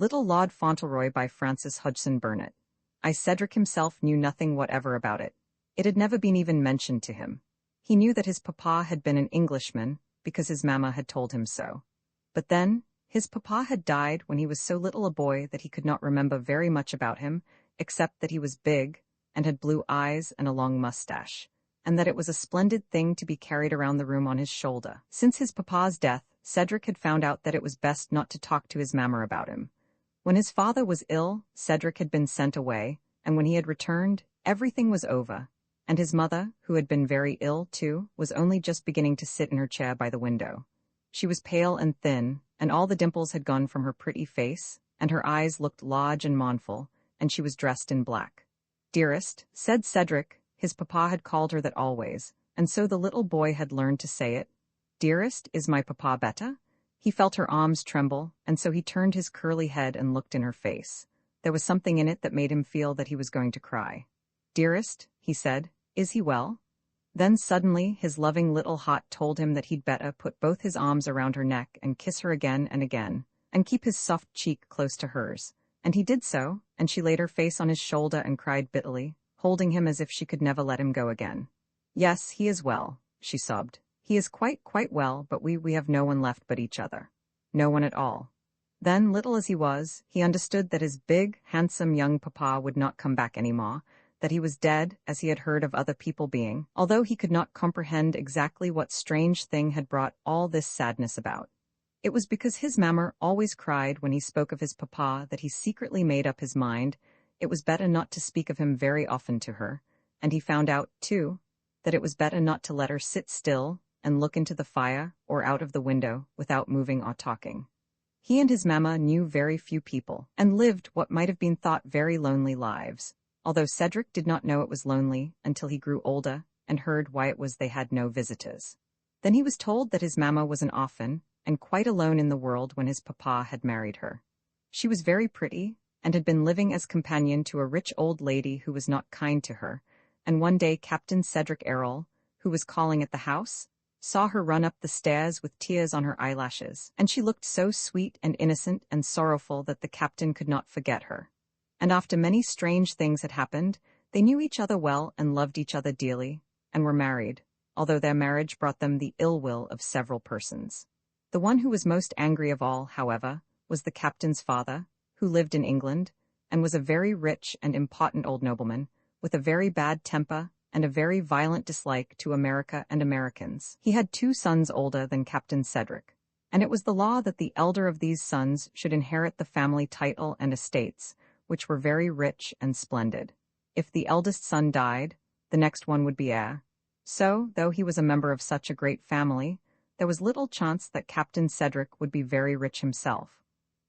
Little Lord Fauntleroy by Francis Hodgson Burnett. Cedric himself knew nothing whatever about it. It had never been even mentioned to him. He knew that his papa had been an Englishman, because his mamma had told him so. But then, his papa had died when he was so little a boy that he could not remember very much about him, except that he was big, and had blue eyes and a long mustache, and that it was a splendid thing to be carried around the room on his shoulder. Since his papa's death, Cedric had found out that it was best not to talk to his mamma about him. When his father was ill, Cedric had been sent away, and when he had returned, everything was over, and his mother, who had been very ill too, was only just beginning to sit in her chair by the window. She was pale and thin, and all the dimples had gone from her pretty face, and her eyes looked large and mournful, and she was dressed in black. "Dearest," said Cedric, his papa had called her that always, and so the little boy had learned to say it. "Dearest, is my papa better?" He felt her arms tremble, and so he turned his curly head and looked in her face. There was something in it that made him feel that he was going to cry. "Dearest," he said, "is he well?" Then suddenly his loving little heart told him that he'd better put both his arms around her neck and kiss her again, and keep his soft cheek close to hers. And he did so, and she laid her face on his shoulder and cried bitterly, holding him as if she could never let him go again. "Yes, he is well," she sobbed. "He is quite well, but we have no one left but each other. No one at all." Then, little as he was, he understood that his big, handsome young papa would not come back any more, that he was dead, as he had heard of other people being, although he could not comprehend exactly what strange thing had brought all this sadness about. It was because his mamma always cried when he spoke of his papa that he secretly made up his mind it was better not to speak of him very often to her, and he found out, too, that it was better not to let her sit still and look into the fire or out of the window without moving or talking. He and his mamma knew very few people, and lived what might have been thought very lonely lives, although Cedric did not know it was lonely until he grew older and heard why it was they had no visitors. Then he was told that his mamma was an orphan, and quite alone in the world when his papa had married her. She was very pretty, and had been living as companion to a rich old lady who was not kind to her, and one day Captain Cedric Errol, who was calling at the house, saw her run up the stairs with tears on her eyelashes, and she looked so sweet and innocent and sorrowful that the captain could not forget her. And after many strange things had happened, they knew each other well and loved each other dearly, and were married, although their marriage brought them the ill will of several persons. The one who was most angry of all, however, was the captain's father, who lived in England, and was a very rich and important old nobleman, with a very bad temper and a very violent dislike to America and Americans. He had 2 sons older than Captain Cedric, and it was the law that the elder of these sons should inherit the family title and estates, which were very rich and splendid. If the eldest son died, the next one would be heir. So, though he was a member of such a great family, there was little chance that Captain Cedric would be very rich himself.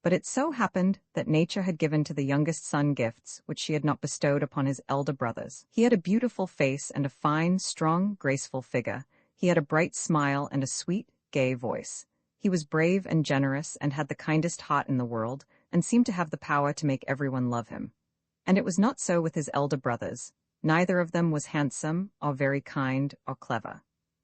But it so happened that nature had given to the youngest son gifts which she had not bestowed upon his elder brothers. He had a beautiful face and a fine, strong, graceful figure. He had a bright smile and a sweet, gay voice. He was brave and generous and had the kindest heart in the world, and seemed to have the power to make everyone love him. And it was not so with his elder brothers. Neither of them was handsome, or very kind, or clever.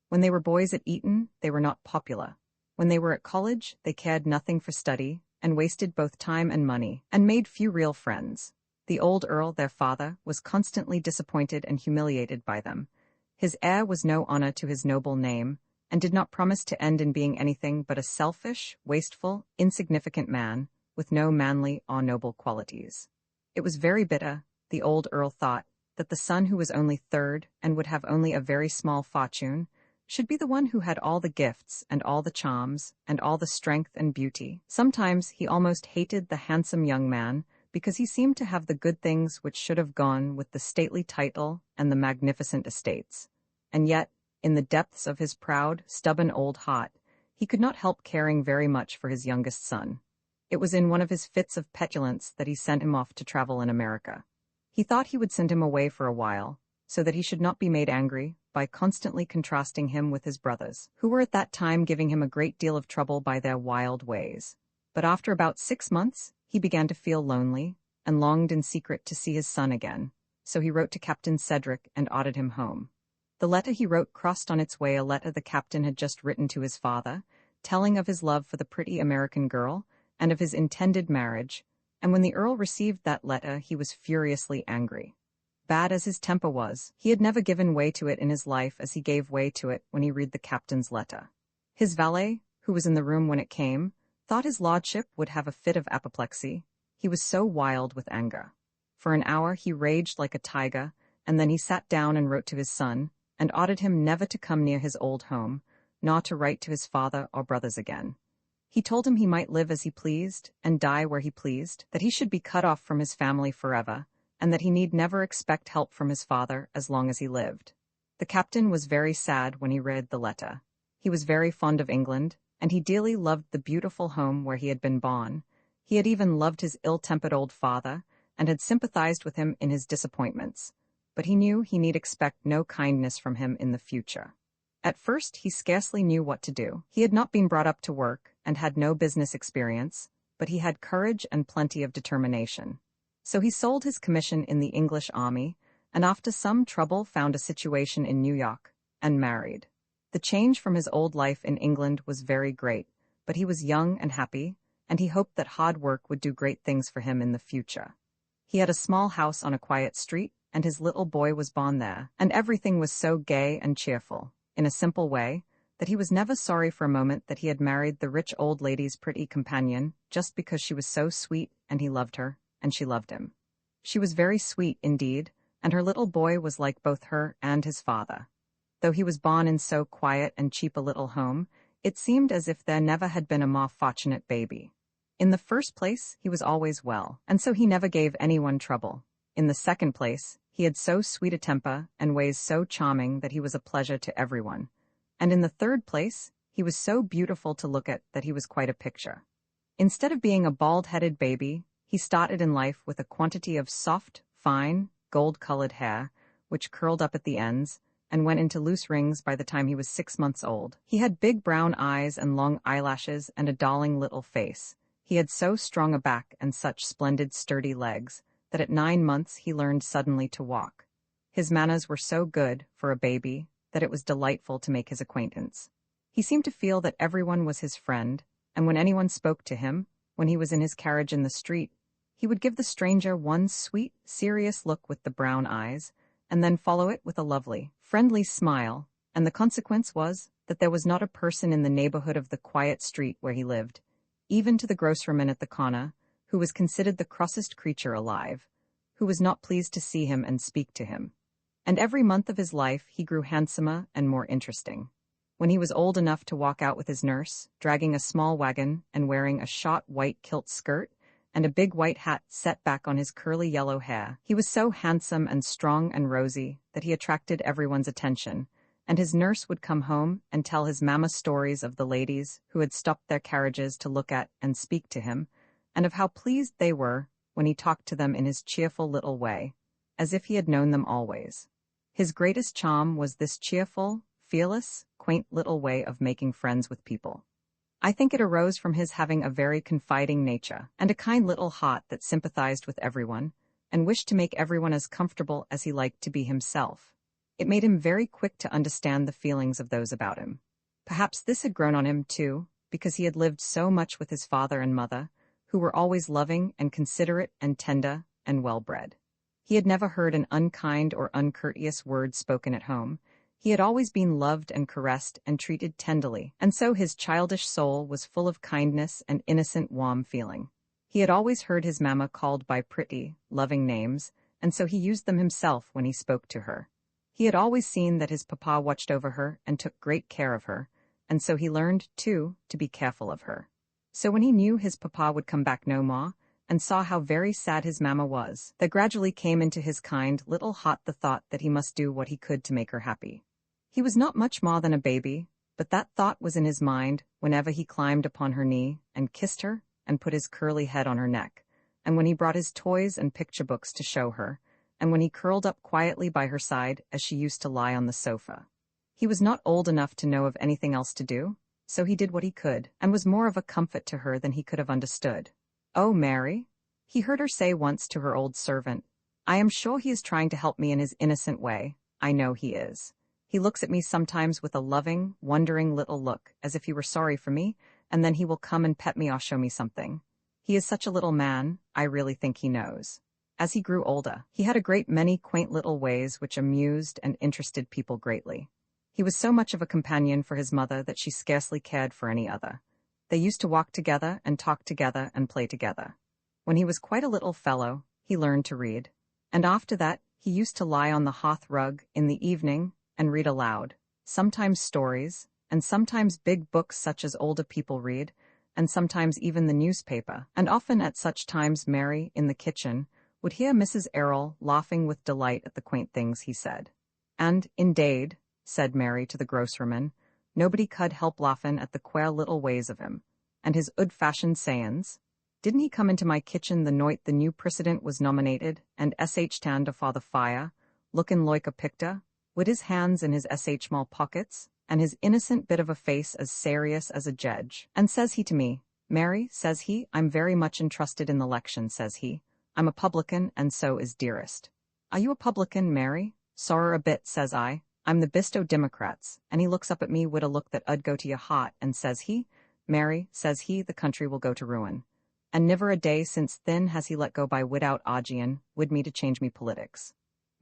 When they were boys at Eton, they were not popular. When they were at college, they cared nothing for study, and wasted both time and money, and made few real friends. The old earl, their father, was constantly disappointed and humiliated by them. His heir was no honor to his noble name, and did not promise to end in being anything but a selfish, wasteful, insignificant man, with no manly or noble qualities. It was very bitter, the old earl thought, that the son who was only 3rd, and would have only a very small fortune, should be the one who had all the gifts and all the charms and all the strength and beauty. Sometimes he almost hated the handsome young man because he seemed to have the good things which should have gone with the stately title and the magnificent estates. And yet, in the depths of his proud, stubborn old heart, he could not help caring very much for his youngest son. It was in one of his fits of petulance that he sent him off to travel in America. He thought he would send him away for a while, so that he should not be made angry by constantly contrasting him with his brothers, who were at that time giving him a great deal of trouble by their wild ways. But after about 6 months, he began to feel lonely, and longed in secret to see his son again, so he wrote to Captain Cedric and ordered him home. The letter he wrote crossed on its way a letter the captain had just written to his father, telling of his love for the pretty American girl, and of his intended marriage, And when the Earl received that letter, he was furiously angry. Bad as his temper was, he had never given way to it in his life as he gave way to it when he read the captain's letter. His valet, who was in the room when it came, thought his lordship would have a fit of apoplexy. He was so wild with anger. For an hour he raged like a tiger, and then he sat down and wrote to his son, and ordered him never to come near his old home, nor to write to his father or brothers again. He told him he might live as he pleased, and die where he pleased, that he should be cut off from his family forever, and that he need never expect help from his father as long as he lived. The captain was very sad when he read the letter. He was very fond of England, and he dearly loved the beautiful home where he had been born. He had even loved his ill-tempered old father, and had sympathized with him in his disappointments. But he knew he need expect no kindness from him in the future. At first he scarcely knew what to do. He had not been brought up to work, and had no business experience, but he had courage and plenty of determination. So he sold his commission in the English army, and after some trouble found a situation in New York, and married. The change from his old life in England was very great, but he was young and happy, and he hoped that hard work would do great things for him in the future. He had a small house on a quiet street, and his little boy was born there, and everything was so gay and cheerful, in a simple way, that he was never sorry for a moment that he had married the rich old lady's pretty companion, just because she was so sweet, and he loved her, and she loved him. She was very sweet indeed, and her little boy was like both her and his father. Though he was born in so quiet and cheap a little home, it seemed as if there never had been a more fortunate baby. In the first place, he was always well, and so he never gave anyone trouble. In the second place, he had so sweet a temper and ways so charming that he was a pleasure to everyone. And in the third place, he was so beautiful to look at that he was quite a picture. Instead of being a bald-headed baby, he started in life with a quantity of soft, fine, gold-colored hair, which curled up at the ends, and went into loose rings by the time he was 6 months old. He had big brown eyes and long eyelashes and a darling little face. He had so strong a back and such splendid sturdy legs, that at 9 months he learned suddenly to walk. His manners were so good, for a baby, that it was delightful to make his acquaintance. He seemed to feel that everyone was his friend, and when anyone spoke to him, when he was in his carriage in the street, he would give the stranger one sweet, serious look with the brown eyes, and then follow it with a lovely, friendly smile, and the consequence was that there was not a person in the neighborhood of the quiet street where he lived, even to the grocerman at the corner, who was considered the crossest creature alive, who was not pleased to see him and speak to him. And every month of his life he grew handsomer and more interesting. When he was old enough to walk out with his nurse, dragging a small wagon and wearing a short white kilt skirt and a big white hat set back on his curly yellow hair, he was so handsome and strong and rosy that he attracted everyone's attention, and his nurse would come home and tell his mamma stories of the ladies who had stopped their carriages to look at and speak to him, and of how pleased they were when he talked to them in his cheerful little way, as if he had known them always. His greatest charm was this cheerful, fearless, quaint little way of making friends with people. I think it arose from his having a very confiding nature, and a kind little heart that sympathized with everyone, and wished to make everyone as comfortable as he liked to be himself. It made him very quick to understand the feelings of those about him. Perhaps this had grown on him, too, because he had lived so much with his father and mother, who were always loving and considerate and tender and well-bred. He had never heard an unkind or uncourteous word spoken at home. He had always been loved and caressed and treated tenderly, and so his childish soul was full of kindness and innocent, warm feeling. He had always heard his mamma called by pretty, loving names, and so he used them himself when he spoke to her. He had always seen that his papa watched over her and took great care of her, and so he learned, too, to be careful of her. So when he knew his papa would come back no more, and saw how very sad his mamma was, there gradually came into his kind little heart the thought that he must do what he could to make her happy. He was not much more than a baby, but that thought was in his mind whenever he climbed upon her knee and kissed her and put his curly head on her neck, and when he brought his toys and picture books to show her, and when he curled up quietly by her side as she used to lie on the sofa. He was not old enough to know of anything else to do, so he did what he could, and was more of a comfort to her than he could have understood. "Oh, Mary," he heard her say once to her old servant, "I am sure he is trying to help me in his innocent way. I know he is. He looks at me sometimes with a loving, wondering little look, as if he were sorry for me, and then he will come and pet me or show me something. He is such a little man, I really think he knows. As he grew older, he had a great many quaint little ways which amused and interested people greatly. He was so much of a companion for his mother that she scarcely cared for any other. They used to walk together and talk together and play together. When he was quite a little fellow, he learned to read. And after that, he used to lie on the hearth rug in the evening and read aloud, sometimes stories, and sometimes big books such as older people read, and sometimes even the newspaper, and often at such times Mary, in the kitchen, would hear Mrs. Errol laughing with delight at the quaint things he said. And, indade, said Mary to the grocerman, nobody could help laughing at the queer little ways of him, and his old-fashioned sayings. Didn't he come into my kitchen the night the new president was nominated, and stand afore the fire, looking like a picter, wid his hands in his small pockets, and his innocent bit of a face as serious as a jedge, and says he to me, Mary, says he, I'm very much entrusted in the 'lection, says he. I'm a publican, and so is dearest. Are you a publican, Mary? Sorrer a bit, says I. I'm the bist o' Democrats, and he looks up at me wid a look that 'ud go to your heart, and says he, Mary, says he, the country will go to ruin. And niver a day since then has he let go by widout Audion, wid me to change me politics.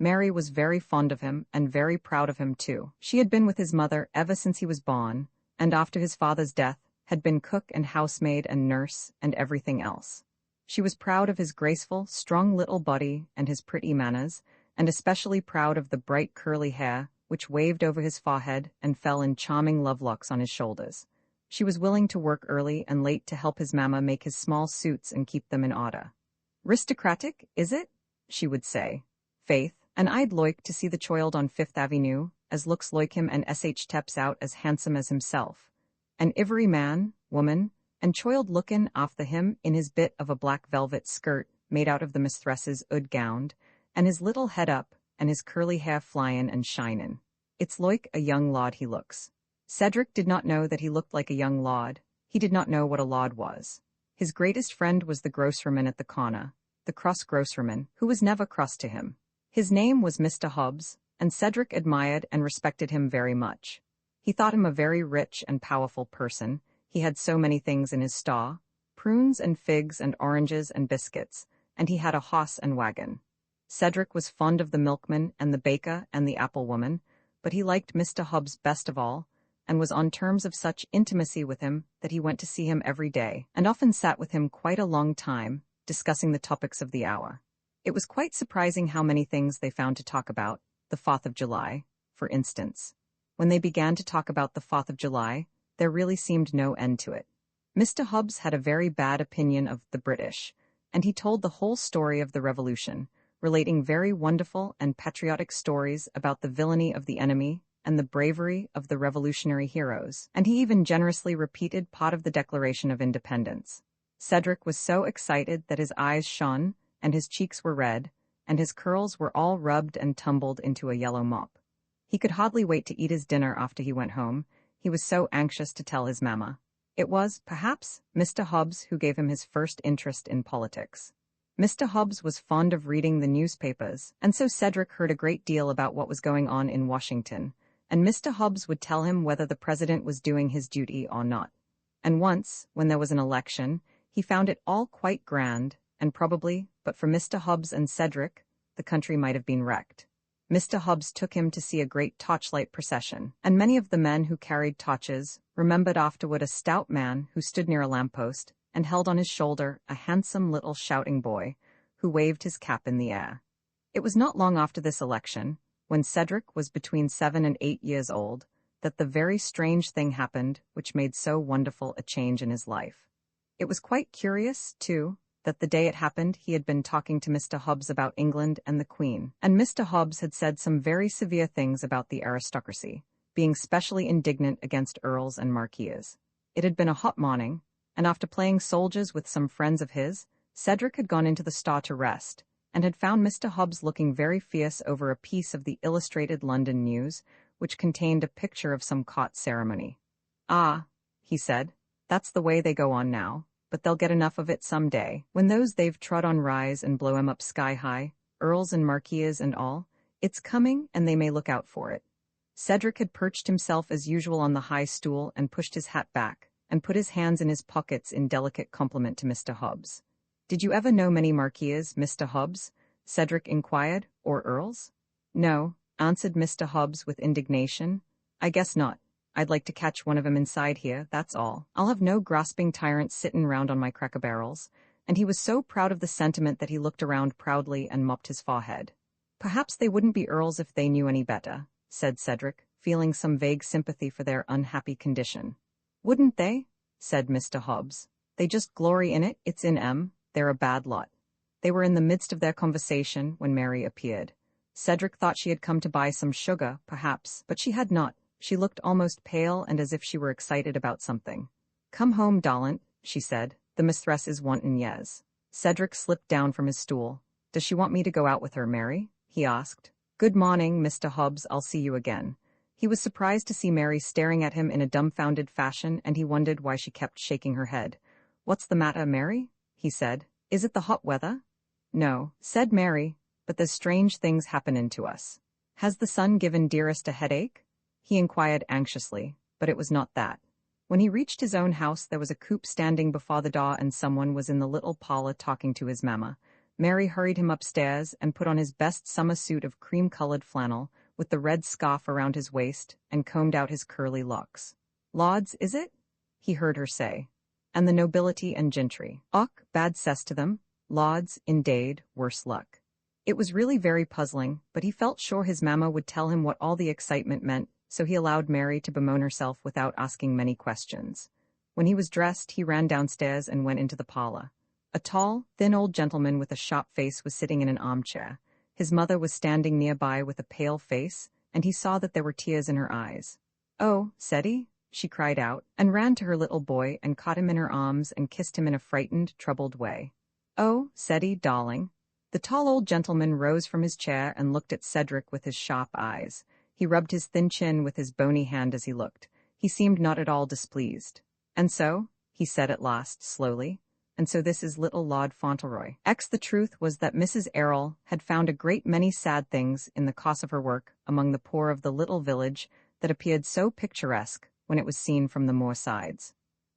Mary was very fond of him, and very proud of him too. She had been with his mother ever since he was born, and after his father's death, had been cook and housemaid and nurse and everything else. She was proud of his graceful, strong little body and his pretty manners, and especially proud of the bright curly hair, which waved over his forehead and fell in charming lovelocks on his shoulders. She was willing to work early and late to help his mamma make his small suits and keep them in order. "'Ristocratic, is it?' she would say. "'Faith, and I'd loike to see the choild on Fifth Avenue, as looks like him and steps out as handsome as himself. And ivery man, woman, and choild lookin' after him in his bit of a black velvet skirt made out of the mistress's oud gownd, and his little head up, and his curly hair flyin' and shinin'. It's like a young lord he looks." Cedric did not know that he looked like a young lord. He did not know what a lord was. His greatest friend was the grocerman at the corner, the cross grocerman, who was never cross to him. His name was Mr. Hobbs, and Cedric admired and respected him very much. He thought him a very rich and powerful person. He had so many things in his stall, prunes and figs and oranges and biscuits, and he had a hoss and wagon. Cedric was fond of the milkman and the baker and the apple woman, but he liked Mr. Hobbs best of all, and was on terms of such intimacy with him that he went to see him every day, and often sat with him quite a long time, discussing the topics of the hour. It was quite surprising how many things they found to talk about, the 4th of July, for instance. When they began to talk about the 4th of July, there really seemed no end to it. Mr. Hobbs had a very bad opinion of the British, and he told the whole story of the Revolution, relating very wonderful and patriotic stories about the villainy of the enemy and the bravery of the revolutionary heroes, and he even generously repeated part of the Declaration of Independence. Cedric was so excited that his eyes shone, and his cheeks were red, and his curls were all rubbed and tumbled into a yellow mop. He could hardly wait to eat his dinner after he went home. He was so anxious to tell his mamma. It was, perhaps, Mr. Hobbs who gave him his first interest in politics. Mr. Hobbs was fond of reading the newspapers, and so Cedric heard a great deal about what was going on in Washington, and Mr. Hobbs would tell him whether the president was doing his duty or not. And once, when there was an election, he found it all quite grand, and probably, but for Mr. Hobbs and Cedric, the country might have been wrecked. Mr. Hobbs took him to see a great torchlight procession, and many of the men who carried torches remembered afterward a stout man who stood near a lamppost and held on his shoulder a handsome little shouting boy who waved his cap in the air. It was not long after this election, when Cedric was between 7 and 8 years old, that the very strange thing happened which made so wonderful a change in his life. It was quite curious, too, that the day it happened he had been talking to Mr. Hobbs about England and the Queen, and Mr. Hobbs had said some very severe things about the aristocracy, being specially indignant against earls and marquises. It had been a hot morning, and after playing soldiers with some friends of his, Cedric had gone into the stall to rest, and had found Mr. Hobbs looking very fierce over a piece of the Illustrated London News, which contained a picture of some court ceremony. "Ah," he said, "that's the way they go on now, but they'll get enough of it some day, when those they've trod on rise and blow 'em up sky-high, earls and marquises and all. It's coming, and they may look out for it." Cedric had perched himself as usual on the high stool and pushed his hat back, and put his hands in his pockets in delicate compliment to Mr. Hobbs. "Did you ever know many marquises, Mr. Hobbs?" Cedric inquired, "or earls?" "No," answered Mr. Hobbs with indignation. "I guess not. I'd like to catch one of 'em inside here, that's all. I'll have no grasping tyrants sittin' round on my cracker barrels." And he was so proud of the sentiment that he looked around proudly and mopped his forehead. "Perhaps they wouldn't be earls if they knew any better," said Cedric, feeling some vague sympathy for their unhappy condition. "Wouldn't they?" said Mr. Hobbs. "They just glory in it, it's in 'em, they're a bad lot." They were in the midst of their conversation when Mary appeared. Cedric thought she had come to buy some sugar, perhaps, but she had not. She looked almost pale and as if she were excited about something. "Come home, darlint," she said. "The mistress is wantin' yez." Cedric slipped down from his stool. "Does she want me to go out with her, Mary?" he asked. "Good morning, Mr. Hobbs, I'll see you again." He was surprised to see Mary staring at him in a dumbfounded fashion, and he wondered why she kept shaking her head. "What's the matter, Mary?" he said. "Is it the hot weather?" "No," said Mary, "but there's strange things happenin' to us." "Has the sun given dearest a headache?" he inquired anxiously, but it was not that. When he reached his own house, there was a coupe standing before the door and someone was in the little parlor talking to his mamma. Mary hurried him upstairs and put on his best summer suit of cream-colored flannel, with the red scarf around his waist, and combed out his curly locks. "Lauds, is it?" he heard her say. "And the nobility and gentry. Och, bad cess to them. Lauds, indade, worse luck." It was really very puzzling, but he felt sure his mamma would tell him what all the excitement meant, so he allowed Mary to bemoan herself without asking many questions. When he was dressed, he ran downstairs and went into the parlor. A tall, thin old gentleman with a sharp face was sitting in an armchair. His mother was standing nearby with a pale face, and he saw that there were tears in her eyes. "Oh, Ceddie," she cried out, and ran to her little boy and caught him in her arms and kissed him in a frightened, troubled way. "Oh, Ceddie, darling." The tall old gentleman rose from his chair and looked at Cedric with his sharp eyes. He rubbed his thin chin with his bony hand as he looked. He seemed not at all displeased. "And so," he said at last, slowly, "and so this is little Lord Fauntleroy." The truth was that Mrs. Errol had found a great many sad things in the course of her work among the poor of the little village that appeared so picturesque when it was seen from the moor sides.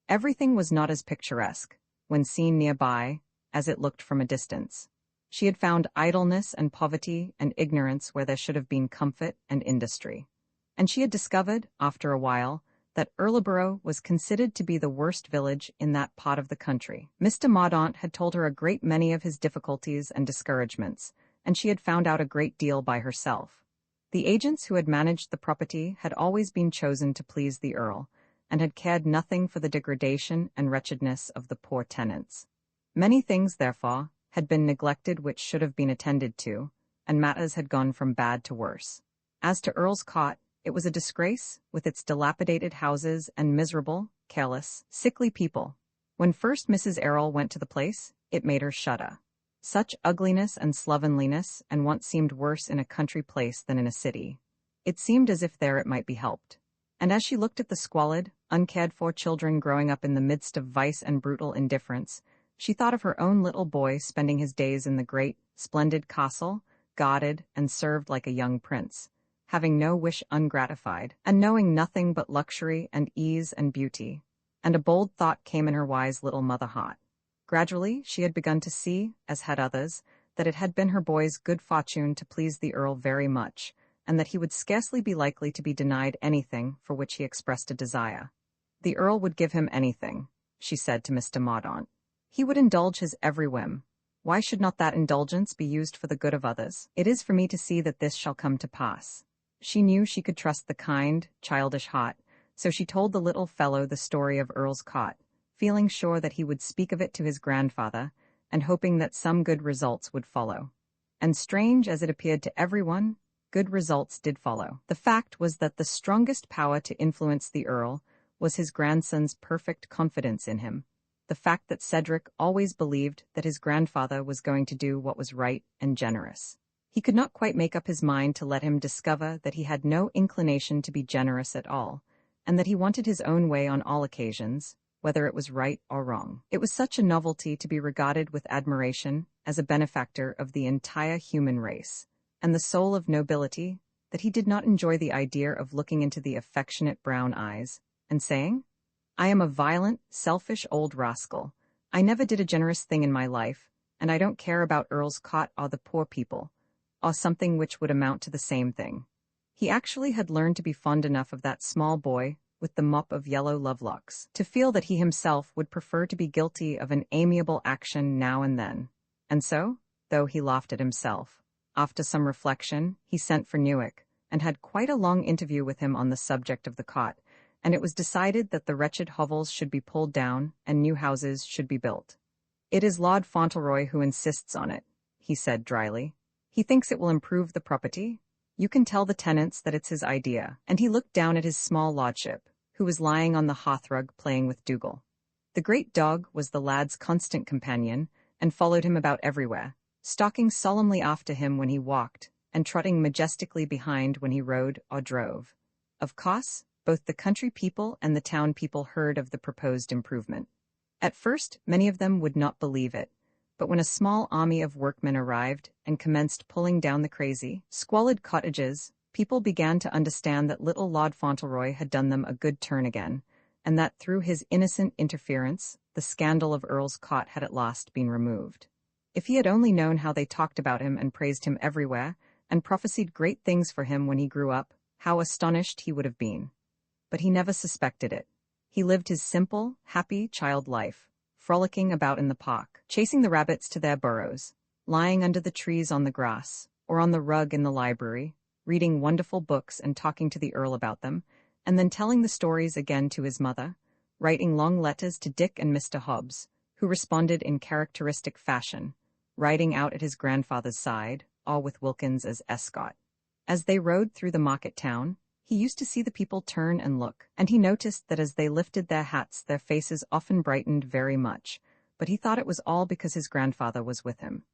Everything was not as picturesque, when seen nearby, as it looked from a distance. She had found idleness and poverty and ignorance where there should have been comfort and industry. And she had discovered, after a while, that Erleboro was considered to be the worst village in that part of the country. Mr. Mordaunt had told her a great many of his difficulties and discouragements, and she had found out a great deal by herself. The agents who had managed the property had always been chosen to please the Earl, and had cared nothing for the degradation and wretchedness of the poor tenants. Many things, therefore, had been neglected which should have been attended to, and matters had gone from bad to worse. As to Earl's Court, it was a disgrace, with its dilapidated houses and miserable, careless, sickly people. When first Mrs. Errol went to the place, it made her shudder. Such ugliness and slovenliness, and once seemed worse in a country place than in a city. It seemed as if there it might be helped. And as she looked at the squalid, uncared-for children growing up in the midst of vice and brutal indifference, she thought of her own little boy spending his days in the great, splendid castle, guarded and served like a young prince, having no wish ungratified, and knowing nothing but luxury and ease and beauty. And a bold thought came in her wise little mother heart. Gradually she had begun to see, as had others, that it had been her boy's good fortune to please the Earl very much, and that he would scarcely be likely to be denied anything for which he expressed a desire. The Earl would give him anything, she said to Mr. Mordaunt. He would indulge his every whim. Why should not that indulgence be used for the good of others? It is for me to see that this shall come to pass. She knew she could trust the kind, childish heart, so she told the little fellow the story of Earl's Court, feeling sure that he would speak of it to his grandfather, and hoping that some good results would follow. And strange as it appeared to everyone, good results did follow. The fact was that the strongest power to influence the Earl was his grandson's perfect confidence in him. The fact that Cedric always believed that his grandfather was going to do what was right and generous. He could not quite make up his mind to let him discover that he had no inclination to be generous at all, and that he wanted his own way on all occasions, whether it was right or wrong. It was such a novelty to be regarded with admiration as a benefactor of the entire human race, and the soul of nobility, that he did not enjoy the idea of looking into the affectionate brown eyes, and saying, I am a violent, selfish old rascal. I never did a generous thing in my life, and I don't care about Earl's cot or the poor people, or something which would amount to the same thing. He actually had learned to be fond enough of that small boy with the mop of yellow lovelocks, to feel that he himself would prefer to be guilty of an amiable action now and then. And so, though he laughed at himself, after some reflection, he sent for Newick, and had quite a long interview with him on the subject of the cot, and it was decided that the wretched hovels should be pulled down and new houses should be built. "It is Lord Fauntleroy who insists on it," he said dryly. "He thinks it will improve the property. You can tell the tenants that it's his idea." And he looked down at his small lordship, who was lying on the hearthrug playing with Dougal. The great dog was the lad's constant companion, and followed him about everywhere, stalking solemnly after him when he walked, and trotting majestically behind when he rode or drove. Of course, both the country people and the town people heard of the proposed improvement. At first, many of them would not believe it, but when a small army of workmen arrived and commenced pulling down the crazy, squalid cottages, people began to understand that little Lord Fauntleroy had done them a good turn again, and that through his innocent interference, the scandal of Earl's cot had at last been removed. If he had only known how they talked about him and praised him everywhere, and prophesied great things for him when he grew up, how astonished he would have been. But he never suspected it. He lived his simple, happy child life, frolicking about in the park, chasing the rabbits to their burrows, lying under the trees on the grass, or on the rug in the library, reading wonderful books and talking to the Earl about them, and then telling the stories again to his mother, writing long letters to Dick and Mr. Hobbs, who responded in characteristic fashion, riding out at his grandfather's side, all with Wilkins as escort. As they rode through the market town, he used to see the people turn and look, and he noticed that as they lifted their hats their faces often brightened very much, but he thought it was all because his grandfather was with him.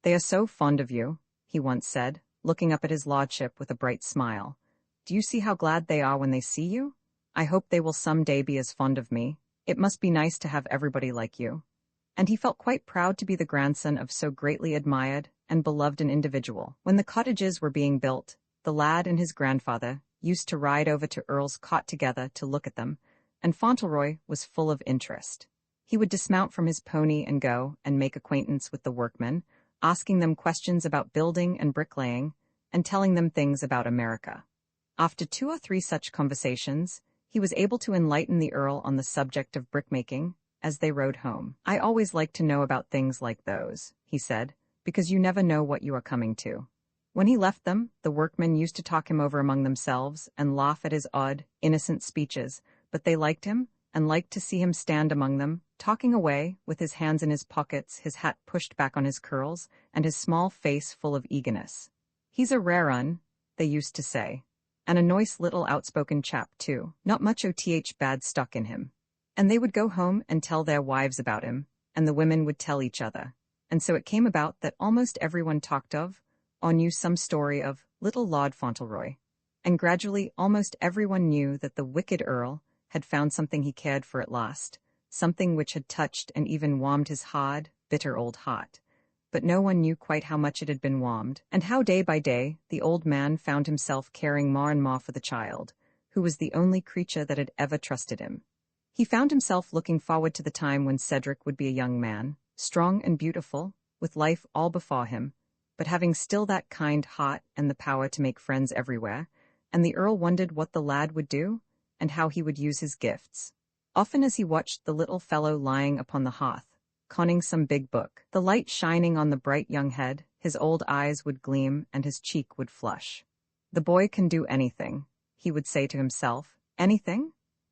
"They are so fond of you," he once said, looking up at his lordship with a bright smile. "Do you see how glad they are when they see you? I hope they will some day be as fond of me. It must be nice to have everybody like you." And he felt quite proud to be the grandson of so greatly admired and beloved an individual. When the cottages were being built, the lad and his grandfather used to ride over to Earl's cot together to look at them, and Fauntleroy was full of interest. He would dismount from his pony and go and make acquaintance with the workmen, asking them questions about building and bricklaying, and telling them things about America. After 2 or 3 such conversations, he was able to enlighten the Earl on the subject of brickmaking as they rode home. "I always like to know about things like those," he said, "because you never know what you are coming to." When he left them, the workmen used to talk him over among themselves and laugh at his odd, innocent speeches, but they liked him and liked to see him stand among them, talking away, with his hands in his pockets, his hat pushed back on his curls, and his small face full of eagerness. "He's a rare un," they used to say, "and a nice little outspoken chap, too, not much o.th. bad stuck in him." And they would go home and tell their wives about him, and the women would tell each other, and so it came about that almost everyone talked of, or knew some story of, little Lord Fauntleroy, and gradually almost everyone knew that the wicked Earl had found something he cared for at last, something which had touched and even warmed his hard, bitter old heart. But no one knew quite how much it had been warmed, and how day by day the old man found himself caring more and more for the child, who was the only creature that had ever trusted him. He found himself looking forward to the time when Cedric would be a young man, strong and beautiful, with life all before him, but having still that kind heart and the power to make friends everywhere, and the Earl wondered what the lad would do, and how he would use his gifts. Often as he watched the little fellow lying upon the hearth, conning some big book, the light shining on the bright young head, his old eyes would gleam and his cheek would flush. "The boy can do anything," he would say to himself. "Anything?"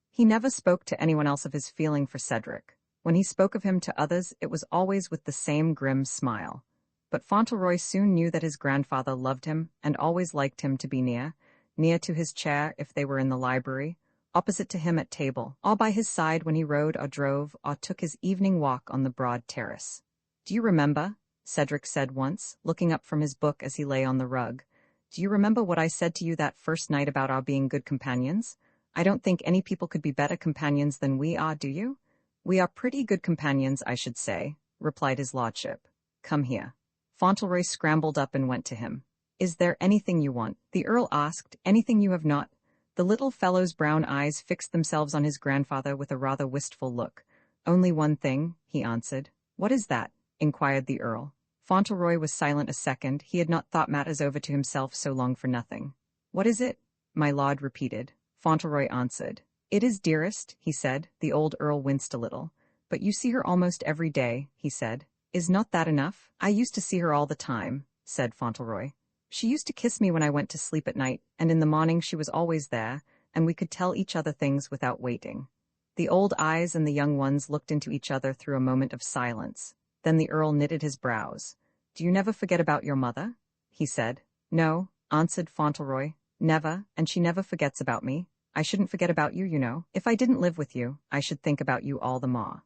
He never spoke to anyone else of his feeling for Cedric. When he spoke of him to others, it was always with the same grim smile. But Fauntleroy soon knew that his grandfather loved him and always liked him to be near to his chair if they were in the library, opposite to him at table, or by his side when he rode or drove or took his evening walk on the broad terrace. "Do you remember," Cedric said once, looking up from his book as he lay on the rug, "do you remember what I said to you that first night about our being good companions? I don't think any people could be better companions than we are, do you?" "We are pretty good companions, I should say," replied his lordship. "Come here." Fauntleroy scrambled up and went to him. "Is there anything you want?" the Earl asked. "Anything you have not The little fellow's brown eyes fixed themselves on his grandfather with a rather wistful look. "Only one thing," he answered. "What is that?" inquired the Earl. Fauntleroy was silent a second. He had not thought matters over to himself so long for nothing. "What is it?" my lord repeated. Fauntleroy answered. "It is dearest," he said. The old Earl winced a little. "But you see her almost every day," he said. "Is not that enough?" "I used to see her all the time," said Fauntleroy. "She used to kiss me when I went to sleep at night, and in the morning she was always there, and we could tell each other things without waiting." The old eyes and the young ones looked into each other through a moment of silence. Then the Earl knitted his brows. "Do you never forget about your mother?" he said. "No," answered Fauntleroy. "Never, and she never forgets about me. I shouldn't forget about you, you know. If I didn't live with you, I should think about you all the more."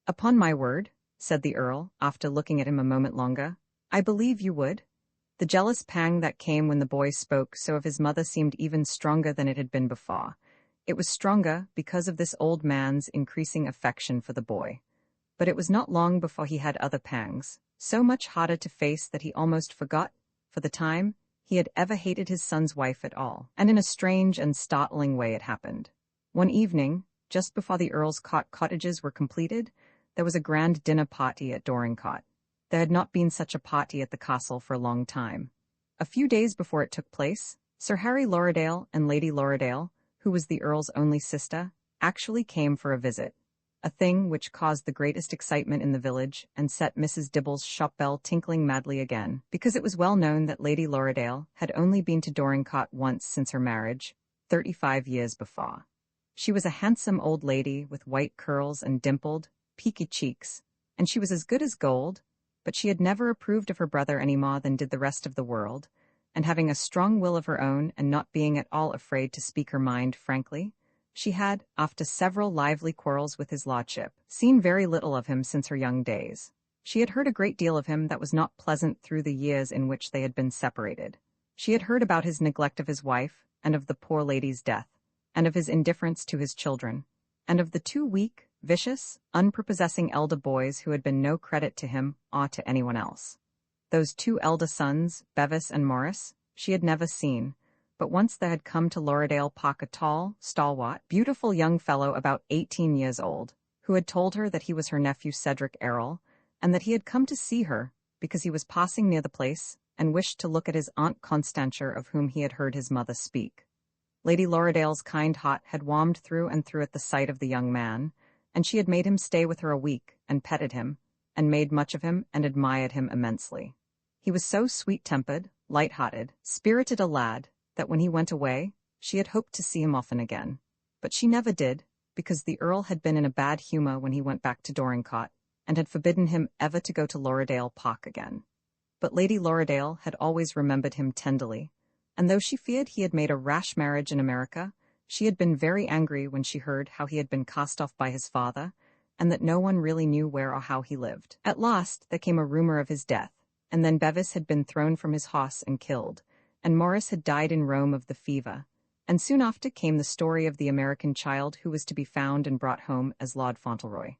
"Upon my word," said the Earl, after looking at him a moment longer, "I believe you would." The jealous pang that came when the boy spoke so of his mother seemed even stronger than it had been before. It was stronger because of this old man's increasing affection for the boy. But it was not long before he had other pangs, so much harder to face that he almost forgot, for the time, he had ever hated his son's wife at all. And in a strange and startling way it happened. One evening, just before the Earl's cottages were completed, there was a grand dinner party at Dorincourt. There had not been such a party at the castle for a long time. A few days before it took place, Sir Harry Lorridaile and Lady Lorridaile, who was the Earl's only sister, actually came for a visit, a thing which caused the greatest excitement in the village and set Mrs. Dibble's shop bell tinkling madly again, because it was well known that Lady Lorridaile had only been to Dorincourt once since her marriage, 35 years before. She was a handsome old lady with white curls and dimpled, peaky cheeks, and she was as good as gold, but she had never approved of her brother any more than did the rest of the world, and having a strong will of her own and not being at all afraid to speak her mind frankly, she had, after several lively quarrels with his lordship, seen very little of him since her young days. She had heard a great deal of him that was not pleasant through the years in which they had been separated. She had heard about his neglect of his wife, and of the poor lady's death, and of his indifference to his children, and of the 2 weak, vicious, unprepossessing elder boys who had been no credit to him or to anyone else. Those 2 elder sons, Bevis and Morris, she had never seen, but once there had come to Lorridaile Park a tall, stalwart, beautiful young fellow about 18 years old, who had told her that he was her nephew Cedric Errol, and that he had come to see her because he was passing near the place and wished to look at his Aunt Constantia, of whom he had heard his mother speak. Lady Lorridaile's kind heart had warmed through and through at the sight of the young man, and she had made him stay with her a week, and petted him, and made much of him, and admired him immensely. He was so sweet-tempered, light-hearted, spirited a lad, that when he went away, she had hoped to see him often again. But she never did, because the Earl had been in a bad humor when he went back to Dorincourt, and had forbidden him ever to go to Lorridaile Park again. But Lady Lorridaile had always remembered him tenderly, and though she feared he had made a rash marriage in America, she had been very angry when she heard how he had been cast off by his father, and that no one really knew where or how he lived. At last there came a rumor of his death, and then Bevis had been thrown from his horse and killed, and Morris had died in Rome of the fever, and soon after came the story of the American child who was to be found and brought home as Lord Fauntleroy.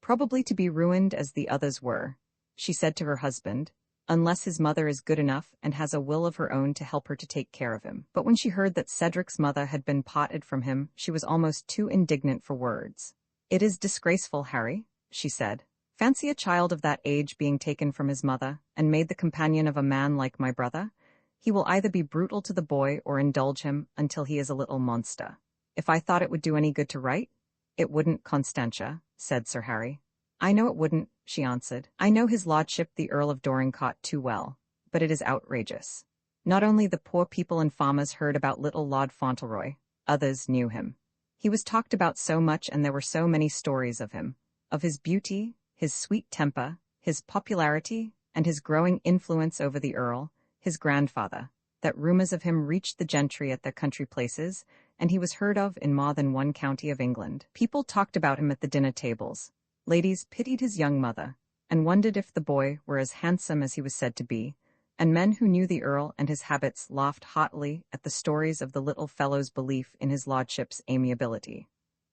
Probably to be ruined as the others were, she said to her husband, unless his mother is good enough and has a will of her own to help her to take care of him. But when she heard that Cedric's mother had been parted from him, she was almost too indignant for words. "It is disgraceful, Harry," she said. "Fancy a child of that age being taken from his mother and made the companion of a man like my brother. He will either be brutal to the boy or indulge him until he is a little monster. If I thought it would do any good to write, it wouldn't, Constantia," said Sir Harry. "I know it wouldn't," she answered. "I know his lordship the Earl of Dorincourt too well, but it is outrageous. Not only the poor people and farmers heard about little Lord Fauntleroy, others knew him. He was talked about so much, and there were so many stories of him, of his beauty, his sweet temper, his popularity, and his growing influence over the Earl, his grandfather, that rumors of him reached the gentry at their country places, and he was heard of in more than one county of England. People talked about him at the dinner tables. Ladies pitied his young mother, and wondered if the boy were as handsome as he was said to be, and men who knew the Earl and his habits laughed heartily at the stories of the little fellow's belief in his lordship's amiability.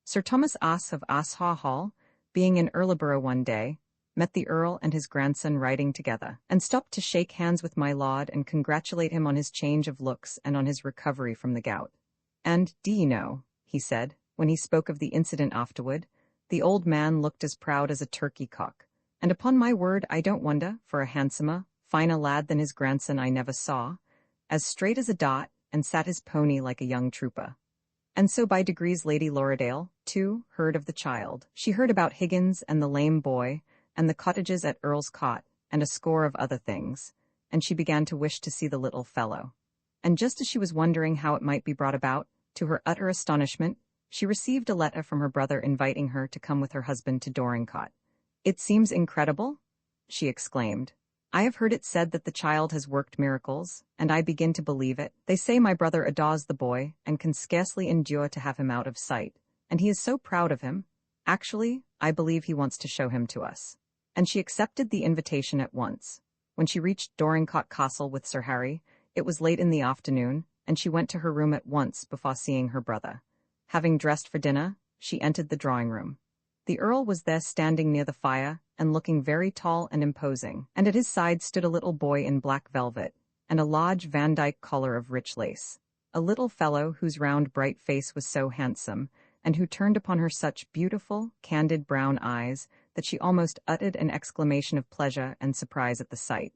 Sir Thomas Asse of Asshaw Hall, being in Erleborough one day, met the Earl and his grandson riding together, and stopped to shake hands with my lord and congratulate him on his change of looks and on his recovery from the gout. And, do you know, he said, when he spoke of the incident afterward, the old man looked as proud as a turkey cock. And upon my word I don't wonder, for a handsomer, finer lad than his grandson I never saw, as straight as a dart, and sat his pony like a young trooper. And so by degrees Lady Lorridaile, too, heard of the child. She heard about Higgins and the lame boy, and the cottages at Earl's Cot, and a score of other things, and she began to wish to see the little fellow. And just as she was wondering how it might be brought about, to her utter astonishment, she received a letter from her brother inviting her to come with her husband to Dorincourt. "It seems incredible," she exclaimed. "I have heard it said that the child has worked miracles, and I begin to believe it. They say my brother adores the boy, and can scarcely endure to have him out of sight, and he is so proud of him. Actually, I believe he wants to show him to us." And she accepted the invitation at once. When she reached Dorincourt Castle with Sir Harry, it was late in the afternoon, and she went to her room at once before seeing her brother. Having dressed for dinner, she entered the drawing-room. The Earl was there standing near the fire, and looking very tall and imposing, and at his side stood a little boy in black velvet, and a large Vandyke collar of rich lace, a little fellow whose round bright face was so handsome, and who turned upon her such beautiful, candid brown eyes, that she almost uttered an exclamation of pleasure and surprise at the sight.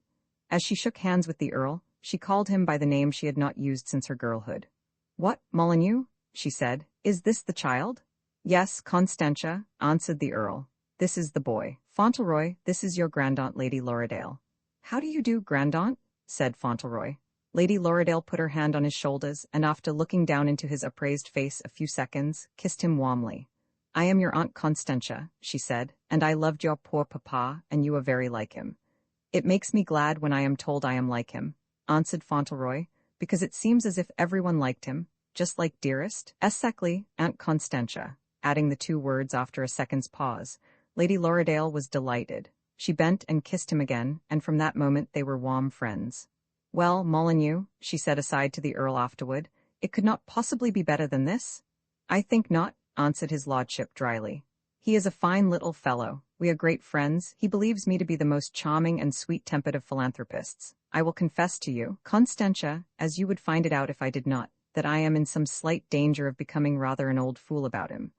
As she shook hands with the Earl, she called him by the name she had not used since her girlhood. "What, Molyneux?" she said. "Is this the child?" "Yes, Constantia," answered the Earl. "This is the boy. Fauntleroy, this is your grandaunt Lady Lorridaile." "How do you do, grandaunt?" said Fauntleroy. Lady Lorridaile put her hand on his shoulders, and after looking down into his upraised face a few seconds, kissed him warmly. "I am your Aunt Constantia," she said, "and I loved your poor papa, and you are very like him." "It makes me glad when I am told I am like him," answered Fauntleroy, "because it seems as if everyone liked him, just like dearest, exactly, Aunt Constantia," adding the two words after a second's pause. Lady Lorridaile was delighted. She bent and kissed him again, and from that moment they were warm friends. "Well, Molyneux," she said aside to the Earl afterward, "it could not possibly be better than this?" "I think not," answered his lordship dryly. "He is a fine little fellow. We are great friends. He believes me to be the most charming and sweet-tempered of philanthropists. I will confess to you, Constantia, as you would find it out if I did not, that I am in some slight danger of becoming rather an old fool about him."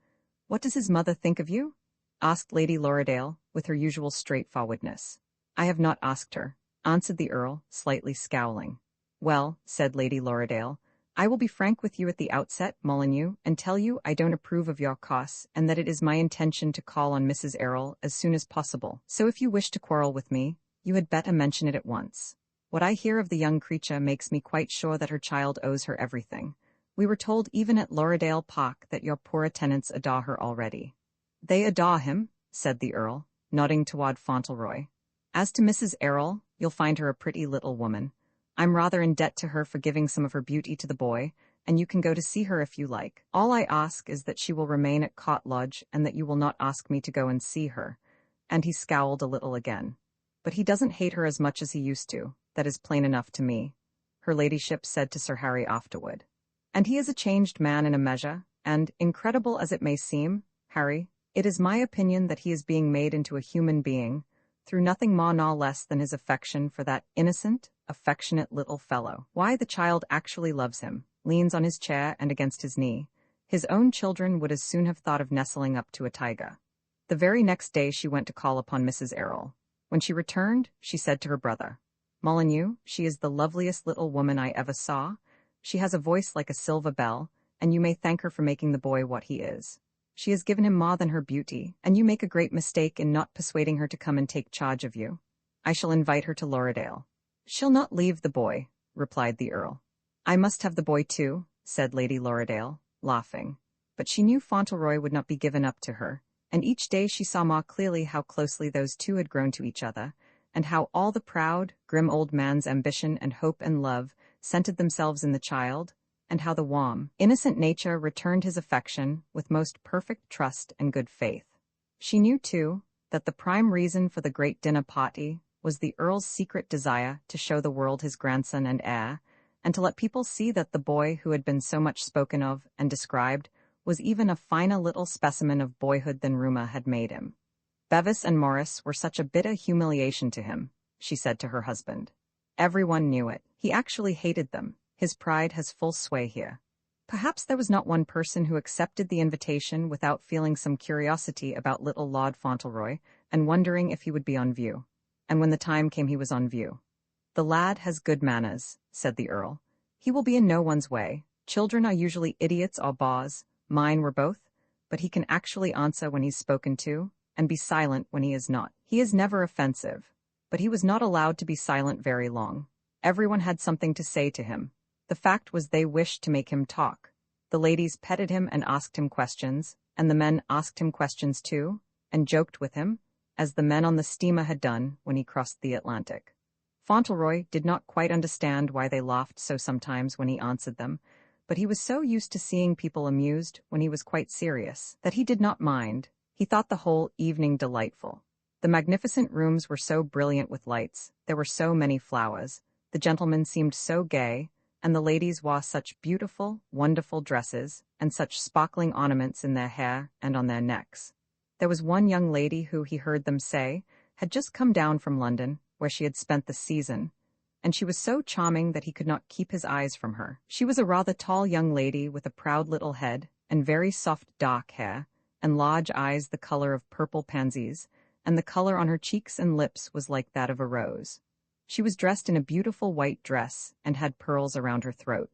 "What does his mother think of you?" asked Lady Lorridaile, with her usual straightforwardness. "I have not asked her," answered the Earl, slightly scowling. "Well," said Lady Lorridaile, "I will be frank with you at the outset, Molyneux, and tell you I don't approve of your course, and that it is my intention to call on Mrs. Errol as soon as possible. So if you wish to quarrel with me, you had better mention it at once. What I hear of the young creature makes me quite sure that her child owes her everything. We were told even at Lorridaile Park that your poor tenants adore her already." "They adore him," said the Earl, nodding toward Fauntleroy. "As to Mrs. Errol, you'll find her a pretty little woman. I'm rather in debt to her for giving some of her beauty to the boy, and you can go to see her if you like. All I ask is that she will remain at Cot Lodge, and that you will not ask me to go and see her." And he scowled a little again. "But he doesn't hate her as much as he used to, that is plain enough to me," her ladyship said to Sir Harry afterward. "And he is a changed man in a measure, and, incredible as it may seem, Harry, it is my opinion that he is being made into a human being, through nothing more nor less than his affection for that innocent, affectionate little fellow. Why, the child actually loves him, leans on his chair and against his knee. His own children would as soon have thought of nestling up to a tiger." The very next day she went to call upon Mrs. Errol. When she returned, she said to her brother, "Molyneux, she is the loveliest little woman I ever saw. She has a voice like a silver bell, and you may thank her for making the boy what he is. She has given him more than her beauty, and you make a great mistake in not persuading her to come and take charge of you. I shall invite her to Lorridaile." "She'll not leave the boy," replied the Earl. "I must have the boy too," said Lady Lorridaile, laughing. But she knew Fauntleroy would not be given up to her, and each day she saw more clearly how closely those two had grown to each other, and how all the proud, grim old man's ambition and hope and love centered themselves in the child, and how the warm, innocent nature returned his affection with most perfect trust and good faith. She knew, too, that the prime reason for the great dinner party was the Earl's secret desire to show the world his grandson and heir, and to let people see that the boy who had been so much spoken of and described was even a finer little specimen of boyhood than rumor had made him. "Bevis and Morris were such a bitter humiliation to him," she said to her husband. "Everyone knew it. He actually hated them. His pride has full sway here." Perhaps there was not one person who accepted the invitation without feeling some curiosity about little Lord Fauntleroy and wondering if he would be on view. And when the time came, he was on view. "The lad has good manners," said the Earl. "He will be in no one's way. Children are usually idiots or bores, mine were both, but he can actually answer when he's spoken to, and be silent when he is not. He is never offensive." But he was not allowed to be silent very long. Everyone had something to say to him. The fact was they wished to make him talk. The ladies petted him and asked him questions, and the men asked him questions too, and joked with him, as the men on the steamer had done when he crossed the Atlantic. Fauntleroy did not quite understand why they laughed so sometimes when he answered them, but he was so used to seeing people amused when he was quite serious that he did not mind. He thought the whole evening delightful. The magnificent rooms were so brilliant with lights, there were so many flowers, the gentlemen seemed so gay, and the ladies wore such beautiful, wonderful dresses, and such sparkling ornaments in their hair and on their necks. There was one young lady who, he heard them say, had just come down from London, where she had spent the season, and she was so charming that he could not keep his eyes from her. She was a rather tall young lady with a proud little head, and very soft dark hair, and large eyes the color of purple pansies, and the color on her cheeks and lips was like that of a rose. She was dressed in a beautiful white dress and had pearls around her throat.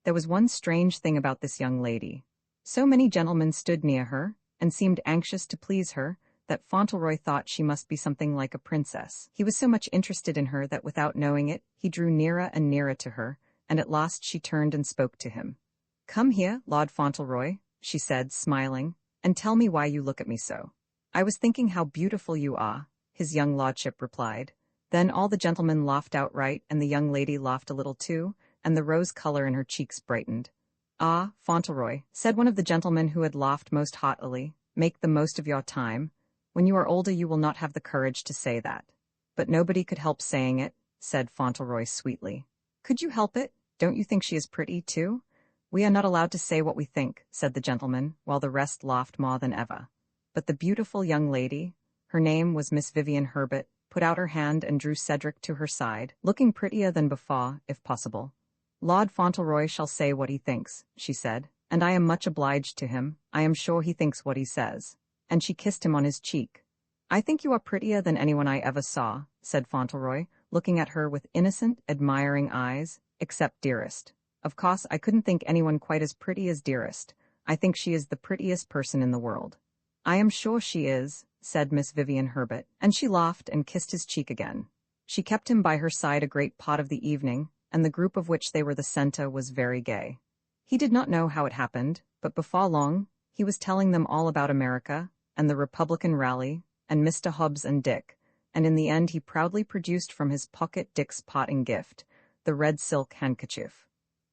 There was one strange thing about this young lady. So many gentlemen stood near her, and seemed anxious to please her, that Fauntleroy thought she must be something like a princess. He was so much interested in her that without knowing it, he drew nearer and nearer to her, and at last she turned and spoke to him. "Come here, Lord Fauntleroy," she said, smiling, "and tell me why you look at me so." "I was thinking how beautiful you are," his young lordship replied. Then all the gentlemen laughed outright, and the young lady laughed a little too, and the rose color in her cheeks brightened. "Ah, Fauntleroy," said one of the gentlemen who had laughed most heartily, "make the most of your time. When you are older you will not have the courage to say that." "But nobody could help saying it," said Fauntleroy sweetly. "Could you help it? Don't you think she is pretty, too?" "We are not allowed to say what we think," said the gentleman, while the rest laughed more than ever. But the beautiful young lady, her name was Miss Vivian Herbert, put out her hand and drew Cedric to her side, looking prettier than before, if possible. "Lord Fauntleroy shall say what he thinks," she said, "and I am much obliged to him. I am sure he thinks what he says." And she kissed him on his cheek. "I think you are prettier than anyone I ever saw," said Fauntleroy, looking at her with innocent, admiring eyes, "except Dearest. Of course, I couldn't think anyone quite as pretty as Dearest. I think she is the prettiest person in the world." "I am sure she is," said Miss Vivian Herbert, and she laughed and kissed his cheek again. She kept him by her side a great part of the evening, and the group of which they were the center was very gay. He did not know how it happened, but before long, he was telling them all about America, and the Republican rally, and Mr. Hobbs and Dick, and in the end he proudly produced from his pocket Dick's parting gift, the red silk handkerchief.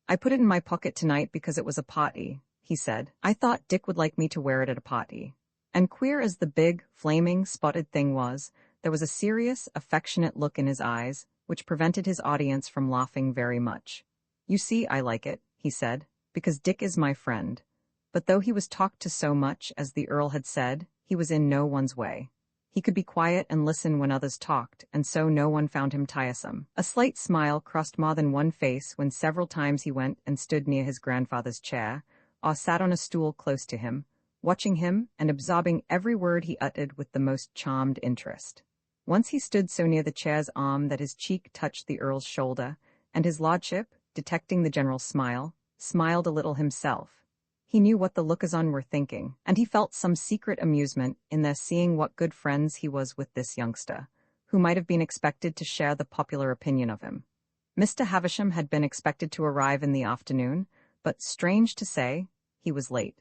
"I put it in my pocket tonight because it was a party," he said. "I thought Dick would like me to wear it at a party." And queer as the big, flaming, spotted thing was, there was a serious, affectionate look in his eyes, which prevented his audience from laughing very much. "You see, I like it," he said, "because Dick is my friend." But though he was talked to so much, as the Earl had said, he was in no one's way. He could be quiet and listen when others talked, and so no one found him tiresome. A slight smile crossed more than one face when several times he went and stood near his grandfather's chair, or sat on a stool close to him, watching him and absorbing every word he uttered with the most charmed interest. Once he stood so near the chair's arm that his cheek touched the Earl's shoulder, and his lordship, detecting the general smile, smiled a little himself. He knew what the lookers-on were thinking, and he felt some secret amusement in their seeing what good friends he was with this youngster, who might have been expected to share the popular opinion of him. Mr. Havisham had been expected to arrive in the afternoon, but, strange to say, he was late.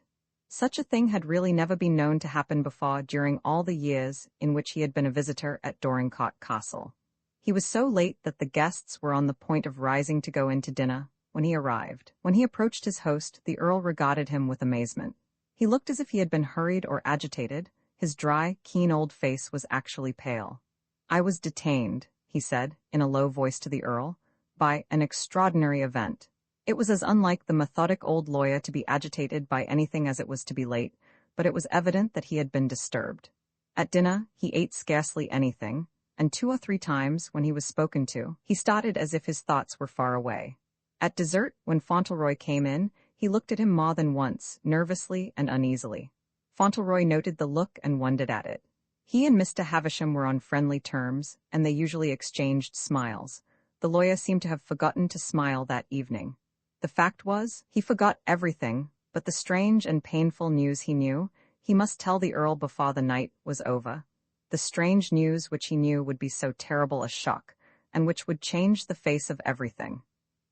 Such a thing had really never been known to happen before during all the years in which he had been a visitor at Dorincourt Castle. He was so late that the guests were on the point of rising to go in to dinner when he arrived. When he approached his host, the Earl regarded him with amazement. He looked as if he had been hurried or agitated. His dry, keen old face was actually pale. "I was detained," he said, in a low voice to the Earl, "by an extraordinary event." It was as unlike the methodic old lawyer to be agitated by anything as it was to be late, but it was evident that he had been disturbed. At dinner, he ate scarcely anything, and 2 or 3 times, when he was spoken to, he started as if his thoughts were far away. At dessert, when Fauntleroy came in, He looked at him more than once, nervously and uneasily. Fauntleroy noted the look and wondered at it. He and Mr. Havisham were on friendly terms, and they usually exchanged smiles. The lawyer seemed to have forgotten to smile that evening. The fact was, he forgot everything, but the strange and painful news he knew. He must tell the Earl before the night was over. The strange news which he knew would be so terrible a shock, and which would change the face of everything.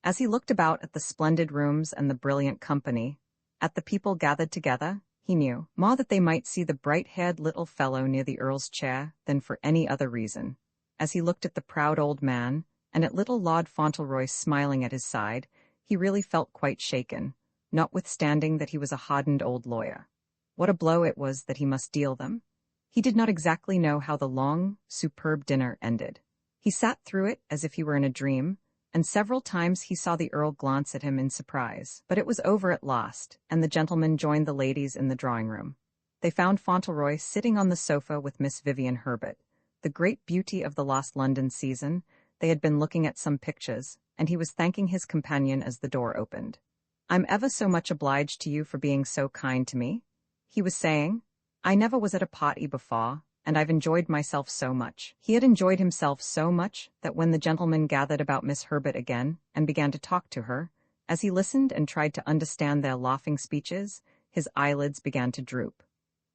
As he looked about at the splendid rooms and the brilliant company, at the people gathered together, he knew, more that they might see the bright-haired little fellow near the Earl's chair than for any other reason. As he looked at the proud old man, and at little Lord Fauntleroy smiling at his side, he really felt quite shaken, notwithstanding that he was a hardened old lawyer. What a blow it was that he must deal them! He did not exactly know how the long, superb dinner ended. He sat through it as if he were in a dream, and several times he saw the Earl glance at him in surprise. But it was over at last, and the gentlemen joined the ladies in the drawing-room. They found Fauntleroy sitting on the sofa with Miss Vivian Herbert, the great beauty of the last London season. They had been looking at some pictures, and he was thanking his companion as the door opened. "I'm ever so much obliged to you for being so kind to me," he was saying. "I never was at a party before, and I've enjoyed myself so much." He had enjoyed himself so much that when the gentlemen gathered about Miss Herbert again and began to talk to her, as he listened and tried to understand their laughing speeches, his eyelids began to droop.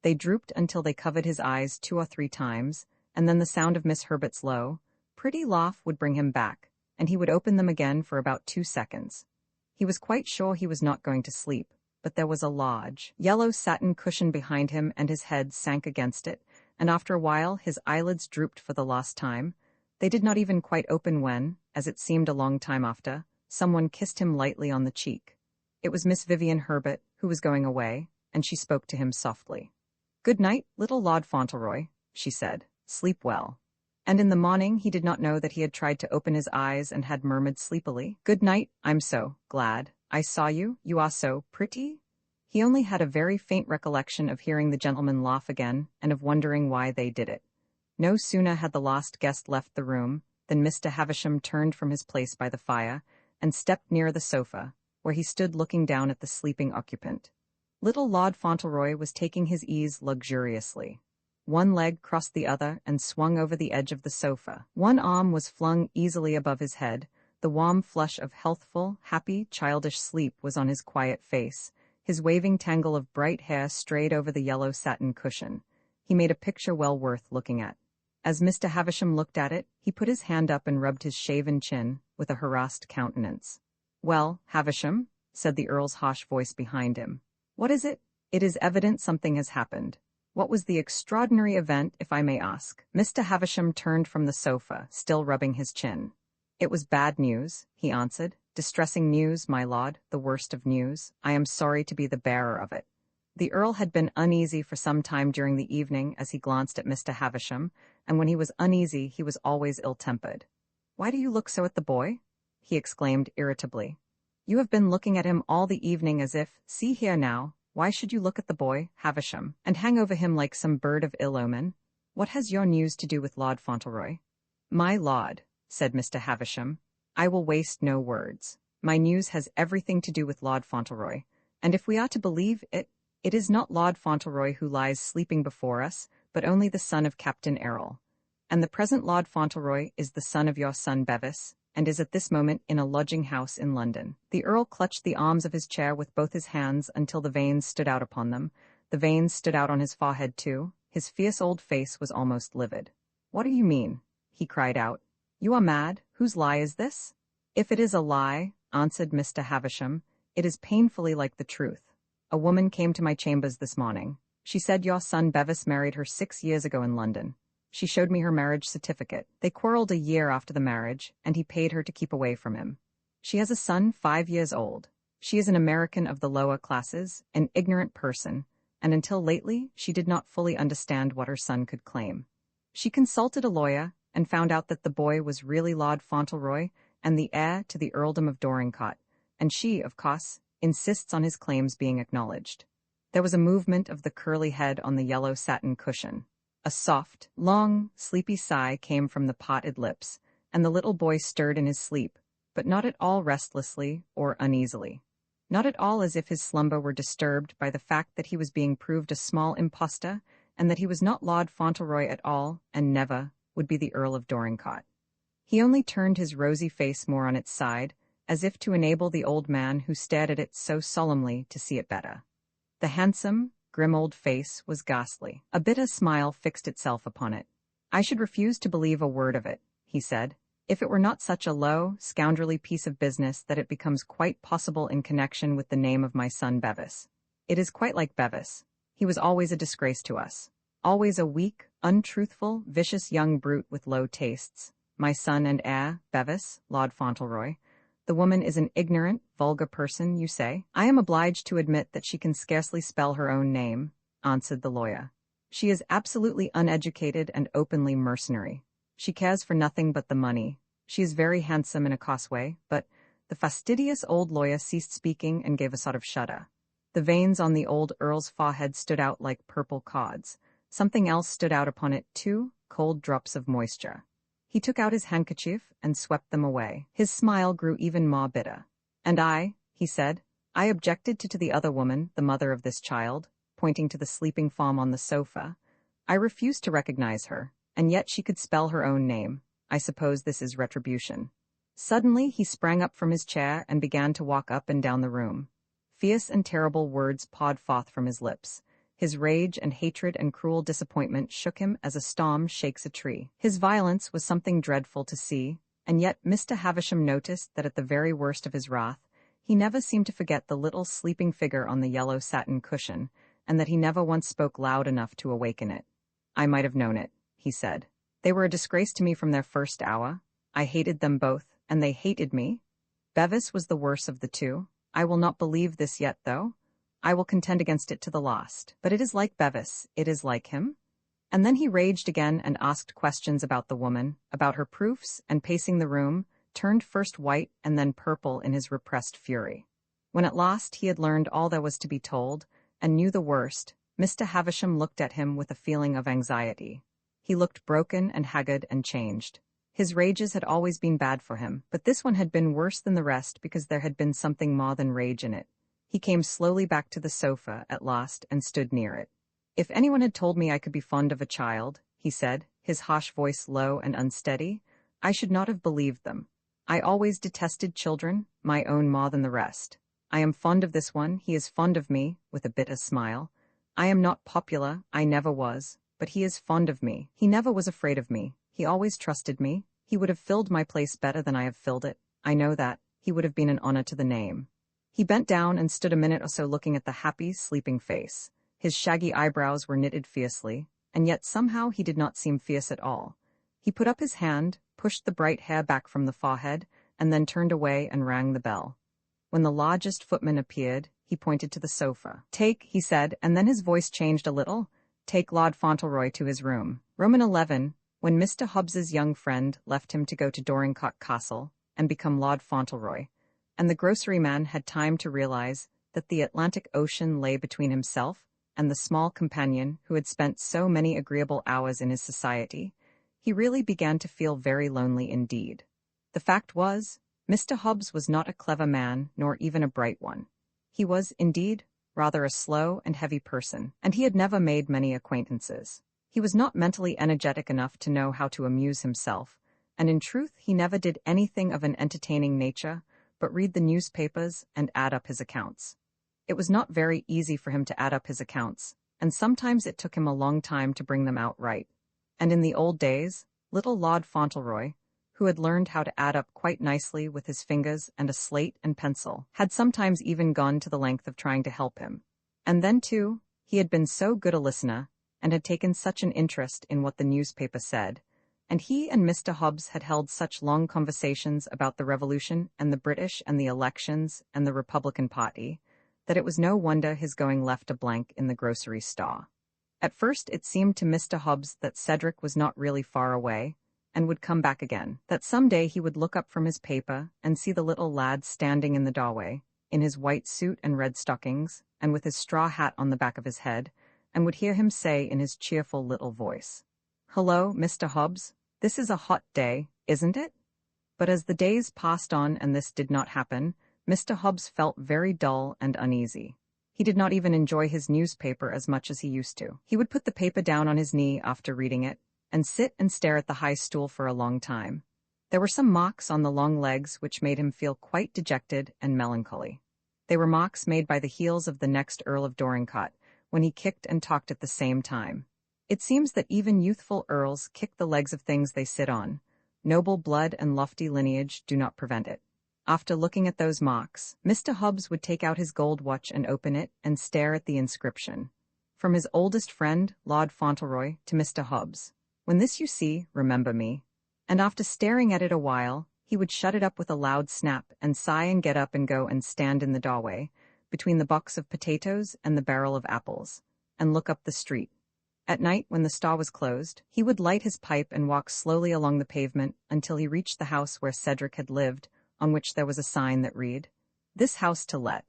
They drooped until they covered his eyes 2 or 3 times, and then the sound of Miss Herbert's low, pretty laugh would bring him back, and he would open them again for about 2 seconds. He was quite sure he was not going to sleep, but there was a large, yellow satin cushion behind him and his head sank against it, and after a while his eyelids drooped for the last time. They did not even quite open when, as it seemed a long time after, someone kissed him lightly on the cheek. It was Miss Vivian Herbert, who was going away, and she spoke to him softly. "Good night, little Lord Fauntleroy," she said. "Sleep well." And in the morning he did not know that he had tried to open his eyes and had murmured sleepily, "Good night, I'm so glad I saw you, you are so pretty." He only had a very faint recollection of hearing the gentlemen laugh again and of wondering why they did it. No sooner had the last guest left the room than Mr. Havisham turned from his place by the fire and stepped near the sofa, where he stood looking down at the sleeping occupant. Little Lord Fauntleroy was taking his ease luxuriously. One leg crossed the other and swung over the edge of the sofa. One arm was flung easily above his head. The warm flush of healthful, happy, childish sleep was on his quiet face. His waving tangle of bright hair strayed over the yellow satin cushion. He made a picture well worth looking at. As Mr. Havisham looked at it, he put his hand up and rubbed his shaven chin with a harassed countenance. "Well, Havisham," said the Earl's harsh voice behind him. "What is it? It is evident something has happened. What was the extraordinary event, if I may ask?" Mr. Havisham turned from the sofa, still rubbing his chin. "It was bad news," he answered. "Distressing news, my lord, the worst of news. I am sorry to be the bearer of it." The Earl had been uneasy for some time during the evening as he glanced at Mr. Havisham, and when he was uneasy he was always ill-tempered. "Why do you look so at the boy?" he exclaimed irritably. "You have been looking at him all the evening as if, see here now, why should you look at the boy, Havisham, and hang over him like some bird of ill omen? What has your news to do with Lord Fauntleroy?" "My lord," said Mr. Havisham, "I will waste no words. My news has everything to do with Lord Fauntleroy, and if we are to believe it, it is not Lord Fauntleroy who lies sleeping before us, but only the son of Captain Errol. And the present Lord Fauntleroy is the son of your son Bevis, and is at this moment in a lodging-house in London." The Earl clutched the arms of his chair with both his hands until the veins stood out upon them. The veins stood out on his forehead too. His fierce old face was almost livid. "What do you mean?" he cried out. "You are mad. Whose lie is this?" "If it is a lie," answered Mr. Havisham, "it is painfully like the truth. A woman came to my chambers this morning. She said your son Bevis married her 6 years ago in London. She showed me her marriage certificate. They quarreled a year after the marriage, and he paid her to keep away from him. She has a son 5 years old. She is an American of the lower classes, an ignorant person, and until lately she did not fully understand what her son could claim. She consulted a lawyer and found out that the boy was really Lord Fauntleroy and the heir to the earldom of Dorincourt, and she, of course, insists on his claims being acknowledged." There was a movement of the curly head on the yellow satin cushion. A soft, long, sleepy sigh came from the parted lips, and the little boy stirred in his sleep, but not at all restlessly or uneasily. not at all as if his slumber were disturbed by the fact that he was being proved a small impostor, and that he was not Lord Fauntleroy at all, and never would be the Earl of Dorincourt. He only turned his rosy face more on its side, as if to enable the old man who stared at it so solemnly to see it better. The handsome, grim old face was ghastly. A bitter smile fixed itself upon it. "I should refuse to believe a word of it," he said, "if it were not such a low, scoundrelly piece of business that it becomes quite possible in connection with the name of my son Bevis. It is quite like Bevis. He was always a disgrace to us. Always a weak, untruthful, vicious young brute with low tastes. My son and heir, Bevis, Lord Fauntleroy. The woman is an ignorant, vulgar person, you say?" "I am obliged to admit that she can scarcely spell her own name," answered the lawyer. "She is absolutely uneducated and openly mercenary. She cares for nothing but the money. She is very handsome in a coarse way, but—" The fastidious old lawyer ceased speaking and gave a sort of shudder. The veins on the old earl's forehead stood out like purple cords. Something else stood out upon it too, cold drops of moisture. He took out his handkerchief and swept them away. His smile grew even more bitter. "And I," he said, "I objected to the other woman, the mother of this child," pointing to the sleeping form on the sofa. "I refused to recognize her, and yet she could spell her own name. I suppose this is retribution." Suddenly he sprang up from his chair and began to walk up and down the room. Fierce and terrible words poured forth from his lips. His rage and hatred and cruel disappointment shook him as a storm shakes a tree. His violence was something dreadful to see, and yet Mr. Havisham noticed that at the very worst of his wrath, he never seemed to forget the little sleeping figure on the yellow satin cushion, and that he never once spoke loud enough to awaken it. "I might have known it," he said. "They were a disgrace to me from their first hour. I hated them both, and they hated me. Bevis was the worse of the two. I will not believe this yet, though. I will contend against it to the last. But it is like Bevis, it is like him." And then he raged again and asked questions about the woman, about her proofs, and pacing the room, turned first white and then purple in his repressed fury. When at last he had learned all there was to be told, and knew the worst, Mr. Havisham looked at him with a feeling of anxiety. He looked broken and haggard and changed. His rages had always been bad for him, but this one had been worse than the rest because there had been something more than rage in it. He came slowly back to the sofa at last and stood near it. "If anyone had told me I could be fond of a child," he said, his harsh voice low and unsteady, "I should not have believed them. I always detested children, my own more than the rest. I am fond of this one, he is fond of me," with a bitter smile. "I am not popular, I never was, but he is fond of me. He never was afraid of me. He always trusted me. He would have filled my place better than I have filled it. I know that. He would have been an honor to the name." He bent down and stood a minute or so looking at the happy, sleeping face. His shaggy eyebrows were knitted fiercely, and yet somehow he did not seem fierce at all. He put up his hand, pushed the bright hair back from the forehead, and then turned away and rang the bell. When the largest footman appeared, he pointed to the sofa. "Take," he said, and then his voice changed a little, "take Lord Fauntleroy to his room." Roman 11, when Mr. Hobbs's young friend left him to go to Dorincourt Castle and become Lord Fauntleroy, and the grocery man had time to realize that the Atlantic Ocean lay between himself and the small companion who had spent so many agreeable hours in his society, he really began to feel very lonely indeed. The fact was, Mr. Hobbs was not a clever man, nor even a bright one. He was, indeed, rather a slow and heavy person, and he had never made many acquaintances. He was not mentally energetic enough to know how to amuse himself, and in truth he never did anything of an entertaining nature but read the newspapers and add up his accounts. It was not very easy for him to add up his accounts, and sometimes it took him a long time to bring them out right. And in the old days, little Lord Fauntleroy, who had learned how to add up quite nicely with his fingers and a slate and pencil, had sometimes even gone to the length of trying to help him. And then, too, he had been so good a listener, and had taken such an interest in what the newspaper said, and he and Mr. Hobbs had held such long conversations about the Revolution and the British and the elections and the Republican Party, that it was no wonder his going left a blank in the grocery store. At first it seemed to Mr. Hobbs that Cedric was not really far away, and would come back again, that some day he would look up from his paper and see the little lad standing in the doorway, in his white suit and red stockings, and with his straw hat on the back of his head, and would hear him say in his cheerful little voice, "Hello, Mr. Hobbs, this is a hot day, isn't it?" But as the days passed on and this did not happen, Mr. Hobbs felt very dull and uneasy. He did not even enjoy his newspaper as much as he used to. He would put the paper down on his knee after reading it, and sit and stare at the high stool for a long time. There were some marks on the long legs which made him feel quite dejected and melancholy. They were marks made by the heels of the next Earl of Dorincourt, when he kicked and talked at the same time. It seems that even youthful earls kick the legs of things they sit on. Noble blood and lofty lineage do not prevent it. After looking at those marks, Mr. Hobbs would take out his gold watch and open it and stare at the inscription. From his oldest friend, Lord Fauntleroy, to Mr. Hobbs. When this you see, remember me. And after staring at it a while, he would shut it up with a loud snap and sigh and get up and go and stand in the doorway, between the box of potatoes and the barrel of apples, and look up the street. At night, when the store was closed, he would light his pipe and walk slowly along the pavement until he reached the house where Cedric had lived, on which there was a sign that read, "This house to let."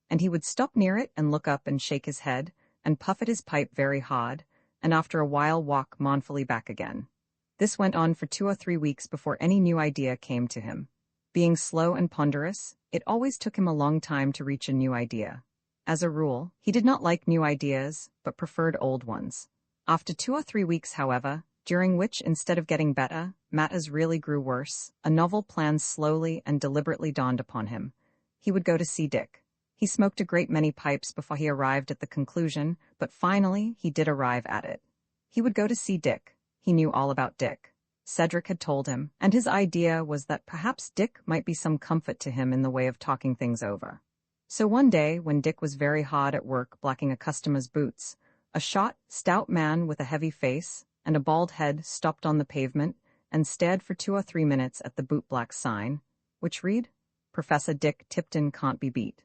And he would stop near it and look up and shake his head, and puff at his pipe very hard, and after a while walk mournfully back again. This went on for 2 or 3 weeks before any new idea came to him. Being slow and ponderous, it always took him a long time to reach a new idea. As a rule, he did not like new ideas, but preferred old ones. After 2 or 3 weeks, however, during which, instead of getting better, matters really grew worse, a novel plan slowly and deliberately dawned upon him. He would go to see Dick. He smoked a great many pipes before he arrived at the conclusion, but finally he did arrive at it. He would go to see Dick. He knew all about Dick. Cedric had told him, and his idea was that perhaps Dick might be some comfort to him in the way of talking things over. So one day, when Dick was very hard at work blacking a customer's boots, a short, stout man with a heavy face and a bald head stopped on the pavement and stared for 2 or 3 minutes at the bootblack sign, which read, "Professor Dick Tipton can't be beat."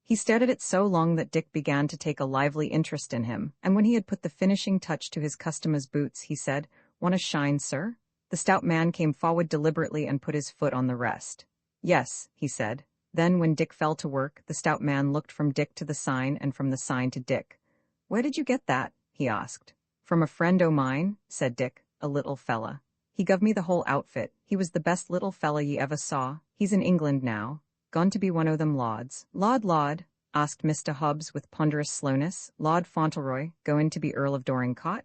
He stared at it so long that Dick began to take a lively interest in him, and when he had put the finishing touch to his customer's boots, he said, "Want a shine, sir?" The stout man came forward deliberately and put his foot on the rest. "Yes," he said. Then, when Dick fell to work, the stout man looked from Dick to the sign and from the sign to Dick. "Where did you get that?" he asked. "From a friend o' mine," said Dick, "a little fella. He guv me the whole outfit. He was the best little fella ye ever saw. He's in England now. Gone to be one o' them lords." "Lord," asked Mr. Hobbs with ponderous slowness, "Lord Fauntleroy going to be Earl of Dorincourt?"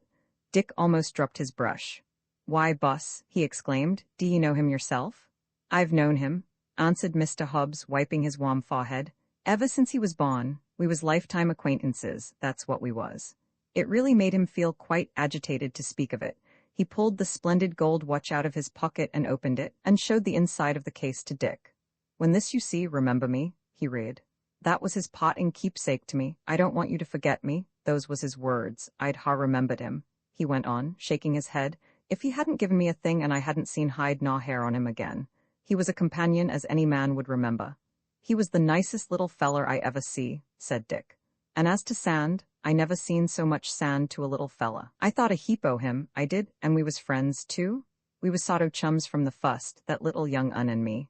Dick almost dropped his brush. "Why, boss," he exclaimed, "do ye know him yourself?" "I've known him," answered Mr. Hobbs, wiping his warm forehead. "Ever since he was born. We was lifetime acquaintances, that's what we was." It really made him feel quite agitated to speak of it. He pulled the splendid gold watch out of his pocket and opened it, and showed the inside of the case to Dick. "When this you see, remember me," he read. "That was his parting keepsake to me. I don't want you to forget me. Those was his words. I'd ha' remembered him," he went on, shaking his head, "if he hadn't given me a thing and I hadn't seen hide nor hair on him again. He was a companion as any man would remember." "He was the nicest little feller I ever see," said Dick. "And as to sand, I never seen so much sand to a little fella. I thought a heap o' him, I did, and we was friends, too. We was sort o' chums from the fust, that little young un and me.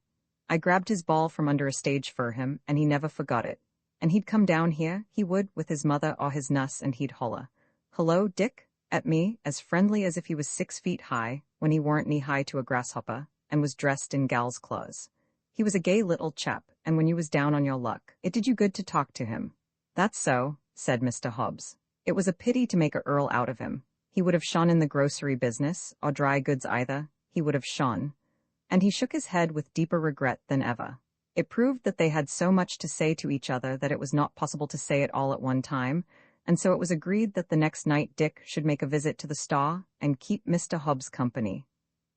I grabbed his ball from under a stage for him, and he never forgot it. And he'd come down here, he would, with his mother or his nuss, and he'd holler, 'Hullo, Dick,' at me, as friendly as if he was 6 feet high, when he warn't knee-high to a grasshopper, and was dressed in gal's claws. He was a gay little chap, and when you was down on your luck, it did you good to talk to him." "That's so," said Mr. Hobbs. "It was a pity to make a earl out of him. He would have shone in the grocery business, or dry goods either. He would have shone." And he shook his head with deeper regret than ever. It proved that they had so much to say to each other that it was not possible to say it all at one time, and so it was agreed that the next night Dick should make a visit to the store and keep Mr. Hobbs company.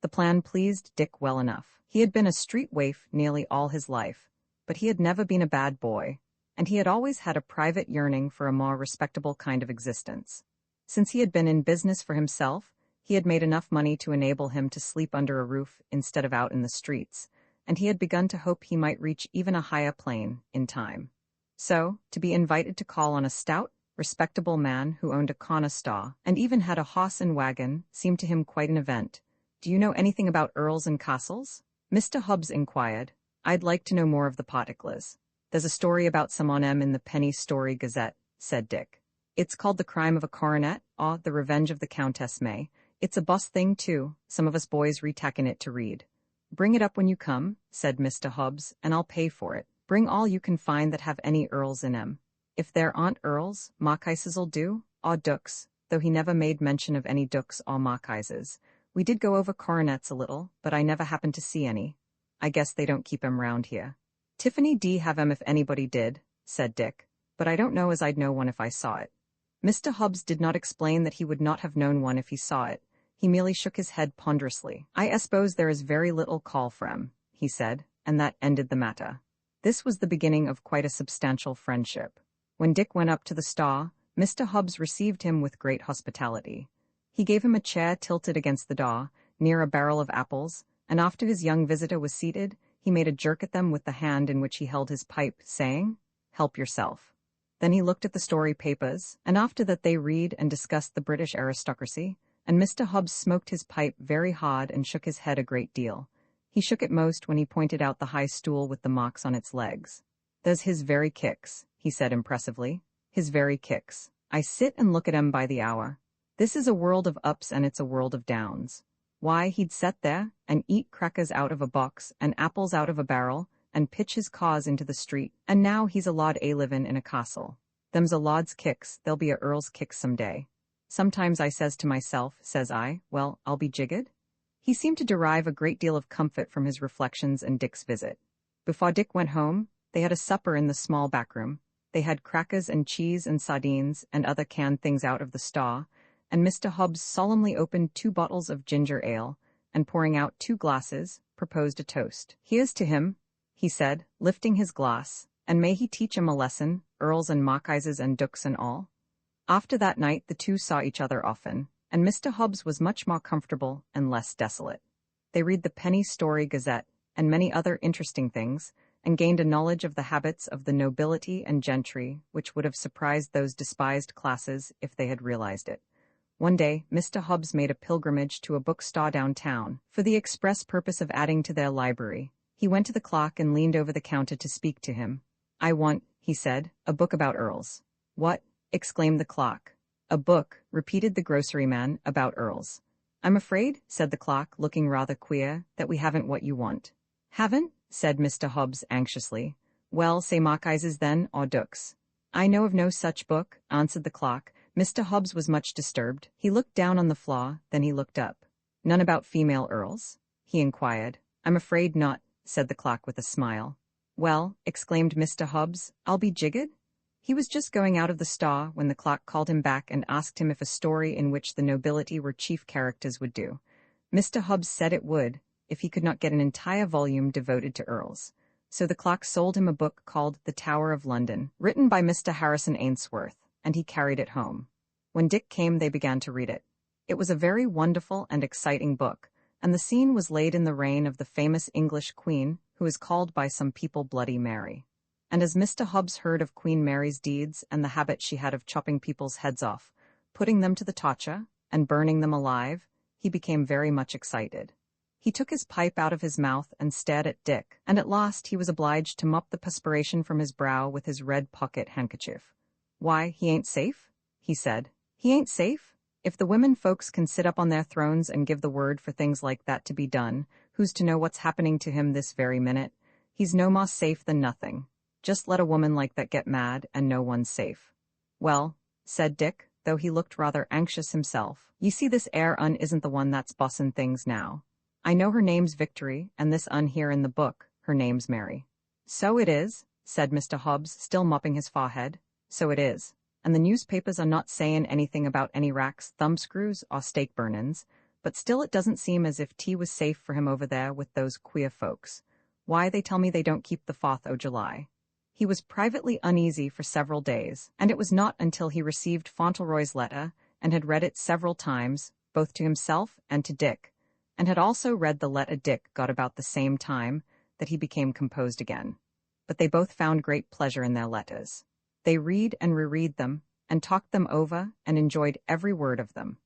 The plan pleased Dick well enough. He had been a street waif nearly all his life, but he had never been a bad boy, and he had always had a private yearning for a more respectable kind of existence. Since he had been in business for himself, he had made enough money to enable him to sleep under a roof instead of out in the streets, and he had begun to hope he might reach even a higher plane in time. So, to be invited to call on a stout, respectable man who owned a corner store and even had a horse and wagon seemed to him quite an event. "Do you know anything about earls and castles?" Mr. Hobbs inquired. "I'd like to know more of the particulars. There's a story about some on 'em in the Penny Story Gazette," said Dick. "It's called The Crime of a Coronet, or The Revenge of the Countess May. It's a boss thing, too, some of us boys retacking it to read." "Bring it up when you come," said Mr. Hobbs, "and I'll pay for it." Bring all you can find that have any earls in 'em. If there aren't earls, marquises'll do, or dukes, though he never made mention of any dukes or marquises. We did go over coronets a little, but I never happened to see any. I guess they don't keep 'em round here. Tiffany D have 'em if anybody did, said Dick, but I don't know as I'd know one if I saw it. Mr. Hobbs did not explain that he would not have known one if he saw it. He merely shook his head ponderously. I suppose there is very little call for 'em, he said, and that ended the matter. This was the beginning of quite a substantial friendship. When Dick went up to the Star, Mr. Hobbs received him with great hospitality. He gave him a chair tilted against the door, near a barrel of apples, and after his young visitor was seated, he made a jerk at them with the hand in which he held his pipe, saying, "Help yourself." Then he looked at the story papers, and after that they read and discussed the British aristocracy, and Mr. Hobbs smoked his pipe very hard and shook his head a great deal. He shook it most when he pointed out the high stool with the marks on its legs. "There's his very kicks," he said impressively. "His very kicks. I sit and look at 'em by the hour. This is a world of ups and it's a world of downs. Why, he'd set there and eat crackers out of a box and apples out of a barrel and pitch his cars into the street, and now he's a lord a-livin' in a castle. Them's a lord's kicks, they'll be a earl's kicks some day. Sometimes I says to myself, says I, well, I'll be jiggered." He seemed to derive a great deal of comfort from his reflections and Dick's visit. Before Dick went home, they had a supper in the small back room. They had crackers and cheese and sardines and other canned things out of the store, and Mr. Hobbs solemnly opened 2 bottles of ginger ale, and pouring out 2 glasses, proposed a toast. "Here's to him," he said, lifting his glass, "and may he teach 'em a lesson, earls and marquises and dukes and all." After that night the two saw each other often, and Mr. Hobbs was much more comfortable and less desolate. They read the Penny Story Gazette and many other interesting things, and gained a knowledge of the habits of the nobility and gentry which would have surprised those despised classes if they had realized it. One day, Mr. Hobbs made a pilgrimage to a bookstore downtown, for the express purpose of adding to their library. He went to the clock and leaned over the counter to speak to him. "I want," he said, "a book about earls." "What?" exclaimed the clock. "A book," repeated the groceryman, "about earls." "I'm afraid," said the clock, looking rather queer, "that we haven't what you want." "Haven't?" said Mr. Hobbs anxiously. "Well, say marquises then, or dukes." "I know of no such book," answered the clock. Mr. Hobbs was much disturbed. He looked down on the floor, then he looked up. "None about female earls?" he inquired. "I'm afraid not," said the clock with a smile. "Well," exclaimed Mr. Hobbs, "I'll be jiggered." He was just going out of the store when the clock called him back and asked him if a story in which the nobility were chief characters would do. Mr. Hobbs said it would, if he could not get an entire volume devoted to earls. So the clock sold him a book called The Tower of London, written by Mr. Harrison Ainsworth, and he carried it home. When Dick came, they began to read it. It was a very wonderful and exciting book, and the scene was laid in the reign of the famous English Queen, who is called by some people Bloody Mary. And as Mr. Hobbs heard of Queen Mary's deeds and the habit she had of chopping people's heads off, putting them to the torture, and burning them alive, he became very much excited. He took his pipe out of his mouth and stared at Dick, and at last he was obliged to mop the perspiration from his brow with his red pocket handkerchief. "Why, he ain't safe?" he said. "He ain't safe? If the women folks can sit up on their thrones and give the word for things like that to be done, who's to know what's happening to him this very minute? He's no more safe than nothing. Just let a woman like that get mad, and no one's safe." "Well," said Dick, though he looked rather anxious himself, "ye see this 'ere un isn't the one that's bossin' things now. I know her name's Victory, and this un here in the book, her name's Mary." "So it is," said Mr. Hobbs, still mopping his forehead. "So it is. And the newspapers are not sayin' anything about any racks, thumbscrews, or stake burnin's, but still it doesn't seem as if tea was safe for him over there with those queer folks. Why, they tell me they don't keep the 4th o' July. He was privately uneasy for several days, and it was not until he received Fauntleroy's letter, and had read it several times, both to himself and to Dick, and had also read the letter Dick got about the same time, that he became composed again. But they both found great pleasure in their letters. They read and reread them, and talked them over, and enjoyed every word of them.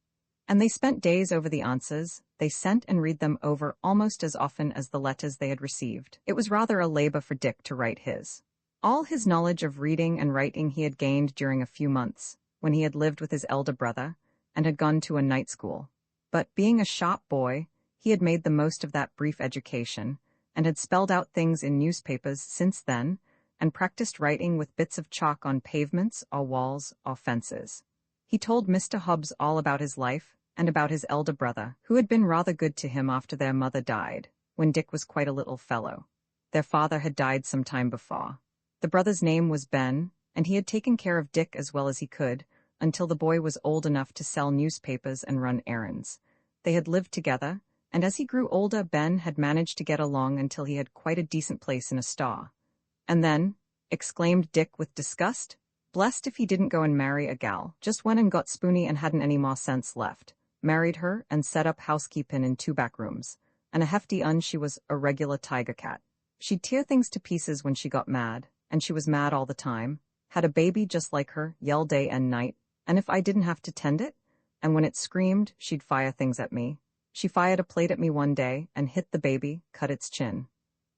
And they spent days over the answers. They sent and read them over almost as often as the letters they had received. It was rather a labor for Dick to write his. All his knowledge of reading and writing he had gained during a few months, when he had lived with his elder brother, and had gone to a night school. But, being a sharp boy, he had made the most of that brief education, and had spelled out things in newspapers since then, and practiced writing with bits of chalk on pavements or walls or fences. He told Mr. Hobbs all about his life and about his elder brother, who had been rather good to him after their mother died, when Dick was quite a little fellow. Their father had died some time before. The brother's name was Ben, and he had taken care of Dick as well as he could, until the boy was old enough to sell newspapers and run errands. They had lived together, and as he grew older, Ben had managed to get along until he had quite a decent place in a store. And then, exclaimed Dick with disgust, blessed if he didn't go and marry a gal, just went and got spoony and hadn't any more sense left, married her and set up housekeeping in 2 back rooms, and a hefty she was a regular tiger cat. She'd tear things to pieces when she got mad, and she was mad all the time, had a baby just like her, yell day and night, and if I didn't have to tend it, and when it screamed, she'd fire things at me. She fired a plate at me one day and hit the baby, cut its chin.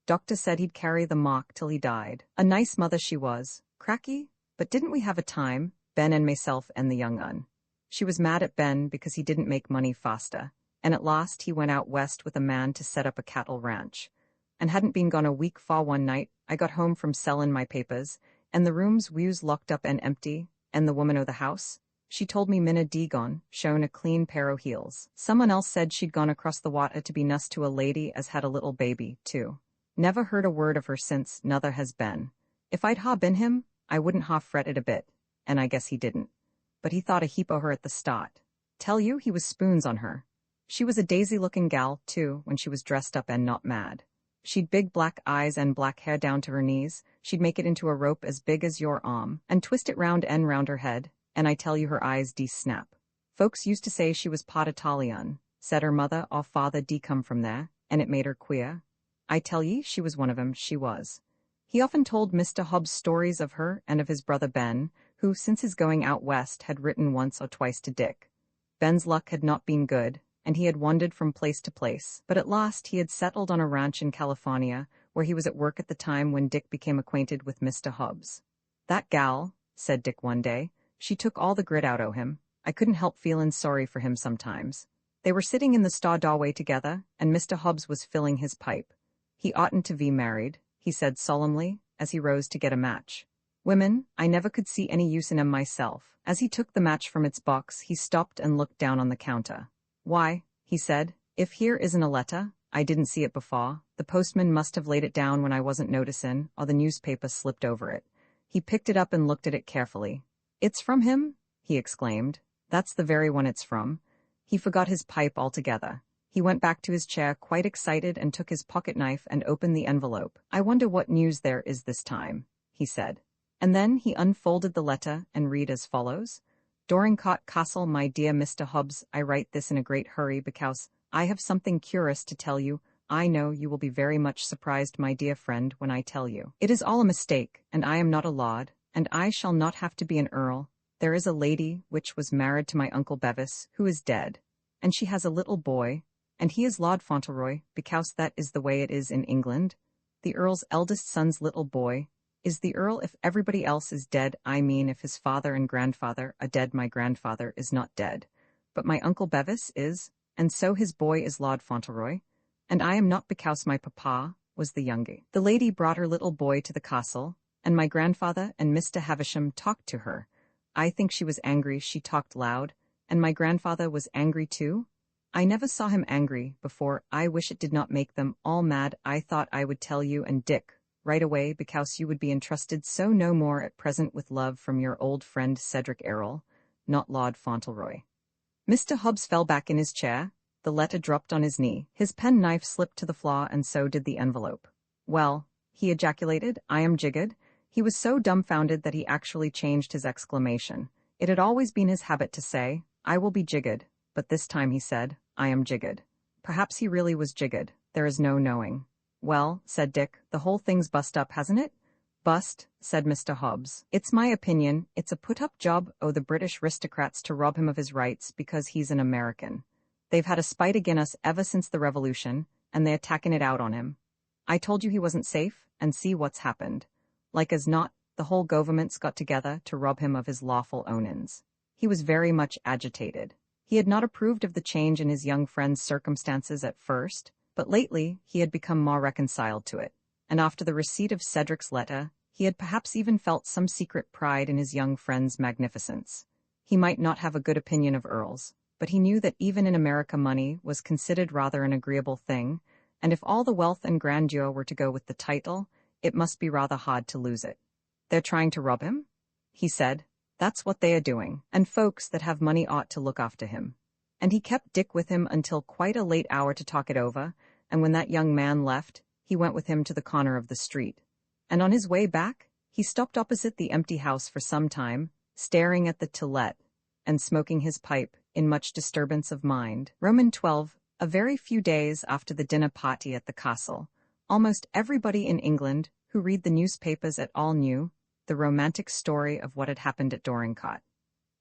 Doctor said he'd carry the mark till he died. A nice mother she was, cracky, but didn't we have a time, Ben and myself and the young un. She was mad at Ben because he didn't make money faster, and at last he went out west with a man to set up a cattle ranch. And hadn't been gone a week for one night, I got home from sellin' my papers, and the rooms was locked up and empty, and the woman o' the house, she told me Minna D gone, shown a clean pair o' heels. Someone else said she'd gone across the water to be nuss to a lady as had a little baby, too. Never heard a word of her since, nother has Ben. If I'd been him, I wouldn't fretted a bit, and I guess he didn't. But he thought a heap o' her at the start. Tell you, he was spoons on her. She was a daisy-looking gal, too, when she was dressed up and not mad. She'd big black eyes and black hair down to her knees. She'd make it into a rope as big as your arm, and twist it round her head, and I tell you her eyes snap. Folks used to say she was pot Italian, said her mother or father come from there, and it made her queer. I tell ye, she was one of 'em, she was. He often told Mr. Hobbs stories of her and of his brother Ben, who, since his going out west, had written once or twice to Dick. Ben's luck had not been good, and he had wandered from place to place, but at last he had settled on a ranch in California, where he was at work at the time when Dick became acquainted with Mr. Hobbs. That gal, said Dick one day, she took all the grit out o' him. I couldn't help feelin' sorry for him sometimes. They were sitting in the store doorway together, and Mr. Hobbs was filling his pipe. He oughtn't to be married, he said solemnly, as he rose to get a match. Women, I never could see any use in 'em myself. As he took the match from its box, he stopped and looked down on the counter. Why, he said, if here isn't a letter, I didn't see it before. The postman must have laid it down when I wasn't noticin', or the newspaper slipped over it. He picked it up and looked at it carefully. It's from him? He exclaimed. That's the very one it's from. He forgot his pipe altogether. He went back to his chair quite excited and took his pocket knife and opened the envelope. I wonder what news there is this time, he said. And then he unfolded the letter and read as follows. Dorincourt Castle, my dear Mr. Hobbs, I write this in a great hurry because I have something curious to tell you. I know you will be very much surprised, my dear friend, when I tell you. It is all a mistake, and I am not a lord, and I shall not have to be an earl. There is a lady which was married to my Uncle Bevis, who is dead, and she has a little boy, and he is Lord Fauntleroy, because that is the way it is in England. The Earl's eldest son's little boy is the Earl if everybody else is dead. I mean, if his father and grandfather are dead, my grandfather is not dead. But my Uncle Bevis is, and so his boy is Lord Fauntleroy, and I am not because my papa was the youngie. The lady brought her little boy to the castle, and my grandfather and Mr. Havisham talked to her. I think she was angry, she talked loud, and my grandfather was angry too. I never saw him angry before. I wish it did not make them all mad. I thought I would tell you and Dick right away because you would be entrusted so no more at present with love from your old friend Cedric Errol, not Lord Fauntleroy. Mr. Hobbs fell back in his chair. The letter dropped on his knee. His pen-knife slipped to the floor, and so did the envelope. Well, he ejaculated, I am jiggered. He was so dumbfounded that he actually changed his exclamation. It had always been his habit to say, I will be jiggered, but this time he said, I am jiggered. Perhaps he really was jiggered. There is no knowing. Well, said Dick, the whole thing's bust up, hasn't it? Bust, said Mr. Hobbs. It's my opinion, it's a put-up job o' the British aristocrats to rob him of his rights because he's an American. They've had a spite agin us ever since the Revolution, and they're tacking it out on him. I told you he wasn't safe, and see what's happened. Like as not, the whole government's got together to rob him of his lawful ownins. He was very much agitated. He had not approved of the change in his young friend's circumstances at first, but lately he had become more reconciled to it, and after the receipt of Cedric's letter, He had perhaps even felt some secret pride in his young friend's magnificence. He might not have a good opinion of earls, but he knew that even in America money was considered rather an agreeable thing, and if all the wealth and grandeur were to go with the title, it must be rather hard to lose it. "They're trying to rob him?" he said. "That's what they are doing, and folks that have money ought to look after him." And he kept Dick with him until quite a late hour to talk it over, and when that young man left, he went with him to the corner of the street. And on his way back, he stopped opposite the empty house for some time, staring at the tillet, and smoking his pipe, in much disturbance of mind. Roman 12. A very few days after the dinner party at the castle, almost everybody in England who read the newspapers at all knew the romantic story of what had happened at Dorincourt.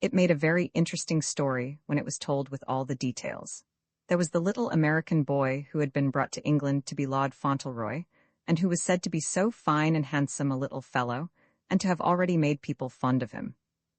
It made a very interesting story when it was told with all the details. There was the little American boy who had been brought to England to be Lord Fauntleroy, and who was said to be so fine and handsome a little fellow, and to have already made people fond of him.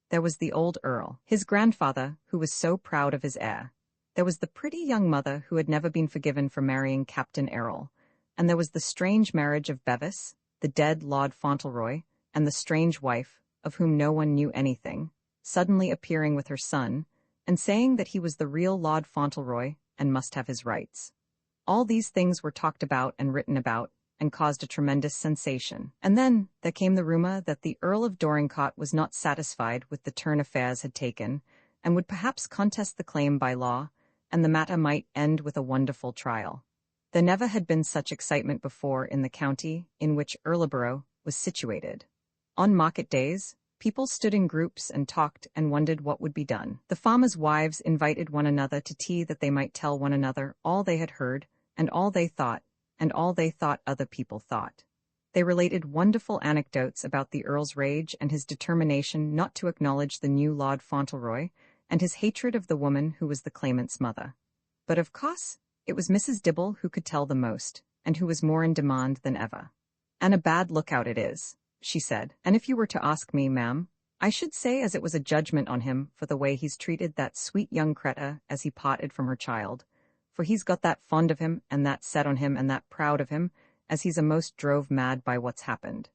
There was the old Earl, his grandfather, who was so proud of his heir. There was the pretty young mother who had never been forgiven for marrying Captain Errol, and there was the strange marriage of Bevis, the dead Lord Fauntleroy, and the strange wife, of whom no one knew anything, suddenly appearing with her son, and saying that he was the real Lord Fauntleroy and must have his rights. All these things were talked about and written about, and caused a tremendous sensation. And then there came the rumor that the Earl of Dorincourt was not satisfied with the turn affairs had taken, and would perhaps contest the claim by law, and the matter might end with a wonderful trial. There never had been such excitement before in the county in which Erleborough was situated. On market days, people stood in groups and talked and wondered what would be done. The farmers' wives invited one another to tea that they might tell one another all they had heard, and all they thought other people thought. They related wonderful anecdotes about the Earl's rage and his determination not to acknowledge the new Lord Fauntleroy, and his hatred of the woman who was the claimant's mother. But of course, it was Mrs. Dibble who could tell the most, and who was more in demand than ever. "And a bad lookout it is," she said. "And if you were to ask me, ma'am, I should say as it was a judgment on him for the way he's treated that sweet young cretur as he parted from her child. For he's got that fond of him, and that set on him, and that proud of him, as he's a'most drove mad by what's happened.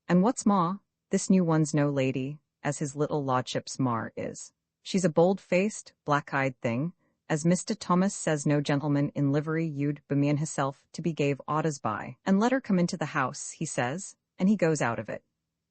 And what's more, this new one's no lady, as his little lordship's mar is. She's a bold-faced, black-eyed thing, as Mr. Thomas says no gentleman in livery you'd bemean hisself to be gave orders by. And let her come into the house, he says, and he goes out of it.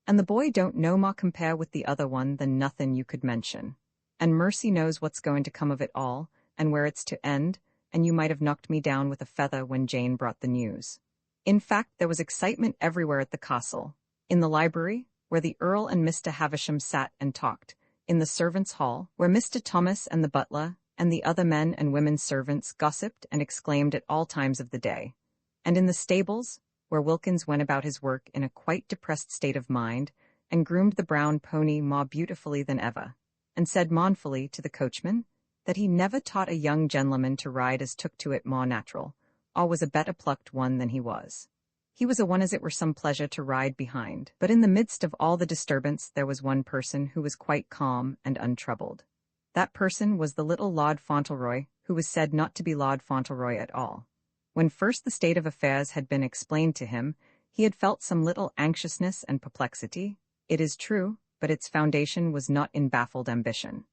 And the boy don't no more compare with the other one than nothin' you could mention. And mercy knows what's going to come of it all, and where it's to end, and you might have knocked me down with a feather when Jane brought the news." In fact, there was excitement everywhere at the castle. In the library, where the Earl and Mr. Havisham sat and talked, in the servants' hall, where Mr. Thomas and the butler and the other men and women servants gossiped and exclaimed at all times of the day, and in the stables, where Wilkins went about his work in a quite depressed state of mind, and groomed the brown pony more beautifully than ever, and said mournfully to the coachman that he never taught a young gentleman to ride as took to it more natural, or was a better plucked one than he was. He was a one as it were some pleasure to ride behind. But in the midst of all the disturbance there was one person who was quite calm and untroubled. That person was the little Lord Fauntleroy, who was said not to be Lord Fauntleroy at all. When first the state of affairs had been explained to him, he had felt some little anxiousness and perplexity, it is true, but its foundation was not in baffled ambition.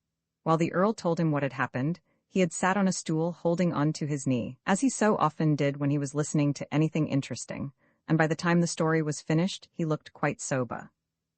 While the Earl told him what had happened, he had sat on a stool holding on to his knee, as he so often did when he was listening to anything interesting, and by the time the story was finished, he looked quite sober.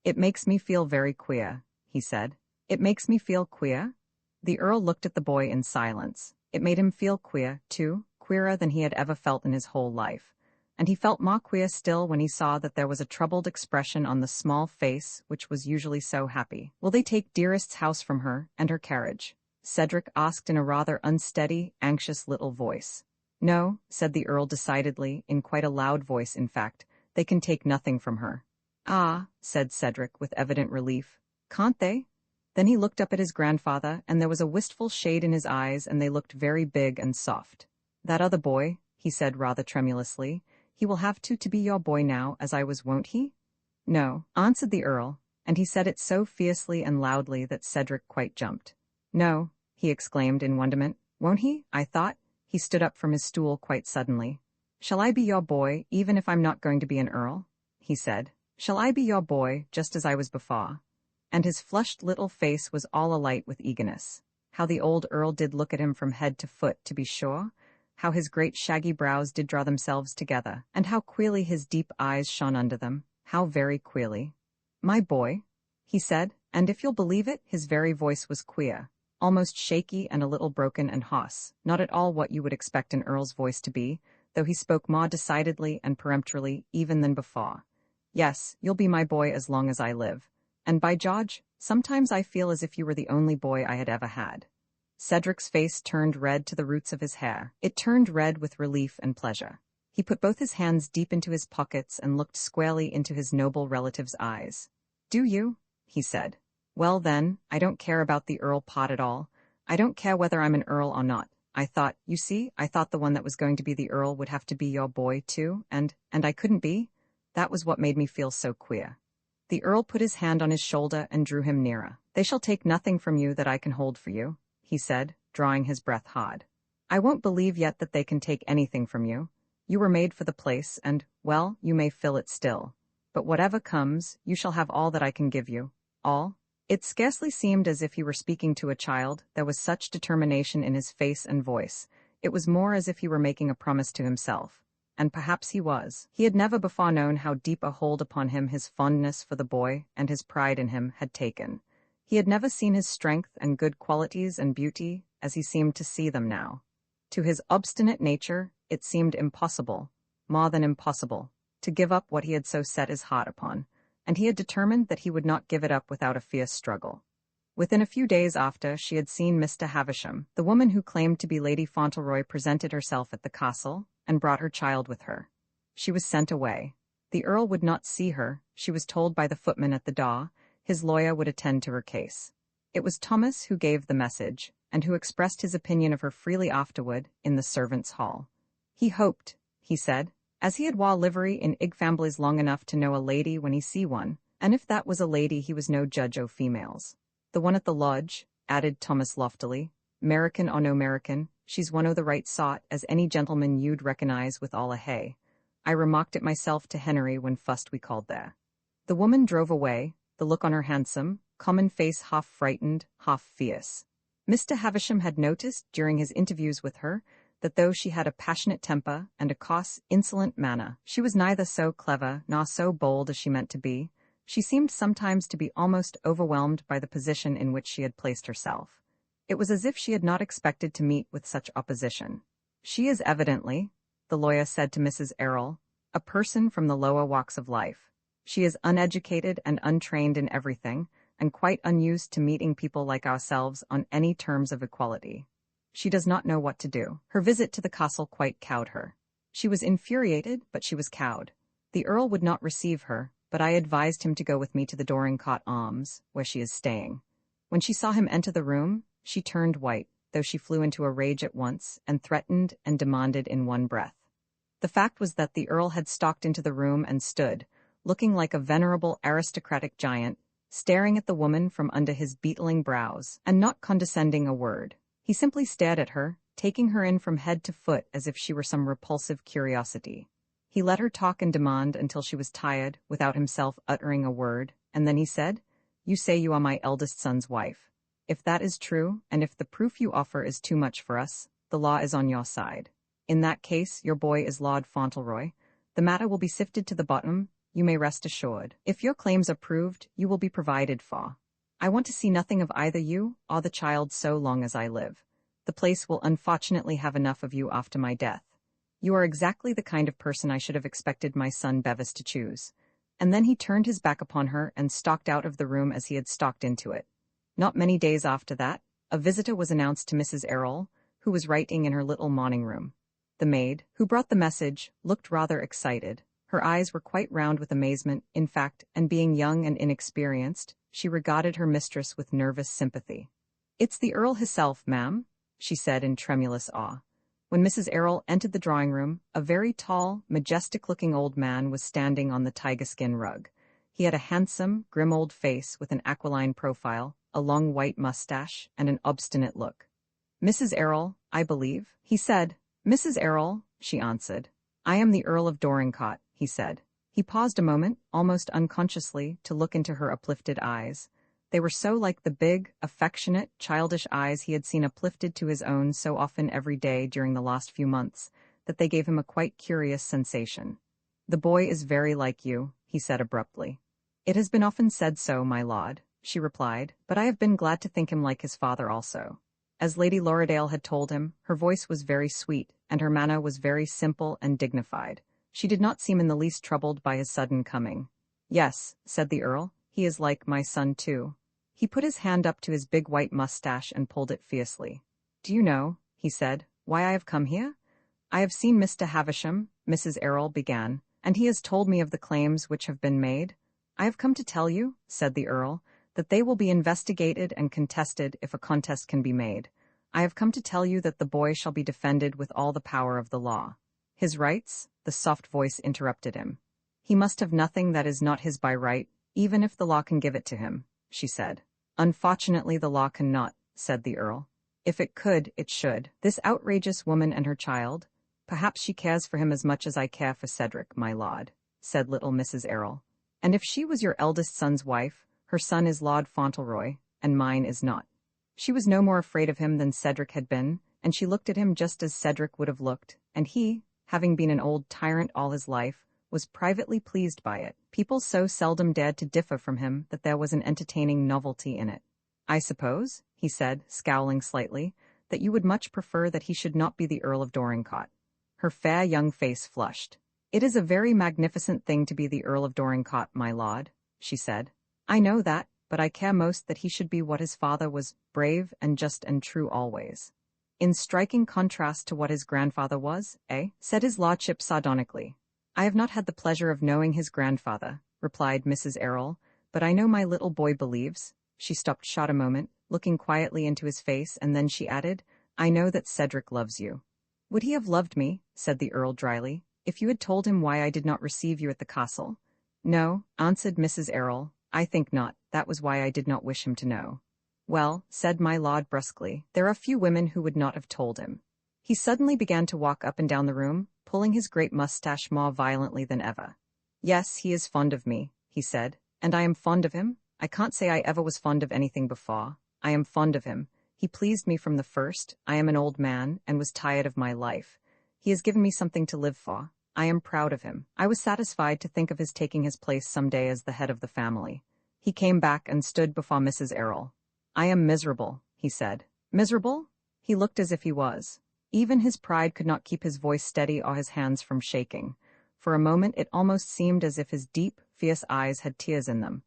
"It makes me feel very queer," he said. "It makes me feel queer?" The Earl looked at the boy in silence. It made him feel queer, too, queerer than he had ever felt in his whole life. And he felt more queer still when he saw that there was a troubled expression on the small face which was usually so happy. "Will they take dearest's house from her, and her carriage?" Cedric asked in a rather unsteady, anxious little voice. "No," said the Earl decidedly, in quite a loud voice in fact, "they can take nothing from her." "Ah," said Cedric with evident relief, "can't they?" Then he looked up at his grandfather, and there was a wistful shade in his eyes, and they looked very big and soft. "That other boy," he said rather tremulously, "he will have to be your boy now, as I was, won't he?" "No," answered the Earl, and he said it so fiercely and loudly that Cedric quite jumped. "No," he exclaimed in wonderment. "Won't he? I thought—" He stood up from his stool quite suddenly. "Shall I be your boy, even if I'm not going to be an earl?" he said. "Shall I be your boy, just as I was before?" And his flushed little face was all alight with eagerness. How the old Earl did look at him from head to foot, to be sure! How his great shaggy brows did draw themselves together, and how queerly his deep eyes shone under them, how very queerly. "My boy," he said, and if you'll believe it, his very voice was queer, almost shaky and a little broken and hoarse, not at all what you would expect an earl's voice to be, though he spoke more decidedly and peremptorily even than before. "Yes, you'll be my boy as long as I live. And by George, sometimes I feel as if you were the only boy I had ever had." Cedric's face turned red to the roots of his hair. It turned red with relief and pleasure. He put both his hands deep into his pockets and looked squarely into his noble relative's eyes. "Do you?" he said. "Well then, I don't care about the Earl pot at all. I don't care whether I'm an Earl or not. I thought the one that was going to be the Earl would have to be your boy too, and I couldn't be. That was what made me feel so queer." The Earl put his hand on his shoulder and drew him nearer. "They shall take nothing from you that I can hold for you," he said, drawing his breath hard. "I won't believe yet that they can take anything from you. You were made for the place, and, well, you may fill it still. But whatever comes, you shall have all that I can give you. All." It scarcely seemed as if he were speaking to a child, there was such determination in his face and voice. It was more as if he were making a promise to himself. And perhaps he was. He had never before known how deep a hold upon him his fondness for the boy and his pride in him had taken. He had never seen his strength and good qualities and beauty as he seemed to see them now. To his obstinate nature, it seemed impossible, more than impossible, to give up what he had so set his heart upon, and he had determined that he would not give it up without a fierce struggle. Within a few days after she had seen Mr. Havisham, the woman who claimed to be Lady Fauntleroy presented herself at the castle, and brought her child with her. She was sent away. The Earl would not see her, she was told by the footman at the door. His lawyer would attend to her case. It was Thomas who gave the message, and who expressed his opinion of her freely afterward in the servants' hall. He hoped, he said, as he had wore livery in Igfamblies long enough to know a lady when he see one, and if that was a lady he was no judge o' females. "The one at the lodge," added Thomas loftily, "American or no American, she's one o' the right sort, as any gentleman you'd recognize with all a hay. I remarked it myself to Henry when fust we called there." The woman drove away, the look on her handsome, common face half frightened, half fierce. Mr. Havisham had noticed, during his interviews with her, that though she had a passionate temper and a coarse, insolent manner, she was neither so clever nor so bold as she meant to be. She seemed sometimes to be almost overwhelmed by the position in which she had placed herself. It was as if she had not expected to meet with such opposition. "She is evidently," the lawyer said to Mrs. Errol, "a person from the lower walks of life. She is uneducated and untrained in everything, and quite unused to meeting people like ourselves on any terms of equality. She does not know what to do." Her visit to the castle quite cowed her. She was infuriated, but she was cowed. The Earl would not receive her, but I advised him to go with me to the Dorincourt Arms, where she is staying. When she saw him enter the room, she turned white, though she flew into a rage at once, and threatened and demanded in one breath. The fact was that the Earl had stalked into the room and stood, looking like a venerable aristocratic giant, staring at the woman from under his beetling brows, and not condescending a word. He simply stared at her, taking her in from head to foot as if she were some repulsive curiosity. He let her talk and demand until she was tired, without himself uttering a word, and then he said, "You say you are my eldest son's wife. If that is true, and if the proof you offer is too much for us, the law is on your side. In that case, your boy is Lord Fauntleroy. The matter will be sifted to the bottom, you may rest assured. If your claims are proved, you will be provided for. I want to see nothing of either you or the child so long as I live. The place will unfortunately have enough of you after my death. You are exactly the kind of person I should have expected my son Bevis to choose." And then he turned his back upon her and stalked out of the room as he had stalked into it. Not many days after that, a visitor was announced to Mrs. Errol, who was writing in her little morning room. The maid, who brought the message, looked rather excited. Her eyes were quite round with amazement, in fact, and being young and inexperienced, she regarded her mistress with nervous sympathy. "It's the Earl hisself, ma'am," she said in tremulous awe. When Mrs. Errol entered the drawing-room, a very tall, majestic-looking old man was standing on the tiger-skin rug. He had a handsome, grim old face with an aquiline profile, a long white mustache, and an obstinate look. "Mrs. Errol, I believe," he said. "Mrs. Errol," she answered. "I am the Earl of Dorincourt," he said. He paused a moment, almost unconsciously, to look into her uplifted eyes. They were so like the big, affectionate, childish eyes he had seen uplifted to his own so often every day during the last few months, that they gave him a quite curious sensation. "The boy is very like you," he said abruptly. "It has been often said so, my lord," she replied, "but I have been glad to think him like his father also." As Lady Lorridale had told him, her voice was very sweet, and her manner was very simple and dignified. She did not seem in the least troubled by his sudden coming. "Yes," said the Earl, "he is like my son too." He put his hand up to his big white mustache and pulled it fiercely. "Do you know," he said, "why I have come here? I have seen Mr. Havisham," Mrs. Errol began, "and he has told me of the claims which have been made. I have come to tell you," said the Earl, "that they will be investigated and contested if a contest can be made. I have come to tell you that the boy shall be defended with all the power of the law." "His rights?" the soft voice interrupted him. "He must have nothing that is not his by right, even if the law can give it to him," she said. "Unfortunately the law cannot," said the Earl. "If it could, it should. This outrageous woman and her child, perhaps she cares for him as much as I care for Cedric, my lord," said little Mrs. Errol. "And if she was your eldest son's wife, her son is Lord Fauntleroy, and mine is not." She was no more afraid of him than Cedric had been, and she looked at him just as Cedric would have looked, and he, having been an old tyrant all his life, was privately pleased by it. People so seldom dared to differ from him that there was an entertaining novelty in it. "I suppose," he said, scowling slightly, "that you would much prefer that he should not be the Earl of Dorincourt." Her fair young face flushed. "It is a very magnificent thing to be the Earl of Dorincourt, my lord," she said. "I know that, but I care most that he should be what his father was, brave and just and true always." "In striking contrast to what his grandfather was, eh?" said his lordship sardonically. "I have not had the pleasure of knowing his grandfather," replied Mrs. Errol, "but I know my little boy believes—" She stopped short a moment, looking quietly into his face, and then she added, "I know that Cedric loves you." "Would he have loved me," said the Earl dryly, "if you had told him why I did not receive you at the castle?" "No," answered Mrs. Errol, "I think not. That was why I did not wish him to know." "Well," said my lord brusquely, "there are few women who would not have told him." He suddenly began to walk up and down the room, pulling his great mustache more violently than ever. "Yes, he is fond of me," he said, "and I am fond of him. I can't say I ever was fond of anything before. I am fond of him. He pleased me from the first. I am an old man, and was tired of my life. He has given me something to live for. I am proud of him. I was satisfied to think of his taking his place some day as the head of the family." He came back and stood before Mrs. Errol. "I am miserable," he said. "Miserable?" He looked as if he was. Even his pride could not keep his voice steady or his hands from shaking. For a moment it almost seemed as if his deep, fierce eyes had tears in them.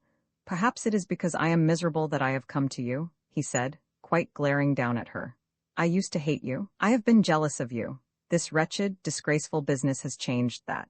"Perhaps it is because I am miserable that I have come to you," he said, quite glaring down at her. "I used to hate you. I have been jealous of you. This wretched, disgraceful business has changed that.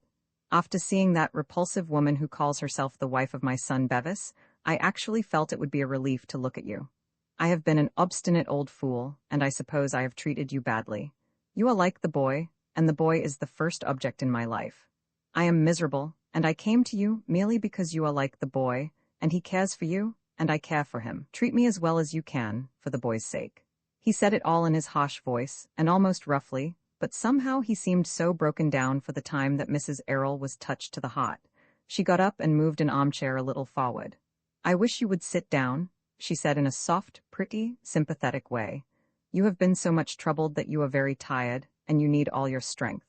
After seeing that repulsive woman who calls herself the wife of my son Bevis, I actually felt it would be a relief to look at you. I have been an obstinate old fool, and I suppose I have treated you badly. You are like the boy, and the boy is the first object in my life. I am miserable, and I came to you merely because you are like the boy, and he cares for you, and I care for him. Treat me as well as you can, for the boy's sake." He said it all in his harsh voice, and almost roughly, but somehow he seemed so broken down for the time that Mrs. Errol was touched to the heart. She got up and moved an armchair a little forward. "I wish you would sit down," she said in a soft, pretty, sympathetic way. "You have been so much troubled that you are very tired, and you need all your strength."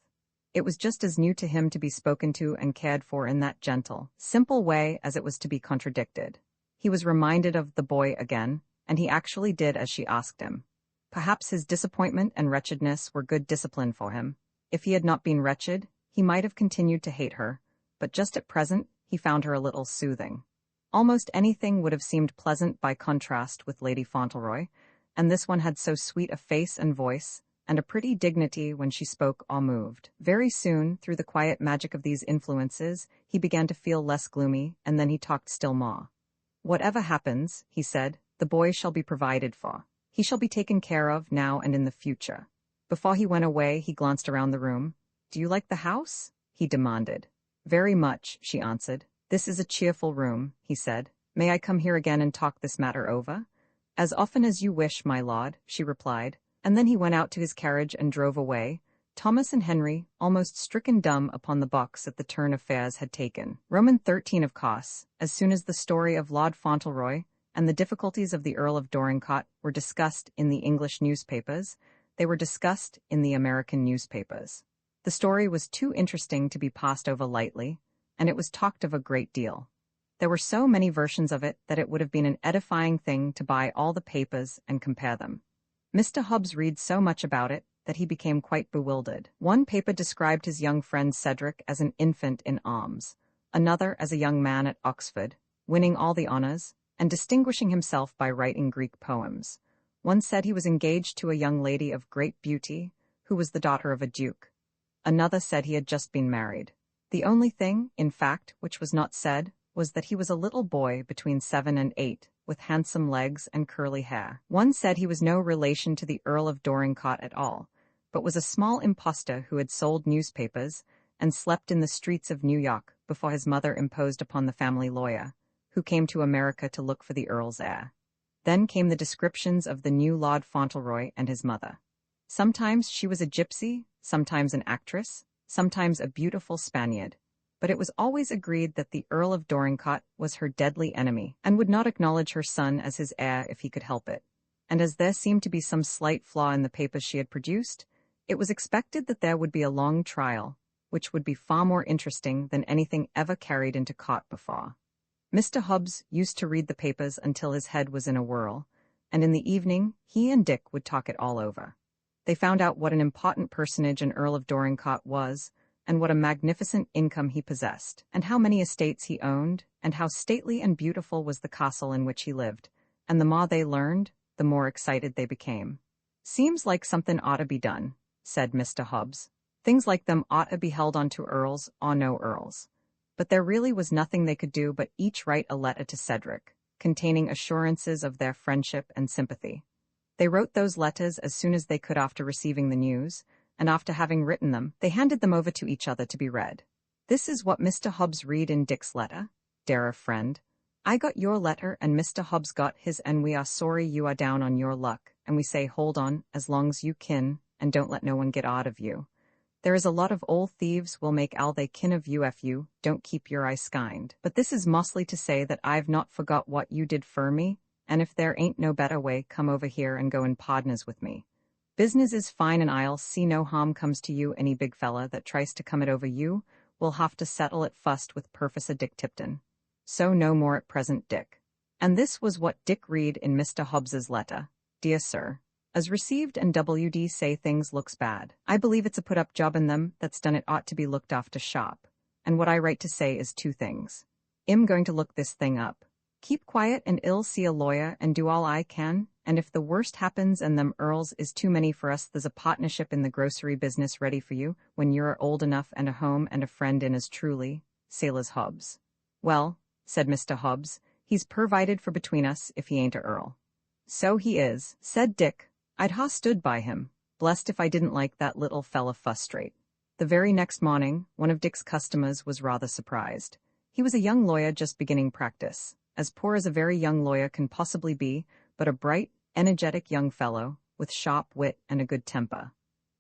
It was just as new to him to be spoken to and cared for in that gentle, simple way as it was to be contradicted. He was reminded of the boy again, and he actually did as she asked him. Perhaps his disappointment and wretchedness were good discipline for him. If he had not been wretched, he might have continued to hate her, but just at present he found her a little soothing. Almost anything would have seemed pleasant by contrast with Lady Fauntleroy, and this one had so sweet a face and voice, and a pretty dignity when she spoke or moved. Very soon, through the quiet magic of these influences, he began to feel less gloomy, and then he talked still more. "Whatever happens," he said, "the boy shall be provided for. He shall be taken care of now and in the future." Before he went away, he glanced around the room. "Do you like the house?" he demanded. "Very much," she answered. "This is a cheerful room," he said. "May I come here again and talk this matter over?" "As often as you wish, my lord," she replied, and then he went out to his carriage and drove away, Thomas and Henry, almost stricken dumb upon the box at the turn affairs had taken. Roman 13, of course, as soon as the story of Lord Fauntleroy and the difficulties of the Earl of Dorincourt were discussed in the English newspapers, they were discussed in the American newspapers. The story was too interesting to be passed over lightly, and it was talked of a great deal. There were so many versions of it that it would have been an edifying thing to buy all the papers and compare them. Mr. Hobbs read so much about it that he became quite bewildered. One paper described his young friend Cedric as an infant in arms, another as a young man at Oxford, winning all the honors, and distinguishing himself by writing Greek poems. One said he was engaged to a young lady of great beauty, who was the daughter of a duke. Another said he had just been married. The only thing, in fact, which was not said, was that he was a little boy between 7 and 8, with handsome legs and curly hair. One said he was no relation to the Earl of Dorincourt at all, but was a small impostor who had sold newspapers and slept in the streets of New York before his mother imposed upon the family lawyer, who came to America to look for the Earl's heir. Then came the descriptions of the new Lord Fauntleroy and his mother. Sometimes she was a gypsy, sometimes an actress, sometimes a beautiful Spaniard, but it was always agreed that the Earl of Dorincourt was her deadly enemy, and would not acknowledge her son as his heir if he could help it. And as there seemed to be some slight flaw in the papers she had produced, it was expected that there would be a long trial, which would be far more interesting than anything ever carried into court before. Mr. Hobbs used to read the papers until his head was in a whirl, and in the evening he and Dick would talk it all over. They found out what an important personage an Earl of Dorincourt was, and what a magnificent income he possessed, and how many estates he owned, and how stately and beautiful was the castle in which he lived, and the more they learned, the more excited they became. "Seems like something ought to be done," said Mr. Hobbs. "Things like them ought to be held on to earls or no earls." But there really was nothing they could do but each write a letter to Cedric, containing assurances of their friendship and sympathy. They wrote those letters as soon as they could after receiving the news, and after having written them, they handed them over to each other to be read. This is what Mr. Hobbs read in Dick's letter. "Dear friend, I got your letter and Mr. Hobbs got his, and we are sorry you are down on your luck, and we say hold on as long's you kin, and don't let no one get out of you. There is a lot of old thieves will make all they kin of you if you don't keep your eyes skinned. But this is mostly to say that I've not forgot what you did for me, and if there ain't no better way, come over here and go in podners with me. Business is fine and I'll see no harm comes to you. Any big fella that tries to come it over you will have to settle it fust with Purfisa Dick Tipton. So no more at present, Dick." And this was what Dick read in Mr. Hobbs's letter. "Dear Sir, as received and WD say things looks bad. I believe it's a put-up job in them that's done it ought to be looked after sharp. And what I write to say is two things. I'm going to look this thing up. Keep quiet and I'll see a lawyer and do all I can, and if the worst happens and them earls is too many for us, there's a partnership in the grocery business ready for you when you're old enough, and a home and a friend in as truly, Sailor's Hobbs." "Well," said Mr. Hobbs, "he's provided for between us if he ain't a earl." "So he is," said Dick. "I'd ha' stood by him, blessed if I didn't like that little fella frustrate." The very next morning, one of Dick's customers was rather surprised. He was a young lawyer just beginning practice, as poor as a very young lawyer can possibly be, but a bright, energetic young fellow, with sharp wit and a good temper.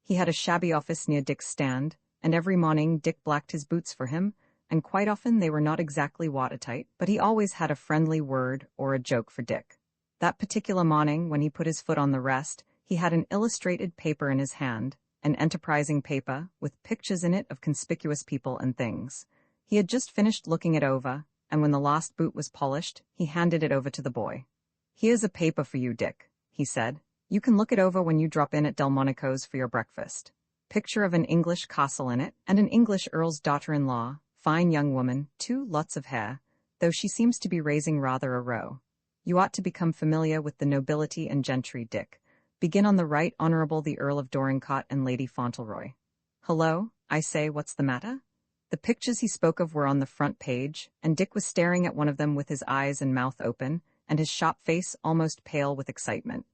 He had a shabby office near Dick's stand, and every morning Dick blacked his boots for him, and quite often they were not exactly watertight, but he always had a friendly word or a joke for Dick. That particular morning, when he put his foot on the rest, he had an illustrated paper in his hand, an enterprising paper, with pictures in it of conspicuous people and things. He had just finished looking it over, and when the last boot was polished, he handed it over to the boy. "Here's a paper for you, Dick," he said. "You can look it over when you drop in at Delmonico's for your breakfast. Picture of an English castle in it, and an English earl's daughter-in-law, fine young woman, too, lots of hair, though she seems to be raising rather a row. You ought to become familiar with the nobility and gentry, Dick. Begin on the right Honorable the Earl of Dorincourt and Lady Fauntleroy. Hullo, I say, what's the matter?" The pictures he spoke of were on the front page, and Dick was staring at one of them with his eyes and mouth open, and his sharp face almost pale with excitement.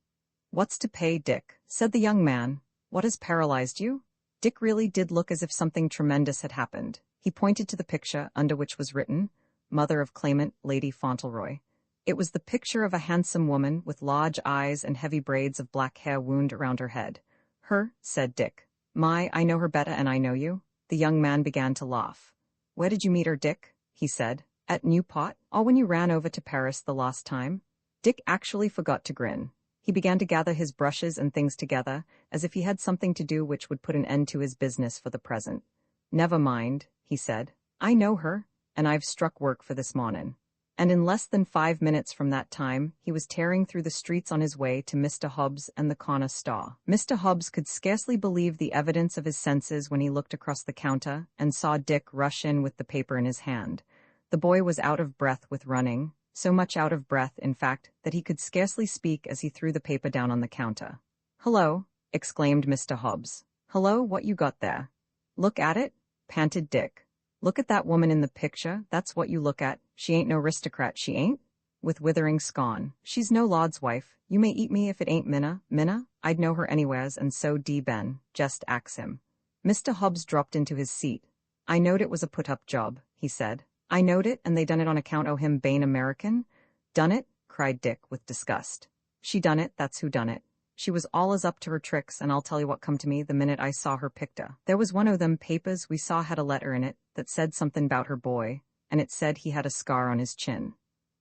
"What's to pay, Dick?" said the young man. "What has paralyzed you?" Dick really did look as if something tremendous had happened. He pointed to the picture under which was written, "Mother of claimant, Lady Fauntleroy." It was the picture of a handsome woman with large eyes and heavy braids of black hair wound around her head. "Her," said Dick. My, I know her better and I know you. The young man began to laugh. Where did you meet her, Dick? He said. At Newport, or when you ran over to Paris the last time? Dick actually forgot to grin. He began to gather his brushes and things together, as if he had something to do which would put an end to his business for the present. Never mind, he said. I know her, and I've struck work for this morning. And in less than 5 minutes from that time, he was tearing through the streets on his way to Mr. Hobbs and the corner store. Mr. Hobbs could scarcely believe the evidence of his senses when he looked across the counter and saw Dick rush in with the paper in his hand. The boy was out of breath with running, so much out of breath, in fact, that he could scarcely speak as he threw the paper down on the counter. "Hello," exclaimed Mr. Hobbs. "Hello, what you got there?" "Look at it," panted Dick. "Look at that woman in the picture, that's what you look at. She ain't no aristocrat, she ain't?" With withering scorn. "She's no lord's wife. You may eat me if it ain't Minna. Minna? I'd know her anywheres, and so d Ben. Just ax him." Mr. Hobbs dropped into his seat. "I knowed it was a put-up job," he said. "I knowed it, and they done it on account o' him bane American." "Done it?" cried Dick with disgust. "She done it, that's who done it. She was allus up to her tricks, and I'll tell you what come to me the minute I saw her picter. There was one o' them papers we saw had a letter in it that said something 'bout her boy, and it said he had a scar on his chin.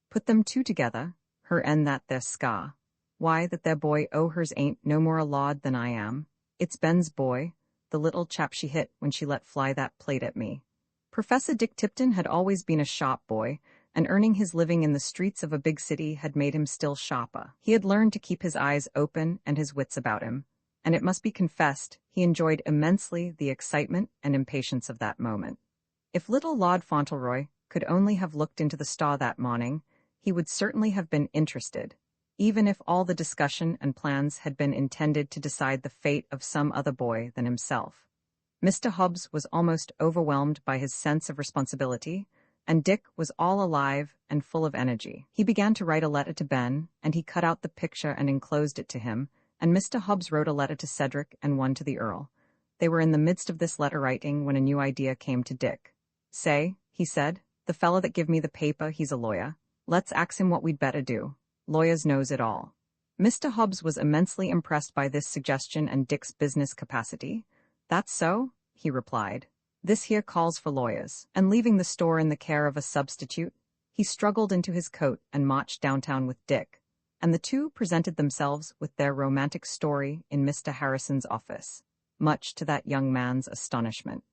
Put them two together, her and that there scar. Why, that their boy o' hers ain't no more a lord than I am. It's Ben's boy, the little chap she hit when she let fly that plate at me." Professor Dick Tipton had always been a shop boy, and earning his living in the streets of a big city had made him still sharper. He had learned to keep his eyes open and his wits about him, and it must be confessed he enjoyed immensely the excitement and impatience of that moment. If little Lord Fauntleroy could only have looked into the store that morning, he would certainly have been interested, even if all the discussion and plans had been intended to decide the fate of some other boy than himself. Mr. Hobbs was almost overwhelmed by his sense of responsibility, and Dick was all alive and full of energy. He began to write a letter to Ben, and he cut out the picture and enclosed it to him, and Mr. Hobbs wrote a letter to Cedric and one to the Earl. They were in the midst of this letter writing when a new idea came to Dick. "Say," he said, "the fella that give me the paper, he's a lawyer. Let's ax him what we'd better do. Lawyers knows it all." Mr. Hobbs was immensely impressed by this suggestion and Dick's business capacity. "That's so," he replied. "This here calls for lawyers," and leaving the store in the care of a substitute, he struggled into his coat and marched downtown with Dick, and the two presented themselves with their romantic story in Mr. Harrison's office, much to that young man's astonishment.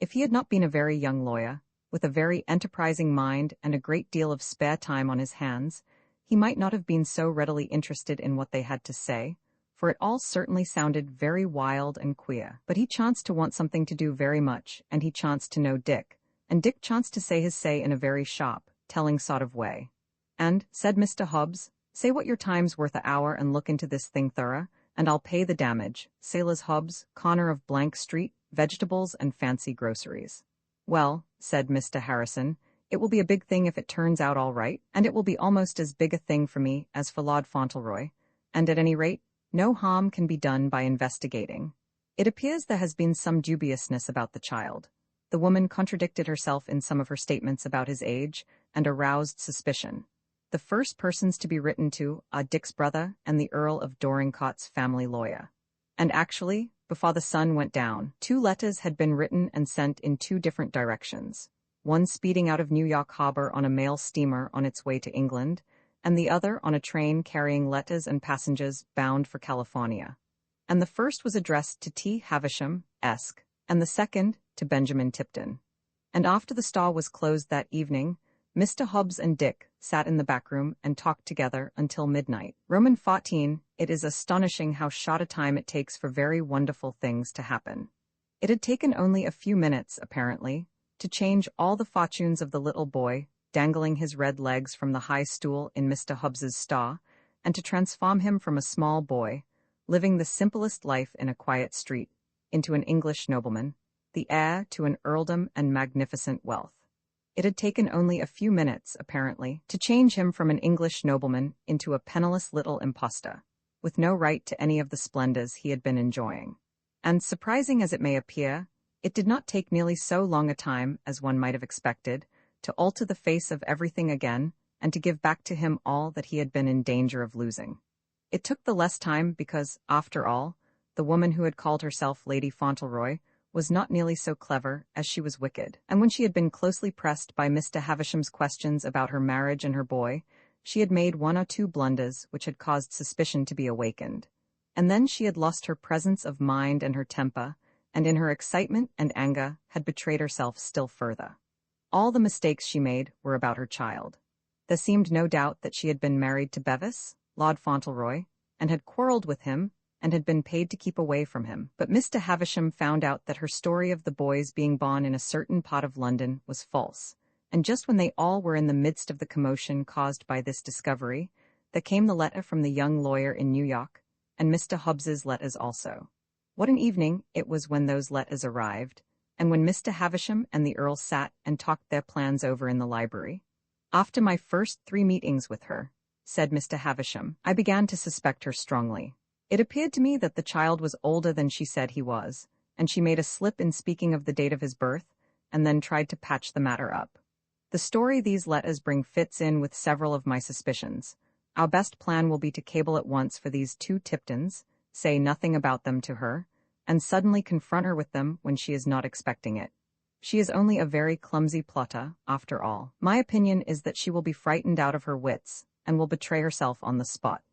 If he had not been a very young lawyer, with a very enterprising mind and a great deal of spare time on his hands, he might not have been so readily interested in what they had to say, for it all certainly sounded very wild and queer. But he chanced to want something to do very much, and he chanced to know Dick, and Dick chanced to say his say in a very sharp, telling sort of way. "And," said Mr. Hobbs, "say what your time's worth a hour and look into this thing thorough, and I'll pay the damage. Sailor's Hobbs, corner of Blank Street, vegetables and fancy groceries." "Well," said Mr. Harrison, "it will be a big thing if it turns out all right, and it will be almost as big a thing for me as for Lord Fauntleroy, and at any rate, no harm can be done by investigating. It appears there has been some dubiousness about the child. The woman contradicted herself in some of her statements about his age, and aroused suspicion. The first persons to be written to are Dick's brother and the Earl of Dorincourt's family lawyer. And actually, before the sun went down, 2 letters had been written and sent in 2 different directions, one speeding out of New York Harbor on a mail steamer on its way to England, and the other on a train carrying letters and passengers bound for California. And the first was addressed to T. Havisham, Esq., and the second to Benjamin Tipton. And after the store was closed that evening, Mr. Hobbs and Dick sat in the back room and talked together until midnight. Roman 14, it is astonishing how short a time it takes for very wonderful things to happen. It had taken only a few minutes, apparently, to change all the fortunes of the little boy dangling his red legs from the high stool in Mr. Hobbs's stall, and to transform him from a small boy, living the simplest life in a quiet street, into an English nobleman, the heir to an earldom and magnificent wealth. It had taken only a few minutes, apparently, to change him from an English nobleman into a penniless little impostor, with no right to any of the splendors he had been enjoying. And surprising as it may appear, it did not take nearly so long a time as one might have expected to alter the face of everything again and to give back to him all that he had been in danger of losing. It took the less time because, after all, the woman who had called herself Lady Fauntleroy, was not nearly so clever as she was wicked, and when she had been closely pressed by Mr. Havisham's questions about her marriage and her boy, she had made one or two blunders which had caused suspicion to be awakened. And then she had lost her presence of mind and her temper, and in her excitement and anger had betrayed herself still further. All the mistakes she made were about her child. There seemed no doubt that she had been married to Bevis, Lord Fauntleroy, and had quarrelled with him, and had been paid to keep away from him. But Mr. Havisham found out that her story of the boys being born in a certain part of London was false, and just when they all were in the midst of the commotion caused by this discovery, there came the letter from the young lawyer in New York, and Mr. Hobbs's letters also. What an evening it was when those letters arrived, and when Mr. Havisham and the Earl sat and talked their plans over in the library. "After my first 3 meetings with her," said Mr. Havisham, "I began to suspect her strongly. It appeared to me that the child was older than she said he was, and she made a slip in speaking of the date of his birth, and then tried to patch the matter up. The story these letters bring fits in with several of my suspicions. Our best plan will be to cable at once for these 2 Tiptons, say nothing about them to her, and suddenly confront her with them when she is not expecting it. She is only a very clumsy plotter, after all. My opinion is that she will be frightened out of her wits, and will betray herself on the spot."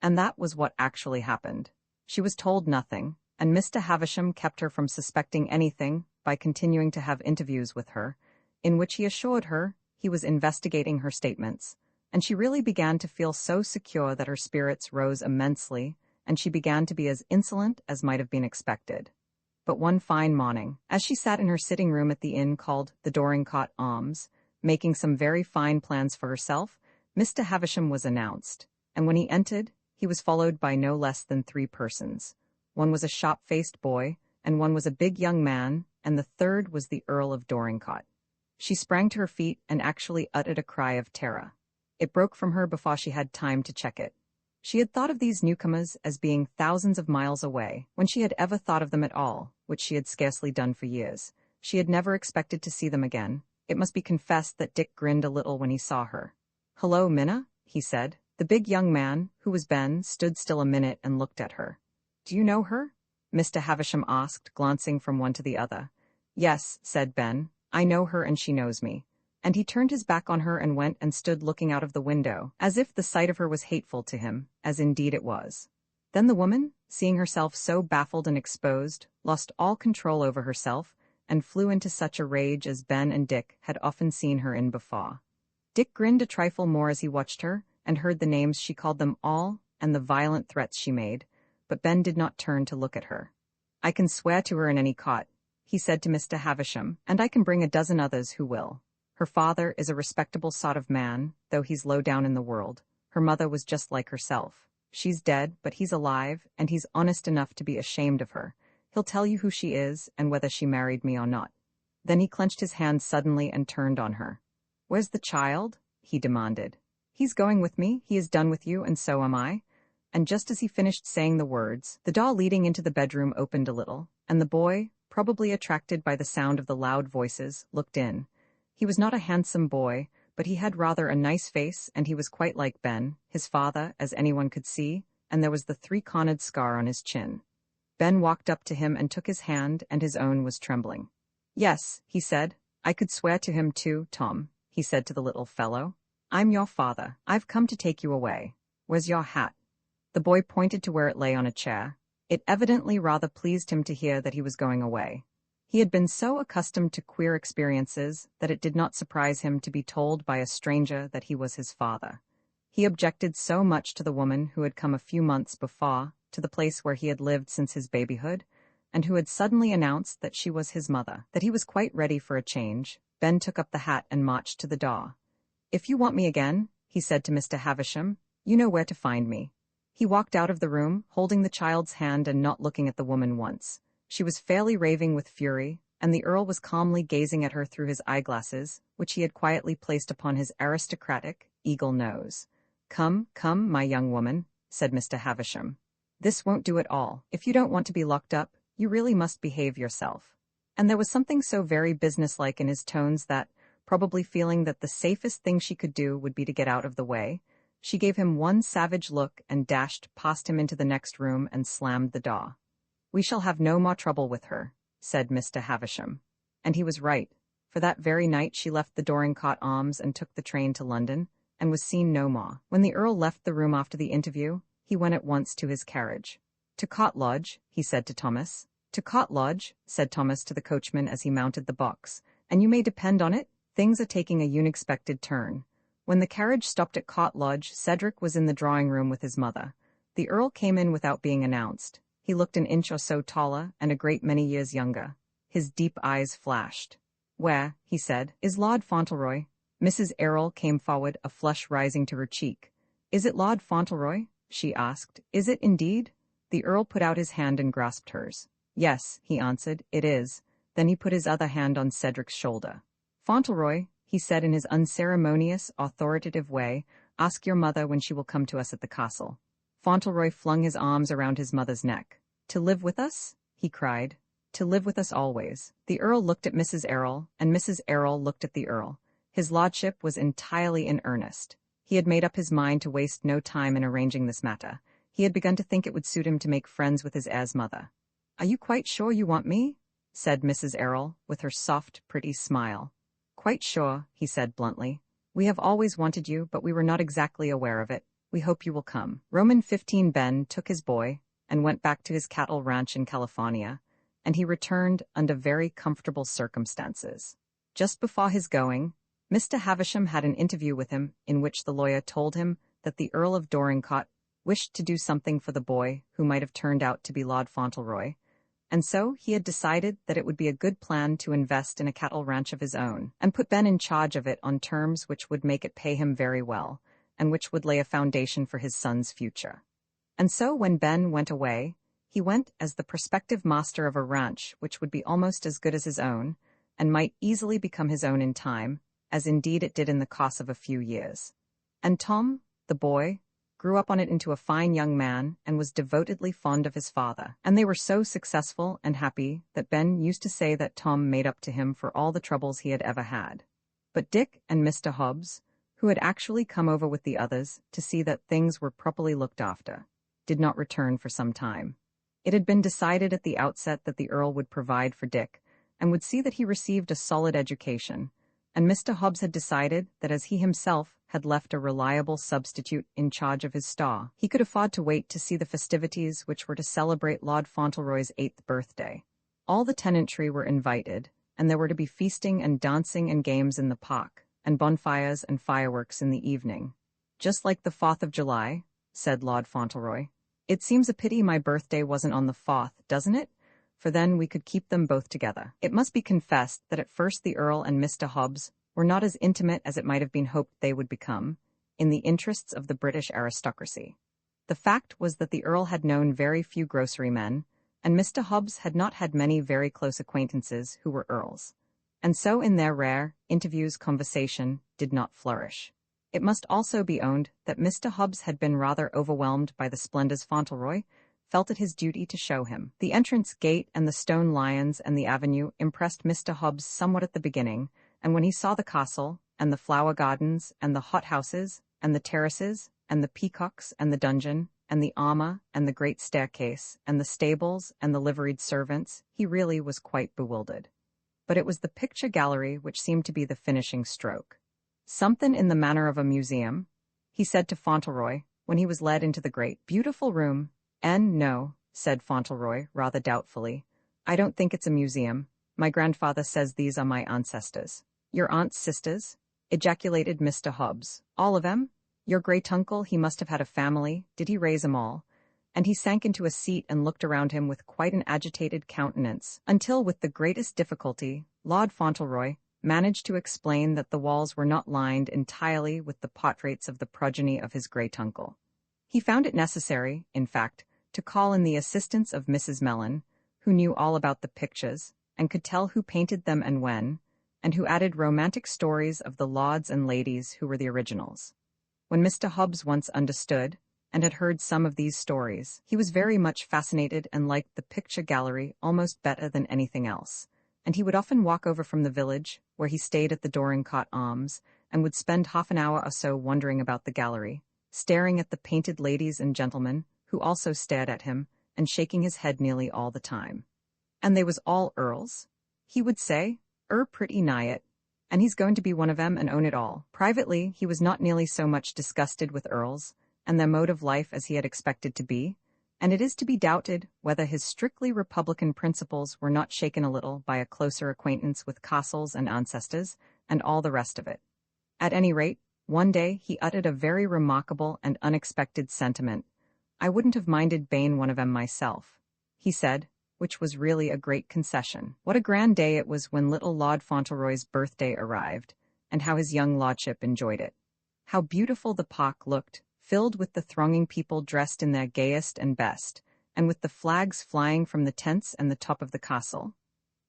And that was what actually happened. She was told nothing, and Mr. Havisham kept her from suspecting anything by continuing to have interviews with her, in which he assured her he was investigating her statements, and she really began to feel so secure that her spirits rose immensely, and she began to be as insolent as might have been expected. But one fine morning, as she sat in her sitting room at the inn called the Doringcott Arms, making some very fine plans for herself, Mr. Havisham was announced, and when he entered, he was followed by no less than 3 persons. One was a sharp-faced boy, and one was a big young man, and the third was the Earl of Doringcott. She sprang to her feet and actually uttered a cry of terror. It broke from her before she had time to check it. She had thought of these newcomers as being thousands of miles away, when she had ever thought of them at all, which she had scarcely done for years. She had never expected to see them again. It must be confessed that Dick grinned a little when he saw her. "Hello, Minna," he said. The big young man, who was Ben, stood still a minute and looked at her. "Do you know her?" Mr. Havisham asked, glancing from one to the other. "Yes," said Ben, "I know her and she knows me." And he turned his back on her and went and stood looking out of the window, as if the sight of her was hateful to him, as indeed it was. Then the woman, seeing herself so baffled and exposed, lost all control over herself, and flew into such a rage as Ben and Dick had often seen her in before. Dick grinned a trifle more as he watched her, and heard the names she called them all, and the violent threats she made, but Ben did not turn to look at her. "I can swear to her in any court," he said to Mr. Havisham, "and I can bring a dozen others who will. Her father is a respectable sort of man, though he's low down in the world. Her mother was just like herself. She's dead, but he's alive, and he's honest enough to be ashamed of her. He'll tell you who she is, and whether she married me or not." Then he clenched his hands suddenly and turned on her. "Where's the child?" he demanded. "He's going with me, he is done with you, and so am I." And just as he finished saying the words, the door leading into the bedroom opened a little, and the boy, probably attracted by the sound of the loud voices, looked in. He was not a handsome boy, but he had rather a nice face, and he was quite like Ben, his father, as anyone could see, and there was the 3-cornered scar on his chin. Ben walked up to him and took his hand, and his own was trembling. "Yes," he said, "I could swear to him too, Tom," he said to the little fellow. "I'm your father. I've come to take you away. Where's your hat?" The boy pointed to where it lay on a chair. It evidently rather pleased him to hear that he was going away. He had been so accustomed to queer experiences that it did not surprise him to be told by a stranger that he was his father. He objected so much to the woman who had come a few months before to the place where he had lived since his babyhood, and who had suddenly announced that she was his mother, that he was quite ready for a change. Ben took up the hat and marched to the door. "If you want me again," he said to Mr. Havisham, "you know where to find me." He walked out of the room, holding the child's hand and not looking at the woman once. She was fairly raving with fury, and the Earl was calmly gazing at her through his eyeglasses, which he had quietly placed upon his aristocratic, eagle nose. "Come, come, my young woman," said Mr. Havisham. "This won't do at all. If you don't want to be locked up, you really must behave yourself." And there was something so very businesslike in his tones that, probably feeling that the safest thing she could do would be to get out of the way, she gave him one savage look and dashed past him into the next room and slammed the door. "We shall have no more trouble with her," said Mr. Havisham. And he was right, for that very night she left the Doringcott Arms and took the train to London, and was seen no more. When the Earl left the room after the interview, he went at once to his carriage. "To Cot Lodge," he said to Thomas. "To Cot Lodge," said Thomas to the coachman as he mounted the box, "and you may depend on it, things are taking a unexpected turn." When the carriage stopped at Cot Lodge, Cedric was in the drawing-room with his mother. The Earl came in without being announced. He looked an inch or so taller and a great many years younger. His deep eyes flashed. "Where," he said, "is Lord Fauntleroy?" Mrs. Errol came forward, a flush rising to her cheek. "Is it Lord Fauntleroy?" she asked. "Is it indeed?" The Earl put out his hand and grasped hers. "Yes," he answered, "it is." Then he put his other hand on Cedric's shoulder. "Fauntleroy," he said in his unceremonious, authoritative way, "ask your mother when she will come to us at the castle." Fauntleroy flung his arms around his mother's neck. "To live with us?" he cried. "To live with us always." The Earl looked at Mrs. Errol, and Mrs. Errol looked at the Earl. His lordship was entirely in earnest. He had made up his mind to waste no time in arranging this matter. He had begun to think it would suit him to make friends with his heir's mother. "Are you quite sure you want me?" said Mrs. Errol, with her soft, pretty smile. "Quite sure," he said bluntly. "We have always wanted you, but we were not exactly aware of it. We hope you will come." Roman 15 Ben took his boy and went back to his cattle ranch in California, and he returned under very comfortable circumstances. Just before his going, Mr. Havisham had an interview with him in which the lawyer told him that the Earl of Doringcott wished to do something for the boy who might have turned out to be Lord Fauntleroy, and so he had decided that it would be a good plan to invest in a cattle ranch of his own, and put Ben in charge of it on terms which would make it pay him very well, and which would lay a foundation for his son's future. And so when Ben went away, he went as the prospective master of a ranch which would be almost as good as his own, and might easily become his own in time, as indeed it did in the course of a few years. And Tom, the boy, grew up on it into a fine young man, and was devotedly fond of his father. And they were so successful and happy that Ben used to say that Tom made up to him for all the troubles he had ever had. But Dick and Mr. Hobbs, who had actually come over with the others to see that things were properly looked after, did not return for some time. It had been decided at the outset that the Earl would provide for Dick, and would see that he received a solid education, and Mr. Hobbs had decided that as he himself had left a reliable substitute in charge of his stall, he could afford to wait to see the festivities which were to celebrate Lord Fauntleroy's 8th birthday. All the tenantry were invited, and there were to be feasting and dancing and games in the park, and bonfires and fireworks in the evening. "Just like the 4th of July," said Lord Fauntleroy. "It seems a pity my birthday wasn't on the 4th, doesn't it? For then we could keep them both together." It must be confessed that at first the Earl and Mr. Hobbs were not as intimate as it might have been hoped they would become, in the interests of the British aristocracy. The fact was that the Earl had known very few grocery men, and Mr. Hobbs had not had many very close acquaintances who were earls. And so in their rare interviews conversation did not flourish. It must also be owned that Mr. Hobbs had been rather overwhelmed by the splendors Fauntleroy felt it his duty to show him. The entrance gate and the stone lions and the avenue impressed Mr. Hobbs somewhat at the beginning, and when he saw the castle, and the flower gardens, and the hothouses, and the terraces, and the peacocks, and the dungeon, and the armor, and the great staircase, and the stables, and the liveried servants, he really was quite bewildered. But it was the picture gallery which seemed to be the finishing stroke. "Something in the manner of a museum," he said to Fauntleroy, when he was led into the great, beautiful room. "No," said Fauntleroy, rather doubtfully. "I don't think it's a museum. My grandfather says these are my ancestors." "Your aunt's sisters?" ejaculated Mr. Hobbs. "All of 'em? Your great-uncle, he must have had a family. Did he raise 'em all?" And he sank into a seat and looked around him with quite an agitated countenance, until with the greatest difficulty, Lord Fauntleroy managed to explain that the walls were not lined entirely with the portraits of the progeny of his great-uncle. He found it necessary, in fact, to call in the assistance of Mrs. Mellon, who knew all about the pictures, and could tell who painted them and when, and who added romantic stories of the lords and ladies who were the originals. When Mr. Hobbs once understood, and had heard some of these stories, he was very much fascinated and liked the picture gallery almost better than anything else, and he would often walk over from the village, where he stayed at the Doringcott Arms, and would spend half an hour or so wandering about the gallery, staring at the painted ladies and gentlemen, who also stared at him, and shaking his head nearly all the time. And they was all earls? He would say, pretty nigh it. And he's going to be one of 'em and own it all. Privately, he was not nearly so much disgusted with earls and their mode of life as he had expected to be, and it is to be doubted whether his strictly republican principles were not shaken a little by a closer acquaintance with castles and ancestors and all the rest of it. At any rate, one day he uttered a very remarkable and unexpected sentiment. "I wouldn't have minded bane one of 'em myself," he said, which was really a great concession. What a grand day it was when little Lord Fauntleroy's birthday arrived, and how his young lordship enjoyed it. How beautiful the park looked, filled with the thronging people dressed in their gayest and best, and with the flags flying from the tents and the top of the castle.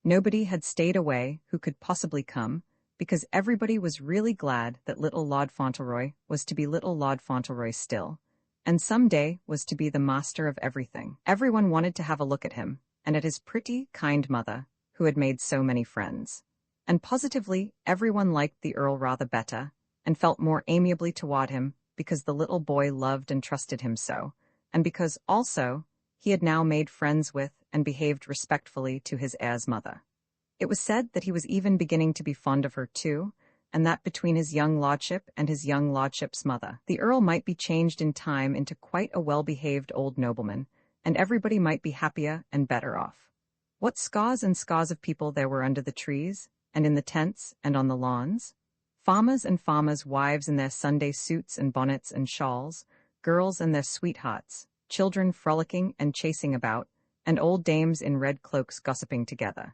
Nobody had stayed away who could possibly come, because everybody was really glad that little Lord Fauntleroy was to be little Lord Fauntleroy still, and some day was to be the master of everything. Everyone wanted to have a look at him, and at his pretty, kind mother, who had made so many friends. And positively, everyone liked the Earl rather better, and felt more amiably toward him, because the little boy loved and trusted him so, and because, also, he had now made friends with and behaved respectfully to his heir's mother. It was said that he was even beginning to be fond of her too, and that between his young lordship and his young lordship's mother, the Earl might be changed in time into quite a well-behaved old nobleman, and everybody might be happier and better off. What scores and scores of people there were under the trees, and in the tents, and on the lawns! Farmers and farmers' wives in their Sunday suits and bonnets and shawls, girls and their sweethearts, children frolicking and chasing about, and old dames in red cloaks gossiping together.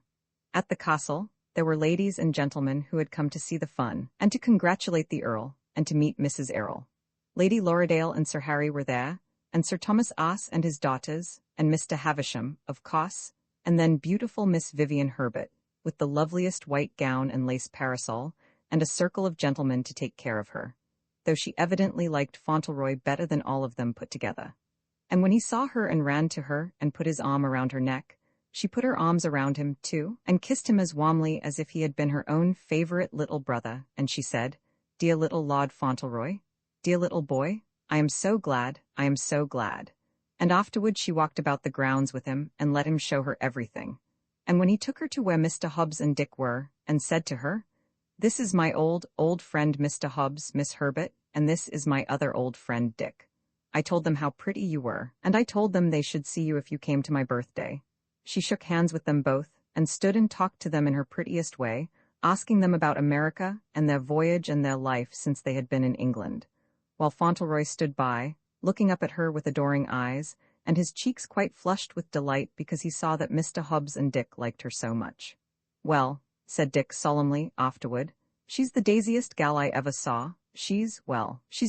At the castle, there were ladies and gentlemen who had come to see the fun, and to congratulate the Earl, and to meet Mrs. Errol. Lady Lorridale and Sir Harry were there, and Sir Thomas Asse and his daughters, and Mr. Havisham, of course, and then beautiful Miss Vivian Herbert, with the loveliest white gown and lace parasol, and a circle of gentlemen to take care of her, though she evidently liked Fauntleroy better than all of them put together. And when he saw her and ran to her and put his arm around her neck, she put her arms around him, too, and kissed him as warmly as if he had been her own favorite little brother, and she said, "Dear little Lord Fauntleroy, dear little boy, I am so glad, I am so glad." And afterward she walked about the grounds with him and let him show her everything. And when he took her to where Mr. Hobbs and Dick were, and said to her, "This is my old friend Mr. Hobbs, Miss Herbert, and this is my other old friend Dick. I told them how pretty you were, and I told them they should see you if you came to my birthday." She shook hands with them both, and stood and talked to them in her prettiest way, asking them about America and their voyage and their life since they had been in England, while Fauntleroy stood by, looking up at her with adoring eyes, and his cheeks quite flushed with delight because he saw that Mr. Hobbs and Dick liked her so much. "Well," said Dick solemnly afterward, "she's the daisiest gal I ever saw. She's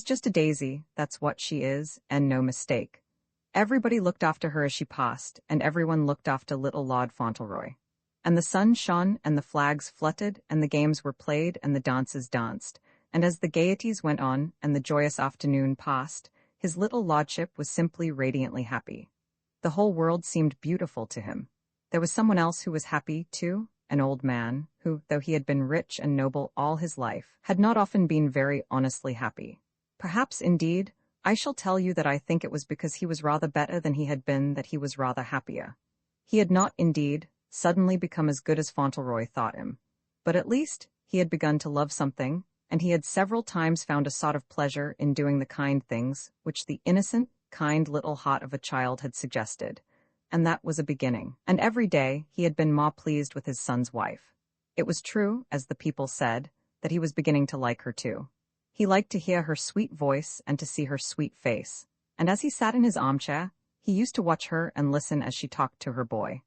just a daisy, that's what she is, and no mistake." Everybody looked after her as she passed, and everyone looked after little Lord Fauntleroy. And the sun shone, and the flags fluttered, and the games were played, and the dances danced, and as the gaieties went on, and the joyous afternoon passed, his little lordship was simply radiantly happy. The whole world seemed beautiful to him. There was someone else who was happy, too, an old man, who, though he had been rich and noble all his life, had not often been very honestly happy. Perhaps, indeed, I shall tell you that I think it was because he was rather better than he had been that he was rather happier. He had not, indeed, suddenly become as good as Fauntleroy thought him, but at least he had begun to love something, and he had several times found a sort of pleasure in doing the kind things which the innocent, kind little heart of a child had suggested, and that was a beginning. And every day he had been more pleased with his son's wife. It was true, as the people said, that he was beginning to like her too. He liked to hear her sweet voice and to see her sweet face, and as he sat in his armchair, he used to watch her and listen as she talked to her boy,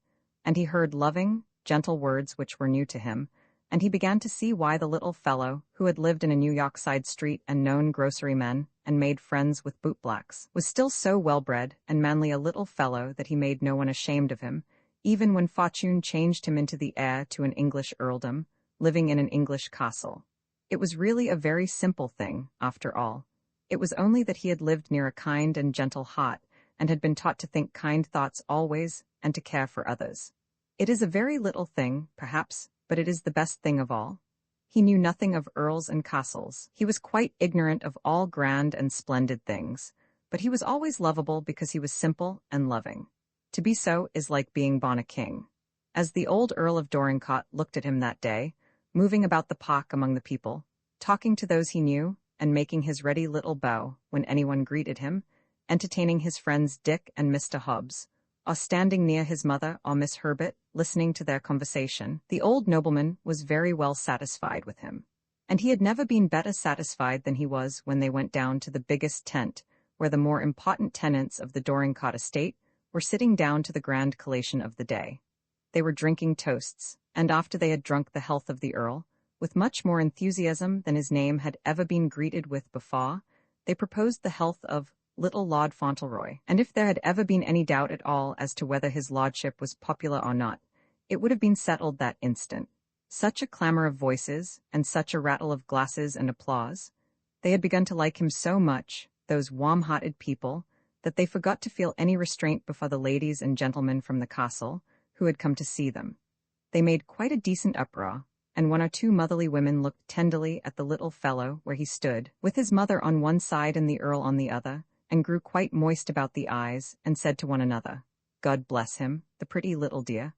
and he heard loving, gentle words which were new to him, and he began to see why the little fellow, who had lived in a New York side street and known grocery men and made friends with bootblacks, was still so well-bred and manly a little fellow that he made no one ashamed of him, even when fortune changed him into the heir to an English earldom, living in an English castle. It was really a very simple thing, after all. It was only that he had lived near a kind and gentle heart, and had been taught to think kind thoughts always, and to care for others. It is a very little thing, perhaps, but it is the best thing of all. He knew nothing of earls and castles. He was quite ignorant of all grand and splendid things, but he was always lovable because he was simple and loving. To be so is like being born a king. As the old Earl of Dorincourt looked at him that day, moving about the park among the people, talking to those he knew, and making his ready little bow when anyone greeted him, entertaining his friends Dick and Mr. Hobbs, or standing near his mother or Miss Herbert, listening to their conversation, the old nobleman was very well satisfied with him. And he had never been better satisfied than he was when they went down to the biggest tent, where the more important tenants of the Dorincourt estate were sitting down to the grand collation of the day. They were drinking toasts, and after they had drunk the health of the Earl, with much more enthusiasm than his name had ever been greeted with before, they proposed the health of little Lord Fauntleroy, and if there had ever been any doubt at all as to whether his lordship was popular or not, it would have been settled that instant. Such a clamor of voices, and such a rattle of glasses and applause. They had begun to like him so much, those warm-hearted people, that they forgot to feel any restraint before the ladies and gentlemen from the castle, who had come to see them. They made quite a decent uproar, and one or two motherly women looked tenderly at the little fellow where he stood, with his mother on one side and the Earl on the other, and grew quite moist about the eyes, and said to one another, "God bless him, the pretty little dear."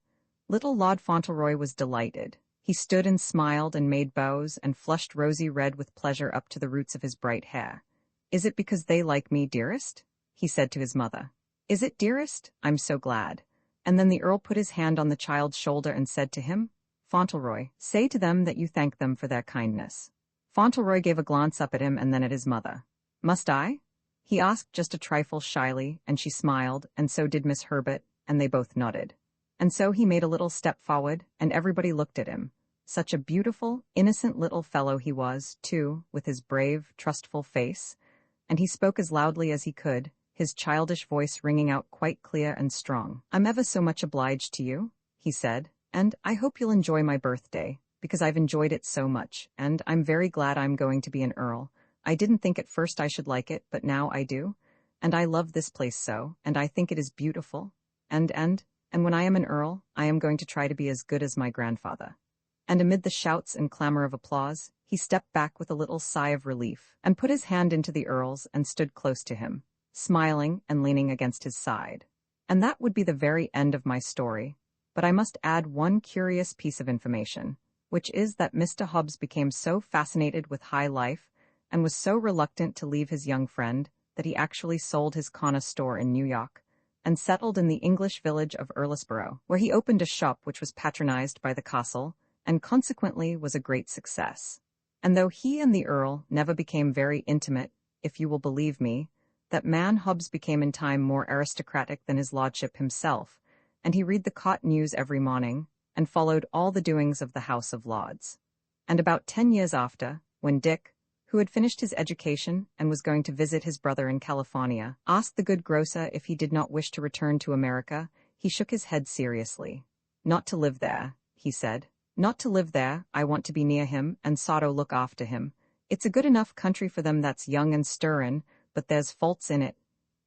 Little Lord Fauntleroy was delighted. He stood and smiled and made bows and flushed rosy red with pleasure up to the roots of his bright hair. "Is it because they like me, dearest?" he said to his mother. "Is it, dearest? I'm so glad." And then the Earl put his hand on the child's shoulder and said to him, "Fauntleroy, say to them that you thank them for their kindness." Fauntleroy gave a glance up at him and then at his mother. "Must I?" he asked just a trifle shyly, and she smiled, and so did Miss Herbert, and they both nodded. And so he made a little step forward, and everybody looked at him. Such a beautiful, innocent little fellow he was, too, with his brave, trustful face, and he spoke as loudly as he could, his childish voice ringing out quite clear and strong. "I'm ever so much obliged to you," he said, "and I hope you'll enjoy my birthday, because I've enjoyed it so much, and I'm very glad I'm going to be an earl. I didn't think at first I should like it, but now I do, and I love this place so, and I think it is beautiful, and when I am an earl, I am going to try to be as good as my grandfather." And amid the shouts and clamor of applause, he stepped back with a little sigh of relief, and put his hand into the Earl's and stood close to him, smiling and leaning against his side. And that would be the very end of my story, but I must add one curious piece of information, which is that Mr. Hobbs became so fascinated with high life, and was so reluctant to leave his young friend, that he actually sold his corner store in New York, and settled in the English village of Erlesborough, where he opened a shop which was patronized by the castle, and consequently was a great success. And though he and the Earl never became very intimate, if you will believe me, that man Hobbs became in time more aristocratic than his lordship himself, and he read the court news every morning, and followed all the doings of the House of Lords. And about 10 years after, when Dick, who had finished his education and was going to visit his brother in California, asked the good grocer if he did not wish to return to America, he shook his head seriously. "Not to live there," he said. "Not to live there, I want to be near him, and sorto look after him. It's a good enough country for them that's young and stirrin', but there's faults in it.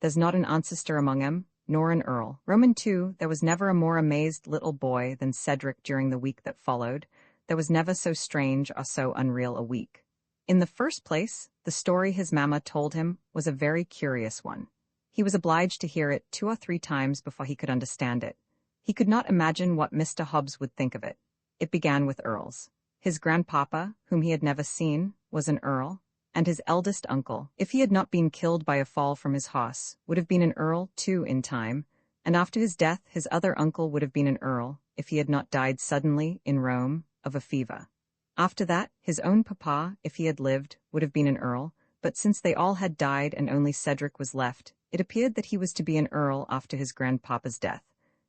There's not an ancestor among 'em, nor an earl." Roman 2, there was never a more amazed little boy than Cedric during the week that followed. There was never so strange or so unreal a week. In the first place, the story his mamma told him was a very curious one. He was obliged to hear it 2 or 3 times before he could understand it. He could not imagine what Mr. Hobbs would think of it. It began with earls. His grandpapa, whom he had never seen, was an earl, and his eldest uncle, if he had not been killed by a fall from his horse, would have been an earl too in time, and after his death his other uncle would have been an earl, if he had not died suddenly, in Rome, of a fever. After that, his own papa, if he had lived, would have been an earl, but since they all had died and only Cedric was left, it appeared that he was to be an earl after his grandpapa's death,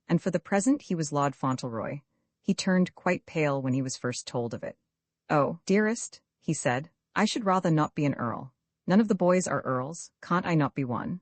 and for the present he was Lord Fauntleroy. He turned quite pale when he was first told of it. "Oh, dearest," he said, "I should rather not be an earl. None of the boys are earls, can't I not be one?"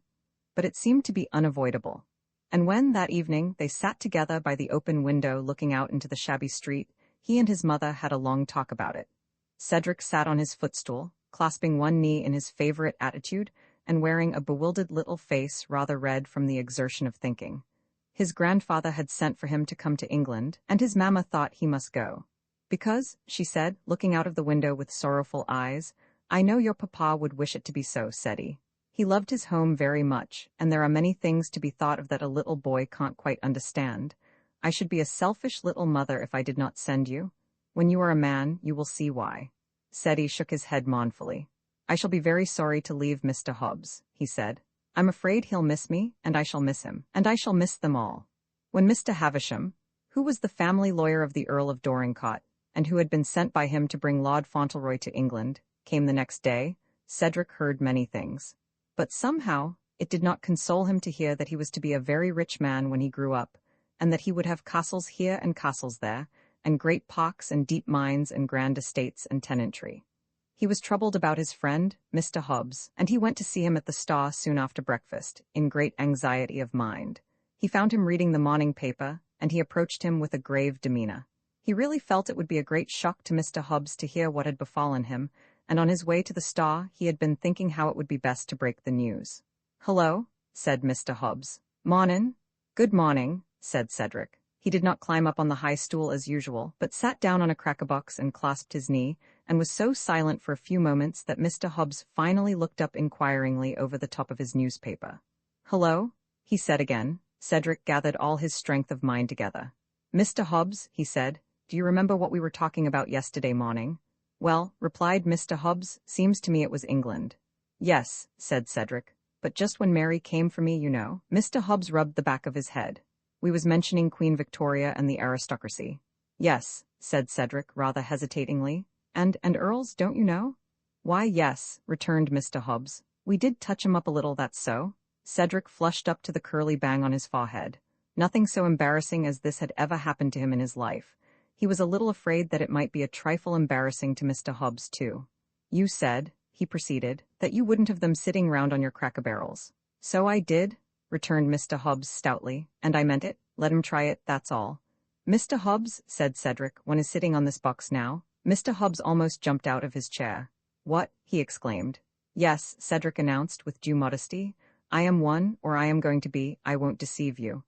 But it seemed to be unavoidable. And when, that evening, they sat together by the open window looking out into the shabby street, he and his mother had a long talk about it. Cedric sat on his footstool, clasping one knee in his favorite attitude, and wearing a bewildered little face rather red from the exertion of thinking. His grandfather had sent for him to come to England, and his mamma thought he must go. "Because," she said, looking out of the window with sorrowful eyes, "I know your papa would wish it to be so," said he. He loved his home very much, and there are many things to be thought of that a little boy can't quite understand. I should be a selfish little mother if I did not send you. When you are a man, you will see why. Seddy shook his head mournfully. I shall be very sorry to leave Mr. Hobbs, he said. I'm afraid he'll miss me, and I shall miss him, and I shall miss them all. When Mr. Havisham, who was the family lawyer of the Earl of Dorincourt, and who had been sent by him to bring Lord Fauntleroy to England, came the next day, Cedric heard many things. But somehow, it did not console him to hear that he was to be a very rich man when he grew up, and that he would have castles here and castles there, and great parks and deep mines and grand estates and tenantry. He was troubled about his friend, Mr. Hobbs, and he went to see him at the Star soon after breakfast, in great anxiety of mind. He found him reading the morning paper, and he approached him with a grave demeanor. He really felt it would be a great shock to Mr. Hobbs to hear what had befallen him, and on his way to the Star he had been thinking how it would be best to break the news. "Hello," said Mr. Hobbs. "Mornin'." "Good morning," said Cedric. He did not climb up on the high stool as usual, but sat down on a cracker-box and clasped his knee, and was so silent for a few moments that Mr. Hobbs finally looked up inquiringly over the top of his newspaper. "Hello," he said again. Cedric gathered all his strength of mind together. "Mr. Hobbs," he said, "do you remember what we were talking about yesterday morning?" "Well," replied Mr. Hobbs, "seems to me it was England." "Yes," said Cedric, "but just when Mary came for me, you know." Mr. Hobbs rubbed the back of his head. "We was mentioning Queen Victoria and the aristocracy." "Yes," said Cedric, rather hesitatingly. And earls, don't you know?" "Why, yes," returned Mr. Hobbs. "We did touch 'em up a little, that's so." Cedric flushed up to the curly bang on his forehead. Nothing so embarrassing as this had ever happened to him in his life. He was a little afraid that it might be a trifle embarrassing to Mr. Hobbs, too. "You said," he proceeded, "that you wouldn't have them sitting round on your cracker barrels." "So I did," returned Mr. Hobbs stoutly, "and I meant it. Let him try it, that's all." "Mr. Hobbs," said Cedric, "one is sitting on this box now." Mr. Hobbs almost jumped out of his chair. "What?" he exclaimed. "Yes," Cedric announced with due modesty. "I am one, or I am going to be, I won't deceive you."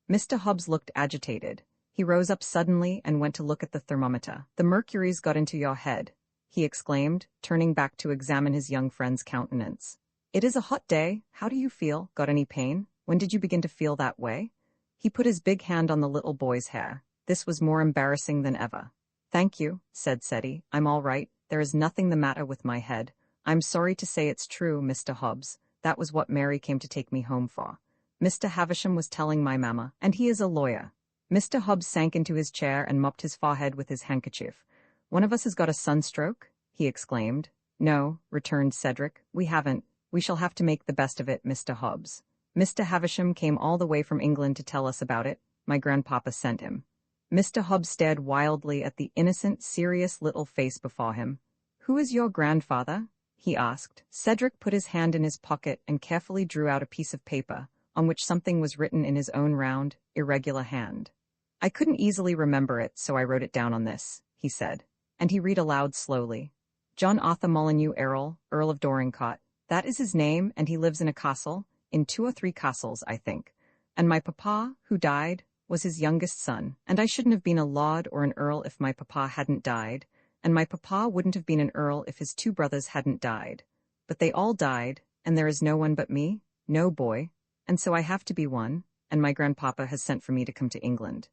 Mr. Hobbs looked agitated. He rose up suddenly and went to look at the thermometer. "The mercury's got into your head," he exclaimed, turning back to examine his young friend's countenance. "It is a hot day. How do you feel? Got any pain? When did you begin to feel that way?" He put his big hand on the little boy's hair. This was more embarrassing than ever. "Thank you," said Seddy. "I'm all right. There is nothing the matter with my head. I'm sorry to say it's true, Mr. Hobbs. That was what Mary came to take me home for. Mr. Havisham was telling my mamma, and he is a lawyer." Mr. Hobbs sank into his chair and mopped his forehead with his handkerchief. "One of us has got a sunstroke?" he exclaimed. "No," returned Cedric, "we haven't. We shall have to make the best of it, Mr. Hobbs. Mr. Havisham came all the way from England to tell us about it. My grandpapa sent him." Mr. Hobbs stared wildly at the innocent, serious little face before him. "Who is your grandfather?" he asked. Cedric put his hand in his pocket and carefully drew out a piece of paper, on which something was written in his own round, irregular hand. "I couldn't easily remember it, so I wrote it down on this," he said. And he read aloud slowly. "John Arthur Molyneux Errol, Earl of Dorincourt. That is his name, and he lives in a castle, in 2 or 3 castles, I think. And my papa, who died, was his youngest son, and I shouldn't have been a lord or an earl if my papa hadn't died, and my papa wouldn't have been an earl if his 2 brothers hadn't died. But they all died, and there is no one but me, no boy, and so I have to be one, and my grandpapa has sent for me to come to England."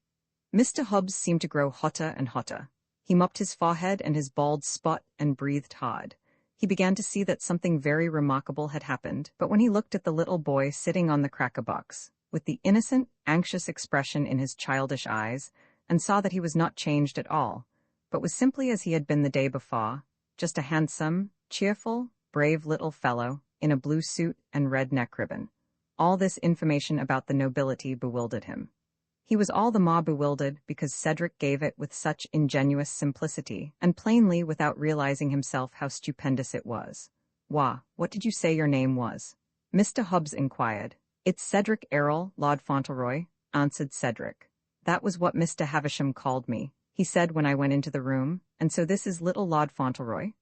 Mr. Hobbs seemed to grow hotter and hotter. He mopped his forehead and his bald spot and breathed hard. He began to see that something very remarkable had happened, but when he looked at the little boy sitting on the cracker box, with the innocent, anxious expression in his childish eyes, and saw that he was not changed at all, but was simply as he had been the day before, just a handsome, cheerful, brave little fellow in a blue suit and red neck ribbon. All this information about the nobility bewildered him. He was all the more bewildered because Cedric gave it with such ingenuous simplicity, and plainly without realizing himself how stupendous it was. "Why, what did you say your name was?" Mr. Hobbs inquired. "It's Cedric Errol, Lord Fauntleroy," answered Cedric. "That was what Mr. Havisham called me," he said when I went into the room, "and so this is little Lord Fauntleroy?"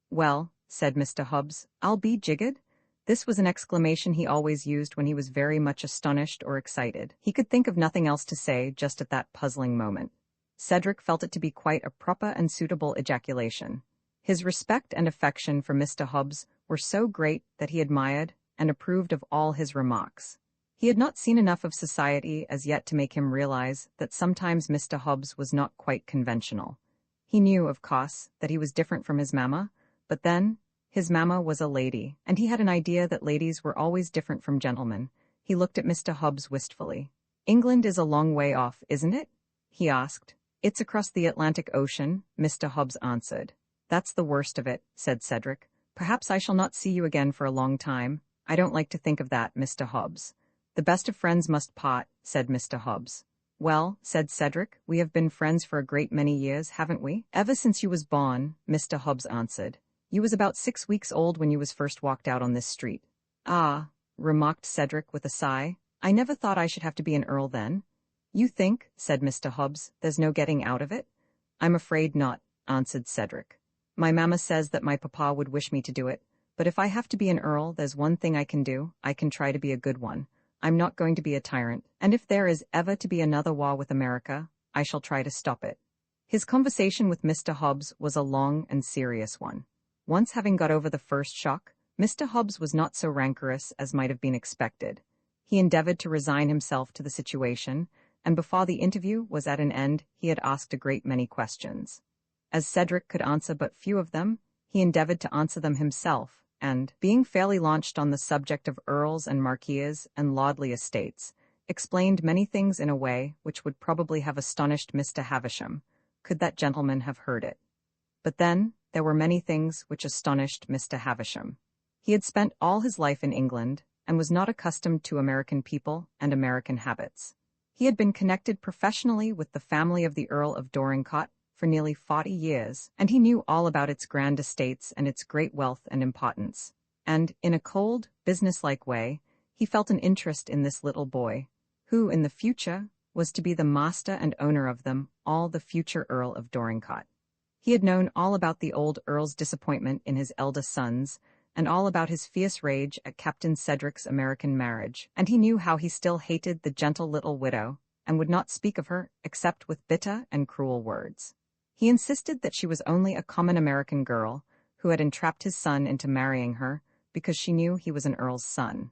"Well," said Mr. Hobbs, "I'll be jiggered." This was an exclamation he always used when he was very much astonished or excited. He could think of nothing else to say just at that puzzling moment. Cedric felt it to be quite a proper and suitable ejaculation. His respect and affection for Mr. Hobbs were so great that he admired, and approved of all his remarks. He had not seen enough of society as yet to make him realize that sometimes Mr. Hobbs was not quite conventional. He knew, of course, that he was different from his mamma, but then, his mamma was a lady, and he had an idea that ladies were always different from gentlemen. He looked at Mr. Hobbs wistfully. "England is a long way off, isn't it?" he asked. "It's across the Atlantic Ocean," Mr. Hobbs answered. "That's the worst of it," said Cedric. "Perhaps I shall not see you again for a long time." "I don't like to think of that, Mr. Hobbs." "The best of friends must part," said Mr. Hobbs. "Well," said Cedric, "we have been friends for a great many years, haven't we?" "Ever since you was born," Mr. Hobbs answered. "You was about 6 weeks old when you was first walked out on this street." "Ah," remarked Cedric with a sigh. "I never thought I should have to be an earl then." "You think," said Mr. Hobbs, "there's no getting out of it?" "I'm afraid not," answered Cedric. "My mamma says that my papa would wish me to do it, but if I have to be an earl, there's one thing I can do. I can try to be a good one. I'm not going to be a tyrant, and if there is ever to be another war with America, I shall try to stop it." His conversation with Mr. Hobbs was a long and serious one. Once having got over the first shock, Mr. Hobbs was not so rancorous as might have been expected. He endeavored to resign himself to the situation, and before the interview was at an end, he had asked a great many questions. As Cedric could answer but few of them, he endeavored to answer them himself, and, being fairly launched on the subject of earls and marquises and lordly estates, explained many things in a way which would probably have astonished Mr. Havisham, could that gentleman have heard it. But then, there were many things which astonished Mr. Havisham. He had spent all his life in England, and was not accustomed to American people and American habits. He had been connected professionally with the family of the Earl of Dorincourt for nearly 40 years, and he knew all about its grand estates and its great wealth and importance. And, in a cold, businesslike way, he felt an interest in this little boy, who, in the future, was to be the master and owner of them all, the future Earl of Dorincourt. He had known all about the old Earl's disappointment in his eldest sons, and all about his fierce rage at Captain Cedric's American marriage, and he knew how he still hated the gentle little widow, and would not speak of her except with bitter and cruel words. He insisted that she was only a common American girl, who had entrapped his son into marrying her, because she knew he was an earl's son.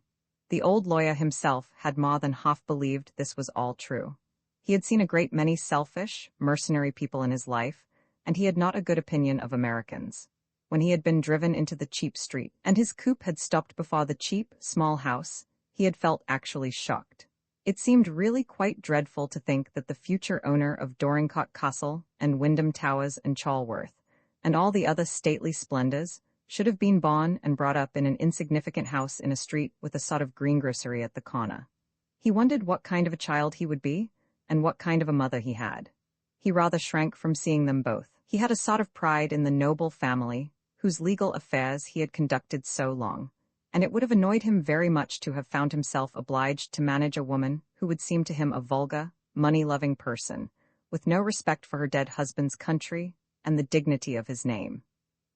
The old lawyer himself had more than half believed this was all true. He had seen a great many selfish, mercenary people in his life, and he had not a good opinion of Americans. When he had been driven into the cheap street, and his coupe had stopped before the cheap, small house, he had felt actually shocked. It seemed really quite dreadful to think that the future owner of Dorincourt Castle and Wyndham Towers and Chilworth, and all the other stately splendors, should have been born and brought up in an insignificant house in a street with a sort of greengrocery at the corner. He wondered what kind of a child he would be, and what kind of a mother he had. He rather shrank from seeing them both. He had a sort of pride in the noble family, whose legal affairs he had conducted so long, and it would have annoyed him very much to have found himself obliged to manage a woman who would seem to him a vulgar, money-loving person, with no respect for her dead husband's country and the dignity of his name.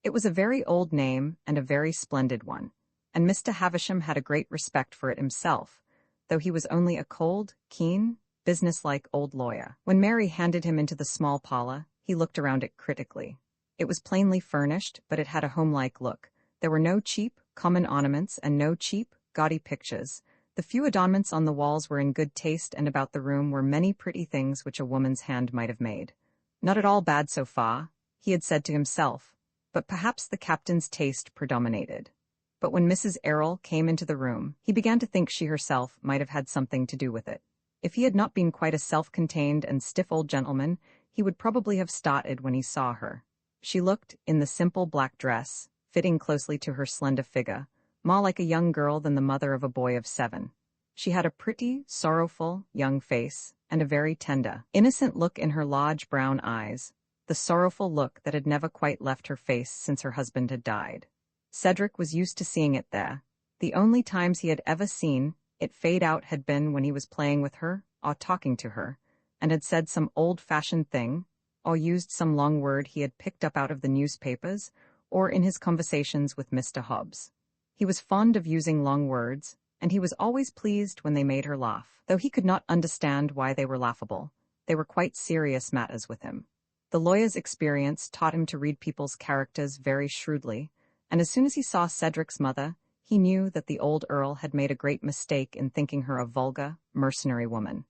It was a very old name and a very splendid one, and Mr. Havisham had a great respect for it himself, though he was only a cold, keen, businesslike old lawyer. When Mary handed him into the small parlor, he looked around it critically. It was plainly furnished, but it had a homelike look. There were no cheap, common ornaments and no cheap, gaudy pictures. The few adornments on the walls were in good taste, and about the room were many pretty things which a woman's hand might have made. Not at all bad so far, he had said to himself, but perhaps the captain's taste predominated. But when Mrs. Errol came into the room, he began to think she herself might have had something to do with it. If he had not been quite a self-contained and stiff old gentleman, he would probably have started when he saw her. She looked, in the simple black dress, fitting closely to her slender figure, more like a young girl than the mother of a boy of 7. She had a pretty, sorrowful, young face, and a very tender, innocent look in her large brown eyes, the sorrowful look that had never quite left her face since her husband had died. Cedric was used to seeing it there. The only times he had ever seen it fade out had been when he was playing with her, or talking to her, and had said some old-fashioned thing, or used some long word he had picked up out of the newspapers, or in his conversations with Mr. Hobbs. He was fond of using long words, and he was always pleased when they made her laugh, though he could not understand why they were laughable. They were quite serious matters with him. The lawyer's experience taught him to read people's characters very shrewdly, and as soon as he saw Cedric's mother, He knew that the old earl had made a great mistake in thinking her a vulgar, mercenary woman.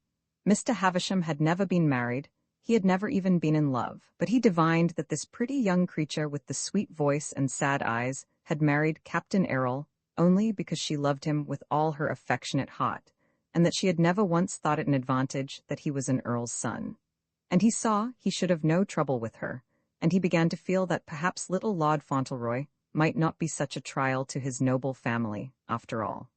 Mr. Havisham had never been married, he had never even been in love, but he divined that this pretty young creature with the sweet voice and sad eyes had married Captain Errol only because she loved him with all her affectionate heart, and that she had never once thought it an advantage that he was an earl's son. And he saw he should have no trouble with her, and he began to feel that perhaps little Lord Fauntleroy might not be such a trial to his noble family, after all.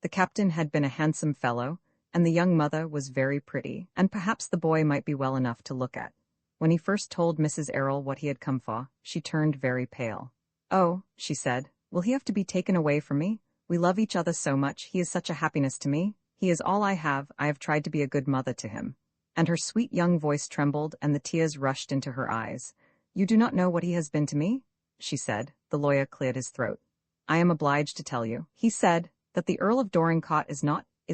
The captain had been a handsome fellow, and the young mother was very pretty, and perhaps the boy might be well enough to look at. When he first told Mrs. Errol what he had come for, she turned very pale. "Oh," she said, "will he have to be taken away from me? We love each other so much, he is such a happiness to me. He is all I have tried to be a good mother to him." And her sweet young voice trembled, and the tears rushed into her eyes. "You do not know what he has been to me?" she said. The lawyer cleared his throat. "I am obliged to tell you," he said, "that the Earl of Dorincourt is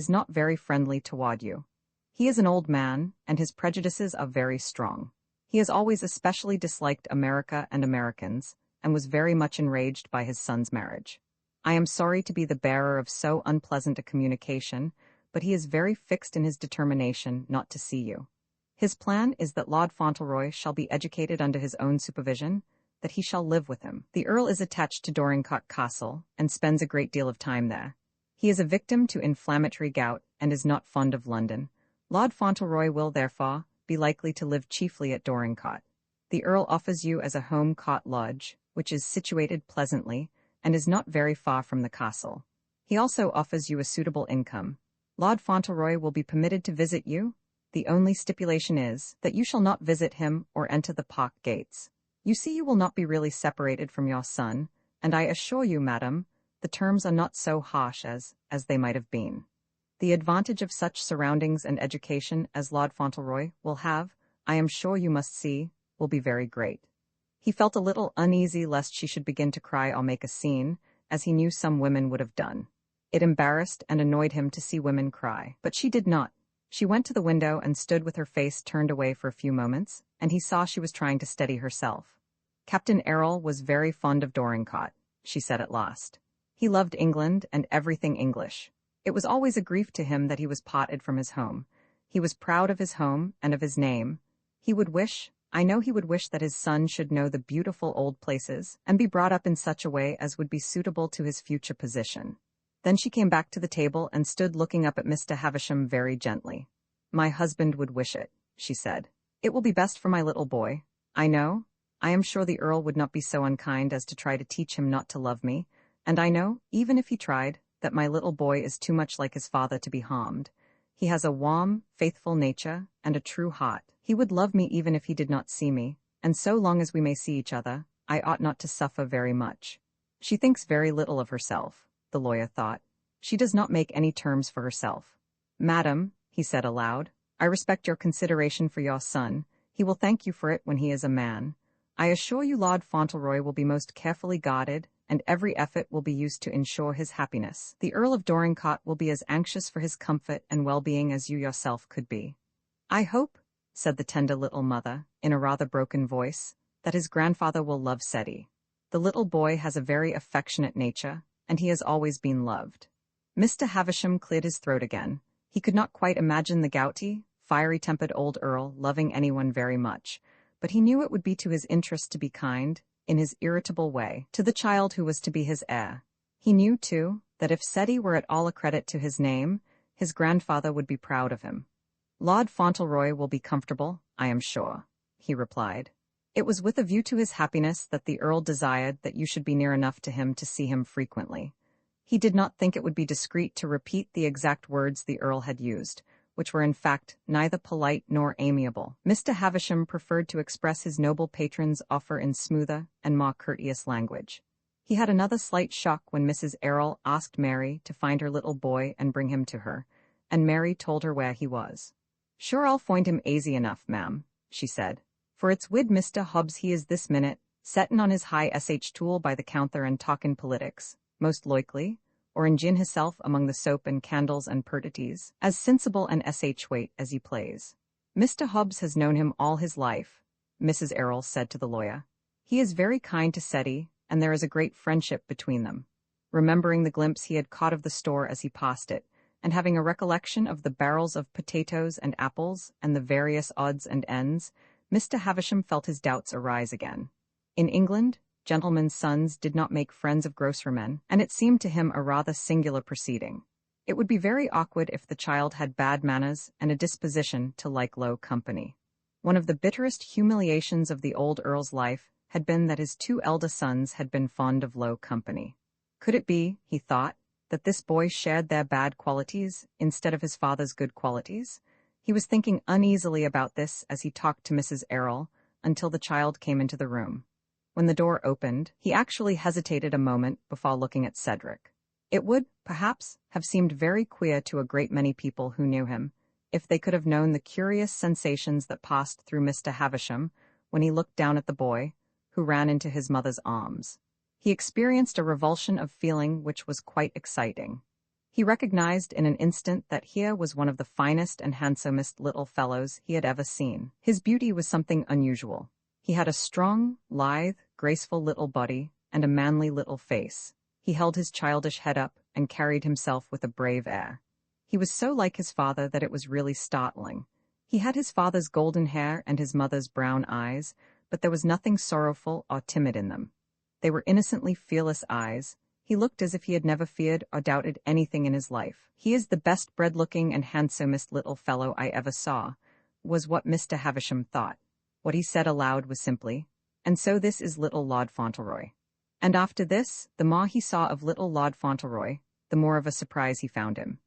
not very friendly toward you. He is an old man, and his prejudices are very strong. He has always especially disliked America and Americans, and was very much enraged by his son's marriage. I am sorry to be the bearer of so unpleasant a communication, but he is very fixed in his determination not to see you. His plan is that Lord Fauntleroy shall be educated under his own supervision, that he shall live with him. The Earl is attached to Dorincourt Castle, and spends a great deal of time there. He is a victim to inflammatory gout, and is not fond of London. Lord Fauntleroy will, therefore, be likely to live chiefly at Dorincourt. The Earl offers you as a home cot lodge, which is situated pleasantly, and is not very far from the castle. He also offers you a suitable income. Lord Fauntleroy will be permitted to visit you. The only stipulation is that you shall not visit him or enter the park gates. You see, you will not be really separated from your son, and I assure you, madam, the terms are not so harsh as they might have been. The advantage of such surroundings and education as Lord Fauntleroy will have, I am sure you must see, will be very great." He felt a little uneasy lest she should begin to cry or make a scene, as he knew some women would have done. It embarrassed and annoyed him to see women cry, but she did not. She went to the window and stood with her face turned away for a few moments, and he saw she was trying to steady herself. "Captain Errol was very fond of Dorincourt," she said at last. "He loved England and everything English. It was always a grief to him that he was parted from his home. He was proud of his home and of his name. I know he would wish that his son should know the beautiful old places, and be brought up in such a way as would be suitable to his future position." Then she came back to the table and stood looking up at Mr. Havisham very gently. "My husband would wish it," she said. "It will be best for my little boy. I am sure the Earl would not be so unkind as to try to teach him not to love me, and I know, even if he tried, that my little boy is too much like his father to be harmed. He has a warm, faithful nature, and a true heart. He would love me even if he did not see me, and so long as we may see each other, I ought not to suffer very much." "She thinks very little of herself," the lawyer thought. "She does not make any terms for herself." "Madam," he said aloud, "I respect your consideration for your son. He will thank you for it when he is a man. I assure you Lord Fauntleroy will be most carefully guarded, and every effort will be used to ensure his happiness. The Earl of Dorincourt will be as anxious for his comfort and well-being as you yourself could be." "I hope," said the tender little mother, in a rather broken voice, "that his grandfather will love Ceddie. The little boy has a very affectionate nature, and he has always been loved." Mr. Havisham cleared his throat again. He could not quite imagine the gouty, fiery-tempered old Earl loving anyone very much, but he knew it would be to his interest to be kind, in his irritable way, to the child who was to be his heir. He knew, too, that if Ceddie were at all a credit to his name, his grandfather would be proud of him. "Lord Fauntleroy will be comfortable, I am sure," he replied. "It was with a view to his happiness that the Earl desired that you should be near enough to him to see him frequently. He did not think it would be discreet to repeat the exact words the Earl had used, which were in fact neither polite nor amiable. Mr. Havisham preferred to express his noble patron's offer in smoother and more courteous language. He had another slight shock when Mrs. Errol asked Mary to find her little boy and bring him to her, and Mary told her where he was. "Sure I'll find him aisy enough, ma'am," she said, "for it's wid Mr. Hobbs he is this minute, settin' on his high sh by the counter and talkin' politics, most loikely, or enjin hisself among the soap and candles and purdities, as sensible and wait as he plays. Mr. Hobbs has known him all his life," Mrs. Errol said to the lawyer. "He is very kind to Ceddie, and there is a great friendship between them." remembering the glimpse he had caught of the store as he passed it, and having a recollection of the barrels of potatoes and apples and the various odds and ends, Mr. Havisham felt his doubts arise again. In England, gentlemen's sons did not make friends of grocermen, and it seemed to him a rather singular proceeding. It would be very awkward if the child had bad manners and a disposition to like low company. One of the bitterest humiliations of the old Earl's life had been that his two elder sons had been fond of low company. Could it be, he thought, that this boy shared their bad qualities instead of his father's good qualities? He was thinking uneasily about this as he talked to Mrs. Errol until the child came into the room. When the door opened, he actually hesitated a moment before looking at Cedric. It would, perhaps, have seemed very queer to a great many people who knew him, if they could have known the curious sensations that passed through Mr. Havisham when he looked down at the boy, who ran into his mother's arms. He experienced a revulsion of feeling which was quite exciting. He recognized in an instant that here was one of the finest and handsomest little fellows he had ever seen. His beauty was something unusual. He had a strong, lithe, graceful little body and a manly little face. He held his childish head up and carried himself with a brave air. He was so like his father that it was really startling. He had his father's golden hair and his mother's brown eyes, but there was nothing sorrowful or timid in them. They were innocently fearless eyes. He looked as if he had never feared or doubted anything in his life. "He is the best bred-looking and handsomest little fellow I ever saw," was what Mr. Havisham thought. What he said aloud was simply, "And so this is little Lord Fauntleroy." And after this, the more he saw of little Lord Fauntleroy, the more of a surprise he found him.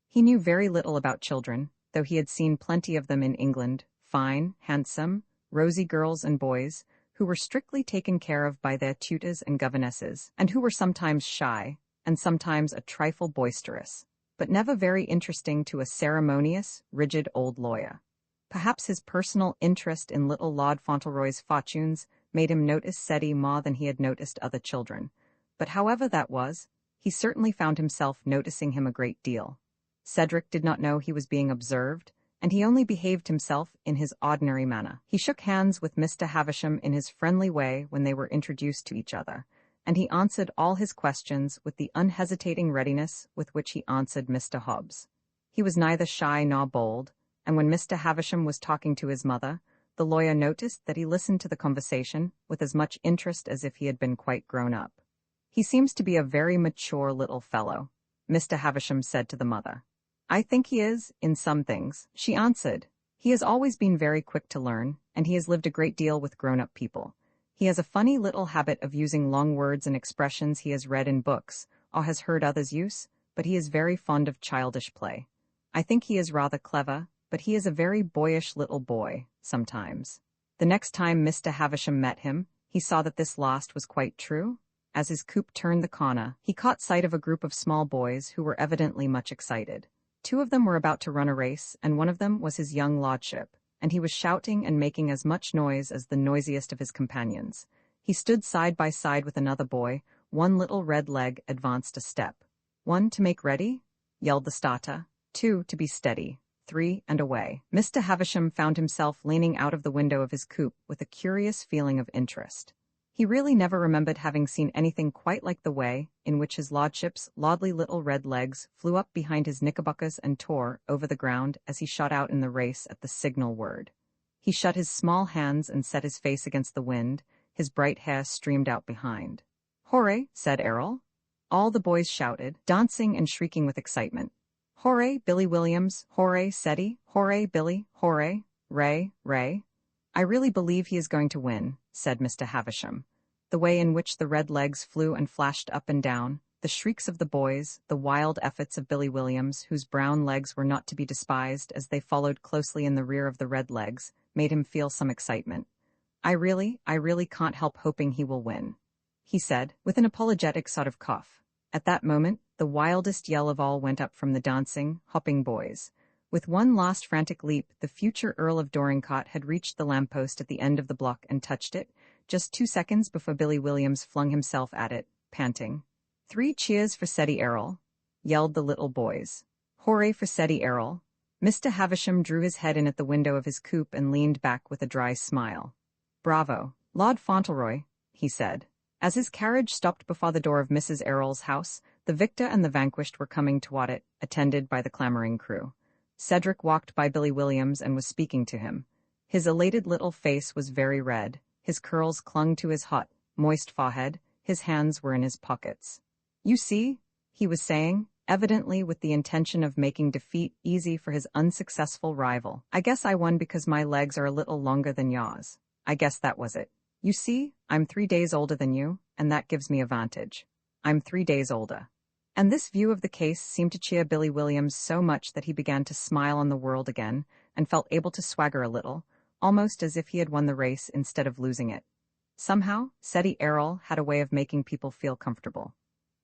He knew very little about children, though he had seen plenty of them in England, fine, handsome, rosy girls and boys, who were strictly taken care of by their tutors and governesses, and who were sometimes shy, and sometimes a trifle boisterous, but never very interesting to a ceremonious, rigid old lawyer. Perhaps his personal interest in little Lord Fauntleroy's fortunes made him notice Ceddie more than he had noticed other children, but however that was, he certainly found himself noticing him a great deal. Cedric did not know he was being observed, and he only behaved himself in his ordinary manner. He shook hands with Mr. Havisham in his friendly way when they were introduced to each other, and he answered all his questions with the unhesitating readiness with which he answered Mr. Hobbs. He was neither shy nor bold, and when Mr. Havisham was talking to his mother, the lawyer noticed that he listened to the conversation with as much interest as if he had been quite grown up. "He seems to be a very mature little fellow," Mr. Havisham said to the mother. "I think he is, in some things," she answered. "He has always been very quick to learn, and he has lived a great deal with grown-up people. He has a funny little habit of using long words and expressions he has read in books, or has heard others use, but he is very fond of childish play. I think he is rather clever, but he is a very boyish little boy, sometimes." The next time Mr. Havisham met him, he saw that this last was quite true. As his coupe turned the corner, he caught sight of a group of small boys who were evidently much excited. Two of them were about to run a race, and one of them was his young lordship, and he was shouting and making as much noise as the noisiest of his companions. He stood side by side with another boy, one little red leg advanced a step. "1 to make ready," yelled the starter. "2 to be steady. 3 and away." Mr. Havisham found himself leaning out of the window of his coupe with a curious feeling of interest. He really never remembered having seen anything quite like the way in which his lordship's lordly little red legs flew up behind his knickerbockers and tore over the ground as he shot out in the race at the signal word. He shut his small hands and set his face against the wind. His bright hair streamed out behind. "Hooray," said Errol. All the boys shouted, dancing and shrieking with excitement. "Hooray, Billy Williams! Hooray, Ceddie! Hooray, Billy! Hooray! Ray, Ray!" "I really believe he is going to win," said Mr. Havisham. The way in which the red legs flew and flashed up and down, the shrieks of the boys, the wild efforts of Billy Williams, whose brown legs were not to be despised as they followed closely in the rear of the red legs, made him feel some excitement. I really can't help hoping he will win," he said, with an apologetic sort of cough. At that moment, the wildest yell of all went up from the dancing, hopping boys. With one last frantic leap, the future Earl of Dorincourt had reached the lamppost at the end of the block and touched it, just 2 seconds before Billy Williams flung himself at it, panting. "3 cheers for Ceddie Errol," yelled the little boys. "Hooray for Ceddie Errol." Mr. Havisham drew his head in at the window of his coupe and leaned back with a dry smile. "Bravo, Lord Fauntleroy," he said. As his carriage stopped before the door of Mrs. Errol's house, the victor and the vanquished were coming toward it, attended by the clamoring crew. Cedric walked by Billy Williams and was speaking to him. His elated little face was very red, his curls clung to his hot, moist forehead, his hands were in his pockets. "You see," he was saying, evidently with the intention of making defeat easy for his unsuccessful rival. "I guess I won because my legs are a little longer than yours. I guess that was it. You see, I'm 3 days older than you, and that gives me a vantage. I'm 3 days older." And this view of the case seemed to cheer Billy Williams so much that he began to smile on the world again and felt able to swagger a little, almost as if he had won the race instead of losing it. Somehow, Cedric Errol had a way of making people feel comfortable.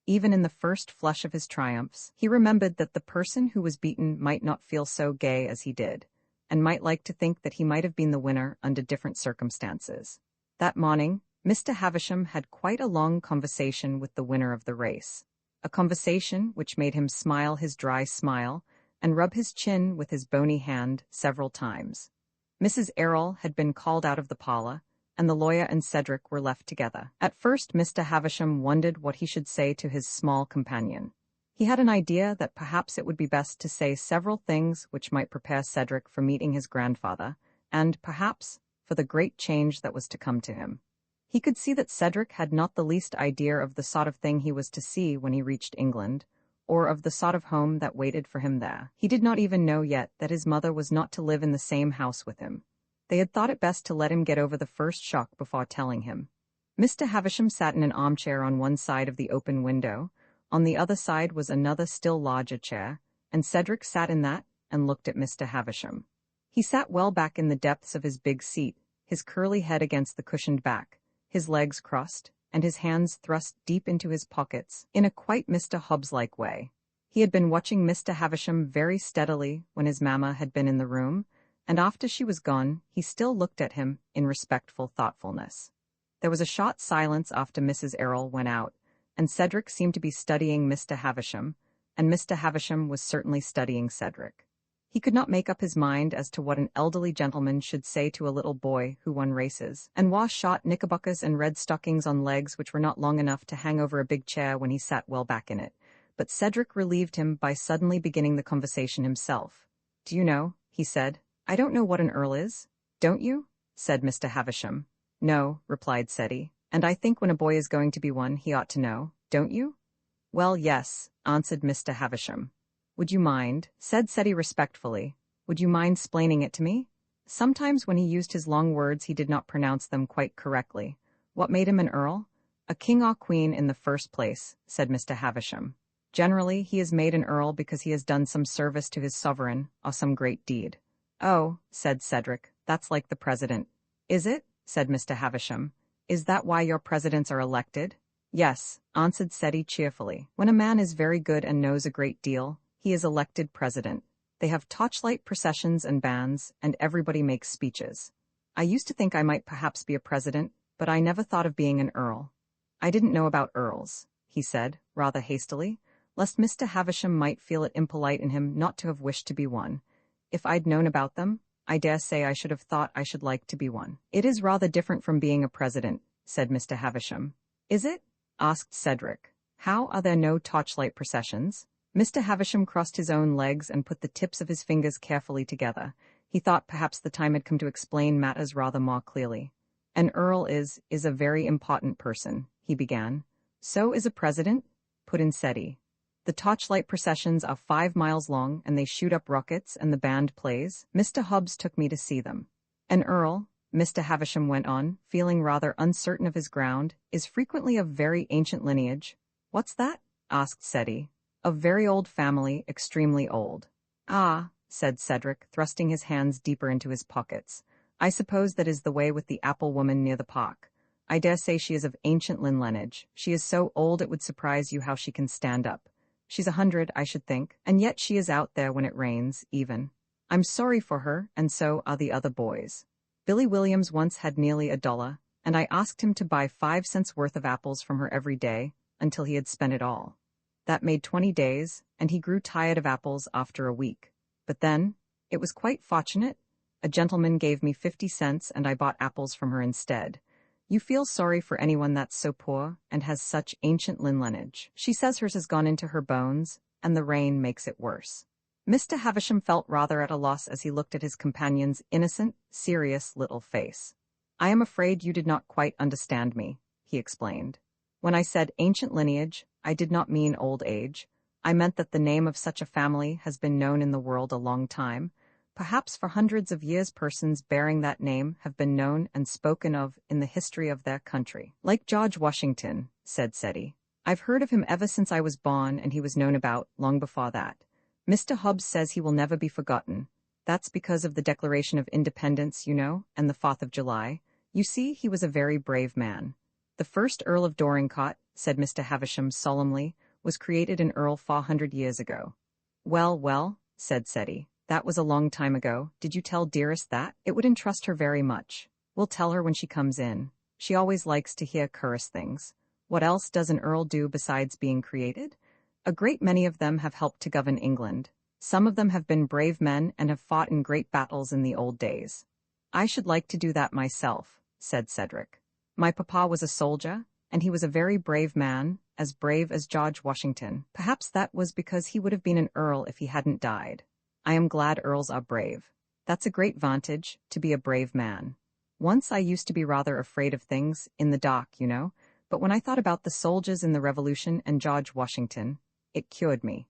Even in the first flush of his triumphs, he remembered that the person who was beaten might not feel so gay as he did, and might like to think that he might have been the winner under different circumstances. That morning, Mr. Havisham had quite a long conversation with the winner of the race. A conversation which made him smile his dry smile and rub his chin with his bony hand several times. Mrs. Errol had been called out of the parlor, and the lawyer and Cedric were left together. At first Mr. Havisham wondered what he should say to his small companion. He had an idea that perhaps it would be best to say several things which might prepare Cedric for meeting his grandfather, and, perhaps, for the great change that was to come to him. He could see that Cedric had not the least idea of the sort of thing he was to see when he reached England, or of the sort of home that waited for him there. He did not even know yet that his mother was not to live in the same house with him. They had thought it best to let him get over the first shock before telling him. Mr. Havisham sat in an armchair on one side of the open window. On the other side was another still larger chair, and Cedric sat in that and looked at Mr. Havisham. He sat well back in the depths of his big seat, his curly head against the cushioned back, his legs crossed, and his hands thrust deep into his pockets, in a quite Mr. Hobbes-like way. He had been watching Mr. Havisham very steadily when his mamma had been in the room, and after she was gone, he still looked at him in respectful thoughtfulness. There was a short silence after Mrs. Errol went out, and Cedric seemed to be studying Mr. Havisham, and Mr. Havisham was certainly studying Cedric. He could not make up his mind as to what an elderly gentleman should say to a little boy who won races, and wore short knickerbockers and red stockings on legs which were not long enough to hang over a big chair when he sat well back in it. But Cedric relieved him by suddenly beginning the conversation himself. "Do you know," he said, "I don't know what an earl is." "Don't you?" said Mr. Havisham. "No," replied Ceddy, "and I think when a boy is going to be one, he ought to know, don't you?" "Well, yes," answered Mr. Havisham. "Would you mind," said Ceddy respectfully, "would you mind splaining it to me?" Sometimes when he used his long words he did not pronounce them quite correctly. "What made him an earl?" "A king or queen in the first place," said Mr. Havisham. "Generally he is made an earl because he has done some service to his sovereign, or some great deed." "Oh," said Cedric, "that's like the president." "Is it?" said Mr. Havisham. "Is that why your presidents are elected?" "Yes," answered Ceddy cheerfully. "When a man is very good and knows a great deal, he is elected president. They have torchlight processions and bands, and everybody makes speeches. I used to think I might perhaps be a president, but I never thought of being an earl." "I didn't know about earls," he said, rather hastily, lest Mr. Havisham might feel it impolite in him not to have wished to be one. "If I'd known about them, I dare say I should have thought I should like to be one." "It is rather different from being a president," said Mr. Havisham. "Is it?" asked Cedric. "How are there no torchlight processions?" Mr. Havisham crossed his own legs and put the tips of his fingers carefully together. He thought perhaps the time had come to explain matters rather more clearly. "An earl is a very important person," he began. "So is a president," put in Ceddy. "The torchlight processions are 5 miles long, and they shoot up rockets, and the band plays. Mr. Hobbes took me to see them. An earl," Mr. Havisham went on, feeling rather uncertain of his ground, "is frequently of very ancient lineage." "What's that?" asked Ceddy. "Of very old family, extremely old." "Ah," said Cedric, thrusting his hands deeper into his pockets. "I suppose that is the way with the apple woman near the park. I dare say she is of ancient lineage. She is so old it would surprise you how she can stand up. She's 100, I should think, and yet she is out there when it rains, even. I'm sorry for her, and so are the other boys. Billy Williams once had nearly $1, and I asked him to buy 5 cents worth of apples from her every day, until he had spent it all. That made 20 days, and he grew tired of apples after a week. But then, it was quite fortunate. A gentleman gave me 50 cents and I bought apples from her instead. You feel sorry for anyone that's so poor and has such ancient lineage. She says hers has gone into her bones, and the rain makes it worse. Mr. Havisham felt rather at a loss as he looked at his companion's innocent, serious little face. I am afraid you did not quite understand me, he explained. When I said ancient lineage, I did not mean old age. I meant that the name of such a family has been known in the world a long time. Perhaps for hundreds of years persons bearing that name have been known and spoken of in the history of their country. Like George Washington, said Seti. I've heard of him ever since I was born, and he was known about long before that. Mr. Hobbs says he will never be forgotten. That's because of the Declaration of Independence, you know, and the 4th of July. You see, he was a very brave man. The first Earl of Dorincourt, said Mr. Havisham solemnly, was created an earl 400 years ago. Well, well, said Seti. That was a long time ago. Did you tell Dearest that? It would interest her very much. We'll tell her when she comes in. She always likes to hear curious things. What else does an earl do besides being created? A great many of them have helped to govern England. Some of them have been brave men and have fought in great battles in the old days. I should like to do that myself, said Cedric. My papa was a soldier, and he was a very brave man, as brave as George Washington. Perhaps that was because he would have been an earl if he hadn't died. I am glad earls are brave. That's a great vantage, to be a brave man. Once I used to be rather afraid of things, in the dark, you know, but when I thought about the soldiers in the Revolution and George Washington, it cured me.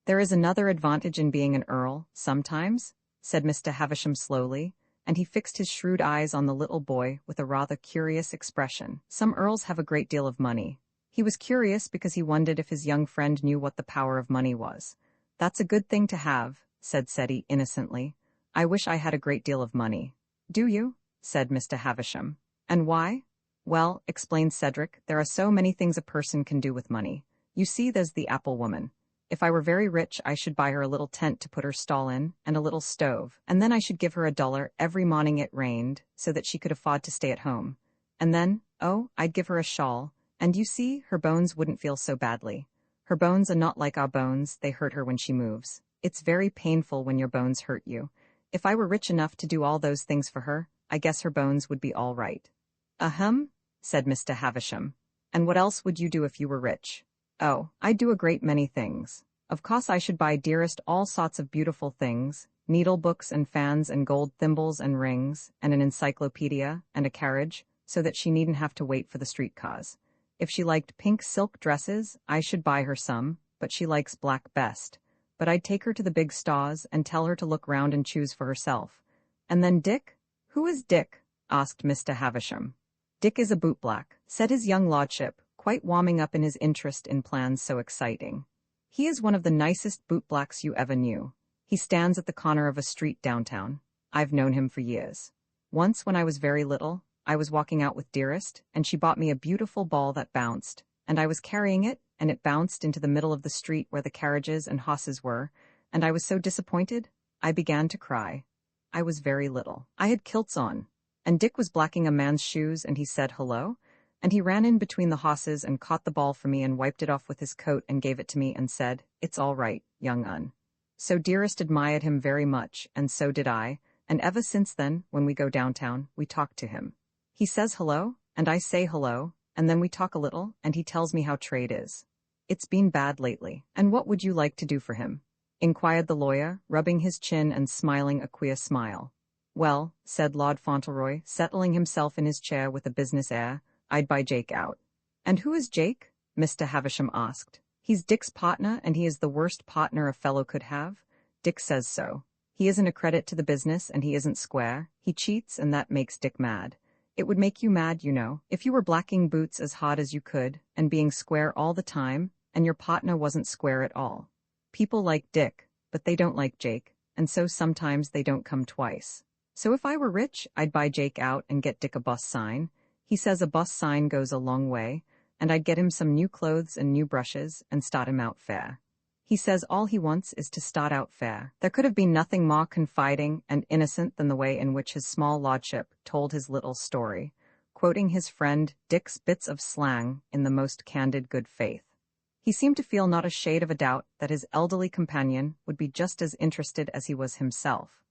There is another advantage in being an earl, sometimes, said Mr. Havisham slowly, and he fixed his shrewd eyes on the little boy with a rather curious expression. Some earls have a great deal of money. He was curious because he wondered if his young friend knew what the power of money was. That's a good thing to have, said Seti innocently. I wish I had a great deal of money. Do you? Said Mr. Havisham. And why? Well, explained Cedric, there are so many things a person can do with money. You see, there's the apple woman. If I were very rich, I should buy her a little tent to put her stall in, and a little stove, and then I should give her $1 every morning it rained, so that she could afford to stay at home. And then, oh, I'd give her a shawl, and you see, her bones wouldn't feel so badly. Her bones are not like our bones, they hurt her when she moves. It's very painful when your bones hurt you. If I were rich enough to do all those things for her, I guess her bones would be all right. Ahem, said Mr. Havisham. And what else would you do if you were rich? Oh, I'd do a great many things. Of course I should buy Dearest all sorts of beautiful things, needle books and fans and gold thimbles and rings, and an encyclopedia, and a carriage, so that she needn't have to wait for the streetcars. If she liked pink silk dresses, I should buy her some, but she likes black best. But I'd take her to the big stores and tell her to look round and choose for herself. And then Dick? Who is Dick? Asked Mr. Havisham. Dick is a bootblack, said his young lordship, quite warming up in his interest in plans so exciting. He is one of the nicest bootblacks you ever knew. He stands at the corner of a street downtown. I've known him for years. Once when I was very little, I was walking out with Dearest, and she bought me a beautiful ball that bounced, and I was carrying it, and it bounced into the middle of the street where the carriages and horses were, and I was so disappointed, I began to cry. I was very little. I had kilts on, and Dick was blacking a man's shoes, and he said hello, and he ran in between the horses and caught the ball for me and wiped it off with his coat and gave it to me and said, "It's all right, young un." So Dearest admired him very much, and so did I, and ever since then, when we go downtown, we talk to him. He says hello, and I say hello, and then we talk a little, and he tells me how trade is. It's been bad lately. And what would you like to do for him? Inquired the lawyer, rubbing his chin and smiling a queer smile. Well, said Lord Fauntleroy, settling himself in his chair with a business air, I'd buy Jake out. And who is Jake? Mr. Havisham asked. He's Dick's partner, and he is the worst partner a fellow could have. Dick says so. He isn't a credit to the business, and he isn't square. He cheats, and that makes Dick mad. It would make you mad, you know, if you were blacking boots as hard as you could, and being square all the time, and your partner wasn't square at all. People like Dick, but they don't like Jake, and so sometimes they don't come twice. So if I were rich, I'd buy Jake out and get Dick a bus sign. He says a bus sign goes a long way, and I'd get him some new clothes and new brushes and start him out fair. He says all he wants is to start out fair. There could have been nothing more confiding and innocent than the way in which his small lordship told his little story, quoting his friend Dick's bits of slang in the most candid good faith. He seemed to feel not a shade of a doubt that his elderly companion would be just as interested as he was himself.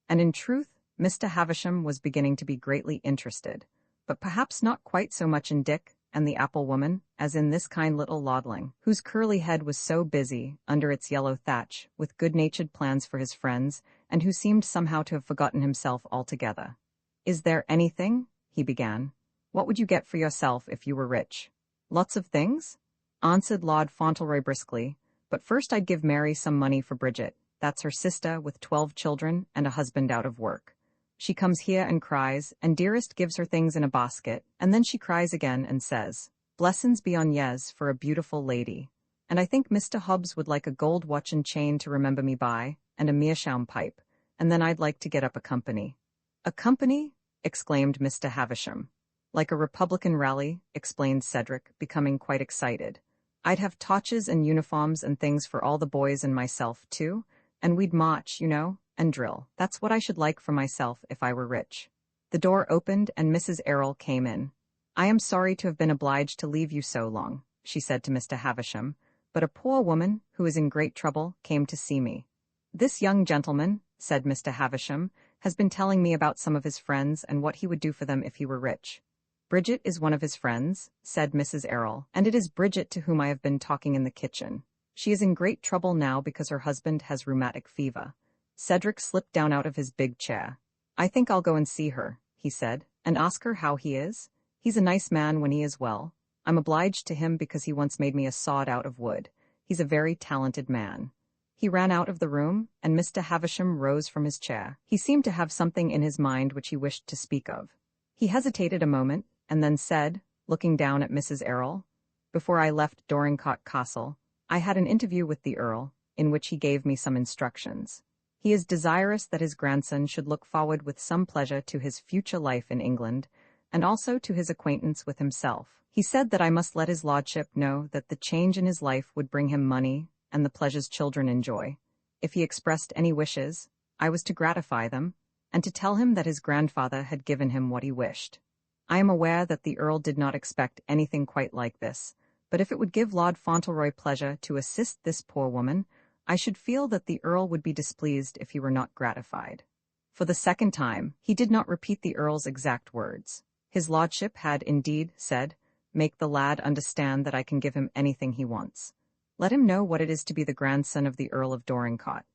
And in truth, Mr. Havisham was beginning to be greatly interested, but perhaps not quite so much in Dick and the apple woman as in this kind little lordling, whose curly head was so busy, under its yellow thatch, with good-natured plans for his friends, and who seemed somehow to have forgotten himself altogether. "Is there anything?" he began. "What would you get for yourself if you were rich?" "Lots of things," answered Lord Fauntleroy briskly, "but first I'd give Mary some money for Bridget. That's her sister with 12 children and a husband out of work. She comes here and cries, and Dearest gives her things in a basket, and then she cries again and says, 'Blessings be on yez for a beautiful lady.' And I think Mr. Hobbs would like a gold watch and chain to remember me by, and a meerschaum pipe, and then I'd like to get up a company." "A company?" exclaimed Mr. Havisham. "Like a Republican rally," explained Cedric, becoming quite excited. "I'd have torches and uniforms and things for all the boys and myself, too, and we'd march, you know, and drill. That's what I should like for myself if I were rich." The door opened and Mrs. Errol came in. "I am sorry to have been obliged to leave you so long," she said to Mr. Havisham, "but a poor woman, who is in great trouble, came to see me." "This young gentleman," said Mr. Havisham, "has been telling me about some of his friends and what he would do for them if he were rich." "Bridget is one of his friends," said Mrs. Errol, "and it is Bridget to whom I have been talking in the kitchen. She is in great trouble now because her husband has rheumatic fever." Cedric slipped down out of his big chair. "I think I'll go and see her," he said, "and ask her how he is. He's a nice man when he is well. I'm obliged to him because he once made me a sword out of wood. He's a very talented man." He ran out of the room, and Mr. Havisham rose from his chair. He seemed to have something in his mind which he wished to speak of. He hesitated a moment, and then said, looking down at Mrs. Errol, "Before I left Dorincourt Castle, I had an interview with the Earl, in which he gave me some instructions. He is desirous that his grandson should look forward with some pleasure to his future life in England, and also to his acquaintance with himself. He said that I must let his lordship know that the change in his life would bring him money and the pleasures children enjoy. If he expressed any wishes, I was to gratify them, and to tell him that his grandfather had given him what he wished. I am aware that the Earl did not expect anything quite like this, but if it would give Lord Fauntleroy pleasure to assist this poor woman, I should feel that the Earl would be displeased if he were not gratified." For the second time, he did not repeat the Earl's exact words. His lordship had indeed said, "Make the lad understand that I can give him anything he wants. Let him know what it is to be the grandson of the Earl of Dorincourt.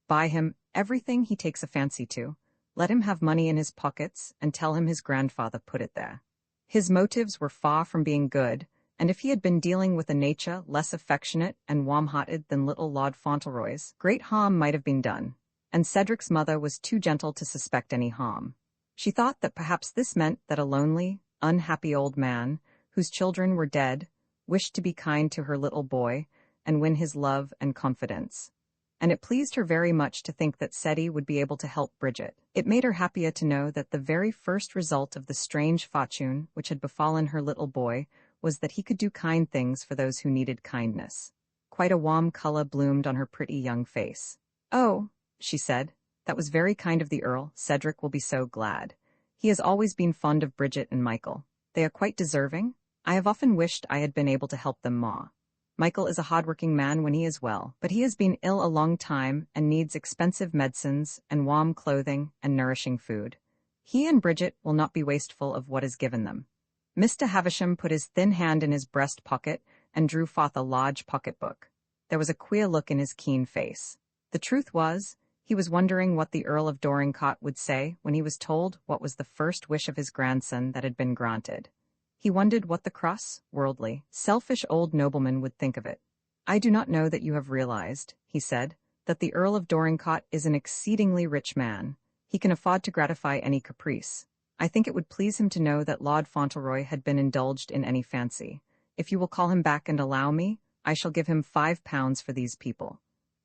Buy him everything he takes a fancy to. Let him have money in his pockets, and tell him his grandfather put it there." His motives were far from being good, and if he had been dealing with a nature less affectionate and warm-hearted than little Lord Fauntleroy's, great harm might have been done, and Cedric's mother was too gentle to suspect any harm. She thought that perhaps this meant that a lonely, unhappy old man, whose children were dead, wished to be kind to her little boy and win his love and confidence. And it pleased her very much to think that Ceddie would be able to help Bridget. It made her happier to know that the very first result of the strange fortune which had befallen her little boy was that he could do kind things for those who needed kindness. Quite a warm color bloomed on her pretty young face. "Oh," she said, "that was very kind of the Earl. Cedric will be so glad. He has always been fond of Bridget and Michael. They are quite deserving. I have often wished I had been able to help them more. Michael is a hard-working man when he is well, but he has been ill a long time and needs expensive medicines and warm clothing and nourishing food. He and Bridget will not be wasteful of what is given them." Mr. Havisham put his thin hand in his breast pocket and drew forth a large pocketbook. There was a queer look in his keen face. The truth was, he was wondering what the Earl of Dorincourt would say when he was told what was the first wish of his grandson that had been granted. He wondered what the cross, worldly, selfish old nobleman would think of it. "I do not know that you have realized," he said, "that the Earl of Dorincourt is an exceedingly rich man. He can afford to gratify any caprice. I think it would please him to know that Lord Fauntleroy had been indulged in any fancy. If you will call him back and allow me, I shall give him £5 for these people."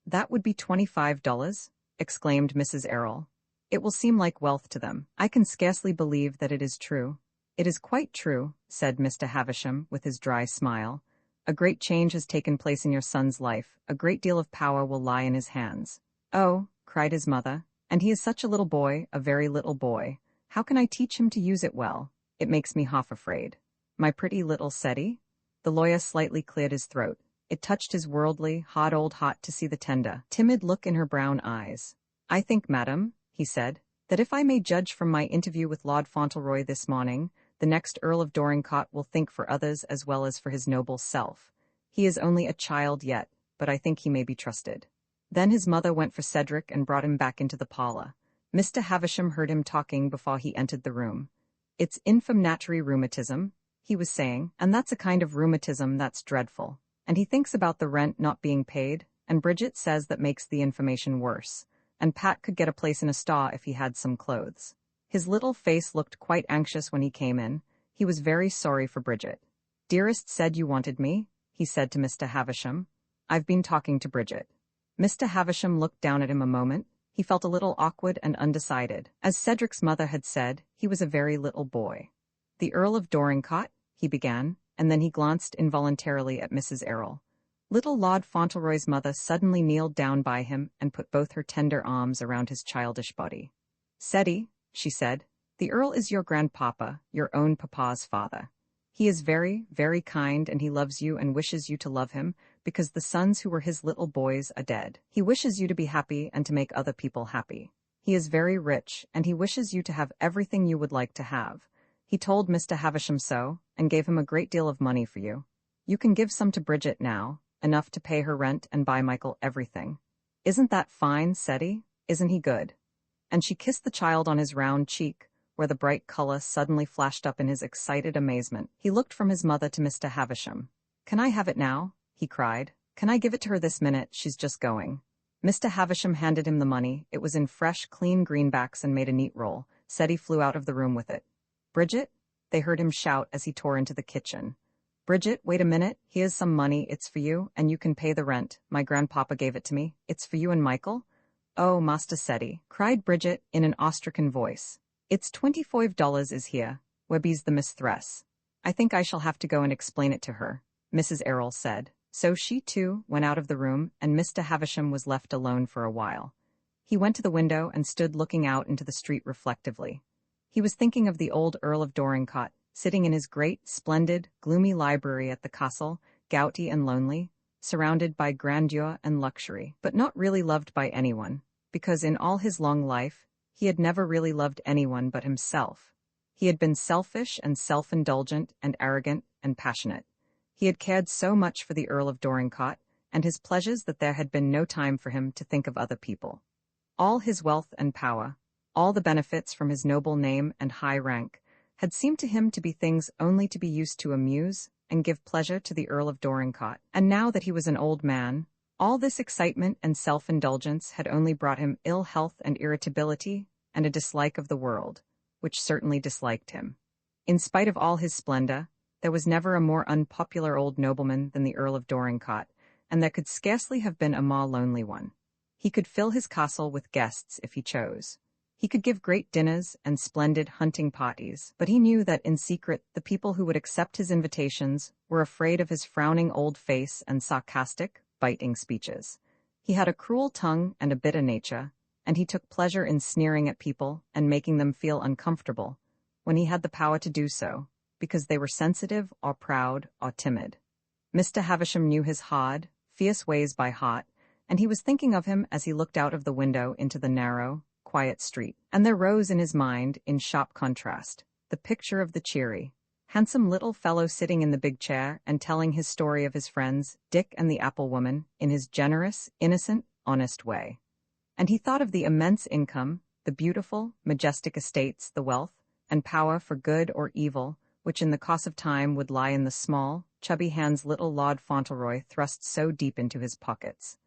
"That would be $25, exclaimed Mrs. Errol. "It will seem like wealth to them. I can scarcely believe that it is true." "It is quite true," said Mr. Havisham with his dry smile. "A great change has taken place in your son's life. A great deal of power will lie in his hands." "Oh," cried his mother, "and he is such a little boy, a very little boy. How can I teach him to use it well? It makes me half afraid." "My pretty little Ceddie?" The lawyer slightly cleared his throat. It touched his worldly, hot old heart to see the tender, timid look in her brown eyes. "I think, madam," he said, "that if I may judge from my interview with Lord Fauntleroy this morning, The next Earl of Dorincourt will think for others as well as for his noble self. He is only a child yet, but I think he may be trusted." Then his mother went for Cedric and brought him back into the parlor. Mr. Havisham heard him talking before he entered the room. "It's inflammatory rheumatism," he was saying, "and that's a kind of rheumatism that's dreadful. And he thinks about the rent not being paid, and Bridget says that makes the inflammation worse. And Pat could get a place in a stall if he had some clothes." His little face looked quite anxious when he came in. He was very sorry for Bridget. "Dearest said you wanted me," he said to Mr. Havisham. "I've been talking to Bridget." Mr. Havisham looked down at him a moment. He felt a little awkward and undecided. As Cedric's mother had said, he was a very little boy. "The Earl of Dorincourt," he began, and then he glanced involuntarily at Mrs. Errol. Little Lord Fauntleroy's mother suddenly kneeled down by him and put both her tender arms around his childish body. "Ceddie," she said, "the Earl is your grandpapa, your own papa's father. He is very, very kind, and he loves you and wishes you to love him, because the sons who were his little boys are dead. He wishes you to be happy and to make other people happy. He is very rich, and he wishes you to have everything you would like to have. He told Mr. Havisham so, and gave him a great deal of money for you. You can give some to Bridget now, enough to pay her rent and buy Michael everything. Isn't that fine, Ceddie? Isn't he good?" And she kissed the child on his round cheek, where the bright color suddenly flashed up in his excited amazement. He looked from his mother to Mr. Havisham. "Can I have it now?" he cried. "Can I give it to her this minute? She's just going." Mr. Havisham handed him the money. It was in fresh, clean greenbacks and made a neat roll. Ceddie flew out of the room with it. "Bridget?" they heard him shout as he tore into the kitchen. "Bridget, wait a minute. Here's some money. It's for you, and you can pay the rent. My grandpapa gave it to me. It's for you and Michael." "Oh, Master Ceddie," cried Bridget in an awestricken voice. "It's $25 is here. Where be's the mistress?" "I think I shall have to go and explain it to her," Mrs. Errol said. So she, too, went out of the room, and Mr. Havisham was left alone for a while. He went to the window and stood looking out into the street reflectively. He was thinking of the old Earl of Dorincourt, sitting in his great, splendid, gloomy library at the castle, gouty and lonely, surrounded by grandeur and luxury, but not really loved by anyone, because in all his long life, he had never really loved anyone but himself. He had been selfish and self-indulgent and arrogant and passionate. He had cared so much for the Earl of Dorincourt and his pleasures that there had been no time for him to think of other people. All his wealth and power, all the benefits from his noble name and high rank, had seemed to him to be things only to be used to amuse and give pleasure to the Earl of Dorincourt. And now that he was an old man, all this excitement and self-indulgence had only brought him ill health and irritability and a dislike of the world, which certainly disliked him. In spite of all his splendor, there was never a more unpopular old nobleman than the Earl of Dorincourt, and there could scarcely have been a more lonely one. He could fill his castle with guests if he chose. He could give great dinners and splendid hunting parties, but he knew that in secret the people who would accept his invitations were afraid of his frowning old face and sarcastic, biting speeches. He had a cruel tongue and a bitter nature, and he took pleasure in sneering at people and making them feel uncomfortable, when he had the power to do so, because they were sensitive or proud or timid. Mr. Havisham knew his hard, fierce ways by heart, and he was thinking of him as he looked out of the window into the narrow, quiet street, and there rose in his mind, in sharp contrast, the picture of the cheery, handsome little fellow sitting in the big chair and telling his story of his friends, Dick and the apple woman, in his generous, innocent, honest way. And he thought of the immense income, the beautiful, majestic estates, the wealth, and power for good or evil, which in the course of time would lie in the small, chubby hands little Lord Fauntleroy thrust so deep into his pockets.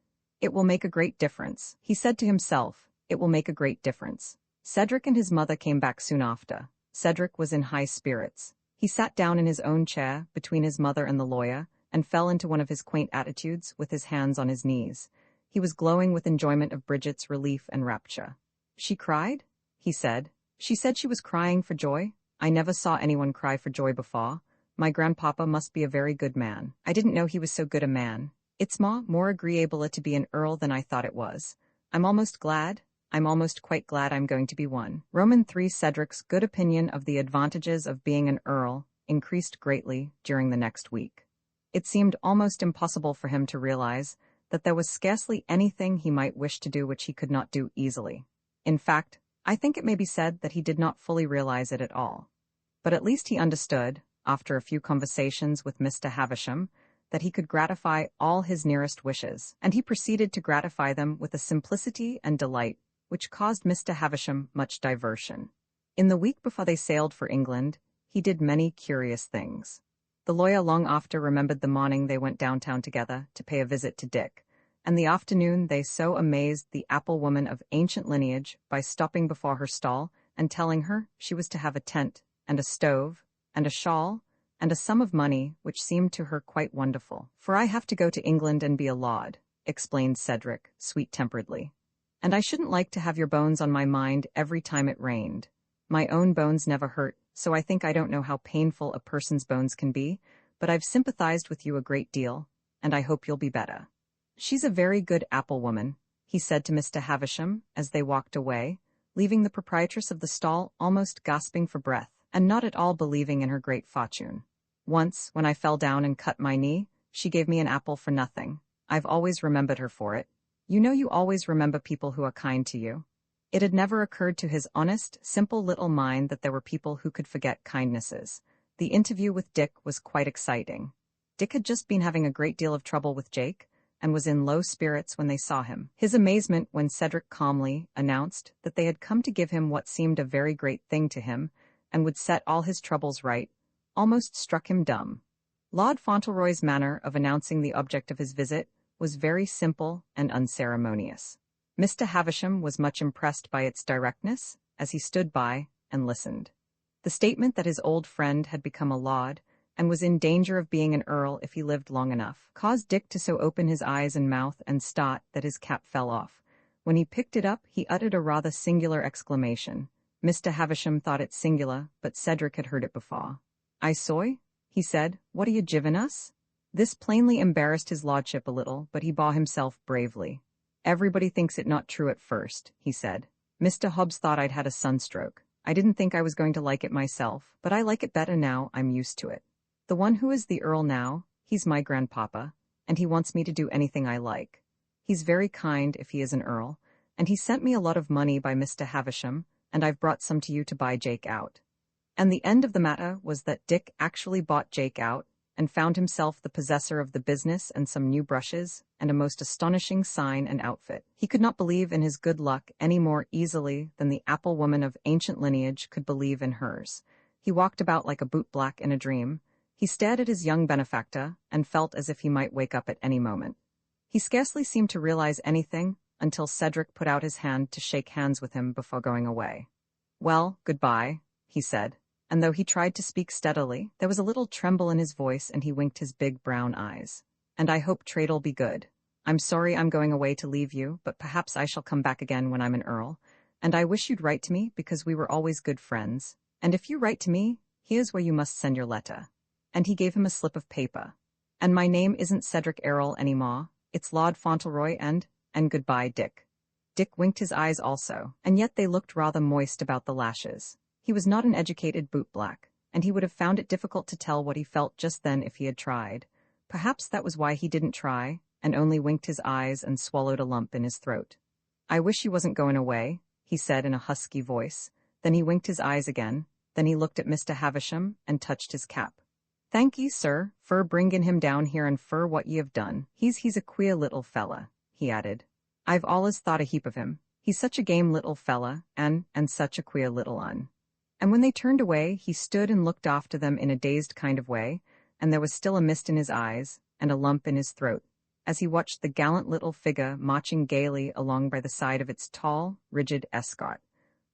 "It will make a great difference," he said to himself. "It will make a great difference." Cedric and his mother came back soon after. Cedric was in high spirits. He sat down in his own chair, between his mother and the lawyer, and fell into one of his quaint attitudes, with his hands on his knees. He was glowing with enjoyment of Bridget's relief and rapture. "She cried?" he said. "She said she was crying for joy? I never saw anyone cry for joy before. My grandpapa must be a very good man. I didn't know he was so good a man. It's more agreeable to be an earl than I thought it was. I'm almost quite glad I'm going to be one." Roman 3 Cedric's good opinion of the advantages of being an earl increased greatly during the next week. It seemed almost impossible for him to realize that there was scarcely anything he might wish to do which he could not do easily. In fact, I think it may be said that he did not fully realize it at all. But at least he understood, after a few conversations with Mr. Havisham, that he could gratify all his nearest wishes, and he proceeded to gratify them with a simplicity and delight which caused Mr. Havisham much diversion. In the week before they sailed for England, he did many curious things. The lawyer long after remembered the morning they went downtown together to pay a visit to Dick, and the afternoon they so amazed the apple woman of ancient lineage by stopping before her stall and telling her she was to have a tent, and a stove, and a shawl, and a sum of money which seemed to her quite wonderful. "For I have to go to England and be a lord," explained Cedric, sweet-temperedly. "And I shouldn't like to have your bones on my mind every time it rained. My own bones never hurt, so I think I don't know how painful a person's bones can be, but I've sympathized with you a great deal, and I hope you'll be better." "She's a very good apple woman," he said to Mr. Havisham as they walked away, leaving the proprietress of the stall almost gasping for breath, and not at all believing in her great fortune. "Once, when I fell down and cut my knee, she gave me an apple for nothing. I've always remembered her for it. You know you always remember people who are kind to you." It had never occurred to his honest, simple little mind that there were people who could forget kindnesses. The interview with Dick was quite exciting. Dick had just been having a great deal of trouble with Jake, and was in low spirits when they saw him. His amazement when Cedric calmly announced that they had come to give him what seemed a very great thing to him, and would set all his troubles right, almost struck him dumb. Lord Fauntleroy's manner of announcing the object of his visit was very simple and unceremonious. Mr. Havisham was much impressed by its directness as he stood by and listened. The statement that his old friend had become a lord, and was in danger of being an earl if he lived long enough, caused Dick to so open his eyes and mouth and start that his cap fell off. When he picked it up, he uttered a rather singular exclamation. Mr. Havisham thought it singular, but Cedric had heard it before. "I soy," he said, "what are you giving us?" This plainly embarrassed his lordship a little, but he bore himself bravely. "Everybody thinks it not true at first," he said. "Mr. Hobbs thought I'd had a sunstroke. I didn't think I was going to like it myself, but I like it better now I'm used to it. The one who is the earl now, he's my grandpapa, and he wants me to do anything I like. He's very kind if he is an earl, and he sent me a lot of money by Mr. Havisham, and I've brought some to you to buy Jake out." And the end of the matter was that Dick actually bought Jake out, and found himself the possessor of the business and some new brushes, and a most astonishing sign and outfit. He could not believe in his good luck any more easily than the apple woman of ancient lineage could believe in hers. He walked about like a bootblack in a dream. He stared at his young benefactor, and felt as if he might wake up at any moment. He scarcely seemed to realize anything until Cedric put out his hand to shake hands with him before going away. "Well, goodbye," he said, and though he tried to speak steadily, there was a little tremble in his voice and he winked his big brown eyes. "And I hope trade'll be good. I'm sorry I'm going away to leave you, but perhaps I shall come back again when I'm an earl, and I wish you'd write to me because we were always good friends, and if you write to me, here's where you must send your letter." And he gave him a slip of paper. "And my name isn't Cedric Errol anymore, it's Lord Fauntleroy and goodbye, Dick." Dick winked his eyes also, and yet they looked rather moist about the lashes. He was not an educated bootblack, and he would have found it difficult to tell what he felt just then if he had tried. Perhaps that was why he didn't try, and only winked his eyes and swallowed a lump in his throat. "I wish you wasn't going away," he said in a husky voice. Then he winked his eyes again. Then he looked at Mr. Havisham and touched his cap. "Thank ye, sir, for bringin' him down here and for what ye have done. He's a queer little fella," he added. "I've allus thought a heap of him. He's such a game little fella, and such a queer little un." And when they turned away, he stood and looked after them in a dazed kind of way, and there was still a mist in his eyes and a lump in his throat, as he watched the gallant little figure marching gaily along by the side of its tall, rigid escort.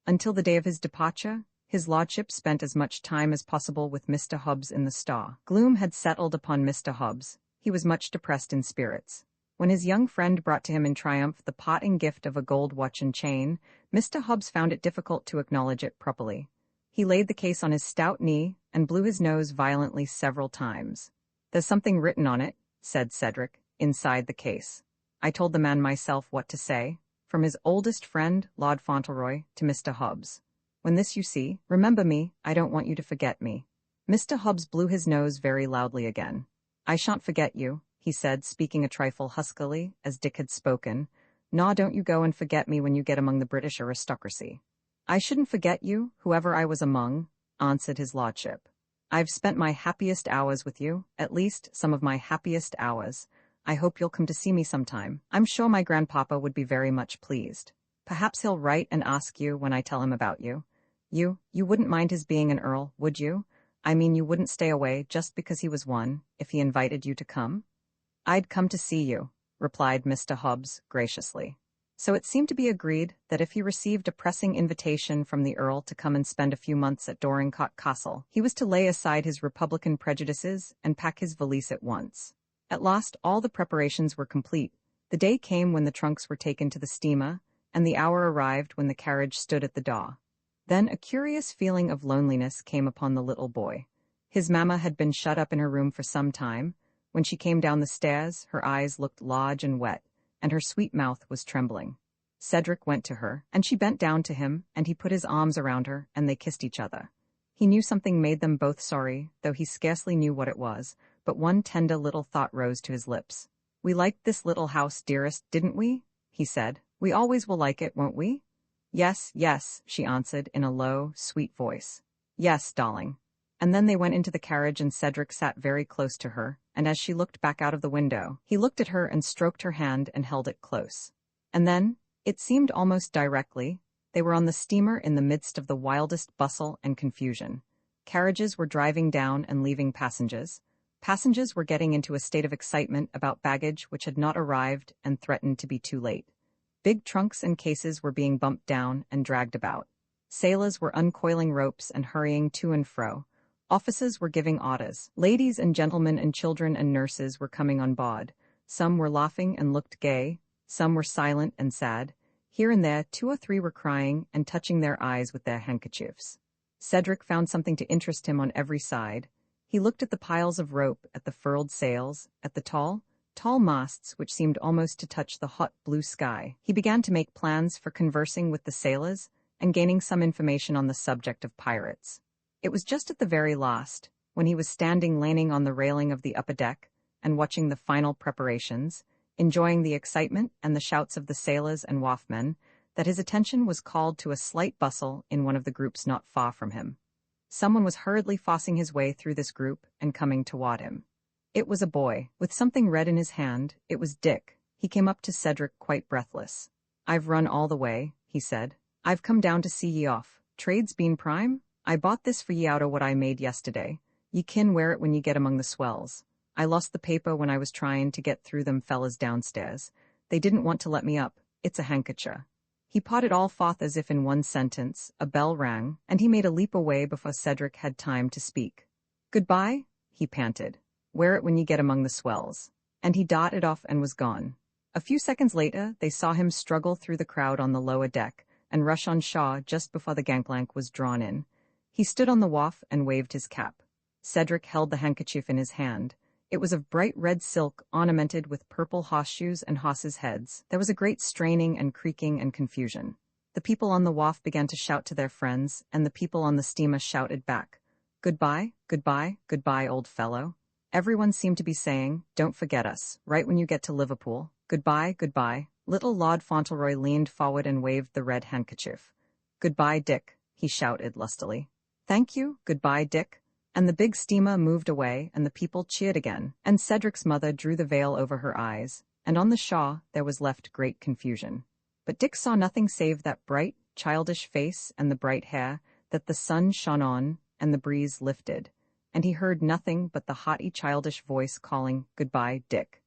Until the day of his departure, his lordship spent as much time as possible with Mr. Hobbs in the stall. Gloom had settled upon Mr. Hobbs. He was much depressed in spirits. When his young friend brought to him in triumph the parting gift of a gold watch and chain, Mr. Hobbs found it difficult to acknowledge it properly. He laid the case on his stout knee and blew his nose violently several times. "There's something written on it," said Cedric, "inside the case. I told the man myself what to say, from his oldest friend, Lord Fauntleroy, to Mr. Hobbs. When this you see, remember me, I don't want you to forget me." Mr. Hobbs blew his nose very loudly again. "I shan't forget you," he said, speaking a trifle huskily, as Dick had spoken. "Naw, don't you go and forget me when you get among the British aristocracy. I shouldn't forget you, whoever I was among, answered his lordship. I've spent my happiest hours with you, at least some of my happiest hours. I hope you'll come to see me sometime. I'm sure my grandpapa would be very much pleased. Perhaps he'll write and ask you when I tell him about you. You wouldn't mind his being an earl, would you? I mean, you wouldn't stay away just because he was one, if he invited you to come? I'd come to see you, replied Mr. Hobbs graciously. So it seemed to be agreed that if he received a pressing invitation from the Earl to come and spend a few months at Dorincourt Castle, he was to lay aside his Republican prejudices and pack his valise at once. At last all the preparations were complete. The day came when the trunks were taken to the steamer, and the hour arrived when the carriage stood at the door. Then a curious feeling of loneliness came upon the little boy. His mamma had been shut up in her room for some time. When she came down the stairs, her eyes looked large and wet, and her sweet mouth was trembling. Cedric went to her, and she bent down to him, and he put his arms around her, and they kissed each other. He knew something made them both sorry, though he scarcely knew what it was, but one tender little thought rose to his lips. "We liked this little house, dearest, didn't we?" he said. "We always will like it, won't we?" "Yes, yes," she answered in a low, sweet voice. "Yes, darling." And then they went into the carriage and Cedric sat very close to her, and as she looked back out of the window, he looked at her and stroked her hand and held it close. And then, it seemed almost directly, they were on the steamer in the midst of the wildest bustle and confusion. Carriages were driving down and leaving passengers. Passengers were getting into a state of excitement about baggage which had not arrived and threatened to be too late. Big trunks and cases were being bumped down and dragged about. Sailors were uncoiling ropes and hurrying to and fro. Officers were giving orders. Ladies and gentlemen and children and nurses were coming on board. Some were laughing and looked gay. Some were silent and sad. Here and there, 2 or 3 were crying and touching their eyes with their handkerchiefs. Cedric found something to interest him on every side. He looked at the piles of rope, at the furled sails, at the tall masts which seemed almost to touch the hot blue sky. He began to make plans for conversing with the sailors and gaining some information on the subject of pirates. It was just at the very last, when he was standing leaning on the railing of the upper deck and watching the final preparations, enjoying the excitement and the shouts of the sailors and wharfmen, that his attention was called to a slight bustle in one of the groups not far from him. Someone was hurriedly forcing his way through this group and coming toward him. It was a boy, with something red in his hand. It was Dick. He came up to Cedric quite breathless. "I've run all the way," he said. "I've come down to see ye off. Trade's been prime? I bought this for ye out o' what I made yesterday. Ye kin wear it when ye get among the swells. I lost the paper when I was tryin' to get through them fellas downstairs. They didn't want to let me up. It's a handkercher." He potted all forth as if in one sentence. A bell rang, and he made a leap away before Cedric had time to speak. "Goodbye," he panted. "Wear it when ye get among the swells." And he darted off and was gone. A few seconds later, they saw him struggle through the crowd on the lower deck and rush on shore just before the gangplank was drawn in. He stood on the wharf and waved his cap. Cedric held the handkerchief in his hand. It was of bright red silk ornamented with purple horseshoes and horses' heads. There was a great straining and creaking and confusion. The people on the wharf began to shout to their friends, and the people on the steamer shouted back, "Goodbye, goodbye, goodbye, old fellow." Everyone seemed to be saying, "Don't forget us, right when you get to Liverpool. Goodbye, goodbye." Little Lord Fauntleroy leaned forward and waved the red handkerchief. "Goodbye, Dick," he shouted lustily. "Thank you, goodbye, Dick." And the big steamer moved away, and the people cheered again, and Cedric's mother drew the veil over her eyes, and on the shore there was left great confusion. But Dick saw nothing save that bright, childish face and the bright hair, that the sun shone on, and the breeze lifted, and he heard nothing but the haughty childish voice calling, "Goodbye, Dick."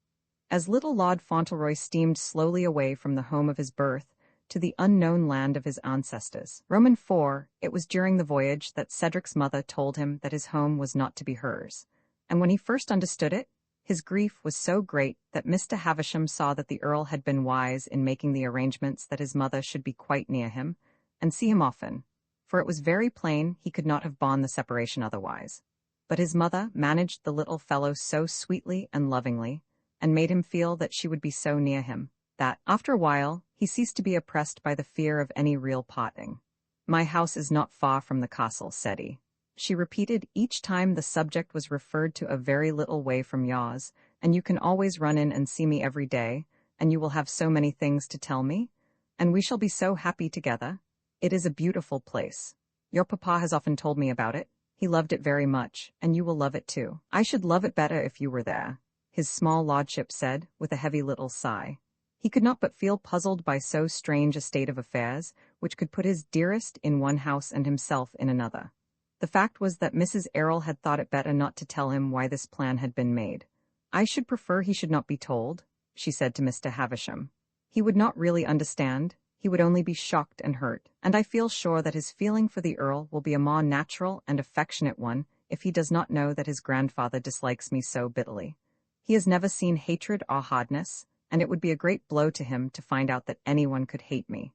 As little Lord Fauntleroy steamed slowly away from the home of his birth to the unknown land of his ancestors. Roman 4, it was during the voyage that Cedric's mother told him that his home was not to be hers, and when he first understood it, his grief was so great that Mr. Havisham saw that the Earl had been wise in making the arrangements that his mother should be quite near him, and see him often, for it was very plain he could not have borne the separation otherwise. But his mother managed the little fellow so sweetly and lovingly, and made him feel that she would be so near him, that, after a while, he ceased to be oppressed by the fear of any real parting. "My house is not far from the castle," said he. She repeated each time the subject was referred to, "a very little way from yours, and you can always run in and see me every day, and you will have so many things to tell me, and we shall be so happy together. It is a beautiful place." Your papa has often told me about it. He loved it very much, and you will love it too. I should love it better if you were there, his small lordship said, with a heavy little sigh. He could not but feel puzzled by so strange a state of affairs, which could put his dearest in one house and himself in another. The fact was that Mrs. Errol had thought it better not to tell him why this plan had been made. I should prefer he should not be told, she said to Mr. Havisham. He would not really understand. He would only be shocked and hurt, and I feel sure that his feeling for the Earl will be a more natural and affectionate one if he does not know that his grandfather dislikes me so bitterly. He has never seen hatred or hardness, and it would be a great blow to him to find out that anyone could hate me.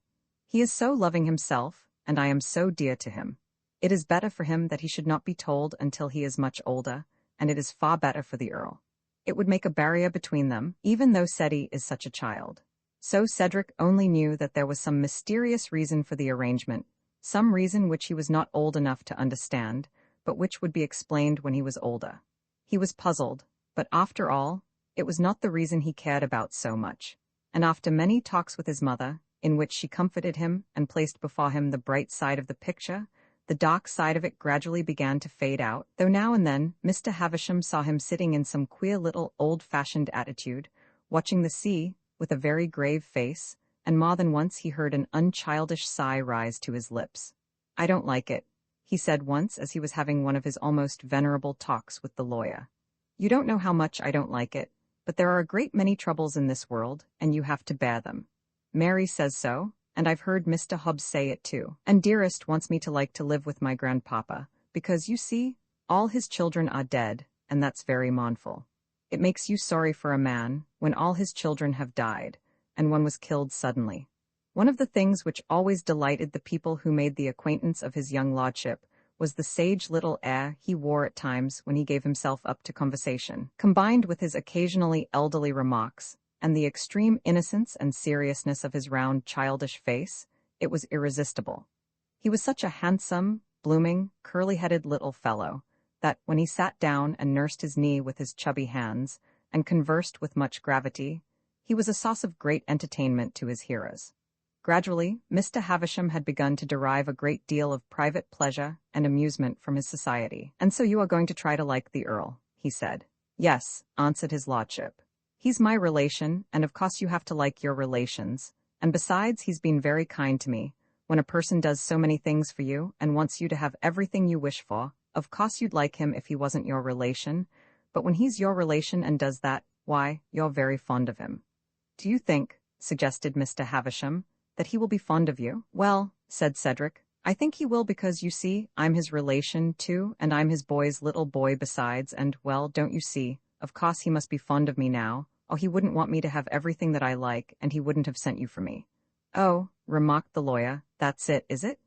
He is so loving himself, and I am so dear to him. It is better for him that he should not be told until he is much older, and it is far better for the Earl. It would make a barrier between them, even though Ceddie is such a child. So Cedric only knew that there was some mysterious reason for the arrangement, some reason which he was not old enough to understand, but which would be explained when he was older. He was puzzled, but after all, it was not the reason he cared about so much. And after many talks with his mother, in which she comforted him and placed before him the bright side of the picture, the dark side of it gradually began to fade out, though now and then Mr. Havisham saw him sitting in some queer little old-fashioned attitude, watching the sea, with a very grave face, and more than once he heard an unchildish sigh rise to his lips. "I don't like it," he said once as he was having one of his almost venerable talks with the lawyer. "You don't know how much I don't like it, but there are a great many troubles in this world, and you have to bear them. Mary says so, and I've heard Mr. Hobbs say it too. And Dearest wants me to like to live with my grandpapa, because, you see, all his children are dead, and that's very mournful. It makes you sorry for a man, when all his children have died, and one was killed suddenly." One of the things which always delighted the people who made the acquaintance of his young lordship was the sage little air he wore at times when he gave himself up to conversation, combined with his occasionally elderly remarks, and the extreme innocence and seriousness of his round, childish face. It was irresistible. He was such a handsome, blooming, curly-headed little fellow, that, when he sat down and nursed his knee with his chubby hands, and conversed with much gravity, he was a source of great entertainment to his hearers. Gradually, Mr. Havisham had begun to derive a great deal of private pleasure and amusement from his society. "And so you are going to try to like the Earl," he said. "Yes," answered his lordship. "He's my relation, and of course you have to like your relations, and besides he's been very kind to me. When a person does so many things for you and wants you to have everything you wish for, of course you'd like him if he wasn't your relation, but when he's your relation and does that, why, you're very fond of him." "Do you think," suggested Mr. Havisham, "that he will be fond of you?" "Well," said Cedric, "I think he will because, you see, I'm his relation, too, and I'm his boy's little boy besides, and, well, don't you see, of course he must be fond of me now, or he wouldn't want me to have everything that I like, and he wouldn't have sent you for me." "Oh," remarked the lawyer, "that's it, is it?"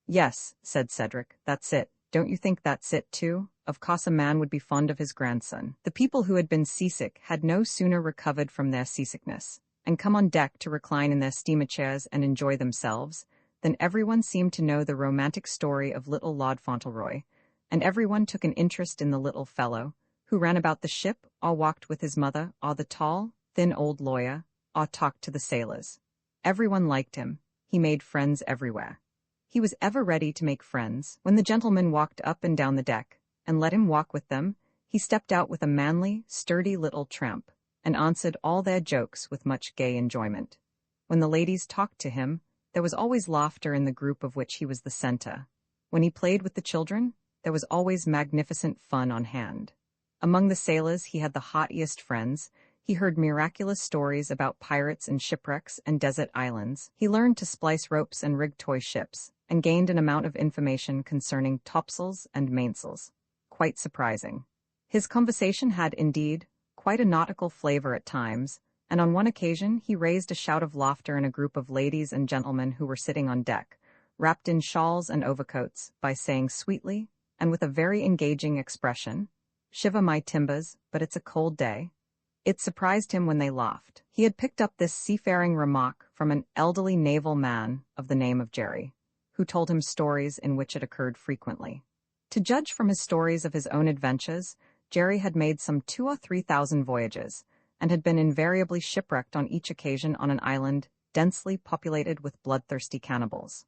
"Yes," said Cedric, "that's it. Don't you think that's it, too? Of course a man would be fond of his grandson." The people who had been seasick had no sooner recovered from their seasickness, and come on deck to recline in their steamer chairs and enjoy themselves, than everyone seemed to know the romantic story of little Lord Fauntleroy, and everyone took an interest in the little fellow, who ran about the ship, or walked with his mother, or the tall, thin old lawyer, or talked to the sailors. Everyone liked him. He made friends everywhere. He was ever ready to make friends. When the gentlemen walked up and down the deck, and let him walk with them, he stepped out with a manly, sturdy little tramp, and answered all their jokes with much gay enjoyment. When the ladies talked to him, there was always laughter in the group of which he was the center. When he played with the children, there was always magnificent fun on hand. Among the sailors he had the heartiest friends. He heard miraculous stories about pirates and shipwrecks and desert islands. He learned to splice ropes and rig toy ships, and gained an amount of information concerning topsails and mainsails. Quite surprising. His conversation had, indeed, quite a nautical flavor at times, and on one occasion he raised a shout of laughter in a group of ladies and gentlemen who were sitting on deck, wrapped in shawls and overcoats, by saying sweetly, and with a very engaging expression, "Shiver my timbers, but it's a cold day." It surprised him when they laughed. He had picked up this seafaring remark from an elderly naval man of the name of Jerry, who told him stories in which it occurred frequently. To judge from his stories of his own adventures, Jerry had made some 2,000 or 3,000 voyages, and had been invariably shipwrecked on each occasion on an island densely populated with bloodthirsty cannibals.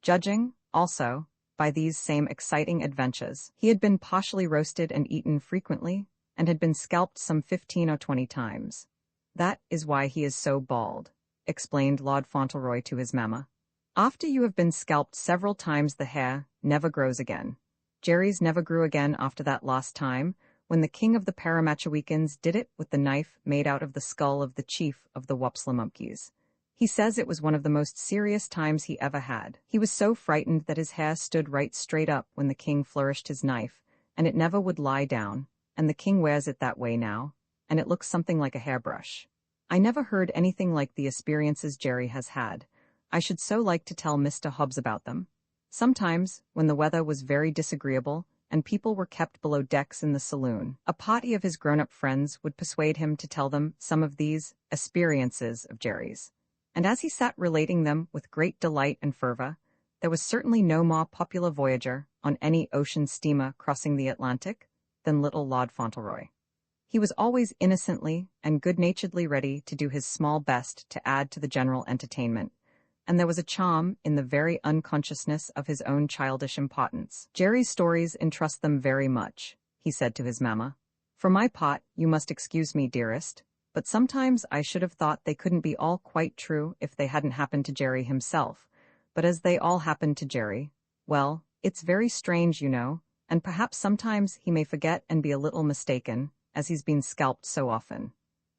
Judging, also, by these same exciting adventures. He had been partially roasted and eaten frequently, and had been scalped some 15 or 20 times. That is why he is so bald, explained Lord Fauntleroy to his mamma. After you have been scalped several times, the hair never grows again. Jerry's never grew again after that last time, when the king of the Paramachawekins did it with the knife made out of the skull of the chief of the Wopslemumpkies. He says it was one of the most serious times he ever had. He was so frightened that his hair stood right straight up when the king flourished his knife, and it never would lie down, and the king wears it that way now, and it looks something like a hairbrush. I never heard anything like the experiences Jerry has had. I should so like to tell Mr. Hobbs about them. Sometimes, when the weather was very disagreeable, and people were kept below decks in the saloon, a party of his grown-up friends would persuade him to tell them some of these experiences of Jerry's. And as he sat relating them with great delight and fervor, there was certainly no more popular voyager on any ocean steamer crossing the Atlantic than little Lord Fauntleroy. He was always innocently and good-naturedly ready to do his small best to add to the general entertainment, and there was a charm in the very unconsciousness of his own childish importance. Jerry's stories interest them very much, he said to his mamma. For my part, you must excuse me, dearest, but sometimes I should have thought they couldn't be all quite true if they hadn't happened to Jerry himself, but as they all happened to Jerry, well, it's very strange, you know, and perhaps sometimes he may forget and be a little mistaken, as he's been scalped so often.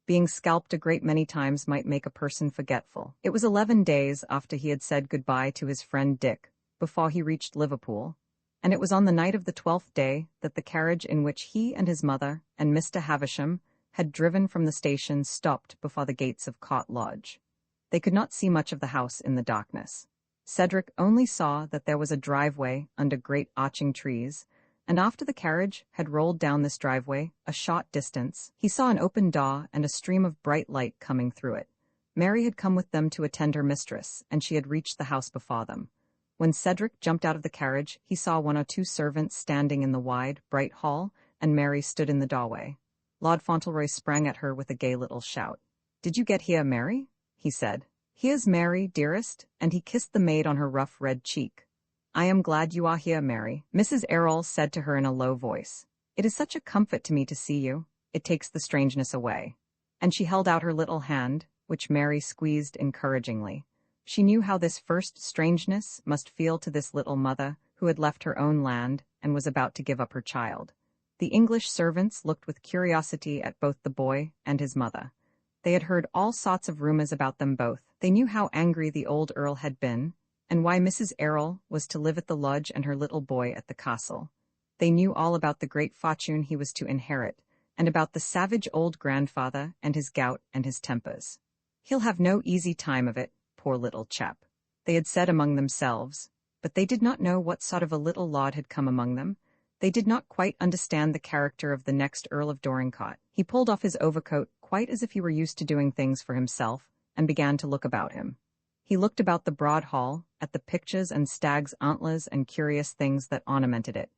Being scalped a great many times might make a person forgetful. It was 11 days after he had said goodbye to his friend Dick, before he reached Liverpool, and it was on the night of the 12th day that the carriage in which he and his mother and Mr. Havisham had driven from the station stopped before the gates of Cot Lodge. They could not see much of the house in the darkness. Cedric only saw that there was a driveway under great arching trees, and after the carriage had rolled down this driveway a short distance, he saw an open door and a stream of bright light coming through it. Mary had come with them to attend her mistress, and she had reached the house before them. When Cedric jumped out of the carriage, he saw 1 or 2 servants standing in the wide, bright hall, and Mary stood in the doorway. Lord Fauntleroy sprang at her with a gay little shout. "Did you get here, Mary?" he said. "Here's Mary, dearest," and he kissed the maid on her rough red cheek. "I am glad you are here, Mary," Mrs. Errol said to her in a low voice. "It is such a comfort to me to see you. It takes the strangeness away." And she held out her little hand, which Mary squeezed encouragingly. She knew how this first strangeness must feel to this little mother who had left her own land and was about to give up her child. The English servants looked with curiosity at both the boy and his mother. They had heard all sorts of rumors about them both. They knew how angry the old earl had been, and why Mrs. Errol was to live at the lodge and her little boy at the castle. They knew all about the great fortune he was to inherit, and about the savage old grandfather and his gout and his tempers. "He'll have no easy time of it, poor little chap," they had said among themselves, but they did not know what sort of a little lord had come among them. They did not quite understand the character of the next Earl of Dorincourt. He pulled off his overcoat quite as if he were used to doing things for himself, and began to look about him. He looked about the broad hall, at the pictures and stags' antlers and curious things that ornamented it.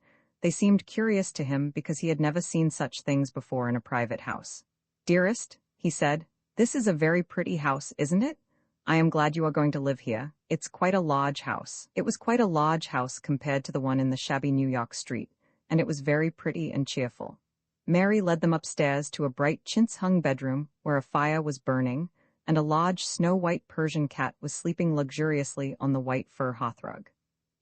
They seemed curious to him because he had never seen such things before in a private house. "Dearest," he said, "this is a very pretty house, isn't it? I am glad you are going to live here. It's quite a large house." It was quite a large house compared to the one in the shabby New York street, and it was very pretty and cheerful. Mary led them upstairs to a bright chintz-hung bedroom where a fire was burning, and a large snow-white Persian cat was sleeping luxuriously on the white fur hearthrug.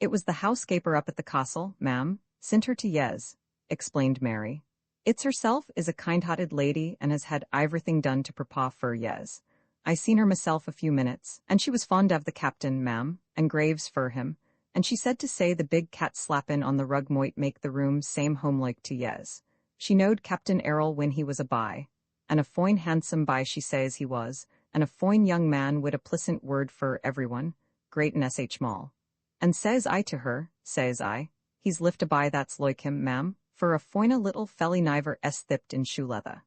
"It was the housekeeper up at the castle, ma'am, sent her to Yes," explained Mary. "It's herself is a kind-hearted lady and has had everything done to papa for Yes. I seen her myself a few minutes, and she was fond of the captain, ma'am, and graves for him, and she said to say the big cat slappin' on the rug moight make the room same homelike to Yes. She knowed Captain Errol when he was a bye, and a foine handsome bye she says he was, and a foine young man wid a pleasant word for everyone, great and sh mall. And says I to her, says I, he's lift a bye that's loike him, ma'am, for a foine little felly niver thipped in shoe leather."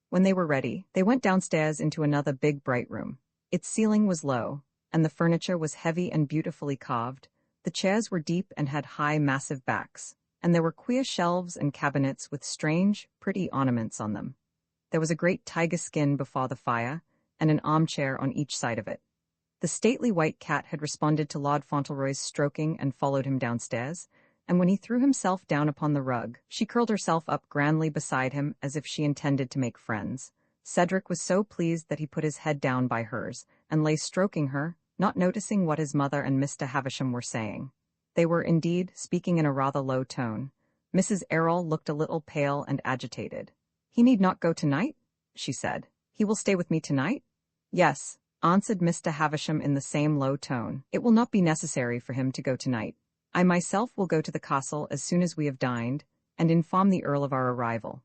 When they were ready, they went downstairs into another big bright room. Its ceiling was low, and the furniture was heavy and beautifully carved. The chairs were deep and had high, massive backs, and there were queer shelves and cabinets with strange, pretty ornaments on them. There was a great tiger skin before the fire, and an armchair on each side of it. The stately white cat had responded to Lord Fauntleroy's stroking and followed him downstairs, and when he threw himself down upon the rug, she curled herself up grandly beside him as if she intended to make friends. Cedric was so pleased that he put his head down by hers, and lay stroking her, not noticing what his mother and Mr. Havisham were saying. They were, indeed, speaking in a rather low tone. Mrs. Errol looked a little pale and agitated. "He need not go tonight?" she said. "He will stay with me tonight?" "Yes," answered Mr. Havisham in the same low tone. "It will not be necessary for him to go tonight. I myself will go to the castle as soon as we have dined, and inform the Earl of our arrival."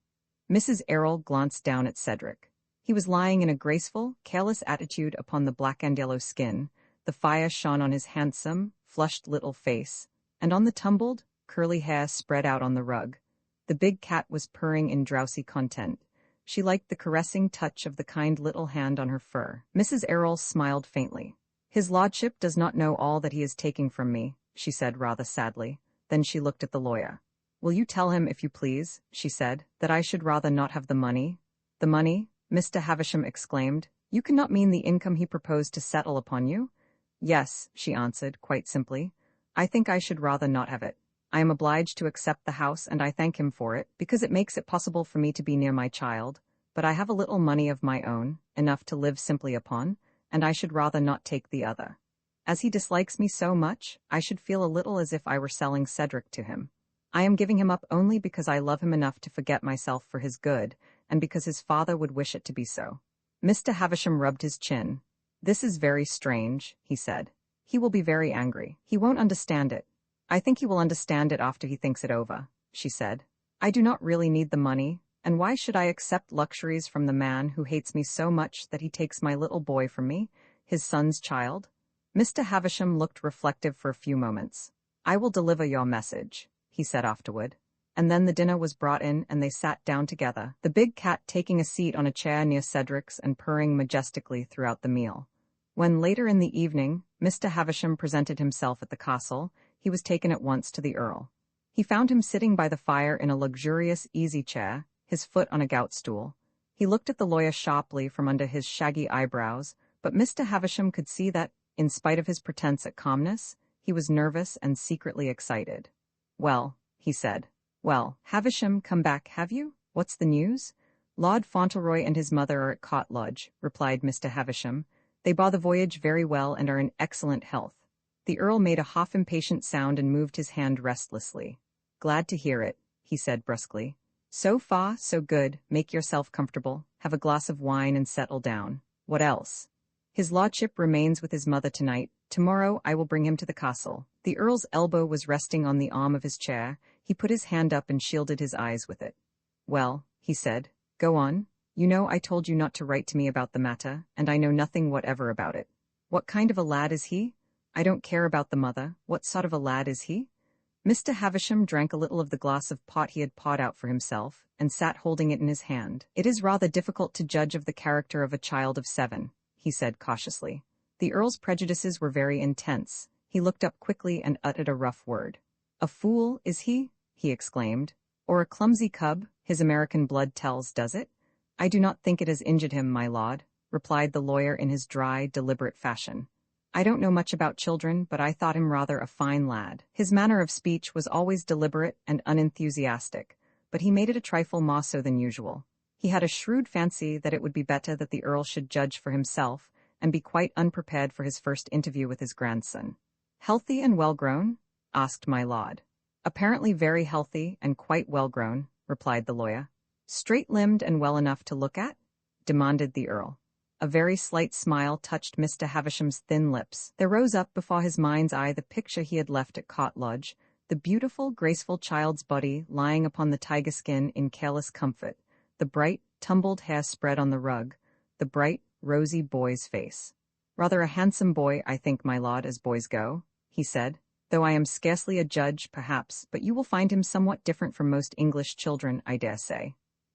Mrs. Errol glanced down at Cedric. He was lying in a graceful, careless attitude upon the black and yellow skin. The fire shone on his handsome, flushed little face, and on the tumbled, curly hair spread out on the rug. The big cat was purring in drowsy content. She liked the caressing touch of the kind little hand on her fur. Mrs. Errol smiled faintly. "His lordship does not know all that he is taking from me," she said rather sadly. Then she looked at the lawyer. "Will you tell him, if you please," she said, "that I should rather not have the money?" "The money?" Mr. Havisham exclaimed. "You cannot mean the income he proposed to settle upon you?" "Yes," she answered, quite simply. "I think I should rather not have it. I am obliged to accept the house, and I thank him for it, because it makes it possible for me to be near my child, but I have a little money of my own, enough to live simply upon, and I should rather not take the other. As he dislikes me so much, I should feel a little as if I were selling Cedric to him. I am giving him up only because I love him enough to forget myself for his good, and because his father would wish it to be so." Mr. Havisham rubbed his chin. "This is very strange," he said. "He will be very angry. He won't understand it." "I think he will understand it after he thinks it over," she said. "I do not really need the money, and why should I accept luxuries from the man who hates me so much that he takes my little boy from me, his son's child?" Mr. Havisham looked reflective for a few moments. "I will deliver your message," he said afterward. And then the dinner was brought in and they sat down together, the big cat taking a seat on a chair near Cedric's and purring majestically throughout the meal. When later in the evening, Mr. Havisham presented himself at the castle, he was taken at once to the Earl. He found him sitting by the fire in a luxurious easy-chair, his foot on a gout-stool. He looked at the lawyer sharply from under his shaggy eyebrows, but Mr. Havisham could see that, in spite of his pretense at calmness, he was nervous and secretly excited. "Well," he said. "Well, Havisham, come back, have you? What's the news?" "Lord Fauntleroy and his mother are at Court Lodge," replied Mr. Havisham. "They bore the voyage very well and are in excellent health." The Earl made a half-impatient sound and moved his hand restlessly. "Glad to hear it," he said brusquely. "So far, so good. Make yourself comfortable, have a glass of wine and settle down. What else?" "His lordship remains with his mother tonight. Tomorrow I will bring him to the castle." The Earl's elbow was resting on the arm of his chair. He put his hand up and shielded his eyes with it. "Well," he said, "go on. You know I told you not to write to me about the matter, and I know nothing whatever about it. What kind of a lad is he? I don't care about the mother. What sort of a lad is he?" Mr. Havisham drank a little of the glass of port he had poured out for himself, and sat holding it in his hand. "It is rather difficult to judge of the character of a child of 7, he said cautiously. The Earl's prejudices were very intense. He looked up quickly and uttered a rough word. "A fool, is he?" he exclaimed. "Or a clumsy cub? His American blood tells, does it?" "I do not think it has injured him, my lord," replied the lawyer in his dry, deliberate fashion. "I don't know much about children, but I thought him rather a fine lad. His manner of speech was always deliberate and unenthusiastic, but he made it a trifle more so than usual. He had a shrewd fancy that it would be better that the Earl should judge for himself, and be quite unprepared for his first interview with his grandson." "Healthy and well-grown?" asked my lord. "Apparently very healthy and quite well-grown," replied the lawyer. "Straight-limbed and well enough to look at?" demanded the Earl. A very slight smile touched Mr. Havisham's thin lips. There rose up before his mind's eye the picture he had left at Court Lodge, the beautiful, graceful child's body lying upon the tiger skin in careless comfort, the bright, tumbled hair spread on the rug, the bright, rosy boy's face. "Rather a handsome boy, I think, my lord, as boys go," he said, "though I am scarcely a judge, perhaps, but you will find him somewhat different from most English children, I dare say."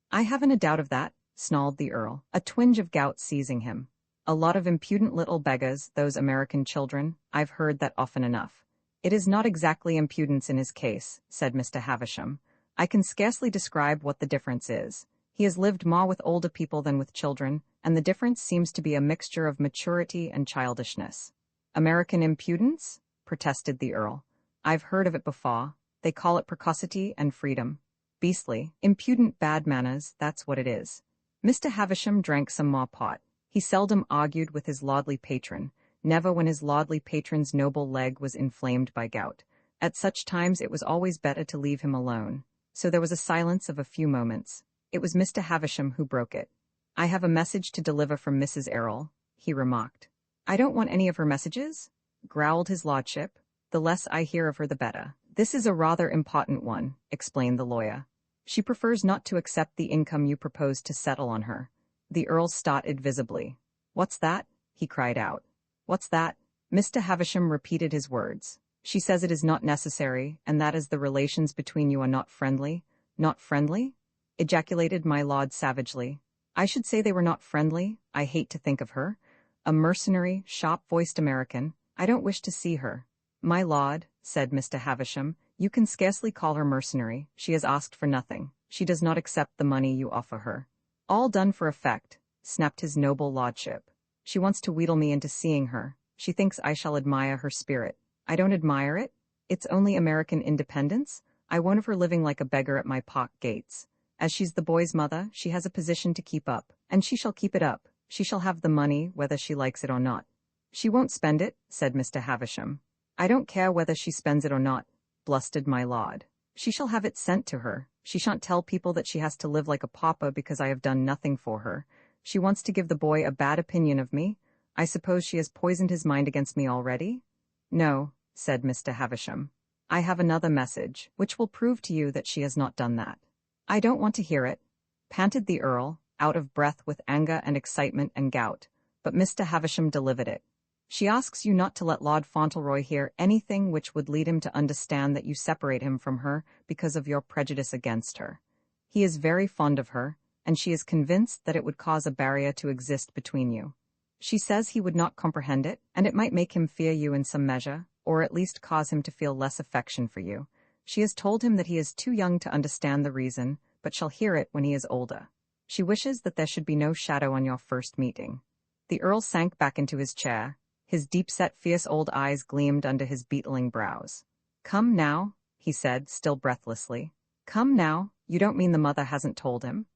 "I haven't a doubt of that," snarled the Earl, a twinge of gout seizing him. "A lot of impudent little beggars, those American children. I've heard that often enough." "It is not exactly impudence in his case," said Mr. Havisham. "I can scarcely describe what the difference is. He has lived more with older people than with children, and the difference seems to be a mixture of maturity and childishness." "American impudence?" protested the Earl. "I've heard of it before. They call it precocity and freedom. Beastly, impudent bad manners, that's what it is. Mr. Havisham drank some more pot. He seldom argued with his lordly patron, never when his lordly patron's noble leg was inflamed by gout. At such times it was always better to leave him alone. So there was a silence of a few moments. It was Mr. Havisham who broke it. "I have a message to deliver from Mrs. Errol," he remarked. "I don't want any of her messages," growled his lordship. "The less I hear of her the better." "This is a rather important one," explained the lawyer. "She prefers not to accept the income you propose to settle on her." The Earl started visibly. "What's that?" he cried out. "What's that?" Mr. Havisham repeated his words. "She says it is not necessary, and that as the relations between you are not friendly." "Not friendly?" ejaculated my lord savagely. "I should say they were not friendly. I hate to think of her. A mercenary, sharp-voiced American. I don't wish to see her." "My lord," said Mr. Havisham, "you can scarcely call her mercenary. She has asked for nothing. She does not accept the money you offer her." "All done for effect," snapped his noble lordship. "She wants to wheedle me into seeing her. She thinks I shall admire her spirit. I don't admire it. It's only American independence. I won't have her living like a beggar at my park gates. As she's the boy's mother, she has a position to keep up, and she shall keep it up. She shall have the money, whether she likes it or not." "She won't spend it," said Mr. Havisham. "I don't care whether she spends it or not," blustered my lord. "She shall have it sent to her. She shan't tell people that she has to live like a pauper because I have done nothing for her. She wants to give the boy a bad opinion of me. I suppose she has poisoned his mind against me already?" "No," said Mr. Havisham. "I have another message, which will prove to you that she has not done that." "I don't want to hear it," panted the Earl, out of breath with anger and excitement and gout, but Mr. Havisham delivered it. "She asks you not to let Lord Fauntleroy hear anything which would lead him to understand that you separate him from her because of your prejudice against her. He is very fond of her, and she is convinced that it would cause a barrier to exist between you. She says he would not comprehend it, and it might make him fear you in some measure, or at least cause him to feel less affection for you. She has told him that he is too young to understand the reason, but shall hear it when he is older. She wishes that there should be no shadow on your first meeting." The Earl sank back into his chair. His deep-set, fierce old eyes gleamed under his beetling brows. "Come now," he said, still breathlessly. "Come now, you don't mean the mother hasn't told him?"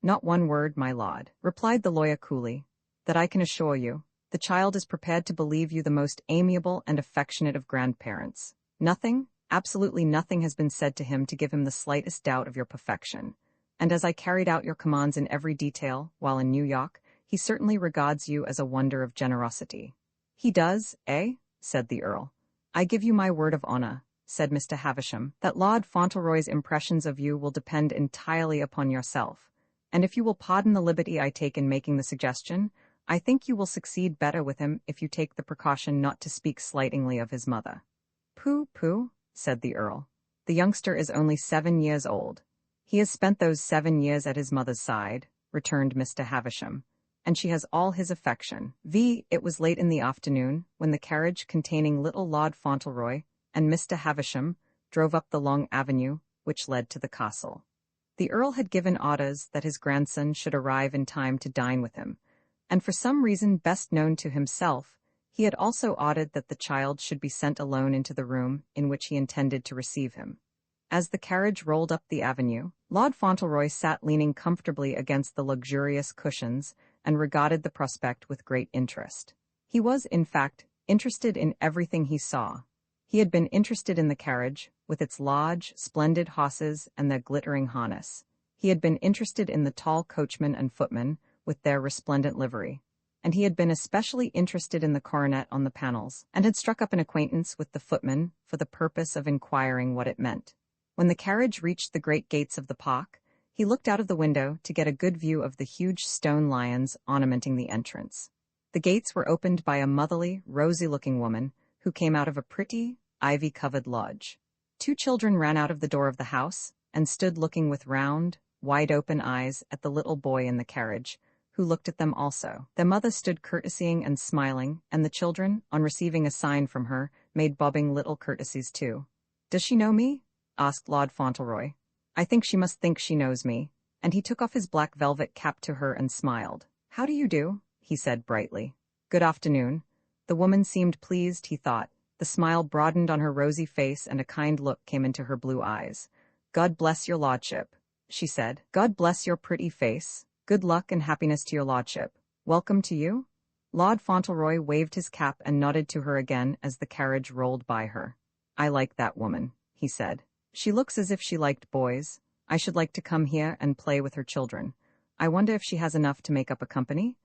"Not one word, my lord," replied the lawyer coolly. "That I can assure you. The child is prepared to believe you the most amiable and affectionate of grandparents. Nothing, absolutely nothing has been said to him to give him the slightest doubt of your perfection. And as I carried out your commands in every detail, while in New York, he certainly regards you as a wonder of generosity." "He does, eh?" said the Earl. "I give you my word of honor," said Mr. Havisham, "that Lord Fauntleroy's impressions of you will depend entirely upon yourself. And if you will pardon the liberty I take in making the suggestion, I think you will succeed better with him if you take the precaution not to speak slightingly of his mother." "Pooh, pooh," said the Earl. "The youngster is only 7 years old." "He has spent those 7 years at his mother's side," returned Mr. Havisham, "and she has all his affection." It was late in the afternoon, when the carriage containing little Lord Fauntleroy and Mr. Havisham drove up the long avenue which led to the castle. The Earl had given orders that his grandson should arrive in time to dine with him, and for some reason best known to himself, he had also ordered that the child should be sent alone into the room in which he intended to receive him. As the carriage rolled up the avenue, Lord Fauntleroy sat leaning comfortably against the luxurious cushions and regarded the prospect with great interest. He was, in fact, interested in everything he saw. He had been interested in the carriage, with its large, splendid horses and their glittering harness. He had been interested in the tall coachman and footmen, with their resplendent livery. And he had been especially interested in the coronet on the panels, and had struck up an acquaintance with the footman for the purpose of inquiring what it meant. When the carriage reached the great gates of the park, he looked out of the window to get a good view of the huge stone lions ornamenting the entrance. The gates were opened by a motherly, rosy-looking woman who came out of a pretty, ivy-covered lodge. 2 children ran out of the door of the house and stood looking with round, wide-open eyes at the little boy in the carriage, who looked at them also. Their mother stood courtesying and smiling, and the children, on receiving a sign from her, made bobbing little courtesies too. "Does she know me?" asked Lord Fauntleroy. "I think she must think she knows me," and he took off his black velvet cap to her and smiled. "How do you do?" he said brightly. "Good afternoon." The woman seemed pleased, he thought, The smile broadened on her rosy face and a kind look came into her blue eyes. "God bless your lordship," she said. "God bless your pretty face. Good luck and happiness to your lordship. Welcome to you." Lord Fauntleroy waved his cap and nodded to her again as the carriage rolled by her. "I like that woman," he said. "She looks as if she liked boys. I should like to come here and play with her children. I wonder if she has enough to make up a company?"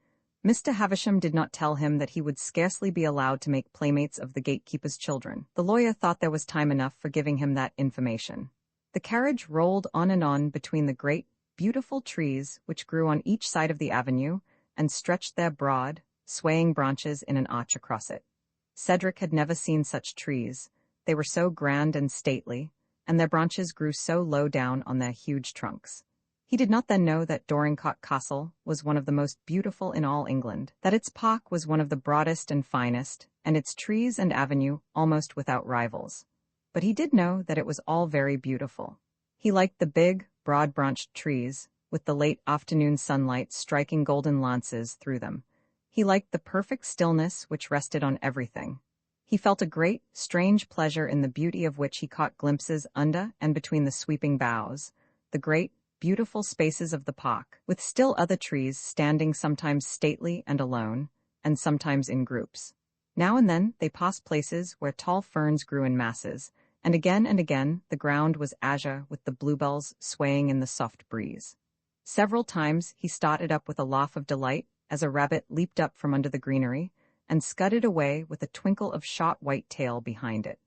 Mr. Havisham did not tell him that he would scarcely be allowed to make playmates of the gatekeeper's children. The lawyer thought there was time enough for giving him that information. The carriage rolled on and on between the great, beautiful trees which grew on each side of the avenue and stretched their broad, swaying branches in an arch across it. Cedric had never seen such trees. They were so grand and stately, and their branches grew so low down on their huge trunks. He did not then know that Dorincourt Castle was one of the most beautiful in all England, that its park was one of the broadest and finest, and its trees and avenue almost without rivals. But he did know that it was all very beautiful. He liked the big, broad-branched trees, with the late afternoon sunlight striking golden lances through them. He liked the perfect stillness which rested on everything. He felt a great, strange pleasure in the beauty of which he caught glimpses under and between the sweeping boughs, the great, beautiful spaces of the park, with still other trees standing sometimes stately and alone, and sometimes in groups. Now and then they passed places where tall ferns grew in masses, and again the ground was azure with the bluebells swaying in the soft breeze. Several times he started up with a laugh of delight as a rabbit leaped up from under the greenery and scudded away with a twinkle of short white tail behind it.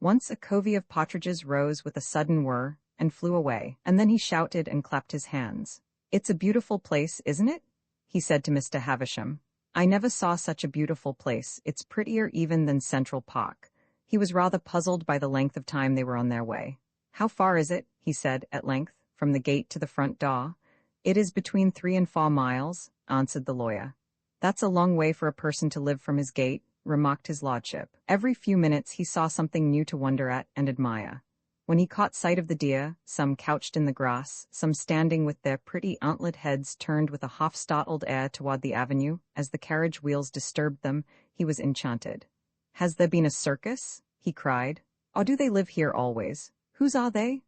Once a covey of partridges rose with a sudden whir and flew away, and then he shouted and clapped his hands. "It's a beautiful place, isn't it?" he said to Mr. Havisham. "I never saw such a beautiful place. It's prettier even than Central Park." He was rather puzzled by the length of time they were on their way. "How far is it?" he said, at length, "from the gate to the front door?" "It is between 3 and 4 miles, answered the lawyer. "That's a long way for a person to live from his gate," remarked his lordship. Every few minutes he saw something new to wonder at and admire. When he caught sight of the deer, some couched in the grass, some standing with their pretty antlered heads turned with a half-startled air toward the avenue as the carriage wheels disturbed them, he was enchanted. "Has there been a circus?" he cried. "Or do they live here always? Whose are they?"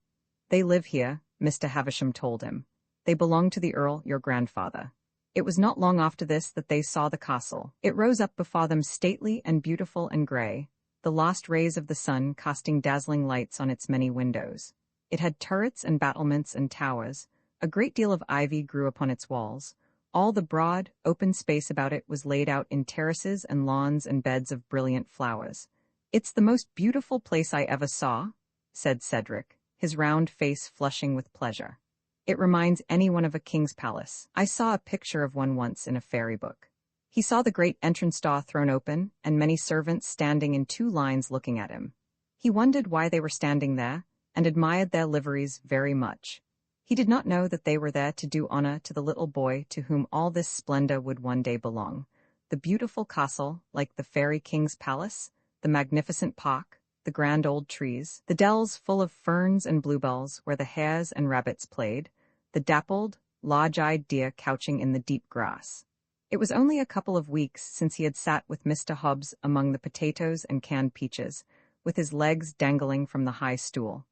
"They live here," Mr. Havisham told him. "They belong to the Earl, your grandfather." It was not long after this that they saw the castle. It rose up before them stately and beautiful and grey, the last rays of the sun casting dazzling lights on its many windows. It had turrets and battlements and towers. A great deal of ivy grew upon its walls. All the broad, open space about it was laid out in terraces and lawns and beds of brilliant flowers. "It's the most beautiful place I ever saw," said Cedric, his round face flushing with pleasure. "It reminds anyone of a king's palace. I saw a picture of one once in a fairy book." He saw the great entrance door thrown open, and many servants standing in 2 lines looking at him. He wondered why they were standing there, and admired their liveries very much. He did not know that they were there to do honor to the little boy to whom all this splendor would one day belong. The beautiful castle, like the fairy king's palace, the magnificent park, the grand old trees, the dells full of ferns and bluebells where the hares and rabbits played, the dappled, large-eyed deer couching in the deep grass. It was only a couple of weeks since he had sat with Mr. Hobbs among the potatoes and canned peaches, with his legs dangling from the high stool.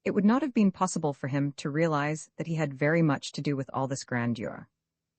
It would not have been possible for him to realize that he had very much to do with all this grandeur.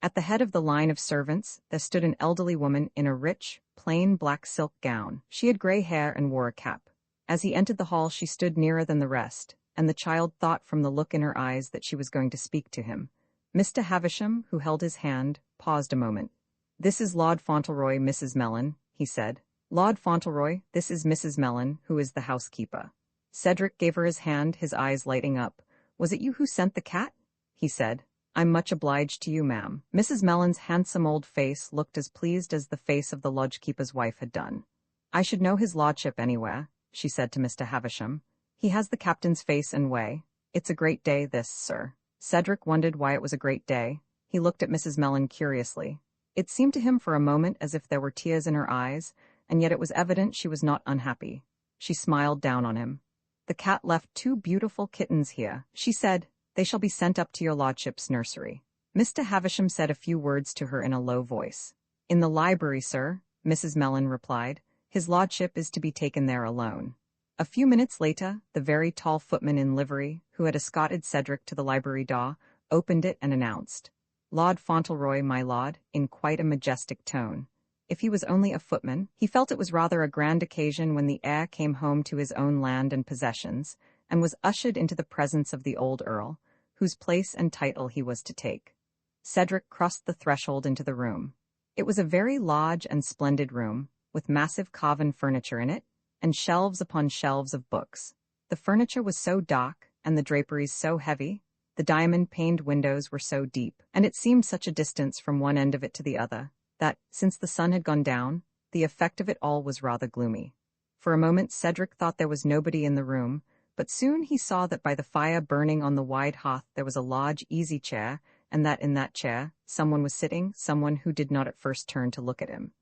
At the head of the line of servants there stood an elderly woman in a rich, plain black silk gown. She had gray hair and wore a cap. As he entered the hall she stood nearer than the rest, and the child thought from the look in her eyes that she was going to speak to him. Mr. Havisham, who held his hand, paused a moment. "This is Lord Fauntleroy, Mrs. Mellon," he said. "Lord Fauntleroy, this is Mrs. Mellon, who is the housekeeper." Cedric gave her his hand, his eyes lighting up. "Was it you who sent the cat?" he said. "I'm much obliged to you, ma'am." Mrs. Mellon's handsome old face looked as pleased as the face of the lodgekeeper's wife had done. "I should know his lordship anywhere," she said to Mr. Havisham. "He has the captain's face and way. It's a great day, this, sir." Cedric wondered why it was a great day. He looked at Mrs. Mellon curiously. It seemed to him for a moment as if there were tears in her eyes, and yet it was evident she was not unhappy. She smiled down on him. "The cat left 2 beautiful kittens here," she said. "They shall be sent up to your lordship's nursery." Mr. Havisham said a few words to her in a low voice. "In the library, sir," Mrs. Mellon replied. His lordship is to be taken there alone. A few minutes later, the very tall footman in livery, who had escorted Cedric to the library door, opened it and announced, "Lord Fauntleroy, my lord," in quite a majestic tone. If he was only a footman, he felt it was rather a grand occasion when the heir came home to his own land and possessions, and was ushered into the presence of the old earl, whose place and title he was to take. Cedric crossed the threshold into the room. It was a very large and splendid room, with massive carven furniture in it, and shelves upon shelves of books. The furniture was so dark, and the draperies so heavy, the diamond-paned windows were so deep, and it seemed such a distance from one end of it to the other, that, since the sun had gone down, the effect of it all was rather gloomy. For a moment Cedric thought there was nobody in the room, but soon he saw that by the fire burning on the wide hearth there was a large easy-chair, and that in that chair someone was sitting, someone who did not at first turn to look at him.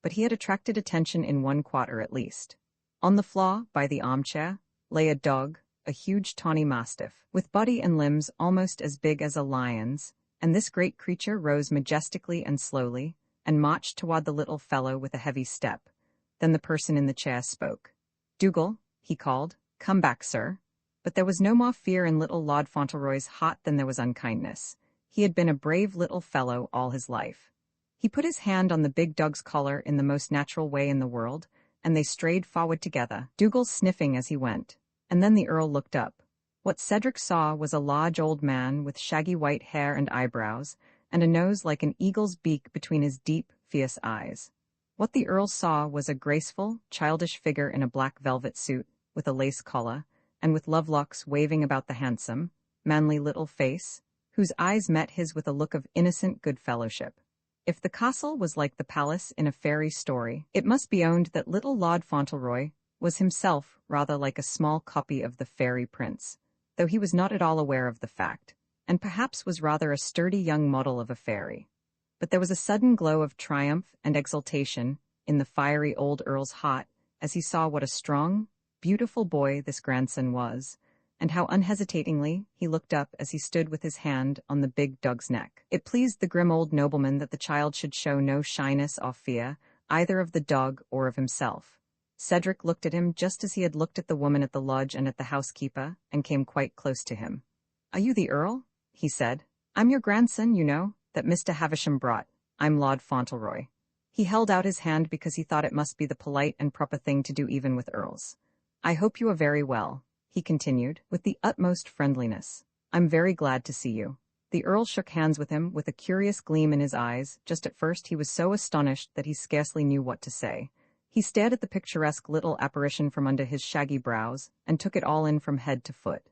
But he had attracted attention in one quarter at least. On the floor, by the armchair, lay a dog, a huge tawny mastiff, with body and limbs almost as big as a lion's, and this great creature rose majestically and slowly, and marched toward the little fellow with a heavy step. Then the person in the chair spoke. "Dougal," he called, "come back, sir." But there was no more fear in little Lord Fauntleroy's heart than there was unkindness. He had been a brave little fellow all his life. He put his hand on the big dog's collar in the most natural way in the world, and they strayed forward together, Dougal sniffing as he went. And then the Earl looked up. What Cedric saw was a large old man with shaggy white hair and eyebrows, and a nose like an eagle's beak between his deep, fierce eyes. What the Earl saw was a graceful, childish figure in a black velvet suit, with a lace collar, and with love-locks waving about the handsome, manly little face, whose eyes met his with a look of innocent good-fellowship. If the castle was like the palace in a fairy story, it must be owned that little Lord Fauntleroy was himself rather like a small copy of the fairy prince, though he was not at all aware of the fact, and perhaps was rather a sturdy young model of a fairy. But there was a sudden glow of triumph and exultation in the fiery old Earl's heart as he saw what a strong, beautiful boy this grandson was, and how unhesitatingly he looked up as he stood with his hand on the big dog's neck. It pleased the grim old nobleman that the child should show no shyness or fear, either of the dog or of himself. Cedric looked at him just as he had looked at the woman at the lodge and at the housekeeper, and came quite close to him. "Are you the Earl?" he said. "I'm your grandson, you know, that Mr. Havisham brought. I'm Lord Fauntleroy." He held out his hand because he thought it must be the polite and proper thing to do even with earls. "I hope you are very well," he continued, with the utmost friendliness. "I'm very glad to see you." The Earl shook hands with him with a curious gleam in his eyes. Just at first he was so astonished that he scarcely knew what to say. He stared at the picturesque little apparition from under his shaggy brows, and took it all in from head to foot.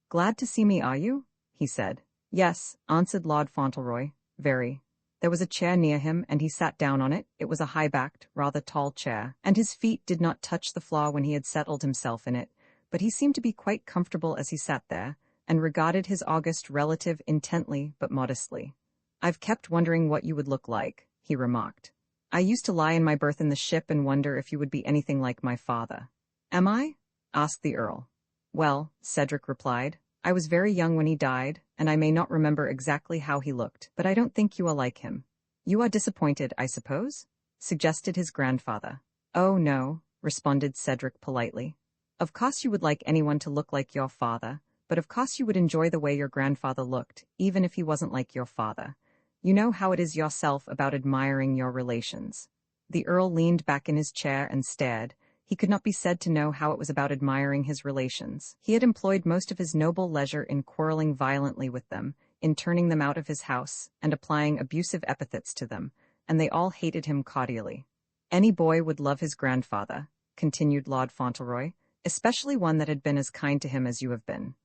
"Glad to see me, are you?" he said. "Yes," answered Lord Fauntleroy, "very." There was a chair near him, and he sat down on it. It was a high-backed, rather tall chair, and his feet did not touch the floor when he had settled himself in it, but he seemed to be quite comfortable as he sat there, and regarded his august relative intently but modestly. "I've kept wondering what you would look like," he remarked. "I used to lie in my berth in the ship and wonder if you would be anything like my father." "Am I?" asked the Earl. "Well," Cedric replied, "I was very young when he died, and I may not remember exactly how he looked, but I don't think you are like him." "You are disappointed, I suppose?" suggested his grandfather. "Oh, no," responded Cedric politely. "Of course you would like anyone to look like your father, but of course you would enjoy the way your grandfather looked, even if he wasn't like your father. You know how it is yourself about admiring your relations." The Earl leaned back in his chair and stared. He could not be said to know how it was about admiring his relations. He had employed most of his noble leisure in quarreling violently with them, in turning them out of his house, and applying abusive epithets to them, and they all hated him cordially. "Any boy would love his grandfather," continued Lord Fauntleroy, "especially one that had been as kind to him as you have been."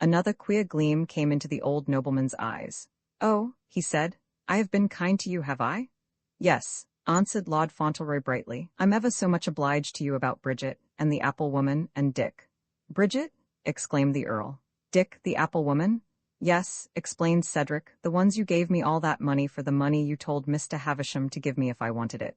Another queer gleam came into the old nobleman's eyes. "Oh," he said, "I have been kind to you, have I?" "Yes," answered Lord Fauntleroy brightly. "I'm ever so much obliged to you about Bridget, and the apple woman, and Dick." "Bridget?" exclaimed the Earl. "Dick, the apple woman?" "Yes," explained Cedric, "the ones you gave me all that money for, the money you told Mr. Havisham to give me if I wanted it."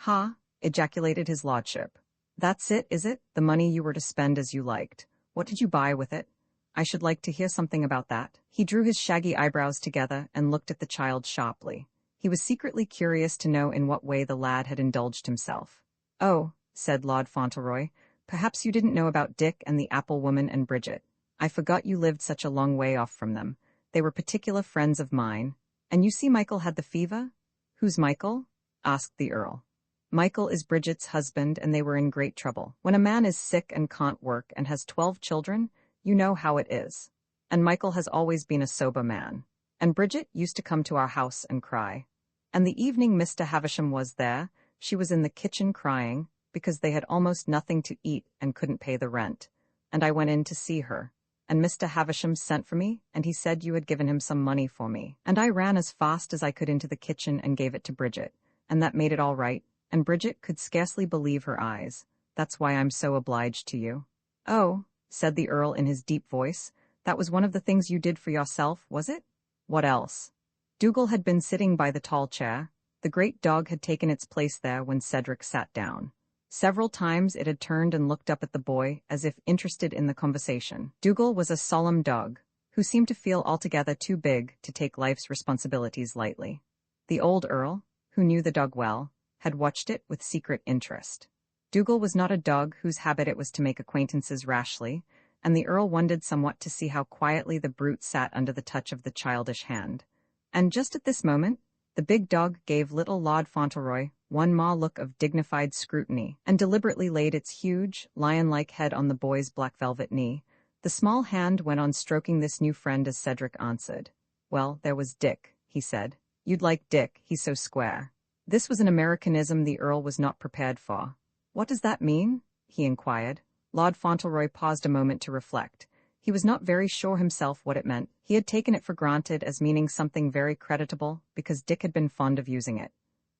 "Ha!" ejaculated his lordship. "That's it, is it? The money you were to spend as you liked. What did you buy with it? I should like to hear something about that." He drew his shaggy eyebrows together and looked at the child sharply. He was secretly curious to know in what way the lad had indulged himself. "Oh," said Lord Fauntleroy. "Perhaps you didn't know about Dick and the apple woman and Bridget. I forgot you lived such a long way off from them. They were particular friends of mine. And you see Michael had the fever?" "Who's Michael?" asked the Earl. "Michael is Bridget's husband, and they were in great trouble. When a man is sick and can't work and has 12 children, you know how it is. And Michael has always been a sober man. And Bridget used to come to our house and cry. And the evening Mr. Havisham was there, she was in the kitchen crying, because they had almost nothing to eat and couldn't pay the rent. And I went in to see her. And Mr. Havisham sent for me, and he said you had given him some money for me. And I ran as fast as I could into the kitchen and gave it to Bridget. And that made it all right, and Bridget could scarcely believe her eyes. That's why I'm so obliged to you." "Oh," said the Earl in his deep voice, "that was one of the things you did for yourself, was it?" "What else?" Dougal had been sitting by the tall chair. The great dog had taken its place there when Cedric sat down. Several times it had turned and looked up at the boy as if interested in the conversation. Dougal was a solemn dog, who seemed to feel altogether too big to take life's responsibilities lightly. The old Earl, who knew the dog well, had watched it with secret interest. Dougal was not a dog whose habit it was to make acquaintances rashly, and the Earl wondered somewhat to see how quietly the brute sat under the touch of the childish hand. And just at this moment, the big dog gave little Lord Fauntleroy one more look of dignified scrutiny, and deliberately laid its huge, lion-like head on the boy's black velvet knee. The small hand went on stroking this new friend as Cedric answered. "Well, there was Dick," he said. "You'd like Dick, he's so square." This was an Americanism the Earl was not prepared for. "What does that mean?" he inquired. Lord Fauntleroy paused a moment to reflect. He was not very sure himself what it meant. He had taken it for granted as meaning something very creditable because Dick had been fond of using it.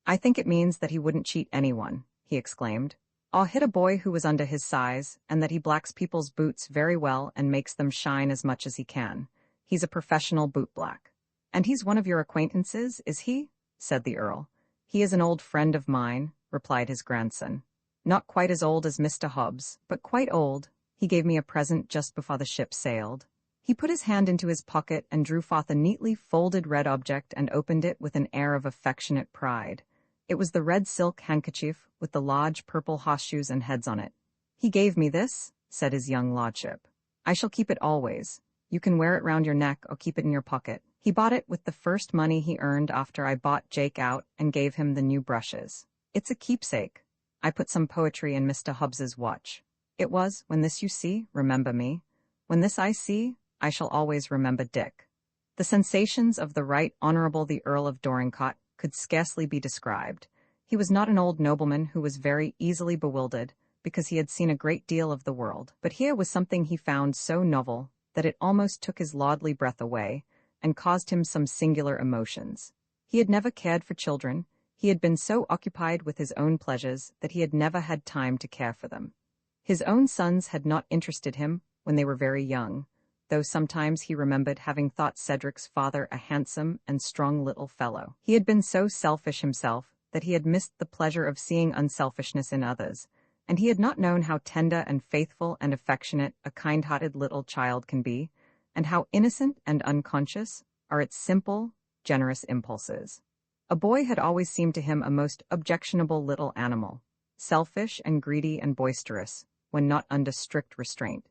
"I think it means that he wouldn't cheat anyone," he exclaimed, "or hit a boy who was under his size, and that he blacks people's boots very well and makes them shine as much as he can. He's a professional bootblack." "And he's one of your acquaintances, is he?" said the Earl. "He is an old friend of mine," replied his grandson. "Not quite as old as Mr. Hobbs, but quite old. He gave me a present just before the ship sailed." He put his hand into his pocket and drew forth a neatly folded red object and opened it with an air of affectionate pride. It was the red silk handkerchief with the large purple horseshoes and heads on it. "He gave me this," said his young lordship. "I shall keep it always. You can wear it round your neck or keep it in your pocket. He bought it with the first money he earned after I bought Jake out and gave him the new brushes. It's a keepsake. I put some poetry in Mr. Hobbs's watch. It was, 'When this you see, remember me. When this I see, I shall always remember Dick.'" The sensations of the Right Honourable the Earl of Dorincourt could scarcely be described. He was not an old nobleman who was very easily bewildered, because he had seen a great deal of the world. But here was something he found so novel that it almost took his lordly breath away, and caused him some singular emotions. He had never cared for children. He had been so occupied with his own pleasures that he had never had time to care for them. His own sons had not interested him when they were very young, though sometimes he remembered having thought Cedric's father a handsome and strong little fellow. He had been so selfish himself that he had missed the pleasure of seeing unselfishness in others, and he had not known how tender and faithful and affectionate a kind-hearted little child can be, and how innocent and unconscious are its simple, generous impulses. A boy had always seemed to him a most objectionable little animal, selfish and greedy and boisterous, when not under strict restraint.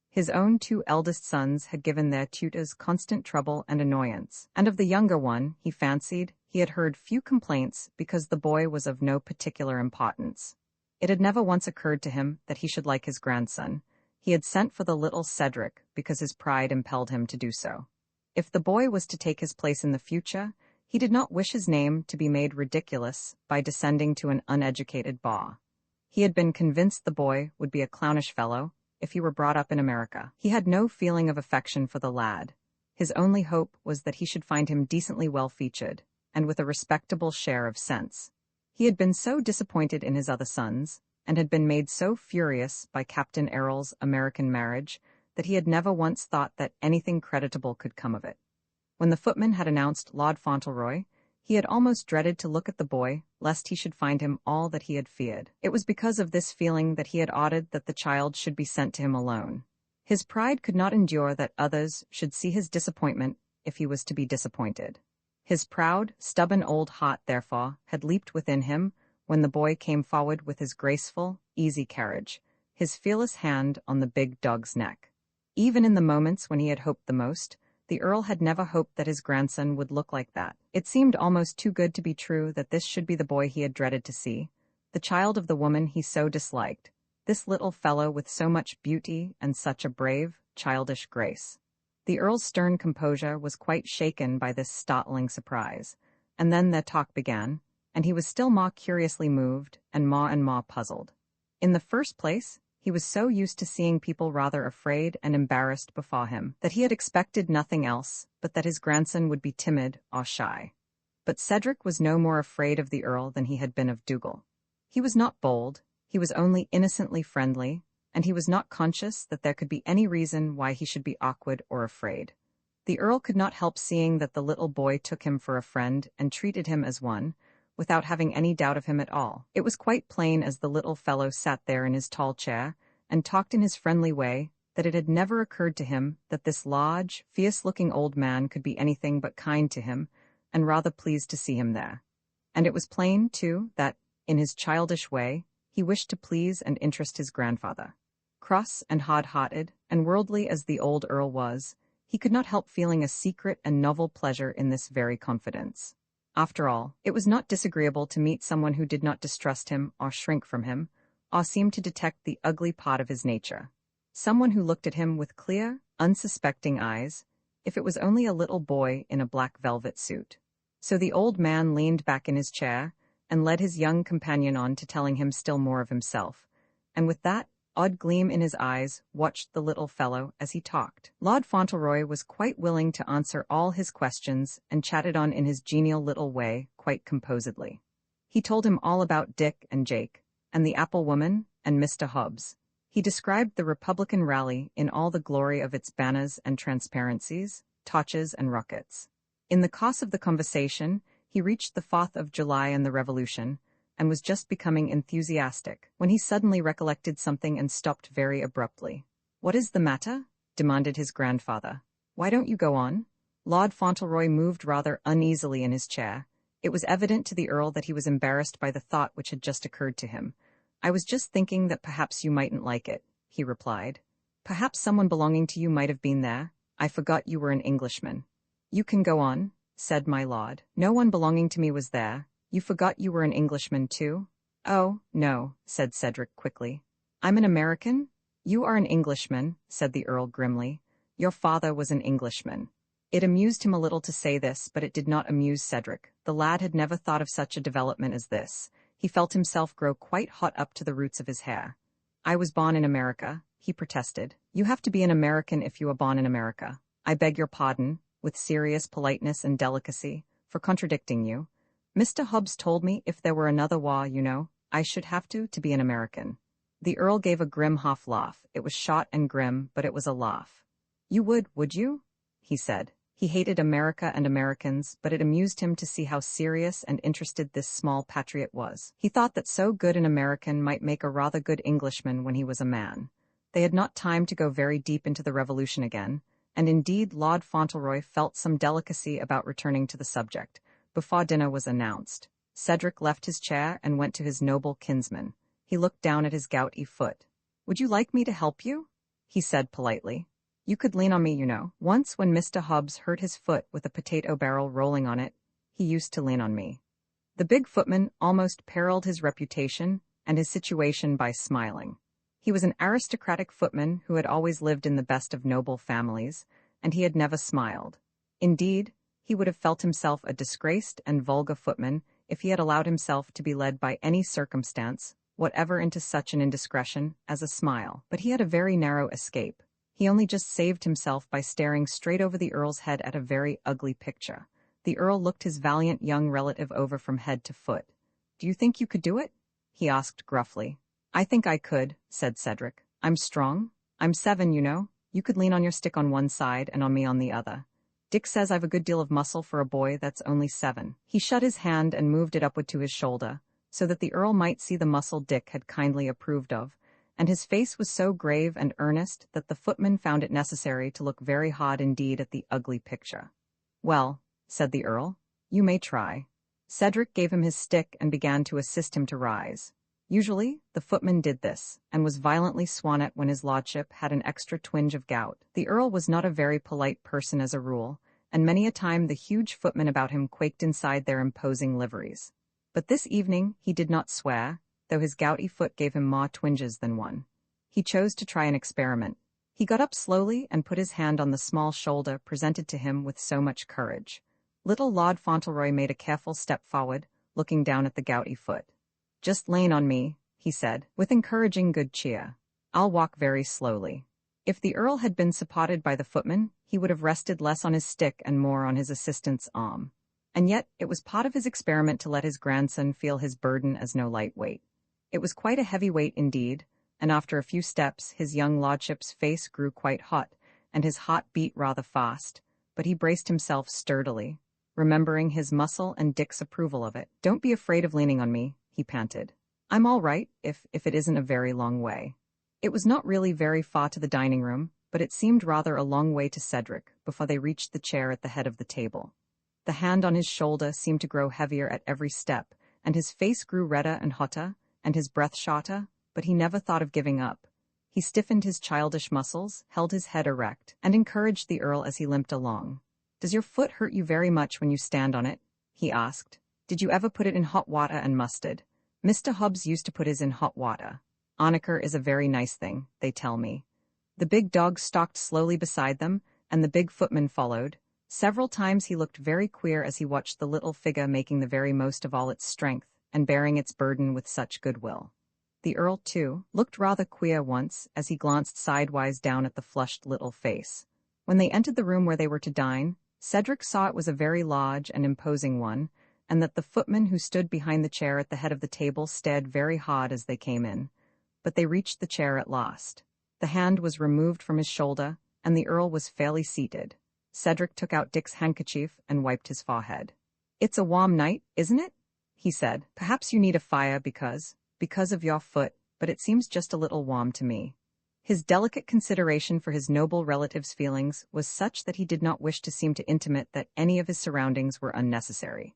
His own 2 eldest sons had given their tutors constant trouble and annoyance, and of the younger one, he fancied, he had heard few complaints because the boy was of no particular importance. It had never once occurred to him that he should like his grandson. He had sent for the little Cedric because his pride impelled him to do so. If the boy was to take his place in the future, he did not wish his name to be made ridiculous by descending to an uneducated boor. He had been convinced the boy would be a clownish fellow if he were brought up in America. He had no feeling of affection for the lad. His only hope was that he should find him decently well-featured, and with a respectable share of sense. He had been so disappointed in his other sons, and had been made so furious by Captain Errol's American marriage, that he had never once thought that anything creditable could come of it. When the footman had announced Lord Fauntleroy, he had almost dreaded to look at the boy, lest he should find him all that he had feared. It was because of this feeling that he had ordered that the child should be sent to him alone. His pride could not endure that others should see his disappointment if he was to be disappointed. His proud, stubborn old heart, therefore, had leaped within him when the boy came forward with his graceful, easy carriage, his fearless hand on the big dog's neck. Even in the moments when he had hoped the most, the Earl had never hoped that his grandson would look like that. It seemed almost too good to be true that this should be the boy he had dreaded to see, the child of the woman he so disliked, this little fellow with so much beauty and such a brave, childish grace. The Earl's stern composure was quite shaken by this startling surprise, and then their talk began, and he was still more curiously moved and more puzzled. In the first place, he was so used to seeing people rather afraid and embarrassed before him that he had expected nothing else but that his grandson would be timid or shy. But Cedric was no more afraid of the Earl than he had been of Dougal. He was not bold, he was only innocently friendly, and he was not conscious that there could be any reason why he should be awkward or afraid. The Earl could not help seeing that the little boy took him for a friend and treated him as one, without having any doubt of him at all. It was quite plain as the little fellow sat there in his tall chair and talked in his friendly way that it had never occurred to him that this large, fierce-looking old man could be anything but kind to him and rather pleased to see him there. And it was plain, too, that, in his childish way, he wished to please and interest his grandfather. Cross and hard-hearted and worldly as the old Earl was, he could not help feeling a secret and novel pleasure in this very confidence. After all, it was not disagreeable to meet someone who did not distrust him or shrink from him, or seem to detect the ugly part of his nature. Someone who looked at him with clear, unsuspecting eyes, if it was only a little boy in a black velvet suit. So the old man leaned back in his chair and led his young companion on to telling him still more of himself, and with that odd gleam in his eyes watched the little fellow as he talked. Lord Fauntleroy was quite willing to answer all his questions and chatted on in his genial little way quite composedly. He told him all about Dick and Jake, and the apple woman, and Mr. Hobbs. He described the Republican rally in all the glory of its banners and transparencies, torches and rockets. In the course of the conversation, he reached the 4th of July and the Revolution, and was just becoming enthusiastic, when he suddenly recollected something and stopped very abruptly. "What is the matter?" demanded his grandfather. "Why don't you go on?" Lord Fauntleroy moved rather uneasily in his chair. It was evident to the Earl that he was embarrassed by the thought which had just occurred to him. "I was just thinking that perhaps you mightn't like it," he replied. "Perhaps someone belonging to you might have been there. I forgot you were an Englishman." "You can go on," said my lord. "No one belonging to me was there. You forgot you were an Englishman, too?" "Oh, no," said Cedric quickly. "I'm an American?" "You are an Englishman," said the Earl grimly. "Your father was an Englishman." It amused him a little to say this, but it did not amuse Cedric. The lad had never thought of such a development as this. He felt himself grow quite hot up to the roots of his hair. "I was born in America," he protested. "You have to be an American if you are born in America. I beg your pardon," with serious politeness and delicacy, "for contradicting you. Mr. Hobbs told me if there were another war, I should have to be an American." The Earl gave a grim half-laugh. It was short and grim, but it was a laugh. "You would you?" he said. He hated America and Americans, but it amused him to see how serious and interested this small patriot was. He thought that so good an American might make a rather good Englishman when he was a man. They had not time to go very deep into the Revolution again, and indeed Lord Fauntleroy felt some delicacy about returning to the subject. Before dinner was announced, Cedric left his chair and went to his noble kinsman. He looked down at his gouty foot. "Would you like me to help you?" he said politely. "You could lean on me, Once when Mr. Hobbs hurt his foot with a potato barrel rolling on it, he used to lean on me." The big footman almost periled his reputation and his situation by smiling. He was an aristocratic footman who had always lived in the best of noble families, and he had never smiled. Indeed, he would have felt himself a disgraced and vulgar footman if he had allowed himself to be led by any circumstance whatever into such an indiscretion as a smile. But he had a very narrow escape. He only just saved himself by staring straight over the Earl's head at a very ugly picture. The Earl looked his valiant young relative over from head to foot. "Do you think you could do it?" he asked gruffly. "I think I could," said Cedric. "I'm strong. I'm 7, You could lean on your stick on one side and on me on the other. Dick says I've a good deal of muscle for a boy that's only 7. He shut his hand and moved it upward to his shoulder, so that the Earl might see the muscle Dick had kindly approved of, and his face was so grave and earnest that the footman found it necessary to look very hard indeed at the ugly picture. "Well," said the Earl, "you may try." Cedric gave him his stick and began to assist him to rise. Usually, the footman did this, and was violently swannet when his lordship had an extra twinge of gout. The Earl was not a very polite person as a rule, and many a time the huge footmen about him quaked inside their imposing liveries. But this evening he did not swear, though his gouty foot gave him more twinges than one. He chose to try an experiment. He got up slowly and put his hand on the small shoulder presented to him with so much courage. Little Lord Fauntleroy made a careful step forward, looking down at the gouty foot. "Just lean on me," he said, with encouraging good cheer. "I'll walk very slowly." If the Earl had been supported by the footman, he would have rested less on his stick and more on his assistant's arm. And yet, it was part of his experiment to let his grandson feel his burden as no light weight. It was quite a heavy weight indeed, and after a few steps his young lordship's face grew quite hot, and his heart beat rather fast, but he braced himself sturdily, remembering his muscle and Dick's approval of it. "Don't be afraid of leaning on me," he panted. "I'm all right, if it isn't a very long way." It was not really very far to the dining room, but it seemed rather a long way to Cedric before they reached the chair at the head of the table. The hand on his shoulder seemed to grow heavier at every step, and his face grew redder and hotter, and his breath shorter, but he never thought of giving up. He stiffened his childish muscles, held his head erect, and encouraged the Earl as he limped along. "Does your foot hurt you very much when you stand on it?" he asked. "Did you ever put it in hot water and mustard? Mr. Hobbs used to put his in hot water. Arnica is a very nice thing, they tell me." The big dog stalked slowly beside them, and the big footman followed. Several times he looked very queer as he watched the little figure making the very most of all its strength, and bearing its burden with such goodwill. The Earl, too, looked rather queer once as he glanced sidewise down at the flushed little face. When they entered the room where they were to dine, Cedric saw it was a very large and imposing one, and that the footman who stood behind the chair at the head of the table stared very hard as they came in. But they reached the chair at last. The hand was removed from his shoulder, and the Earl was fairly seated. Cedric took out Dick's handkerchief and wiped his forehead. "It's a warm night, isn't it?" he said. "Perhaps you need a fire because of your foot, but it seems just a little warm to me." His delicate consideration for his noble relative's feelings was such that he did not wish to seem to intimate that any of his surroundings were unnecessary.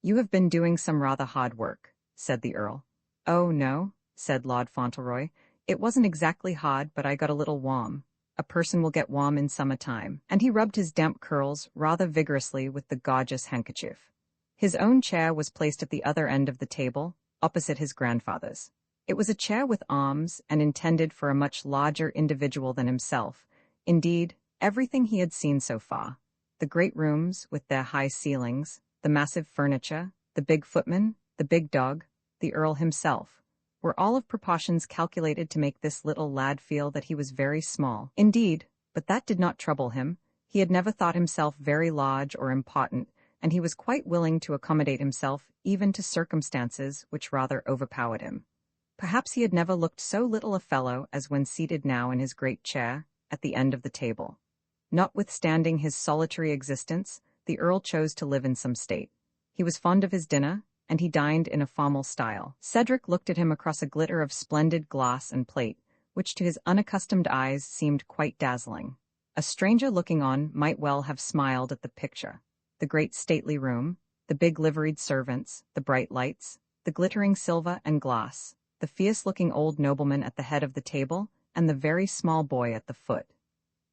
"You have been doing some rather hard work," said the Earl. "Oh, no," said Lord Fauntleroy. "It wasn't exactly hard, but I got a little warm. A person will get warm in summer time," and he rubbed his damp curls rather vigorously with the gorgeous handkerchief. His own chair was placed at the other end of the table, opposite his grandfather's. It was a chair with arms and intended for a much larger individual than himself. Indeed, everything he had seen so far, the great rooms with their high ceilings, the massive furniture, the big footman, the big dog, the Earl himself, were all of proportions calculated to make this little lad feel that he was very small. Indeed, but that did not trouble him. He had never thought himself very large or important, and he was quite willing to accommodate himself even to circumstances which rather overpowered him. Perhaps he had never looked so little a fellow as when seated now in his great chair at the end of the table. Notwithstanding his solitary existence, the Earl chose to live in some state. He was fond of his dinner, and he dined in a formal style. Cedric looked at him across a glitter of splendid glass and plate, which to his unaccustomed eyes seemed quite dazzling. A stranger looking on might well have smiled at the picture. The great stately room, the big liveried servants, the bright lights, the glittering silver and glass, the fierce-looking old nobleman at the head of the table, and the very small boy at the foot.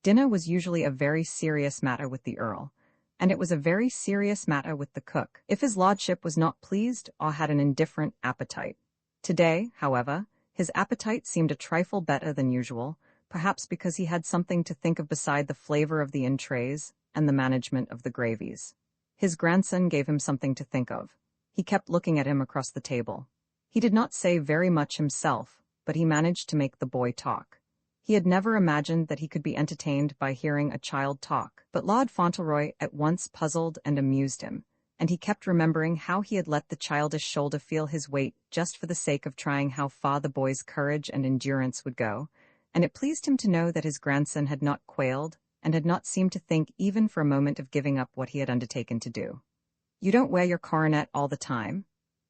Dinner was usually a very serious matter with the Earl, and it was a very serious matter with the cook, if his lordship was not pleased or had an indifferent appetite. Today, however, his appetite seemed a trifle better than usual, perhaps because he had something to think of beside the flavor of the entrées and the management of the gravies. His grandson gave him something to think of. He kept looking at him across the table. He did not say very much himself, but he managed to make the boy talk. He had never imagined that he could be entertained by hearing a child talk, but Lord Fauntleroy at once puzzled and amused him, and he kept remembering how he had let the childish shoulder feel his weight just for the sake of trying how far the boy's courage and endurance would go, and it pleased him to know that his grandson had not quailed and had not seemed to think even for a moment of giving up what he had undertaken to do. "You don't wear your coronet all the time?"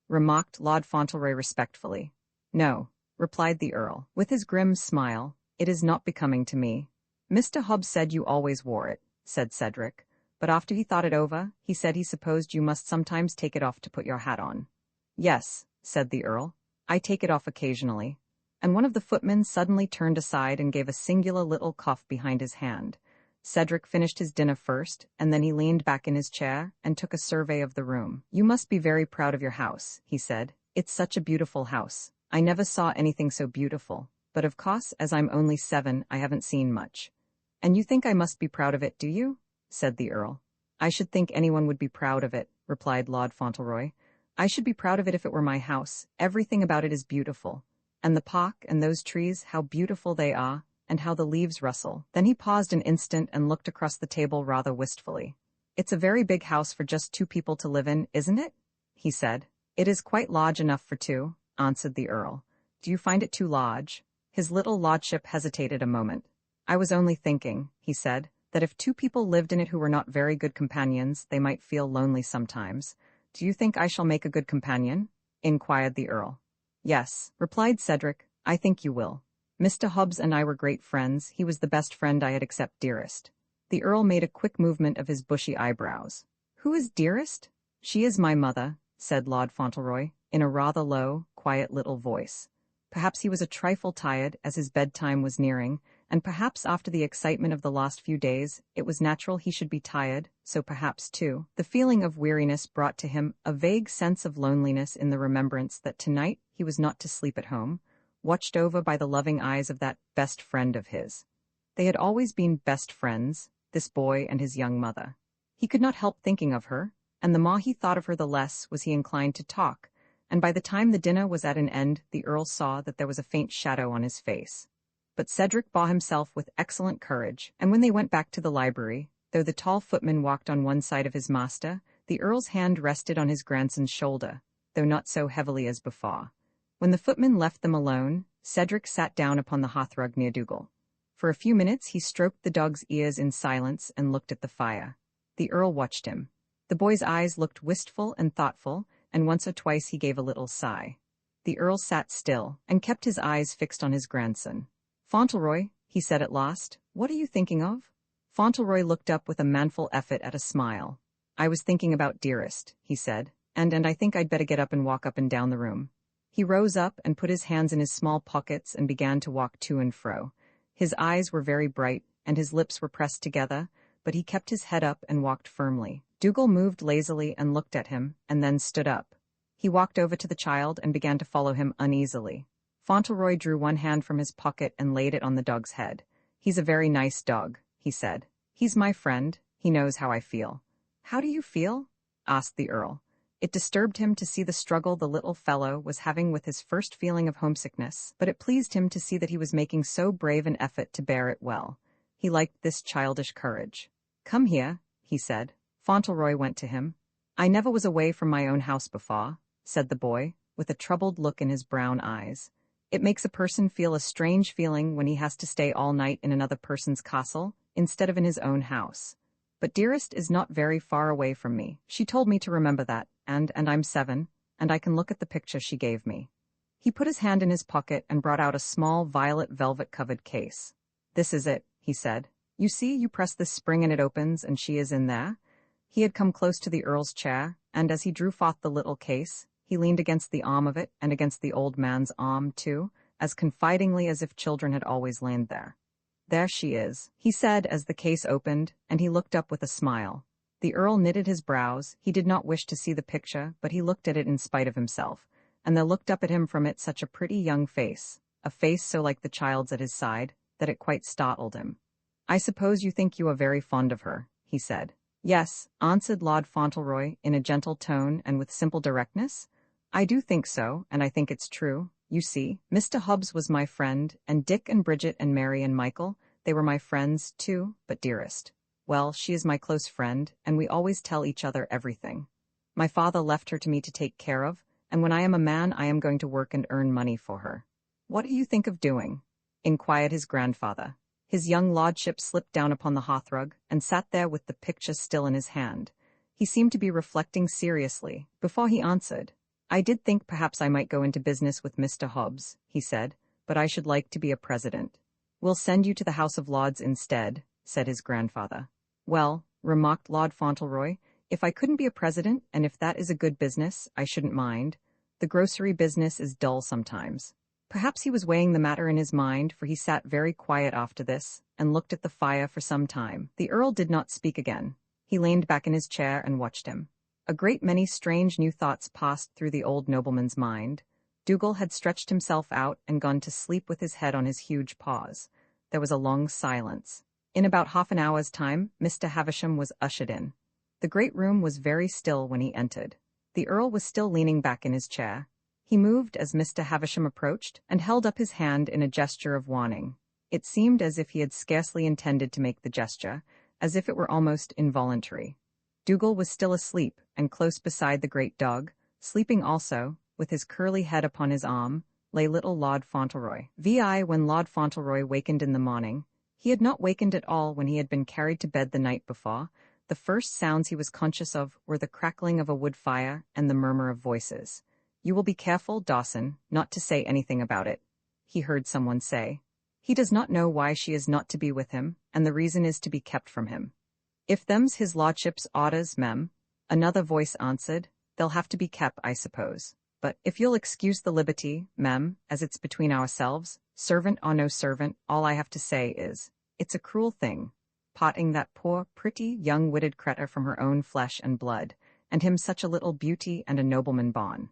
remarked Lord Fauntleroy respectfully. "No," replied the Earl, with his grim smile. "It is not becoming to me." "Mr. Hobbs said you always wore it," said Cedric, "but after he thought it over, he said he supposed you must sometimes take it off to put your hat on." "Yes," said the Earl, I take it off occasionally. And one of the footmen suddenly turned aside and gave a singular little cough behind his hand. Cedric finished his dinner first, and then he leaned back in his chair and took a survey of the room. You must be very proud of your house, he said. It's such a beautiful house. I never saw anything so beautiful. But of course, as I'm only 7, I haven't seen much. And you think I must be proud of it, do you? Said the Earl. I should think anyone would be proud of it, replied Lord Fauntleroy. I should be proud of it if it were my house. Everything about it is beautiful. And the park and those trees, how beautiful they are, and how the leaves rustle. Then he paused an instant and looked across the table rather wistfully. It's a very big house for just 2 people to live in, isn't it? He said. It is quite large enough for 2, answered the Earl. Do you find it too large? His little lordship hesitated a moment. I was only thinking, he said, that if 2 people lived in it who were not very good companions, they might feel lonely sometimes. Do you think I shall make a good companion? Inquired the Earl. Yes, replied Cedric, I think you will. Mr. Hobbs and I were great friends. He was the best friend I had except Dearest. The Earl made a quick movement of his bushy eyebrows. Who is Dearest? She is my mother, said Lord Fauntleroy, in a rather low, quiet little voice. Perhaps he was a trifle tired, as his bedtime was nearing, and perhaps after the excitement of the last few days, it was natural he should be tired, so perhaps, too, the feeling of weariness brought to him a vague sense of loneliness in the remembrance that tonight he was not to sleep at home, watched over by the loving eyes of that best friend of his. They had always been best friends, this boy and his young mother. He could not help thinking of her, and the more he thought of her the less was he inclined to talk, and by the time the dinner was at an end, the Earl saw that there was a faint shadow on his face. But Cedric bore himself with excellent courage, and when they went back to the library, though the tall footman walked on one side of his master, the Earl's hand rested on his grandson's shoulder, though not so heavily as before. When the footman left them alone, Cedric sat down upon the hearthrug near Dougal. For a few minutes he stroked the dog's ears in silence and looked at the fire. The Earl watched him. The boy's eyes looked wistful and thoughtful, and once or twice he gave a little sigh. The Earl sat still, and kept his eyes fixed on his grandson. Fauntleroy, he said at last, what are you thinking of? Fauntleroy looked up with a manful effort at a smile. I was thinking about Dearest, he said, and I think I'd better get up and walk up and down the room. He rose up and put his hands in his small pockets and began to walk to and fro. His eyes were very bright, and his lips were pressed together, but he kept his head up and walked firmly. Dougal moved lazily and looked at him, and then stood up. He walked over to the child and began to follow him uneasily. Fauntleroy drew one hand from his pocket and laid it on the dog's head. He's a very nice dog, he said. He's my friend. He knows how I feel. How do you feel? Asked the Earl. It disturbed him to see the struggle the little fellow was having with his first feeling of homesickness, but it pleased him to see that he was making so brave an effort to bear it well. He liked this childish courage. Come here, he said. Fauntleroy went to him. I never was away from my own house before, said the boy, with a troubled look in his brown eyes. It makes a person feel a strange feeling when he has to stay all night in another person's castle, instead of in his own house. But Dearest is not very far away from me. She told me to remember that, and I'm 7, and I can look at the picture she gave me. He put his hand in his pocket and brought out a small violet velvet-covered case. This is it, he said. You see, you press this spring and it opens, and she is in there. He had come close to the Earl's chair, and as he drew forth the little case, he leaned against the arm of it and against the old man's arm, too, as confidingly as if children had always lain there. There she is, he said as the case opened, and he looked up with a smile. The Earl knitted his brows. He did not wish to see the picture, but he looked at it in spite of himself, and there looked up at him from it such a pretty young face, a face so like the child's at his side, that it quite startled him. I suppose you think you are very fond of her, he said. Yes, answered Lord Fauntleroy in a gentle tone and with simple directness. I do think so, and I think it's true. You see, Mr. Hobbs was my friend, and Dick and Bridget and Mary and Michael, they were my friends, too, but Dearest. Well, she is my close friend, and we always tell each other everything. My father left her to me to take care of, and when I am a man I am going to work and earn money for her. What do you think of doing? Inquired his grandfather. His young lordship slipped down upon the hearthrug, and sat there with the picture still in his hand. He seemed to be reflecting seriously. Before he answered, I did think perhaps I might go into business with Mr. Hobbs, he said, but I should like to be a president. We'll send you to the House of Lords instead, said his grandfather. Well, remarked Lord Fauntleroy, if I couldn't be a president, and if that is a good business, I shouldn't mind. The grocery business is dull sometimes. Perhaps he was weighing the matter in his mind, for he sat very quiet after this, and looked at the fire for some time. The Earl did not speak again. He leaned back in his chair and watched him. A great many strange new thoughts passed through the old nobleman's mind. Dougal had stretched himself out and gone to sleep with his head on his huge paws. There was a long silence. In about half an hour's time, Mr. Havisham was ushered in. The great room was very still when he entered. The Earl was still leaning back in his chair. He moved as Mr. Havisham approached, and held up his hand in a gesture of warning. It seemed as if he had scarcely intended to make the gesture, as if it were almost involuntary. Dougal was still asleep, and close beside the great dog, sleeping also, with his curly head upon his arm, lay little Lord Fauntleroy. When Lord Fauntleroy wakened in the morning, he had not wakened at all when he had been carried to bed the night before. The first sounds he was conscious of were the crackling of a wood fire and the murmur of voices. "You will be careful, Dawson, not to say anything about it," he heard someone say. "He does not know why she is not to be with him, and the reason is to be kept from him." "If them's his lordship's orders, mem," another voice answered, "they'll have to be kept, I suppose. But, if you'll excuse the liberty, mem, as it's between ourselves, servant or no servant, all I have to say is, it's a cruel thing, parting that poor, pretty, young-witted cretur from her own flesh and blood, and him such a little beauty and a nobleman born.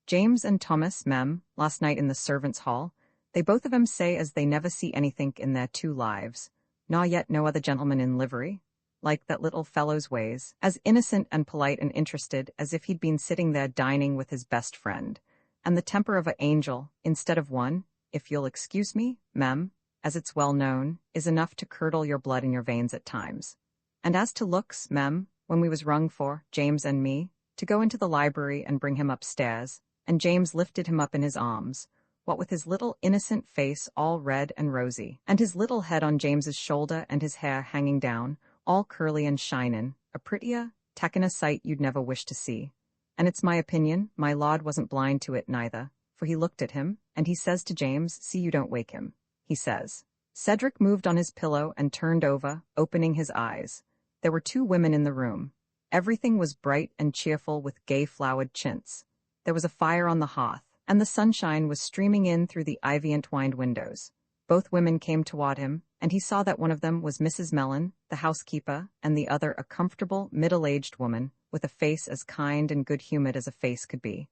James and Thomas, mem, last night in the servants' hall, they both of 'em say as they never see anythink in their 2 lives, nor yet no other gentleman in livery, like that little fellow's ways, as innocent and polite and interested as if he'd been sitting there dining with his best friend, and the temper of a angel, instead of one, if you'll excuse me, mem, as it's well known, is enough to curdle your blood in your veins at times. And as to looks, mem, when we was rung for, James and me, to go into the library and bring him upstairs, and James lifted him up in his arms, what with his little innocent face all red and rosy, and his little head on James's shoulder and his hair hanging down, all curly and shinin', a prettier, takin' a sight you'd never wish to see. And it's my opinion, my lord wasn't blind to it neither, for he looked at him, and he says to James, 'See you don't wake him,' he says." Cedric moved on his pillow and turned over, opening his eyes. There were 2 women in the room. Everything was bright and cheerful with gay flowered chintz. There was a fire on the hearth, and the sunshine was streaming in through the ivy-entwined windows. Both women came toward him, and he saw that one of them was Mrs. Mellon, the housekeeper, and the other a comfortable, middle-aged woman, with a face as kind and good-humored as a face could be.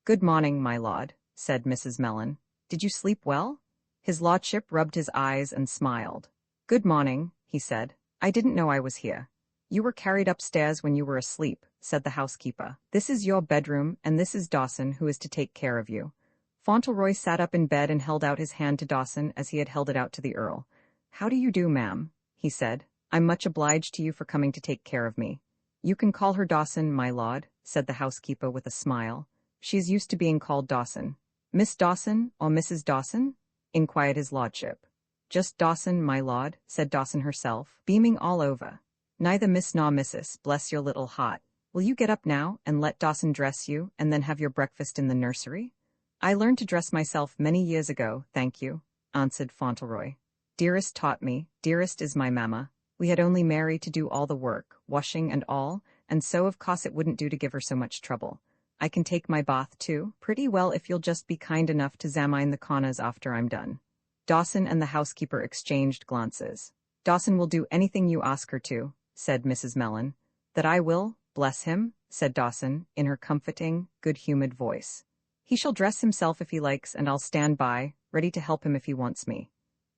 "Good morning, my lord," said Mrs. Mellon. "Did you sleep well?" His lordship rubbed his eyes and smiled. "Good morning," he said. "I didn't know I was here." "You were carried upstairs when you were asleep," said the housekeeper. "This is your bedroom, and this is Dawson, who is to take care of you." Fauntleroy sat up in bed and held out his hand to Dawson as he had held it out to the Earl. "How do you do, ma'am?" he said. "I'm much obliged to you for coming to take care of me." "You can call her Dawson, my lord," said the housekeeper with a smile. "She is used to being called Dawson." "Miss Dawson or Mrs. Dawson?" inquired his lordship. "Just Dawson, my lord," said Dawson herself, beaming all over. "Neither Miss nor Mrs., bless your little heart. Will you get up now and let Dawson dress you, and then have your breakfast in the nursery?" "I learned to dress myself many years ago, thank you," answered Fauntleroy. "Dearest taught me, dearest is my mamma. We had only Mary to do all the work, washing and all, and so of course it wouldn't do to give her so much trouble. I can take my bath too, pretty well if you'll just be kind enough to examine the corners after I'm done." Dawson and the housekeeper exchanged glances. "Dawson will do anything you ask her to," said Mrs. Mellon. "That I will, bless him," said Dawson, in her comforting, good-humored voice. "He shall dress himself if he likes, and I'll stand by, ready to help him if he wants me."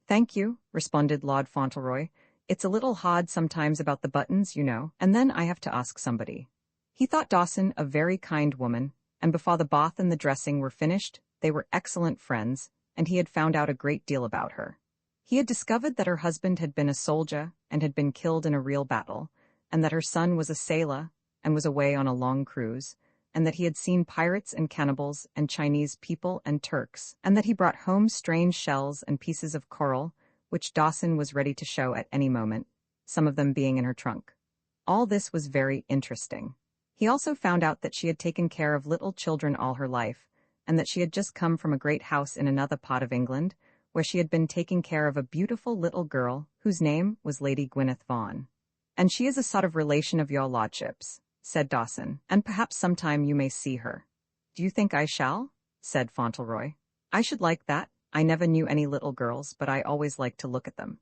"Thank you," responded Lord Fauntleroy. "It's a little hard sometimes about the buttons, you know, and then I have to ask somebody." He thought Dawson a very kind woman, and before the bath and the dressing were finished, they were excellent friends, and he had found out a great deal about her. He had discovered that her husband had been a soldier and had been killed in a real battle, and that her son was a sailor and was away on a long cruise, and that he had seen pirates and cannibals and Chinese people and Turks, and that he brought home strange shells and pieces of coral, which Dawson was ready to show at any moment, some of them being in her trunk. All this was very interesting. He also found out that she had taken care of little children all her life, and that she had just come from a great house in another part of England, where she had been taking care of a beautiful little girl whose name was Lady Gwyneth Vaughn. "And she is a sort of relation of your lordship's," said Dawson, "and perhaps sometime you may see her." "Do you think I shall?" said Fauntleroy. "I should like that. I never knew any little girls, but I always liked to look at them."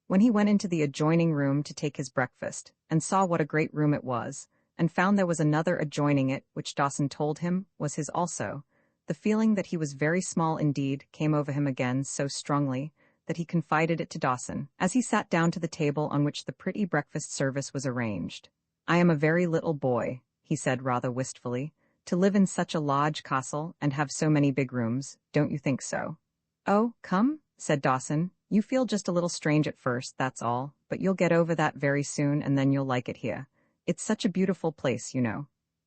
When he went into the adjoining room to take his breakfast, and saw what a great room it was, and found there was another adjoining it which Dawson told him was his also, the feeling that he was very small indeed came over him again so strongly that he confided it to Dawson, as he sat down to the table on which the pretty breakfast service was arranged. "I am a very little boy," he said rather wistfully, "to live in such a large castle and have so many big rooms, don't you think so?" "Oh, come," said Dawson, "you feel just a little strange at first, that's all, but you'll get over that very soon and then you'll like it here. It's such a beautiful place, you know."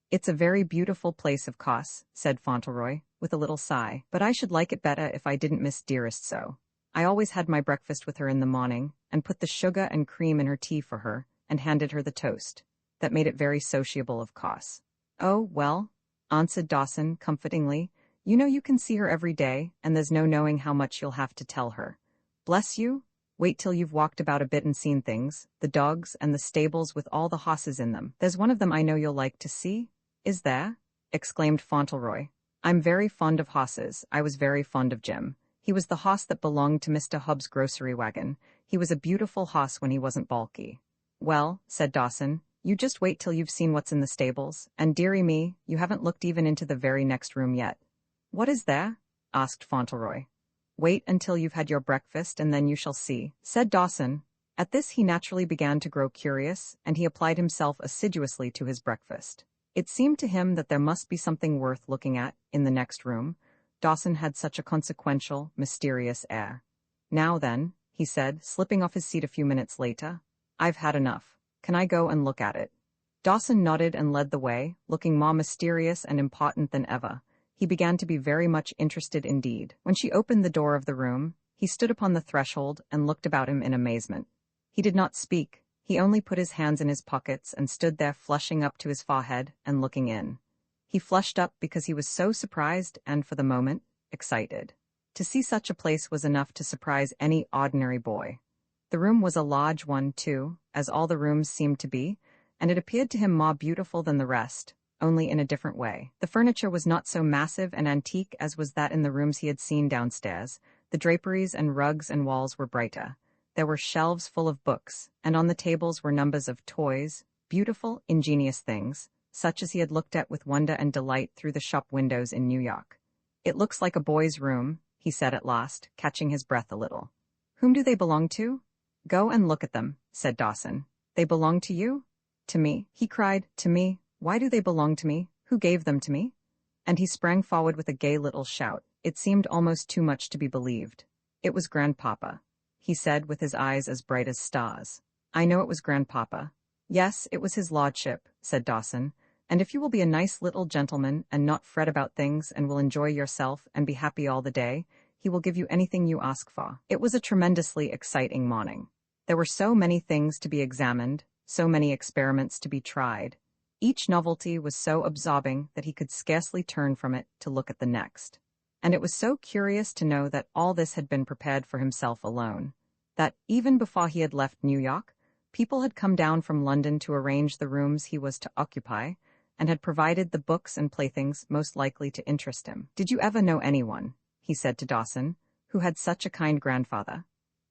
"It's a very beautiful place, of course," said Fauntleroy, with a little sigh, "but I should like it better if I didn't miss Dearest so. I always had my breakfast with her in the morning, and put the sugar and cream in her tea for her, and handed her the toast. That made it very sociable, of course." "Oh, well," answered Dawson, comfortingly, "you know you can see her every day, and there's no knowing how much you'll have to tell her. Bless you, wait till you've walked about a bit and seen things, the dogs and the stables with all the hosses in them. There's one of them I know you'll like to see." "Is there?" exclaimed Fauntleroy. "I'm very fond of hosses. I was very fond of Jim. He was the hoss that belonged to Mr. Hubb's grocery wagon. He was a beautiful hoss when he wasn't balky." "Well," said Dawson, "you just wait till you've seen what's in the stables, and dearie me, you haven't looked even into the very next room yet." "What is there?" asked Fauntleroy. "Wait until you've had your breakfast, and then you shall see," said Dawson. At this he naturally began to grow curious, and he applied himself assiduously to his breakfast. It seemed to him that there must be something worth looking at in the next room. Dawson had such a consequential, mysterious air. "Now then," he said, slipping off his seat a few minutes later, "I've had enough. Can I go and look at it?" Dawson nodded and led the way, looking more mysterious and important than ever. He began to be very much interested indeed. When she opened the door of the room, he stood upon the threshold and looked about him in amazement. He did not speak. He only put his hands in his pockets and stood there flushing up to his forehead and looking in. He flushed up because he was so surprised and, for the moment, excited. To see such a place was enough to surprise any ordinary boy. The room was a large one, too, as all the rooms seemed to be, and it appeared to him more beautiful than the rest, only in a different way. The furniture was not so massive and antique as was that in the rooms he had seen downstairs. The draperies and rugs and walls were brighter. There were shelves full of books, and on the tables were numbers of toys, beautiful, ingenious things, such as he had looked at with wonder and delight through the shop windows in New York. "It looks like a boy's room," he said at last, catching his breath a little. "Whom do they belong to?" "Go and look at them," said Dawson. "They belong to you?" "To me," he cried. "To me? Why do they belong to me? Who gave them to me?" And he sprang forward with a gay little shout. It seemed almost too much to be believed. "It was Grandpapa," he said with his eyes as bright as stars. "I know it was Grandpapa." "Yes, it was his lordship," said Dawson, "and if you will be a nice little gentleman and not fret about things and will enjoy yourself and be happy all the day, he will give you anything you ask for." It was a tremendously exciting morning. There were so many things to be examined, so many experiments to be tried. Each novelty was so absorbing that he could scarcely turn from it to look at the next. And it was so curious to know that all this had been prepared for himself alone, that, even before he had left New York, people had come down from London to arrange the rooms he was to occupy, and had provided the books and playthings most likely to interest him. "Did you ever know anyone," he said to Dawson, "who had such a kind grandfather?"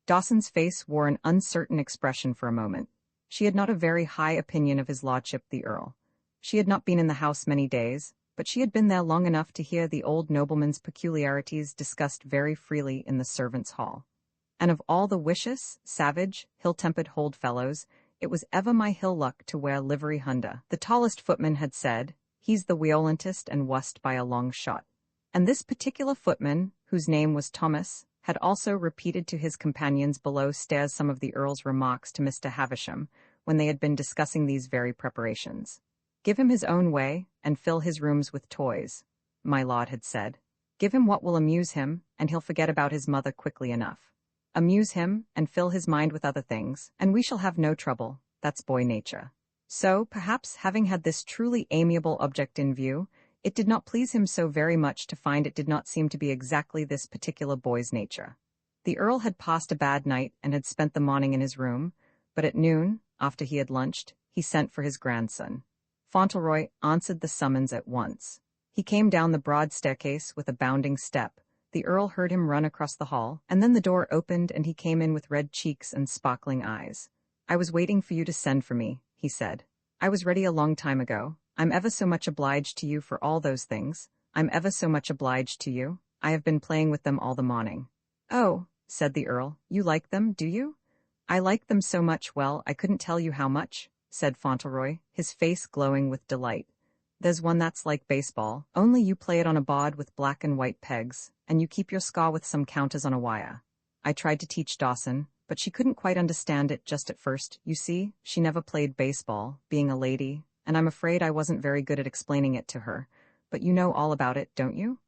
Dawson's face wore an uncertain expression for a moment. She had not a very high opinion of his lordship the Earl. She had not been in the house many days, but she had been there long enough to hear the old nobleman's peculiarities discussed very freely in the servants' hall. And of all the vicious, savage, hill-tempered hold fellows, it was ever my hill luck to wear livery Hunda. The tallest footman had said, "He's the violentest and wust by a long shot." And this particular footman, whose name was Thomas, had also repeated to his companions below stairs some of the Earl's remarks to Mr. Havisham when they had been discussing these very preparations. "Give him his own way, and fill his rooms with toys," my lord had said. "Give him what will amuse him, and he'll forget about his mother quickly enough. Amuse him, and fill his mind with other things, and we shall have no trouble. That's boy nature." So, perhaps having had this truly amiable object in view, it did not please him so very much to find it did not seem to be exactly this particular boy's nature. The Earl had passed a bad night and had spent the morning in his room, but at noon, after he had lunched, he sent for his grandson. Fauntleroy answered the summons at once. He came down the broad staircase with a bounding step. The Earl heard him run across the hall, and then the door opened and he came in with red cheeks and sparkling eyes. "I was waiting for you to send for me," he said. "I was ready a long time ago. I'm ever so much obliged to you for all those things. I'm ever so much obliged to you. I have been playing with them all the morning." "Oh," said the Earl, "you like them, do you?" "I like them so much, well, I couldn't tell you how much," said Fauntleroy, his face glowing with delight. "There's one that's like baseball, only you play it on a board with black and white pegs, and you keep your score with some counters on a wire. I tried to teach Dawson, but she couldn't quite understand it just at first. You see, she never played baseball, being a lady, and I'm afraid I wasn't very good at explaining it to her. But you know all about it, don't you?"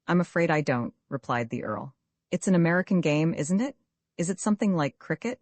"I'm afraid I don't," replied the Earl. "It's an American game, isn't it? Is it something like cricket?"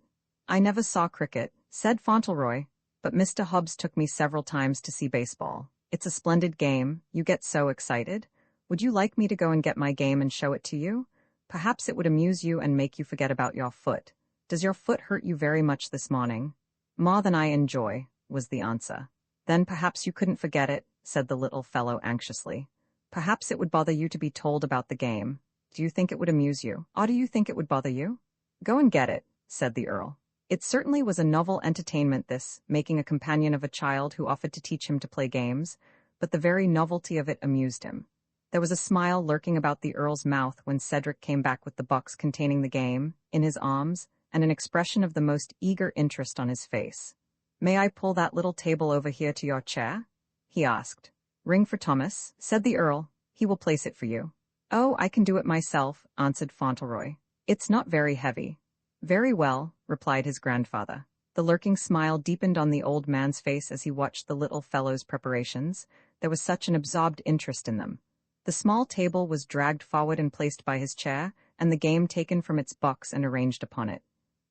"I never saw cricket," said Fauntleroy, "but Mr. Hobbs took me several times to see baseball. It's a splendid game. You get so excited. Would you like me to go and get my game and show it to you? Perhaps it would amuse you and make you forget about your foot. Does your foot hurt you very much this morning?" "More than I enjoy," was the answer. "Then perhaps you couldn't forget it," said the little fellow anxiously. "Perhaps it would bother you to be told about the game. Do you think it would amuse you, or do you think it would bother you?" "Go and get it," said the Earl. It certainly was a novel entertainment, this, making a companion of a child who offered to teach him to play games, but the very novelty of it amused him. There was a smile lurking about the Earl's mouth when Cedric came back with the box containing the game, in his arms, and an expression of the most eager interest on his face. "May I pull that little table over here to your chair?" he asked. "Ring for Thomas," said the Earl. "He will place it for you." "Oh, I can do it myself," answered Fauntleroy. "It's not very heavy." "Very well," replied his grandfather. The lurking smile deepened on the old man's face as he watched the little fellow's preparations. There was such an absorbed interest in them. The small table was dragged forward and placed by his chair, and the game taken from its box and arranged upon it.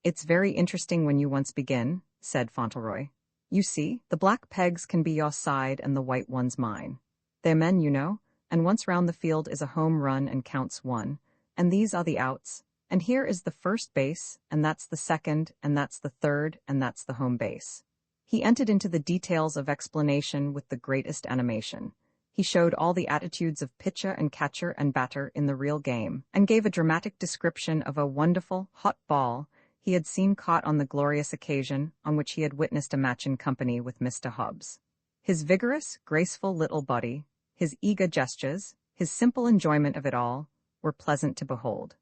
"It's very interesting when you once begin," said Fauntleroy. "You see, the black pegs can be your side and the white ones mine. They're men, you know, and once round the field is a home run and counts one, and these are the outs. And here is the first base, and that's the second, and that's the third, and that's the home base." He entered into the details of explanation with the greatest animation. He showed all the attitudes of pitcher and catcher and batter in the real game, and gave a dramatic description of a wonderful, hot ball he had seen caught on the glorious occasion on which he had witnessed a match in company with Mr. Hobbs. His vigorous, graceful little body, his eager gestures, his simple enjoyment of it all, were pleasant to behold.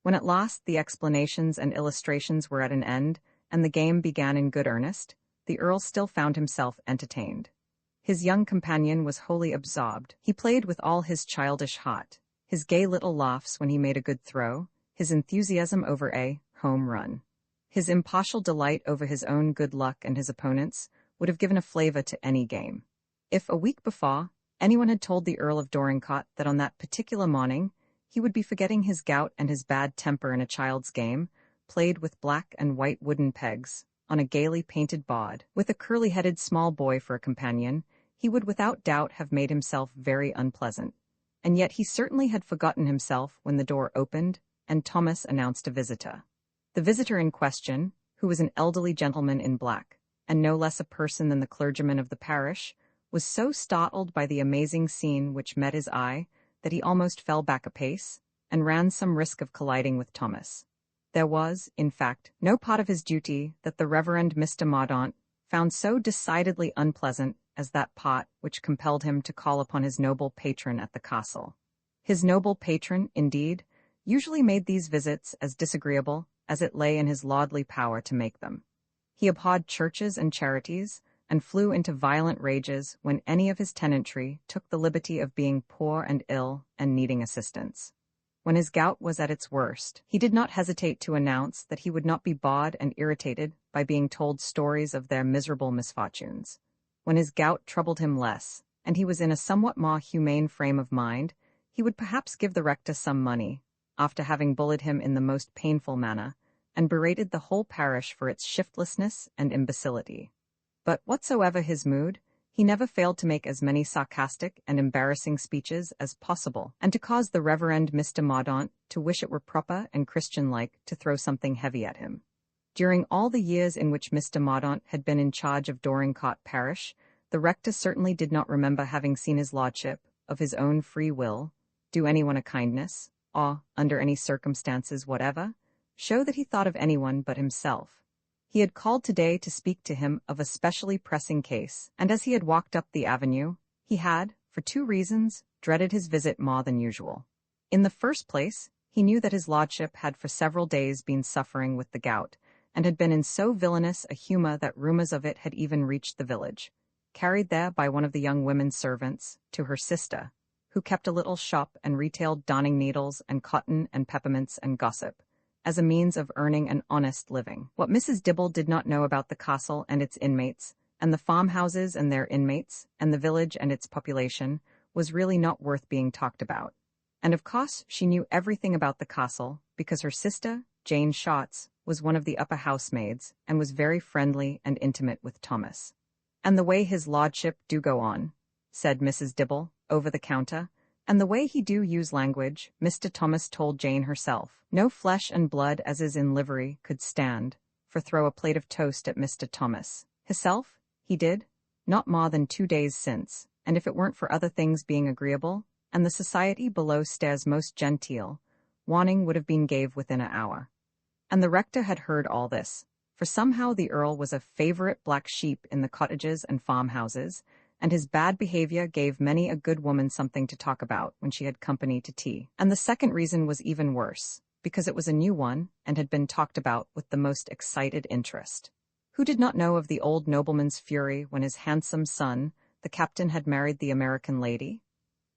When at last the explanations and illustrations were at an end, and the game began in good earnest, the Earl still found himself entertained. His young companion was wholly absorbed. He played with all his childish heart, his gay little laughs when he made a good throw, his enthusiasm over a home run. His impartial delight over his own good luck and his opponent's would have given a flavor to any game. If a week before, anyone had told the Earl of Dorincourt that on that particular morning he would be forgetting his gout and his bad temper in a child's game, played with black and white wooden pegs, on a gaily painted board, with a curly-headed small boy for a companion, he would without doubt have made himself very unpleasant. And yet he certainly had forgotten himself when the door opened, and Thomas announced a visitor. The visitor in question, who was an elderly gentleman in black, and no less a person than the clergyman of the parish, was so startled by the amazing scene which met his eye that he almost fell back a pace, and ran some risk of colliding with Thomas. There was, in fact, no part of his duty that the Reverend Mr. Mordaunt found so decidedly unpleasant as that part which compelled him to call upon his noble patron at the castle. His noble patron, indeed, usually made these visits as disagreeable as it lay in his lordly power to make them. He abhorred churches and charities, and flew into violent rages when any of his tenantry took the liberty of being poor and ill and needing assistance. When his gout was at its worst, he did not hesitate to announce that he would not be bored and irritated by being told stories of their miserable misfortunes. When his gout troubled him less, and he was in a somewhat more humane frame of mind, he would perhaps give the rector some money, after having bullied him in the most painful manner, and berated the whole parish for its shiftlessness and imbecility. But whatsoever his mood, he never failed to make as many sarcastic and embarrassing speeches as possible, and to cause the Reverend Mr. Mordaunt to wish it were proper and Christian-like to throw something heavy at him. During all the years in which Mr. Mordaunt had been in charge of Dorincourt parish, the rector certainly did not remember having seen his lordship, of his own free will, do anyone a kindness, or, under any circumstances whatever, show that he thought of anyone but himself. He had called today to speak to him of a specially pressing case, and as he had walked up the avenue, he had, for two reasons, dreaded his visit more than usual. In the first place, he knew that his lordship had for several days been suffering with the gout, and had been in so villainous a humor that rumors of it had even reached the village, carried there by one of the young women's servants, to her sister, who kept a little shop and retailed darning needles and cotton and peppermints and gossip, as a means of earning an honest living. What Mrs. Dibble did not know about the castle and its inmates, and the farmhouses and their inmates, and the village and its population, was really not worth being talked about. And of course she knew everything about the castle, because her sister, Jane Schatz, was one of the upper housemaids, and was very friendly and intimate with Thomas. "And the way his lordship do go on," said Mrs. Dibble, over the counter, "and the way he do use language," Mr. Thomas told Jane herself. No flesh and blood as is in livery could stand, for throw a plate of toast at Mr. Thomas. Hisself, he did, not more than 2 days since, and if it weren't for other things being agreeable, and the society below stairs most genteel, warning would have been gave within an hour. And the rector had heard all this, for somehow the Earl was a favourite black sheep in the cottages and farmhouses, and his bad behaviour gave many a good woman something to talk about when she had company to tea. And the second reason was even worse, because it was a new one, and had been talked about with the most excited interest. Who did not know of the old nobleman's fury when his handsome son, the captain, had married the American lady?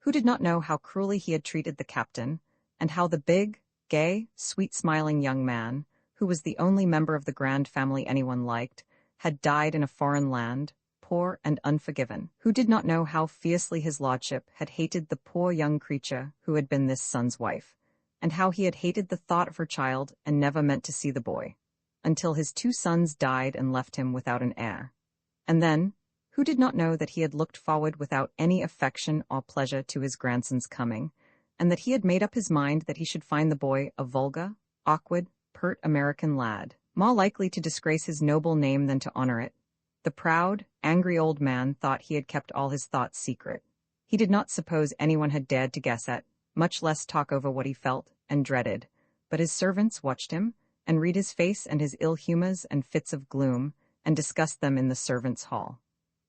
Who did not know how cruelly he had treated the captain, and how the big, gay, sweet-smiling young man, who was the only member of the grand family anyone liked, had died in a foreign land, poor and unforgiven? Who did not know how fiercely his lordship had hated the poor young creature who had been this son's wife, and how he had hated the thought of her child and never meant to see the boy, until his 2 sons died and left him without an heir? And then, who did not know that he had looked forward without any affection or pleasure to his grandson's coming, and that he had made up his mind that he should find the boy a vulgar, awkward, pert American lad, more likely to disgrace his noble name than to honor it? The proud, angry old man thought he had kept all his thoughts secret. He did not suppose anyone had dared to guess at, much less talk over what he felt and dreaded, but his servants watched him, and read his face and his ill humours and fits of gloom, and discussed them in the servants' hall.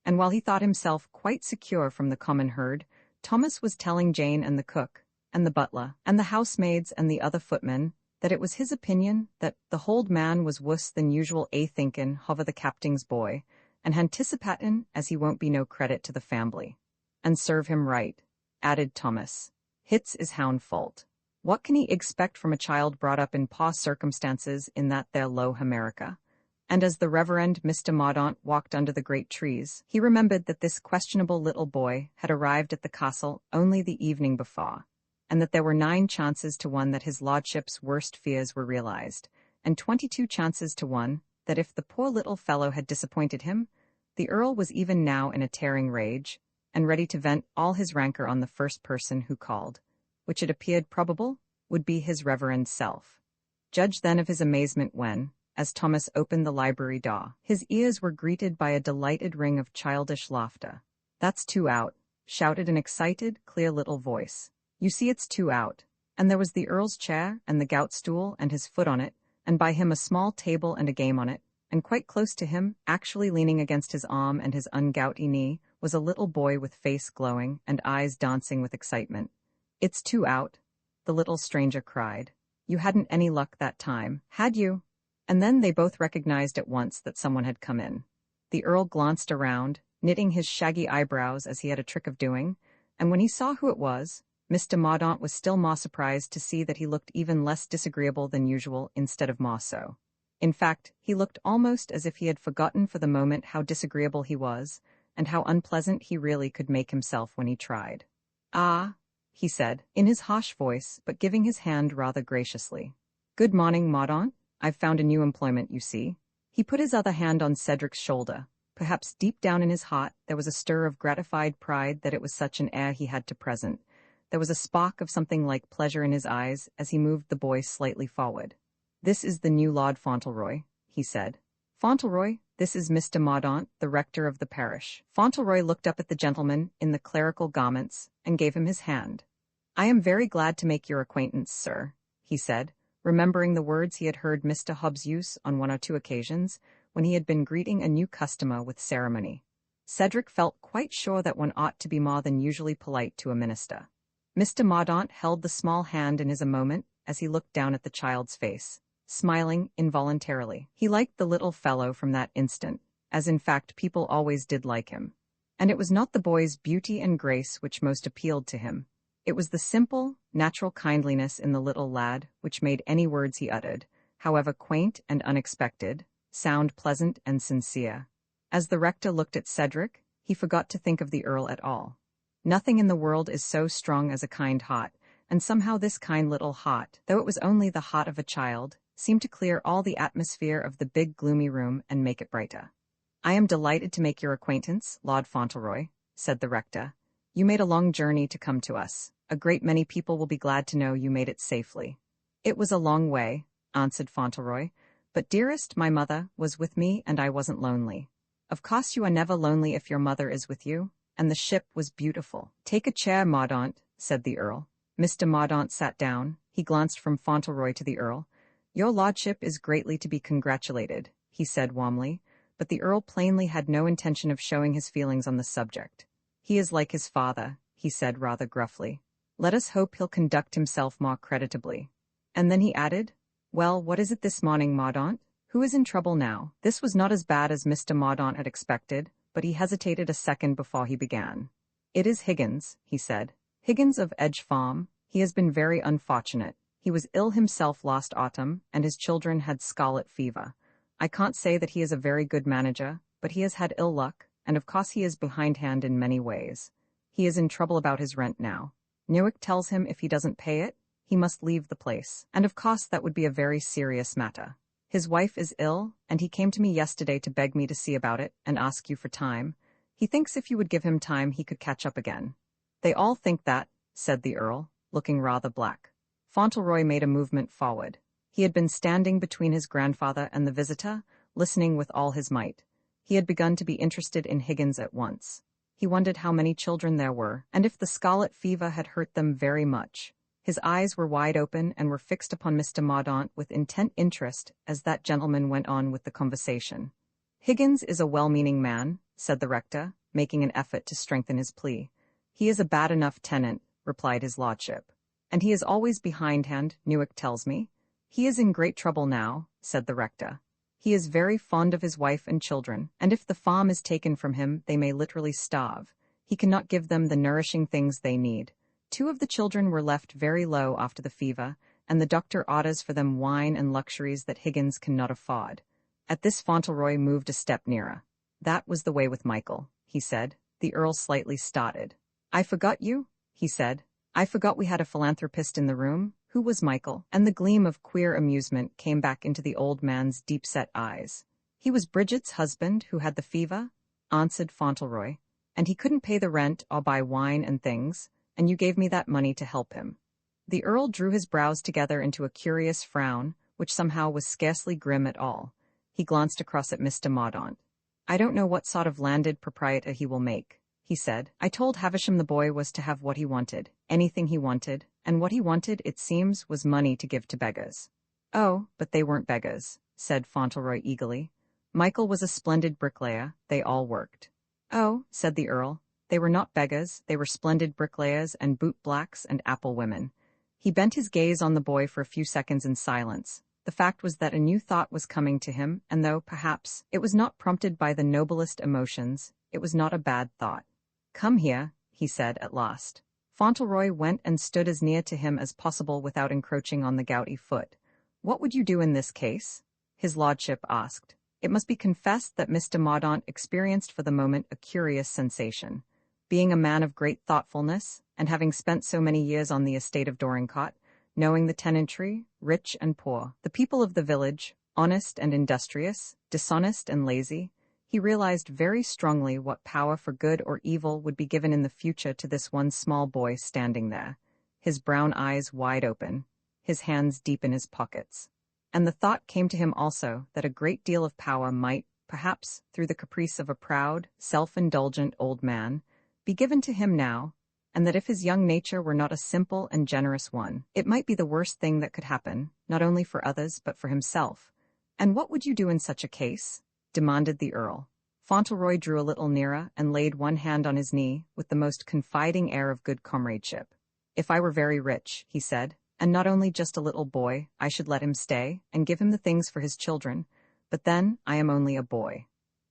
And while he thought himself quite secure from the common herd, Thomas was telling Jane and the cook, and the butler, and the housemaids and the other footmen, that it was his opinion that the hold man was wuss than usual thinkin' hover the capting's boy, and anticipatin' as he won't be no credit to the family. And serve him right, added Thomas. Hits is hound fault. What can he expect from a child brought up in paw circumstances in that there low America? And as the Reverend Mr. Mordaunt walked under the great trees, he remembered that this questionable little boy had arrived at the castle only the evening before, and that there were 9 chances to 1 that his lordship's worst fears were realized, and 22 chances to 1 that if the poor little fellow had disappointed him, the Earl was even now in a tearing rage, and ready to vent all his rancour on the first person who called, which it appeared probable would be his reverend self. Judge then of his amazement when, as Thomas opened the library door, his ears were greeted by a delighted ring of childish laughter. "That's 2 out," shouted an excited, clear little voice. "You see it's 2 out." And there was the Earl's chair and the gout stool and his foot on it, and by him a small table and a game on it, and quite close to him, actually leaning against his arm and his ungouty knee, was a little boy with face glowing and eyes dancing with excitement. "It's 2 out," the little stranger cried. "You hadn't any luck that time, had you?" And then they both recognized at once that someone had come in. The Earl glanced around, knitting his shaggy eyebrows as he had a trick of doing, and when he saw who it was, Mr. Mordaunt was still more surprised to see that he looked even less disagreeable than usual instead of more so. In fact, he looked almost as if he had forgotten for the moment how disagreeable he was, and how unpleasant he really could make himself when he tried. "Ah," he said, in his harsh voice, but giving his hand rather graciously. "Good morning, Mordaunt. I've found a new employment, you see." He put his other hand on Cedric's shoulder. Perhaps deep down in his heart there was a stir of gratified pride that it was such an heir he had to present. There was a spark of something like pleasure in his eyes as he moved the boy slightly forward. "This is the new Lord Fauntleroy," he said. "Fauntleroy, This is Mr. Mordaunt, the rector of the parish. Fauntleroy looked up at the gentleman in the clerical garments and gave him his hand. I am very glad to make your acquaintance, sir, he said, remembering the words he had heard Mr. Hobbs use on 1 or 2 occasions when he had been greeting a new customer with ceremony. Cedric felt quite sure that one ought to be more than usually polite to a minister. Mr. Mordaunt held the small hand in his a moment as he looked down at the child's face, smiling involuntarily. He liked the little fellow from that instant, as in fact people always did like him. And it was not the boy's beauty and grace which most appealed to him. It was the simple, natural kindliness in the little lad which made any words he uttered, however quaint and unexpected, sound pleasant and sincere. As the rector looked at Cedric, he forgot to think of the Earl at all. Nothing in the world is so strong as a kind heart, and somehow this kind little heart, though it was only the heart of a child, seemed to clear all the atmosphere of the big gloomy room and make it brighter. I am delighted to make your acquaintance, Lord Fauntleroy, said the rector. You made a long journey to come to us. A great many people will be glad to know you made it safely. It was a long way, answered Fauntleroy, but dearest, my mother was with me and I wasn't lonely. Of course you are never lonely if your mother is with you, and the ship was beautiful. Take a chair, Mordaunt, said the Earl. Mr. Mordaunt sat down. He glanced from Fauntleroy to the Earl. Your lordship is greatly to be congratulated, he said warmly, but the Earl plainly had no intention of showing his feelings on the subject. He is like his father, he said rather gruffly. Let us hope he'll conduct himself more creditably. And then he added, Well, what is it this morning, Mordaunt? Who is in trouble now? This was not as bad as Mr. Mordaunt had expected, but he hesitated a second before he began. It is Higgins, he said. Higgins of Edge Farm. He has been very unfortunate. He was ill himself last autumn, and his children had scarlet fever. I can't say that he is a very good manager, but he has had ill luck, and of course he is behindhand in many ways. He is in trouble about his rent now. Newick tells him if he doesn't pay it, he must leave the place, and of course that would be a very serious matter. His wife is ill, and he came to me yesterday to beg me to see about it and ask you for time. He thinks if you would give him time he could catch up again. They all think that, said the Earl, looking rather black. Fauntleroy made a movement forward. He had been standing between his grandfather and the visitor, listening with all his might. He had begun to be interested in Higgins at once. He wondered how many children there were, and if the scarlet fever had hurt them very much. His eyes were wide open and were fixed upon Mr. Mordaunt with intent interest as that gentleman went on with the conversation. Higgins is a well-meaning man, said the rector, making an effort to strengthen his plea. He is a bad enough tenant, replied his lordship. And he is always behindhand, Newick tells me. He is in great trouble now, said the rector. He is very fond of his wife and children, and if the farm is taken from him, they may literally starve. He cannot give them the nourishing things they need. 2 of the children were left very low after the fever, and the doctor orders for them wine and luxuries that Higgins cannot afford. At this Fauntleroy moved a step nearer. That was the way with Michael, he said. The Earl slightly started. I forgot you, he said. I forgot we had a philanthropist in the room. Who was Michael? And the gleam of queer amusement came back into the old man's deep-set eyes. He was Bridget's husband who had the fever, answered Fauntleroy, and he couldn't pay the rent or buy wine and things, and you gave me that money to help him. The Earl drew his brows together into a curious frown, which somehow was scarcely grim at all. He glanced across at Mr. Mordaunt. I don't know what sort of landed proprietor he will make, he said. I told Havisham the boy was to have what he wanted, anything he wanted, and what he wanted, it seems, was money to give to beggars. Oh, but they weren't beggars, said Fauntleroy eagerly. Michael was a splendid bricklayer, they all worked. Oh, said the Earl, they were not beggars, they were splendid bricklayers and boot-blacks and apple women. He bent his gaze on the boy for a few seconds in silence. The fact was that a new thought was coming to him, and though, perhaps, it was not prompted by the noblest emotions, it was not a bad thought. Come here, he said at last. Fauntleroy went and stood as near to him as possible without encroaching on the gouty foot. What would you do in this case? His lordship asked. It must be confessed that Mr. Mordaunt experienced for the moment a curious sensation. Being a man of great thoughtfulness, and having spent so many years on the estate of Dorincourt, knowing the tenantry, rich and poor, the people of the village, honest and industrious, dishonest and lazy, he realized very strongly what power for good or evil would be given in the future to this one small boy standing there, his brown eyes wide open, his hands deep in his pockets. And the thought came to him also that a great deal of power might, perhaps through the caprice of a proud, self-indulgent old man, be given to him now, and that if his young nature were not a simple and generous one, it might be the worst thing that could happen, not only for others but for himself. "And what would you do in such a case?" demanded the Earl. Fauntleroy drew a little nearer and laid one hand on his knee with the most confiding air of good comradeship. "If I were very rich," he said, "and not only just a little boy, I should let him stay and give him the things for his children, but then I am only a boy."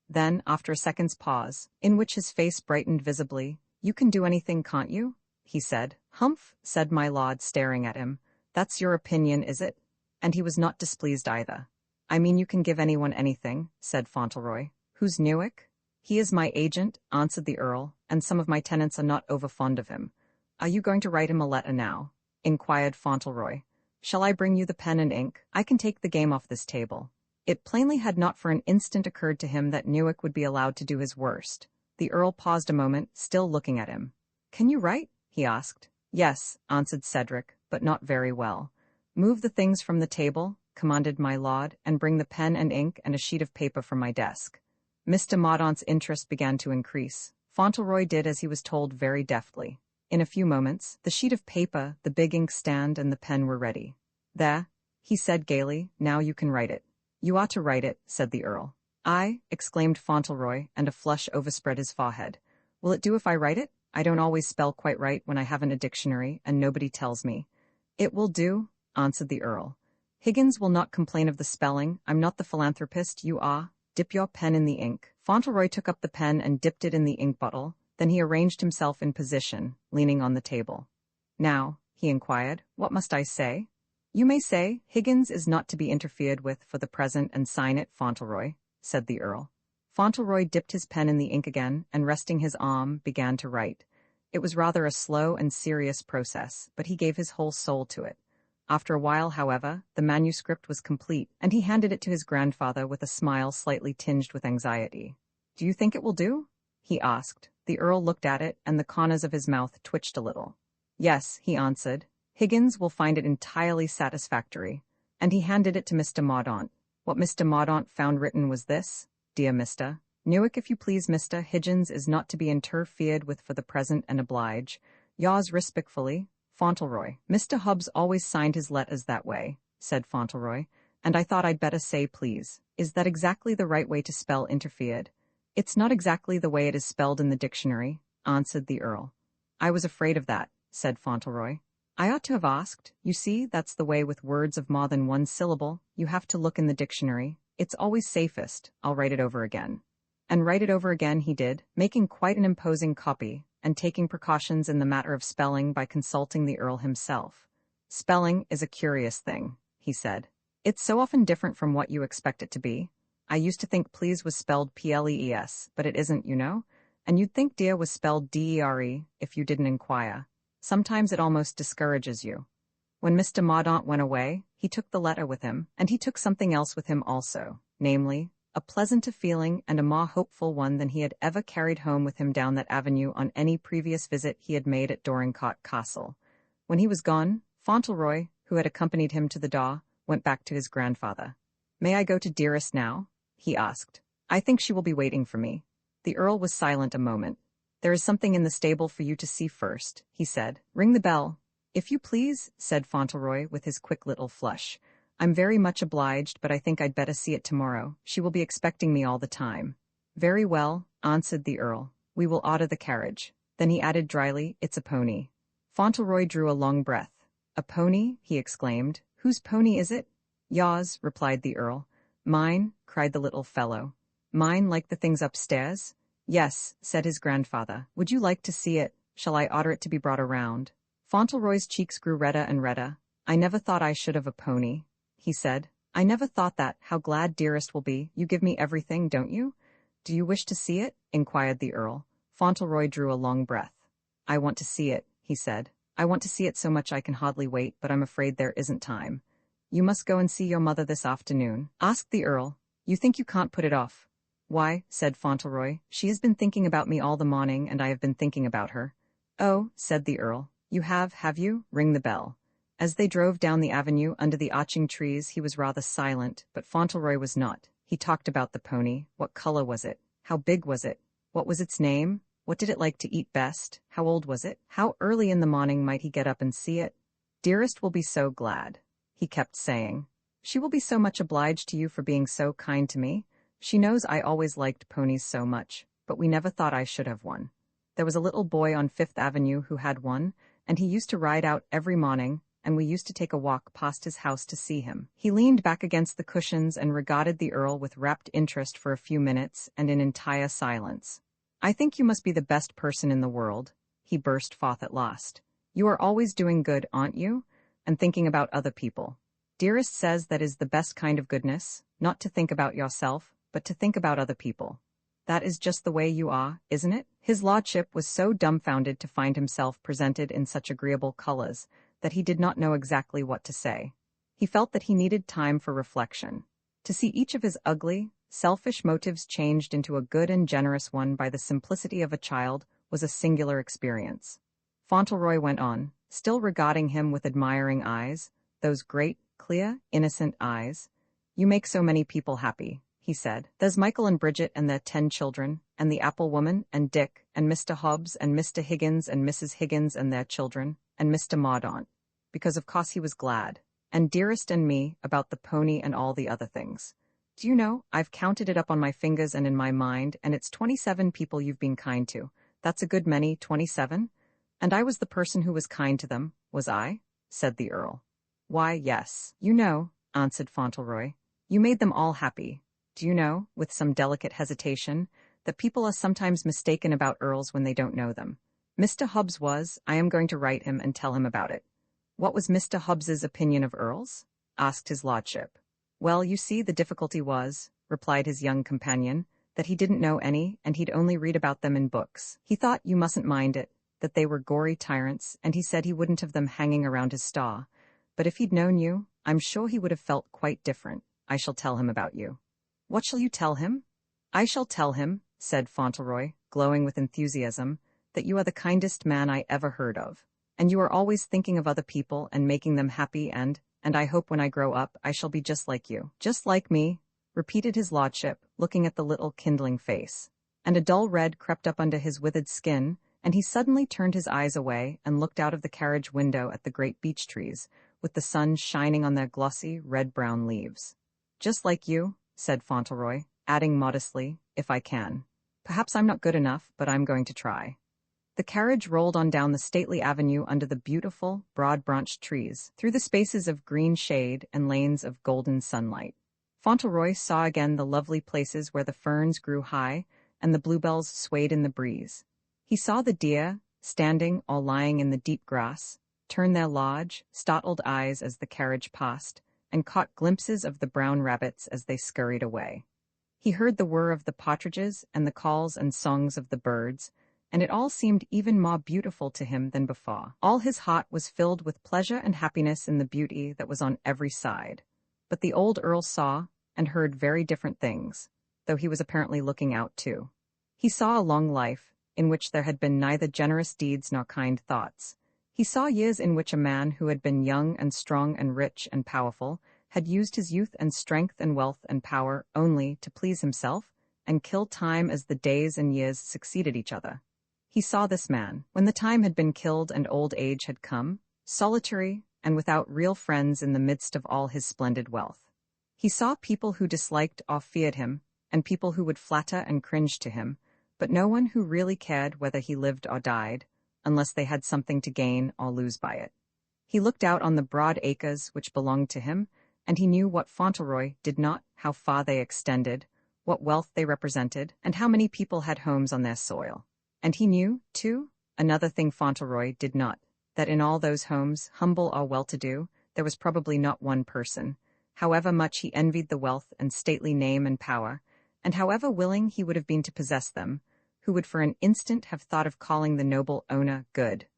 Then, after a second's pause, in which his face brightened visibly, "You can do anything, can't you?" he said. "Humph," said my lord, staring at him. "That's your opinion, is it?" And he was not displeased either. "I mean you can give anyone anything," said Fauntleroy. "Who's Newick?" "He is my agent," answered the Earl, "and some of my tenants are not over fond of him." "Are you going to write him a letter now?" inquired Fauntleroy. "Shall I bring you the pen and ink? I can take the game off this table." It plainly had not for an instant occurred to him that Newick would be allowed to do his worst. The Earl paused a moment, still looking at him. "Can you write?" he asked. "Yes," answered Cedric, "but not very well." "Move the things from the table," commanded my lord, "and bring the pen and ink and a sheet of paper from my desk." Mr. Mordaunt's interest began to increase. Fauntleroy did as he was told very deftly. In a few moments, the sheet of paper, the big inkstand, and the pen were ready. "There," he said gaily, "now you can write it." "You ought to write it," said the Earl. "I?" exclaimed Fauntleroy, and a flush overspread his forehead. "Will it do if I write it? I don't always spell quite right when I haven't a dictionary, and nobody tells me." "It will do," answered the Earl. "Higgins will not complain of the spelling. I'm not the philanthropist, you are. Dip your pen in the ink." Fauntleroy took up the pen and dipped it in the ink bottle. Then he arranged himself in position, leaning on the table. "Now," he inquired, "what must I say?" "You may say, 'Higgins is not to be interfered with for the present,' and sign it, Fauntleroy," said the Earl. Fauntleroy dipped his pen in the ink again, and resting his arm, began to write. It was rather a slow and serious process, but he gave his whole soul to it. After a while, however, the manuscript was complete, and he handed it to his grandfather with a smile slightly tinged with anxiety. "Do you think it will do?" he asked. The Earl looked at it, and the corners of his mouth twitched a little. "Yes," he answered. "Higgins will find it entirely satisfactory." And he handed it to Mr. Mordaunt. What Mr. Mordaunt found written was this: "Dear Mr. Newick, if you please, Mr. Higgins is not to be interfered with for the present, and oblige yours respectfully, Fauntleroy." "Mr. Hobbs always signed his letters that way," said Fauntleroy, "and I thought I'd better say please. Is that exactly the right way to spell interfered?" "It's not exactly the way it is spelled in the dictionary," answered the Earl. "I was afraid of that," said Fauntleroy. "I ought to have asked. You see, that's the way with words of more than one syllable. You have to look in the dictionary. It's always safest. I'll write it over again." And write it over again he did, making quite an imposing copy, and taking precautions in the matter of spelling by consulting the Earl himself. "Spelling is a curious thing," he said. "It's so often different from what you expect it to be. I used to think please was spelled plees, but it isn't, you know. And you'd think dear was spelled dere if you didn't inquire. Sometimes it almost discourages you." When Mr. Mordaunt went away, he took the letter with him, and he took something else with him also, namely, a pleasanter feeling and a more hopeful one than he had ever carried home with him down that avenue on any previous visit he had made at Dorincourt Castle. When he was gone, Fauntleroy, who had accompanied him to the door, went back to his grandfather. "May I go to Dearest now?" he asked. "I think she will be waiting for me." The Earl was silent a moment. "There is something in the stable for you to see first," he said. "Ring the bell." "If you please," said Fauntleroy with his quick little flush. "I'm very much obliged, but I think I'd better see it tomorrow. She will be expecting me all the time." "Very well," answered the Earl. "We will order the carriage." Then he added dryly, "It's a pony." Fauntleroy drew a long breath. "A pony?" he exclaimed. "Whose pony is it?" "Yours," replied the Earl. "Mine?" cried the little fellow. "Mine, like the things upstairs?" "Yes," said his grandfather. "Would you like to see it? Shall I order it to be brought around?" Fauntleroy's cheeks grew redder and redder. "I never thought I should have a pony," he said. "I never thought that. How glad Dearest will be. You give me everything, don't you?" "Do you wish to see it?" inquired the Earl. Fauntleroy drew a long breath. "I want to see it," he said. "I want to see it so much I can hardly wait, but I'm afraid there isn't time." "You must go and see your mother this afternoon?" asked the Earl. "You think you can't put it off?" "Why," said Fauntleroy, "she has been thinking about me all the morning, and I have been thinking about her." "Oh," said the Earl. "You have you? Ring the bell." As they drove down the avenue under the arching trees, he was rather silent, but Fauntleroy was not. He talked about the pony. What color was it? How big was it? What was its name? What did it like to eat best? How old was it? How early in the morning might he get up and see it? Dearest will be so glad, he kept saying. She will be so much obliged to you for being so kind to me. She knows I always liked ponies so much, but we never thought I should have one. There was a little boy on Fifth Avenue who had one, and he used to ride out every morning, and we used to take a walk past his house to see him. He leaned back against the cushions and regarded the Earl with rapt interest for a few minutes and in entire silence. I think you must be the best person in the world, he burst forth at last. You are always doing good, aren't you? And thinking about other people. Dearest says that is the best kind of goodness, not to think about yourself, but to think about other people. That is just the way you are, isn't it? His lordship was so dumbfounded to find himself presented in such agreeable colors that he did not know exactly what to say. He felt that he needed time for reflection. To see each of his ugly, selfish motives changed into a good and generous one by the simplicity of a child was a singular experience. Fauntleroy went on, still regarding him with admiring eyes, those great, clear, innocent eyes. You make so many people happy, he said. There's Michael and Bridget and their 10 children, and the apple woman, and Dick, and Mr. Hobbs, and Mr. Higgins and Mrs. Higgins and their children, and Mr. Mordaunt. Because of course he was glad. And Dearest and me, about the pony and all the other things. Do you know, I've counted it up on my fingers and in my mind, and it's 27 people you've been kind to. That's a good many, 27? And I was the person who was kind to them, was I? Said the Earl. Why, yes. You know, answered Fauntleroy. You made them all happy. Do you know, with some delicate hesitation, that people are sometimes mistaken about earls when they don't know them. Mr. Hobbs was, I am going to write him and tell him about it. What was Mr. Hobbs's opinion of earls? Asked his lordship. Well, you see, the difficulty was, replied his young companion, that he didn't know any, and he'd only read about them in books. He thought you mustn't mind it, that they were gory tyrants, and he said he wouldn't have them hanging around his stall. But if he'd known you, I'm sure he would have felt quite different. I shall tell him about you. What shall you tell him? I shall tell him, said Fauntleroy, glowing with enthusiasm, that you are the kindest man I ever heard of. And you are always thinking of other people and making them happy and I hope when I grow up I shall be just like you. Just like me, repeated his lordship, looking at the little kindling face. And a dull red crept up under his withered skin, and he suddenly turned his eyes away and looked out of the carriage window at the great beech trees, with the sun shining on their glossy, red-brown leaves. Just like you, said Fauntleroy, adding modestly, if I can. Perhaps I'm not good enough, but I'm going to try. The carriage rolled on down the stately avenue under the beautiful, broad-branched trees, through the spaces of green shade and lanes of golden sunlight. Fauntleroy saw again the lovely places where the ferns grew high and the bluebells swayed in the breeze. He saw the deer, standing or lying in the deep grass, turn their large, startled eyes as the carriage passed, and caught glimpses of the brown rabbits as they scurried away. He heard the whir of the partridges and the calls and songs of the birds, and it all seemed even more beautiful to him than before. All his heart was filled with pleasure and happiness in the beauty that was on every side. But the old Earl saw and heard very different things, though he was apparently looking out too. He saw a long life, in which there had been neither generous deeds nor kind thoughts. He saw years in which a man who had been young and strong and rich and powerful had used his youth and strength and wealth and power only to please himself and kill time as the days and years succeeded each other. He saw this man, when the time had been killed and old age had come, solitary and without real friends in the midst of all his splendid wealth. He saw people who disliked or feared him, and people who would flatter and cringe to him, but no one who really cared whether he lived or died, unless they had something to gain or lose by it. He looked out on the broad acres which belonged to him, and he knew what Fauntleroy did not, how far they extended, what wealth they represented, and how many people had homes on their soil. And he knew, too, another thing Fauntleroy did not, that in all those homes, humble or well-to-do, there was probably not one person, however much he envied the wealth and stately name and power, and however willing he would have been to possess them, who would for an instant have thought of calling the noble owner good,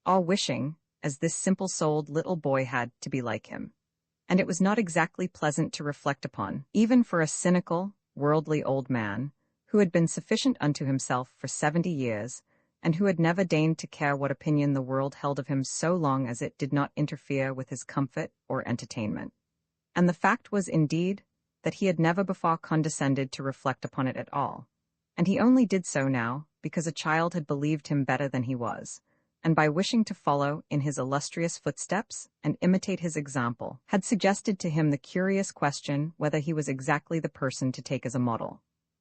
all wishing, as this simple-souled little boy had, to be like him. And it was not exactly pleasant to reflect upon, even for a cynical, worldly old man, who had been sufficient unto himself for 70 years, and who had never deigned to care what opinion the world held of him so long as it did not interfere with his comfort or entertainment. And the fact was indeed that he had never before condescended to reflect upon it at all. And he only did so now, because a child had believed him better than he was, and by wishing to follow in his illustrious footsteps and imitate his example, had suggested to him the curious question whether he was exactly the person to take as a model.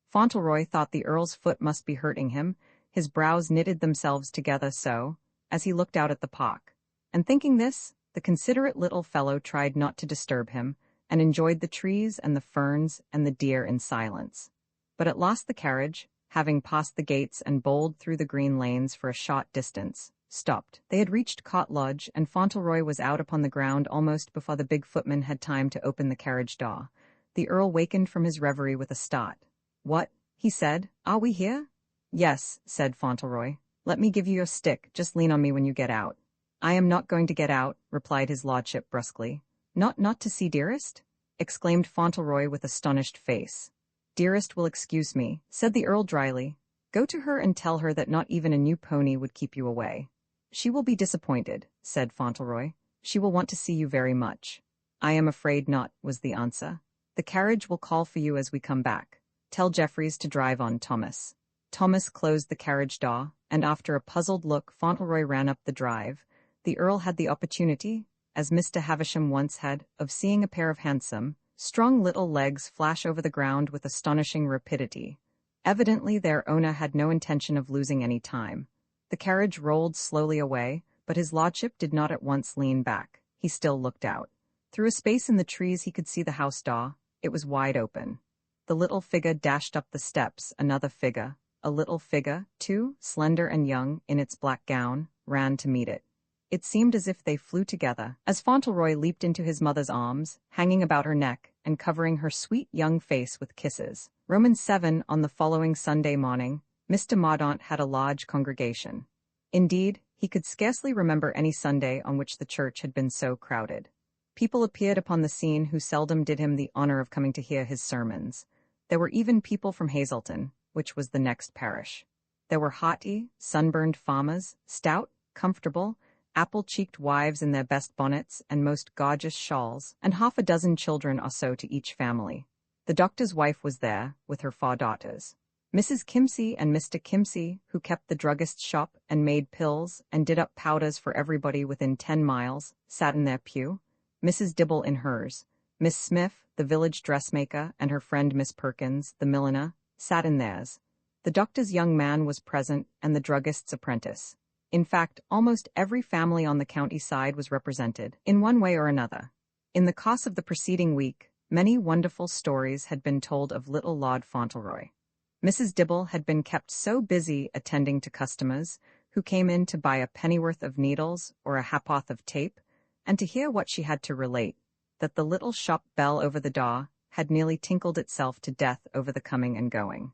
Fauntleroy thought the Earl's foot must be hurting him, his brows knitted themselves together so, as he looked out at the park. And thinking this, the considerate little fellow tried not to disturb him, and enjoyed the trees and the ferns and the deer in silence. But at last the carriage, having passed the gates and bowled through the green lanes for a short distance, stopped. They had reached Cot Lodge, and Fauntleroy was out upon the ground almost before the big footman had time to open the carriage door. The Earl wakened from his reverie with a start. "What?" he said. "Are we here?" "Yes," said Fauntleroy. "Let me give you your stick, just lean on me when you get out." "I am not going to get out," replied his lordship brusquely. Not to see Dearest?" exclaimed Fauntleroy with astonished face. "Dearest will excuse me," said the Earl dryly. "Go to her and tell her that not even a new pony would keep you away." "She will be disappointed," said Fauntleroy. "She will want to see you very much." "I am afraid not," was the answer. "The carriage will call for you as we come back. Tell Jeffries to drive on, Thomas." Thomas closed the carriage door, and after a puzzled look Fauntleroy ran up the drive. The Earl had the opportunity, as Mr. Havisham once had, of seeing a pair of handsome, strong little legs flash over the ground with astonishing rapidity. Evidently their owner had no intention of losing any time. The carriage rolled slowly away, but his lordship did not at once lean back. He still looked out. Through a space in the trees he could see the house door. It was wide open. The little figure dashed up the steps, another figure, a little figure, too, slender and young, in its black gown, ran to meet it. It seemed as if they flew together, as Fauntleroy leaped into his mother's arms, hanging about her neck, and covering her sweet young face with kisses. Romans 7. On the following Sunday morning, Mr. Mordaunt had a large congregation. Indeed, he could scarcely remember any Sunday on which the church had been so crowded. People appeared upon the scene who seldom did him the honor of coming to hear his sermons. There were even people from Hazelton, which was the next parish. There were haughty, sunburned farmers, stout, comfortable, apple-cheeked wives in their best bonnets and most gorgeous shawls, and half a dozen children or so to each family. The doctor's wife was there, with her 4 daughters. Mrs. Kimsey and Mr. Kimsey, who kept the druggist's shop and made pills and did up powders for everybody within 10 miles, sat in their pew. Mrs. Dibble in hers. Miss Smith, the village dressmaker, and her friend Miss Perkins, the milliner, sat in theirs. The doctor's young man was present, and the druggist's apprentice. In fact, almost every family on the county side was represented, in one way or another. In the course of the preceding week, many wonderful stories had been told of little Lord Fauntleroy. Mrs. Dibble had been kept so busy attending to customers who came in to buy a pennyworth of needles or a ha'porth of tape, and to hear what she had to relate, that the little shop bell over the door had nearly tinkled itself to death over the coming and going.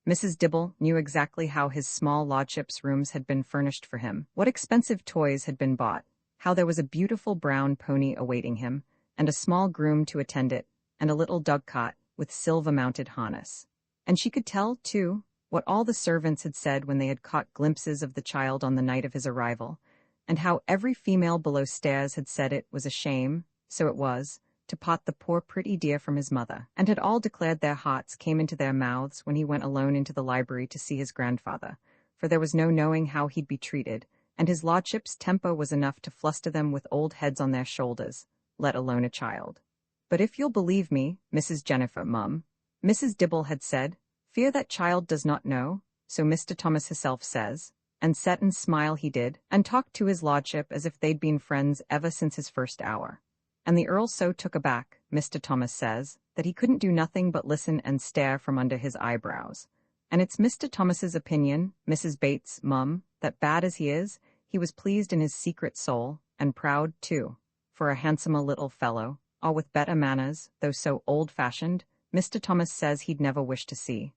Mrs. Dibble knew exactly how his small lordship's rooms had been furnished for him, what expensive toys had been bought, how there was a beautiful brown pony awaiting him, and a small groom to attend it, and a little dog-cart with silver-mounted harness. And she could tell, too, what all the servants had said when they had caught glimpses of the child on the night of his arrival, and how every female below stairs had said it was a shame, so it was, to part the poor pretty dear from his mother, and had all declared their hearts came into their mouths when he went alone into the library to see his grandfather, for there was no knowing how he'd be treated, and his lordship's temper was enough to fluster them with old heads on their shoulders, let alone a child. "But if you'll believe me, Mrs. Jennifer, mum," Mrs. Dibble had said, "fear that child does not know, so Mr. Thomas himself says," and set and smile he did, and talked to his lordship as if they'd been friends ever since his first hour. And the Earl so took aback, Mr. Thomas says, that he couldn't do nothing but listen and stare from under his eyebrows. And it's Mr. Thomas's opinion, Mrs. Bates, mum, that bad as he is, he was pleased in his secret soul, and proud, too, for a handsomer little fellow, or with better manners, though so old-fashioned, Mr. Thomas says he'd never wish to see.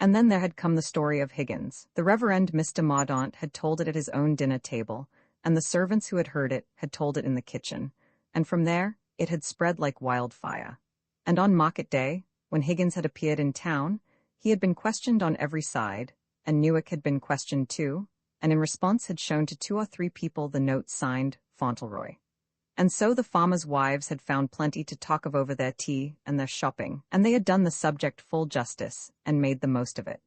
And then there had come the story of Higgins. The Reverend Mr. Mordaunt had told it at his own dinner table, and the servants who had heard it had told it in the kitchen, and from there it had spread like wildfire. And on market day, when Higgins had appeared in town, he had been questioned on every side, and Newick had been questioned too, and in response had shown to 2 or 3 people the note signed Fauntleroy. And so the farmers' wives had found plenty to talk of over their tea and their shopping, and they had done the subject full justice, and made the most of it.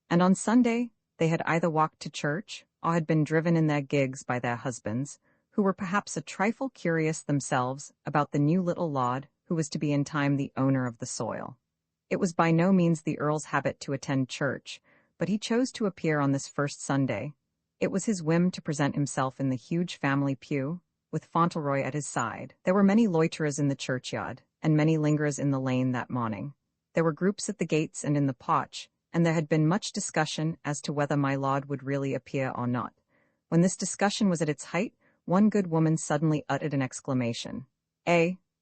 And on Sunday, they had either walked to church, or had been driven in their gigs by their husbands, who were perhaps a trifle curious themselves about the new little lord who was to be in time the owner of the soil. It was by no means the Earl's habit to attend church, but he chose to appear on this first Sunday. It was his whim to present himself in the huge family pew, with Fauntleroy at his side. There were many loiterers in the churchyard, and many lingerers in the lane that morning. There were groups at the gates and in the porch, and there had been much discussion as to whether my lord would really appear or not. When this discussion was at its height, one good woman suddenly uttered an exclamation.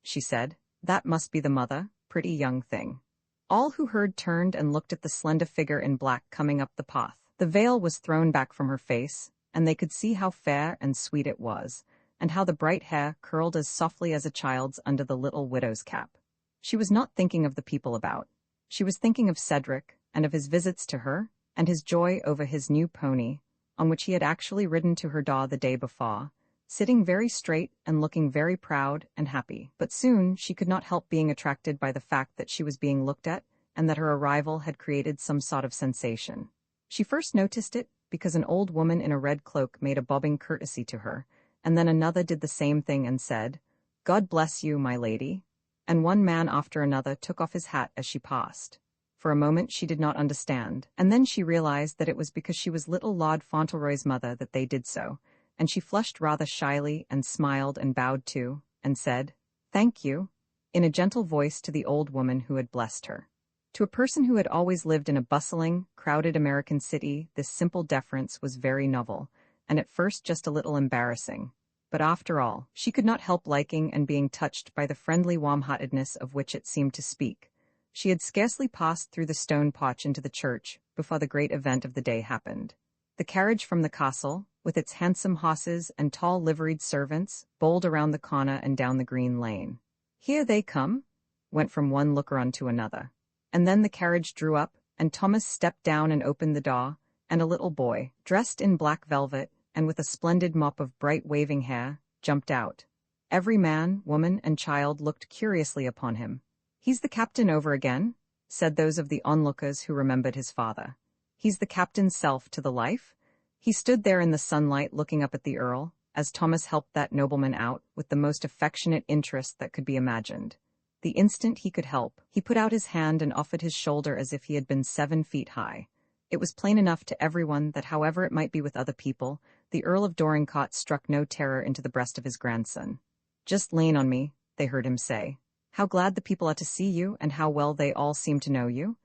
She said, "that must be the mother, pretty young thing." All who heard turned and looked at the slender figure in black coming up the path. The veil was thrown back from her face, and they could see how fair and sweet it was, and how the bright hair curled as softly as a child's under the little widow's cap. She was not thinking of the people about. She was thinking of Cedric, and of his visits to her, and his joy over his new pony, on which he had actually ridden to her door the day before, sitting very straight and looking very proud and happy. But soon she could not help being attracted by the fact that she was being looked at, and that her arrival had created some sort of sensation. She first noticed it because an old woman in a red cloak made a bobbing courtesy to her, and then another did the same thing and said, "God bless you, my lady," and one man after another took off his hat as she passed. For a moment she did not understand, and then she realized that it was because she was little Lord Fauntleroy's mother that they did so, and she flushed rather shyly and smiled and bowed too, and said, "Thank you," in a gentle voice to the old woman who had blessed her. To a person who had always lived in a bustling, crowded American city, this simple deference was very novel, and at first just a little embarrassing. But after all, she could not help liking and being touched by the friendly warm-heartedness of which it seemed to speak. She had scarcely passed through the stone porch into the church before the great event of the day happened. The carriage from the castle, with its handsome horses and tall liveried servants, bowled around the corner and down the green lane. "Here they come," went from one looker-on to another. And then the carriage drew up, and Thomas stepped down and opened the door, and a little boy, dressed in black velvet, and with a splendid mop of bright waving hair, jumped out. Every man, woman, and child looked curiously upon him. "He's the captain over again," said those of the onlookers who remembered his father. "He's the captain's self to the life." He stood there in the sunlight looking up at the Earl, as Thomas helped that nobleman out, with the most affectionate interest that could be imagined. The instant he could help, he put out his hand and offered his shoulder as if he had been 7 feet high. It was plain enough to everyone that however it might be with other people, the Earl of Dorincourt struck no terror into the breast of his grandson. "Just lean on me," they heard him say. "How glad the people are to see you, and how well they all seem to know you."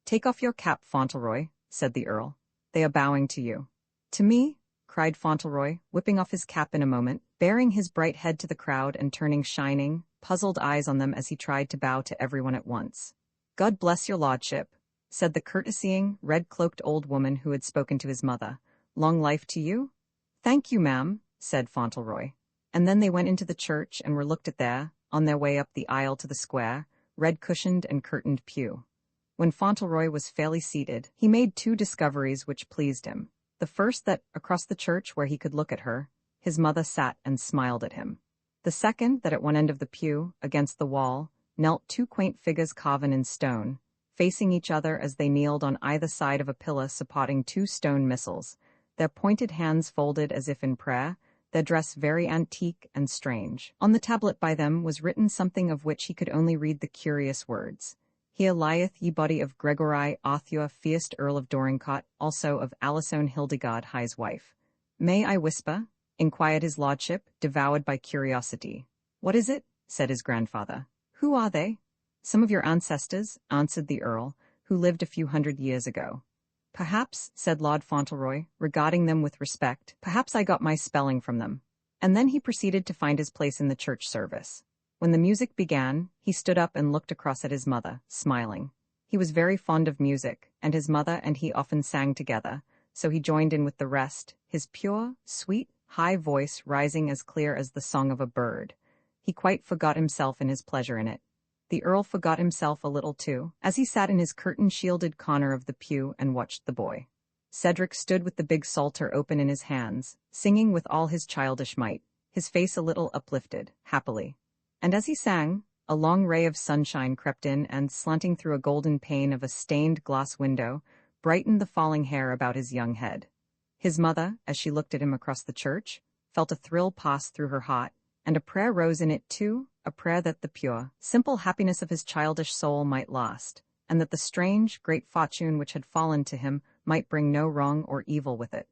"Take off your cap, Fauntleroy," said the Earl. "They are bowing to you." "To me?" cried Fauntleroy, whipping off his cap in a moment, baring his bright head to the crowd and turning shining, puzzled eyes on them as he tried to bow to everyone at once. "God bless your lordship," said the courtesying, red-cloaked old woman who had spoken to his mother. "Long life to you?" "Thank you, ma'am," said Fauntleroy. And then they went into the church and were looked at there, on their way up the aisle to the square, red-cushioned and curtained pew. When Fauntleroy was fairly seated, he made 2 discoveries which pleased him. The first, that, across the church where he could look at her, his mother sat and smiled at him. The second, that at one end of the pew, against the wall, knelt 2 quaint figures carven in stone, facing each other as they kneeled on either side of a pillar supporting 2 stone missals, their pointed hands folded as if in prayer, their dress very antique and strange. On the tablet by them was written something of which he could only read the curious words. "Here lieth ye body of Gregory Arthur Feast Earl of Dorincourt, also of Alisone Hildegard High's wife." "May I whisper?" inquired his lordship, devoured by curiosity. "What is it?" said his grandfather. "Who are they?" "Some of your ancestors," answered the Earl, "who lived a few 100 years ago." "Perhaps," said Lord Fauntleroy, regarding them with respect, "perhaps I got my spelling from them." And then he proceeded to find his place in the church service. When the music began, he stood up and looked across at his mother, smiling. He was very fond of music, and his mother and he often sang together, so he joined in with the rest, his pure, sweet, high voice rising as clear as the song of a bird. He quite forgot himself in his pleasure in it. The Earl forgot himself a little too, as he sat in his curtain-shielded corner of the pew and watched the boy. Cedric stood with the big psalter open in his hands, singing with all his childish might. his face a little uplifted, happily. And as he sang, a long ray of sunshine crept in and, slanting through a golden pane of a stained glass window, brightened the falling hair about his young head. His mother, as she looked at him across the church, felt a thrill pass through her heart, and a prayer rose in it too, a prayer that the pure, simple happiness of his childish soul might last, and that the strange, great fortune which had fallen to him might bring no wrong or evil with it.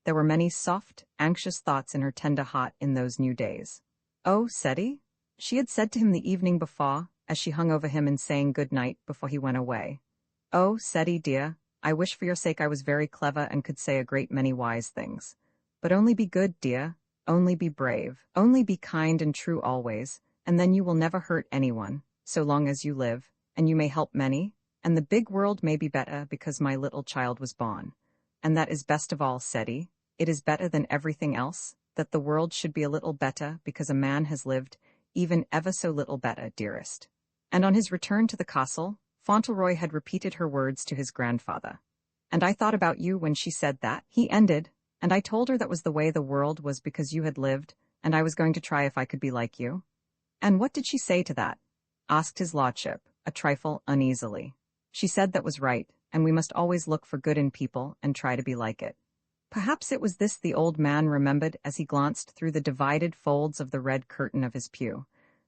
There were many soft, anxious thoughts in her tender heart in those new days. "Oh, Seti," she had said to him the evening before, as she hung over him in saying good night before he went away. "Oh, Seti, dear, I wish for your sake I was very clever and could say a great many wise things. But only be good, dear, only be brave, only be kind and true always, and then you will never hurt anyone, so long as you live, and you may help many, and the big world may be better because my little child was born. And that is best of all, Seti, it is better than everything else, that the world should be a little better because a man has lived, even ever so little better, dearest." And on his return to the castle, Fauntleroy had repeated her words to his grandfather. "And I thought about you when she said that," he ended, "and I told her that was the way the world was because you had lived, and I was going to try if I could be like you." "And what did she say to that?" asked his lordship, a trifle uneasily. "She said that was right, and we must always look for good in people and try to be like it." Perhaps it was this the old man remembered as he glanced through the divided folds of the red curtain of his pew.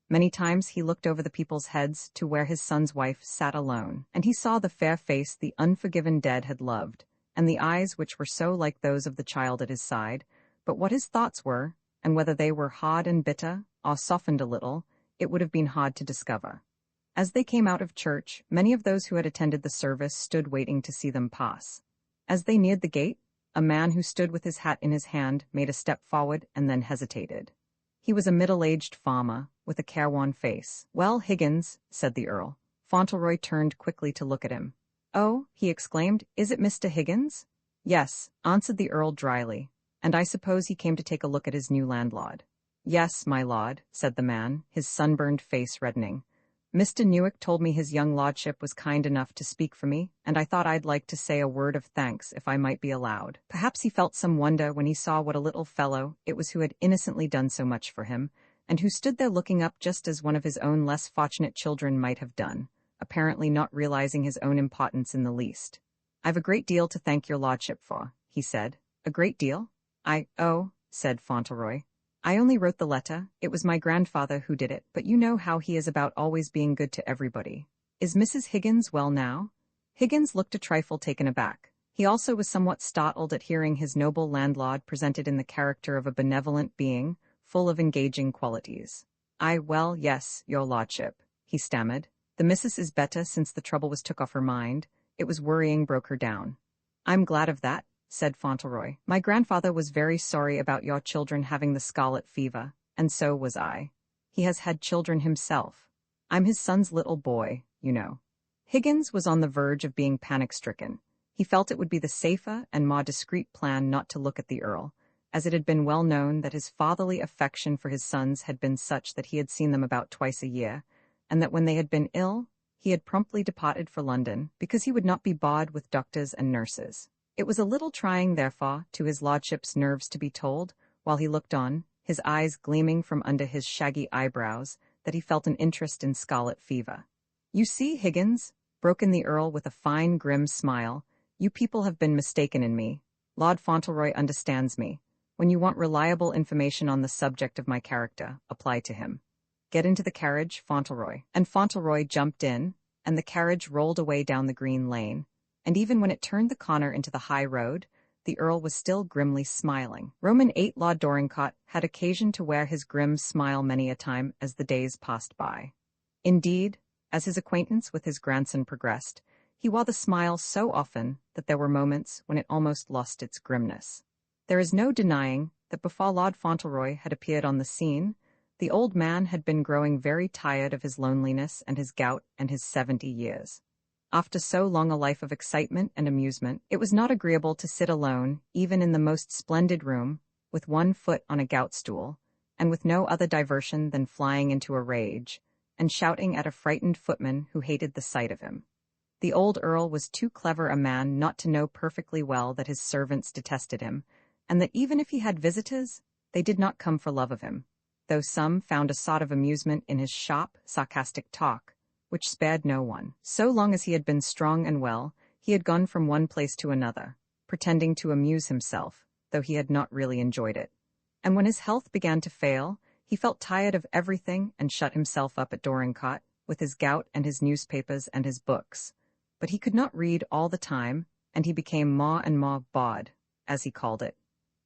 Many times he looked over the people's heads to where his son's wife sat alone, and he saw the fair face the unforgiven dead had loved, and the eyes which were so like those of the child at his side, but what his thoughts were, and whether they were hard and bitter, or softened a little, it would have been hard to discover. As they came out of church, many of those who had attended the service stood waiting to see them pass. As they neared the gate, a man who stood with his hat in his hand made a step forward and then hesitated. He was a middle-aged farmer, with a careworn face. "Well, Higgins," said the Earl. Fauntleroy turned quickly to look at him. "Oh," he exclaimed, "is it Mr. Higgins?" "Yes," answered the Earl dryly, "and I suppose he came to take a look at his new landlord." "Yes, my lord," said the man, his sunburned face reddening. "Mr. Newick told me his young lordship was kind enough to speak for me, and I thought I'd like to say a word of thanks if I might be allowed." Perhaps he felt some wonder when he saw what a little fellow it was who had innocently done so much for him, and who stood there looking up just as one of his own less fortunate children might have done, apparently not realizing his own importance in the least. "I've a great deal to thank your lordship for," he said. "A great deal?" "Oh," said Fauntleroy. "I only wrote the letter. It was my grandfather who did it, but you know how he is about always being good to everybody. Is Mrs. Higgins well now?" Higgins looked a trifle taken aback. He also was somewhat startled at hearing his noble landlord presented in the character of a benevolent being, full of engaging qualities. Well, yes, your lordship," he stammered. "The missus is better since the trouble was took off her mind. It was worrying broke her down." "I'm glad of that," said Fauntleroy. "My grandfather was very sorry about your children having the scarlet fever, and so was I. He has had children himself. I'm his son's little boy, you know." Higgins was on the verge of being panic-stricken. He felt it would be the safer and more discreet plan not to look at the Earl, as it had been well known that his fatherly affection for his sons had been such that he had seen them about twice a year, and that when they had been ill, he had promptly departed for London, because he would not be bored with doctors and nurses. It was a little trying, therefore, to his lordship's nerves to be told, while he looked on, his eyes gleaming from under his shaggy eyebrows, that he felt an interest in scarlet fever. "You see, Higgins," broke in the Earl with a fine, grim smile, "you people have been mistaken in me. Lord Fauntleroy understands me. When you want reliable information on the subject of my character, apply to him. Get into the carriage, Fauntleroy." And Fauntleroy jumped in, and the carriage rolled away down the green lane, and even when it turned the corner into the high road, the Earl was still grimly smiling. Roman VIII Lord Dorincourt had occasion to wear his grim smile many a time as the days passed by. Indeed, as his acquaintance with his grandson progressed, he wore the smile so often that there were moments when it almost lost its grimness. There is no denying that before Lord Fauntleroy had appeared on the scene, the old man had been growing very tired of his loneliness and his gout and his 70 years. After so long a life of excitement and amusement, it was not agreeable to sit alone, even in the most splendid room, with one foot on a gout stool, and with no other diversion than flying into a rage, and shouting at a frightened footman who hated the sight of him. The old Earl was too clever a man not to know perfectly well that his servants detested him, and that even if he had visitors, They did not come for love of him, though some found a sort of amusement in his sharp, sarcastic talk, which spared no one. So long as he had been strong and well, he had gone from one place to another, pretending to amuse himself, though he had not really enjoyed it. And when his health began to fail, he felt tired of everything and shut himself up at Dorincourt, with his gout and his newspapers and his books. But he could not read all the time, and he became more and more bored, as he called it.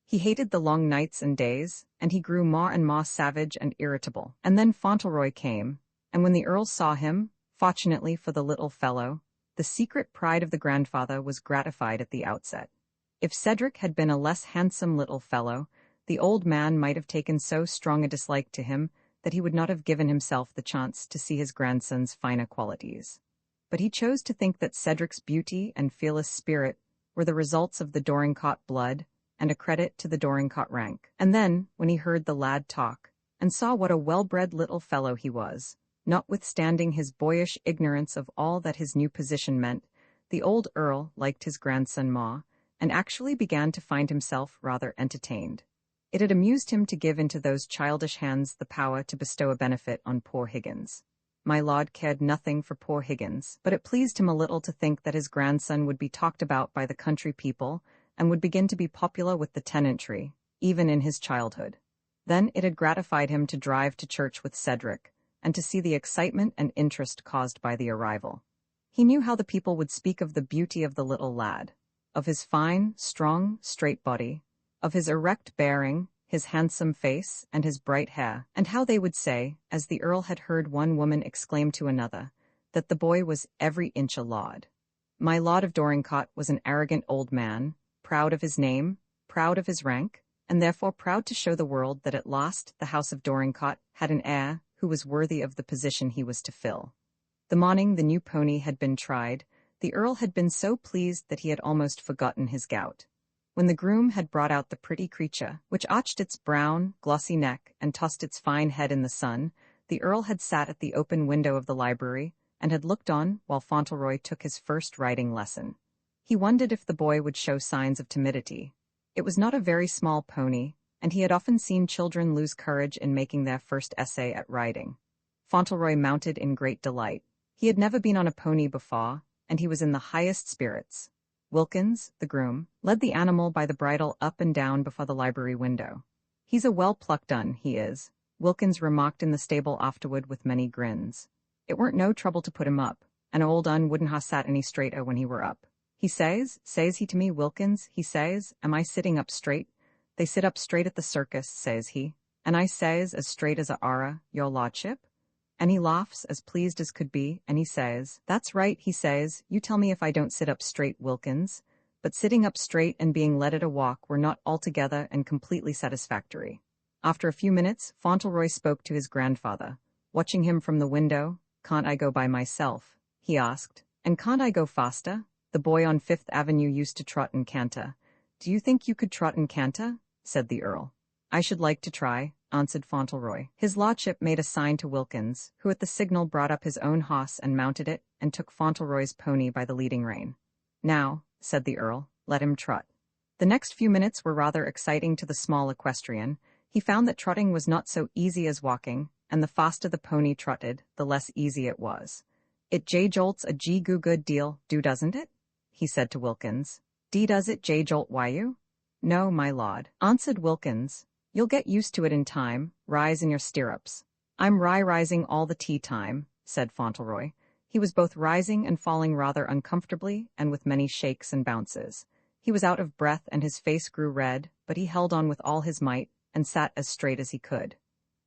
He hated the long nights and days, and he grew more and more savage and irritable. And then Fauntleroy came, and when the Earl saw him, fortunately for the little fellow, the secret pride of the grandfather was gratified at the outset. If Cedric had been a less handsome little fellow, the old man might have taken so strong a dislike to him that he would not have given himself the chance to see his grandson's finer qualities. But he chose to think that Cedric's beauty and fearless spirit were the results of the Dorincourt blood and a credit to the Dorincourt rank. And then, when he heard the lad talk, and saw what a well-bred little fellow he was, notwithstanding his boyish ignorance of all that his new position meant, the old Earl liked his grandson more, and actually began to find himself rather entertained. It had amused him to give into those childish hands the power to bestow a benefit on poor Higgins. My lord cared nothing for poor Higgins, but it pleased him a little to think that his grandson would be talked about by the country people and would begin to be popular with the tenantry, even in his childhood. Then it had gratified him to drive to church with Cedric, and to see the excitement and interest caused by the arrival. He knew how the people would speak of the beauty of the little lad, of his fine, strong, straight body, of his erect bearing, his handsome face, and his bright hair, and how they would say, as the Earl had heard one woman exclaim to another, that the boy was every inch a lord. My lord of Dorincourt was an arrogant old man, proud of his name, proud of his rank, and therefore proud to show the world that at last the house of Dorincourt had an heir who was worthy of the position he was to fill. The morning the new pony had been tried, the Earl had been so pleased that he had almost forgotten his gout. When the groom had brought out the pretty creature, which arched its brown, glossy neck and tossed its fine head in the sun, the Earl had sat at the open window of the library and had looked on while Fauntleroy took his first riding lesson. He wondered if the boy would show signs of timidity. It was not a very small pony, and he had often seen children lose courage in making their first essay at riding. Fauntleroy mounted in great delight. He had never been on a pony before, and he was in the highest spirits. Wilkins, the groom, led the animal by the bridle up and down before the library window. "He's a well-plucked un, he is," Wilkins remarked in the stable afterward with many grins. "It weren't no trouble to put him up. An old un wouldn't ha' sat any straighter when he were up. He says he to me, Wilkins, he says, am I sitting up straight? They sit up straight at the circus, says he. And I says, as straight as a ara, your lordship? And he laughs, as pleased as could be, and he says, that's right, he says, you tell me if I don't sit up straight, Wilkins. But sitting up straight and being led at a walk were not altogether and completely satisfactory. After a few minutes, Fauntleroy spoke to his grandfather. Watching him from the window, "Can't I go by myself?" he asked. "And can't I go faster? The boy on Fifth Avenue used to trot and canter. Do you think you could trot and canter?" said the Earl. "I should like to try," answered Fauntleroy. His lordship made a sign to Wilkins, who at the signal brought up his own horse and mounted it, and took Fauntleroy's pony by the leading rein. "Now," said the Earl, "let him trot." The next few minutes were rather exciting to the small equestrian. He found that trotting was not so easy as walking, and the faster the pony trotted, the less easy it was. "It jolts a good deal, doesn't it?" he said to Wilkins. Does it jolt you?" "No, my lord," answered Wilkins. "You'll get used to it in time. Rise in your stirrups." "I'm rising all the tea time," said Fauntleroy. He was both rising and falling rather uncomfortably, and with many shakes and bounces. He was out of breath and his face grew red, but he held on with all his might, and sat as straight as he could.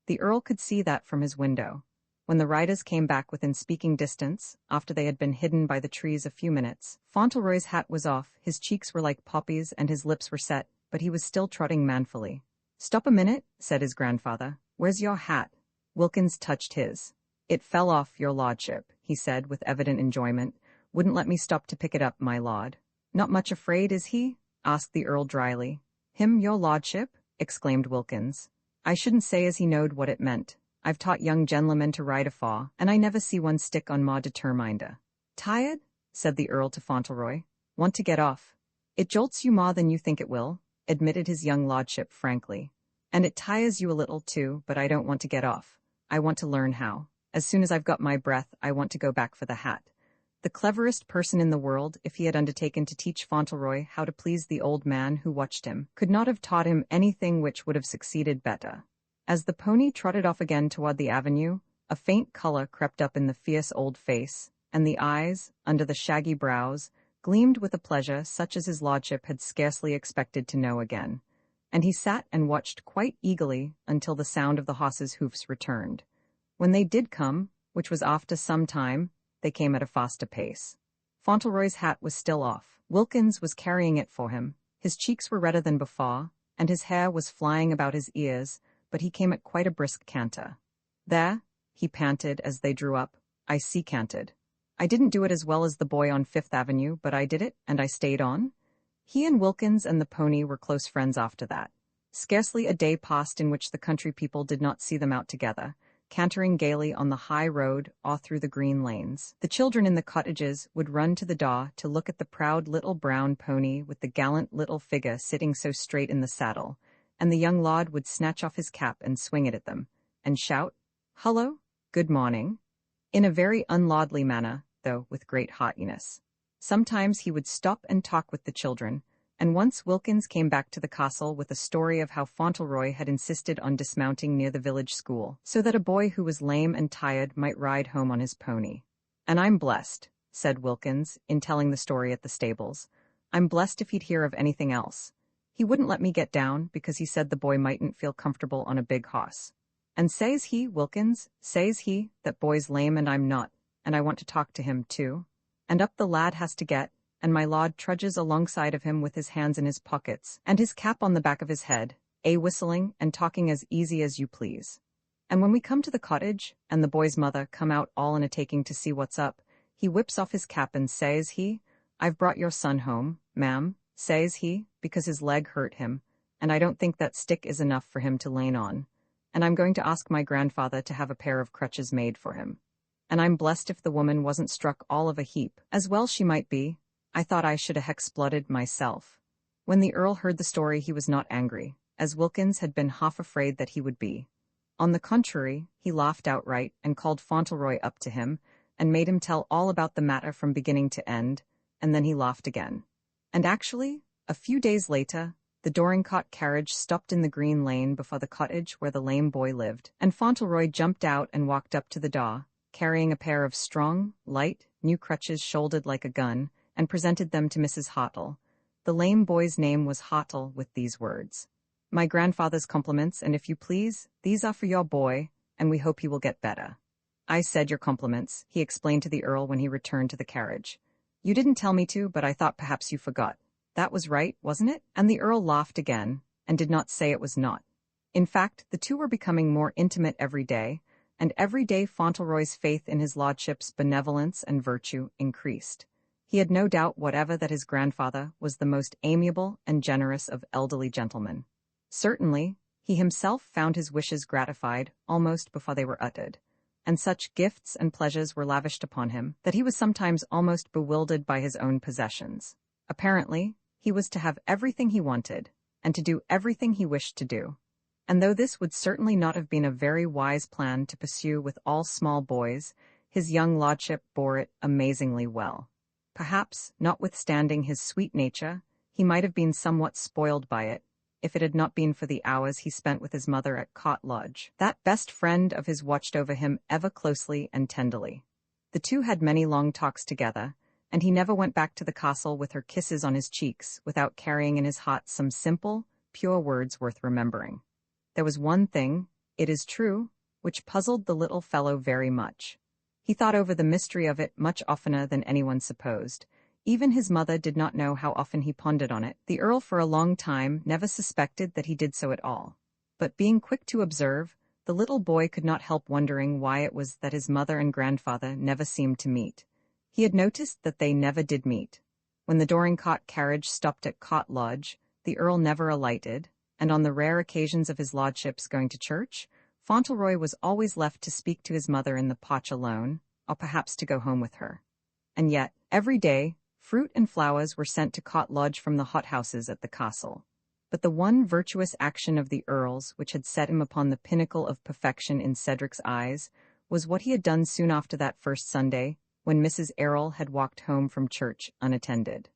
The Earl could see that from his window. When the riders came back within speaking distance, after they had been hidden by the trees a few minutes, Fauntleroy's hat was off, his cheeks were like poppies, and his lips were set, but he was still trotting manfully. "Stop a minute," said his grandfather. "Where's your hat?" Wilkins touched his. "It fell off, your lordship," he said with evident enjoyment. "Wouldn't let me stop to pick it up, my lord." "Not much afraid, is he?" asked the Earl dryly. "Him, your lordship?" exclaimed Wilkins. "I shouldn't say as he knowed what it meant. I've taught young gentlemen to ride afore, and I never see one stick on ma determinder." "Tired?" said the Earl to Fauntleroy. "Want to get off?" "It jolts you more than you think it will," admitted his young lordship frankly. And it tires you a little too, but I don't want to get off. I want to learn how. As soon as I've got my breath, I want to go back for the hat. The cleverest person in the world, if he had undertaken to teach Fauntleroy how to please the old man who watched him, could not have taught him anything which would have succeeded better. As the pony trotted off again toward the avenue, a faint color crept up in the fierce old face, and the eyes, under the shaggy brows, gleamed with a pleasure such as his lordship had scarcely expected to know again. And he sat and watched quite eagerly until the sound of the horse's hoofs returned. When they did come, which was after some time, they came at a faster pace. Fauntleroy's hat was still off. Wilkins was carrying it for him. His cheeks were redder than before, and his hair was flying about his ears, but he came at quite a brisk canter. "There," he panted as they drew up. "I sea cantered. I didn't do it as well as the boy on Fifth Avenue, but I did it, and I stayed on." He and Wilkins and the pony were close friends after that. Scarcely a day passed in which the country people did not see them out together, cantering gaily on the high road or through the green lanes. The children in the cottages would run to the door to look at the proud little brown pony with the gallant little figure sitting so straight in the saddle, and the young lord would snatch off his cap and swing it at them, and shout, "Hullo, good morning," in a very unlordly manner, though with great heartiness. Sometimes he would stop and talk with the children, and once Wilkins came back to the castle with a story of how Fauntleroy had insisted on dismounting near the village school, so that a boy who was lame and tired might ride home on his pony. "And I'm blessed," said Wilkins, in telling the story at the stables. "I'm blessed if he'd hear of anything else. He wouldn't let me get down because he said the boy mightn't feel comfortable on a big horse. And says he, Wilkins, says he, that boy's lame and I'm not, and I want to talk to him too. And up the lad has to get, and my lord trudges alongside of him with his hands in his pockets, and his cap on the back of his head, whistling and talking as easy as you please. And when we come to the cottage, and the boy's mother come out all in a taking to see what's up, he whips off his cap and says he, 'I've brought your son home, ma'am,' says he, because his leg hurt him, and I don't think that stick is enough for him to lean on. And I'm going to ask my grandfather to have a pair of crutches made for him. And I'm blessed if the woman wasn't struck all of a heap, as well she might be. I thought I should 'a' hexploded myself." When the Earl heard the story he was not angry, as Wilkins had been half afraid that he would be. On the contrary, he laughed outright and called Fauntleroy up to him, and made him tell all about the matter from beginning to end, and then he laughed again. And actually, a few days later, the Doringcott carriage stopped in the green lane before the cottage where the lame boy lived, and Fauntleroy jumped out and walked up to the door, carrying a pair of strong, light, new crutches shouldered like a gun, and presented them to Mrs. Hottle. The lame boy's name was Hottle, with these words, "My grandfather's compliments, and if you please, these are for your boy, and we hope he will get better." "I said your compliments," he explained to the Earl when he returned to the carriage. "You didn't tell me to, but I thought perhaps you forgot. That was right, wasn't it?" And the Earl laughed again, and did not say it was not. In fact, the two were becoming more intimate every day, and every day Fauntleroy's faith in his lordship's benevolence and virtue increased. He had no doubt whatever that his grandfather was the most amiable and generous of elderly gentlemen. Certainly, he himself found his wishes gratified almost before they were uttered, and such gifts and pleasures were lavished upon him that he was sometimes almost bewildered by his own possessions. Apparently, he was to have everything he wanted, and to do everything he wished to do. And though this would certainly not have been a very wise plan to pursue with all small boys, his young lordship bore it amazingly well. Perhaps, notwithstanding his sweet nature, he might have been somewhat spoiled by it, if it had not been for the hours he spent with his mother at Cot Lodge. That best friend of his watched over him ever closely and tenderly. The two had many long talks together, and he never went back to the castle with her kisses on his cheeks without carrying in his heart some simple, pure words worth remembering. There was one thing, it is true, which puzzled the little fellow very much. He thought over the mystery of it much oftener than anyone supposed. Even his mother did not know how often he pondered on it. The Earl for a long time never suspected that he did so at all. But being quick to observe, the little boy could not help wondering why it was that his mother and grandfather never seemed to meet. He had noticed that they never did meet. When the Doringcott carriage stopped at Cot Lodge, the Earl never alighted, and on the rare occasions of his lordship's going to church, Fauntleroy was always left to speak to his mother in the potch alone, or perhaps to go home with her. And yet, every day, fruit and flowers were sent to Cot Lodge from the hothouses at the castle. But the one virtuous action of the Earl's, which had set him upon the pinnacle of perfection in Cedric's eyes, was what he had done soon after that first Sunday, when Mrs. Errol had walked home from church unattended.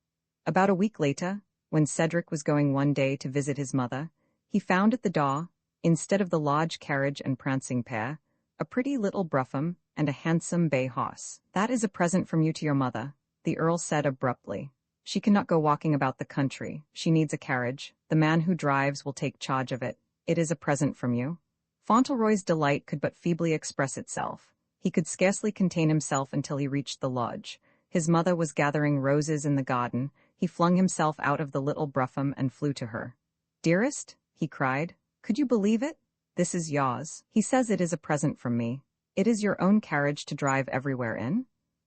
About a week later, when Cedric was going one day to visit his mother, he found at the door, instead of the large carriage and prancing pair, a pretty little brougham and a handsome bay horse. "That is a present from you to your mother," the Earl said abruptly. "She cannot go walking about the country. She needs a carriage. The man who drives will take charge of it. It is a present from you." Fauntleroy's delight could but feebly express itself. He could scarcely contain himself until he reached the lodge. His mother was gathering roses in the garden. He flung himself out of the little brougham and flew to her. "Dearest," he cried, "could you believe it? This is yours. He says it is a present from me. It is your own carriage to drive everywhere in?"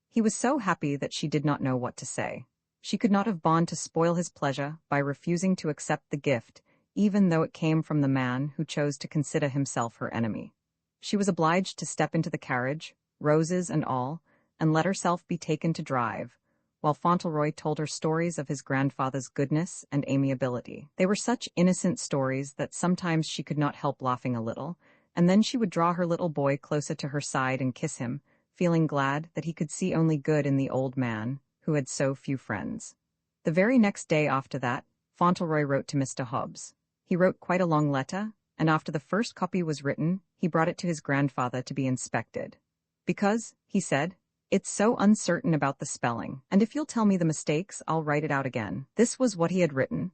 He was so happy that she did not know what to say. She could not have borne to spoil his pleasure by refusing to accept the gift, even though it came from the man who chose to consider himself her enemy. She was obliged to step into the carriage, roses and all, and let herself be taken to drive, while Fauntleroy told her stories of his grandfather's goodness and amiability. They were such innocent stories that sometimes she could not help laughing a little, and then she would draw her little boy closer to her side and kiss him, feeling glad that he could see only good in the old man, who had so few friends. The very next day after that, Fauntleroy wrote to Mr. Hobbs. He wrote quite a long letter, and after the first copy was written, he brought it to his grandfather to be inspected. "Because," he said, "it's so uncertain about the spelling, and if you'll tell me the mistakes, I'll write it out again." This was what he had written.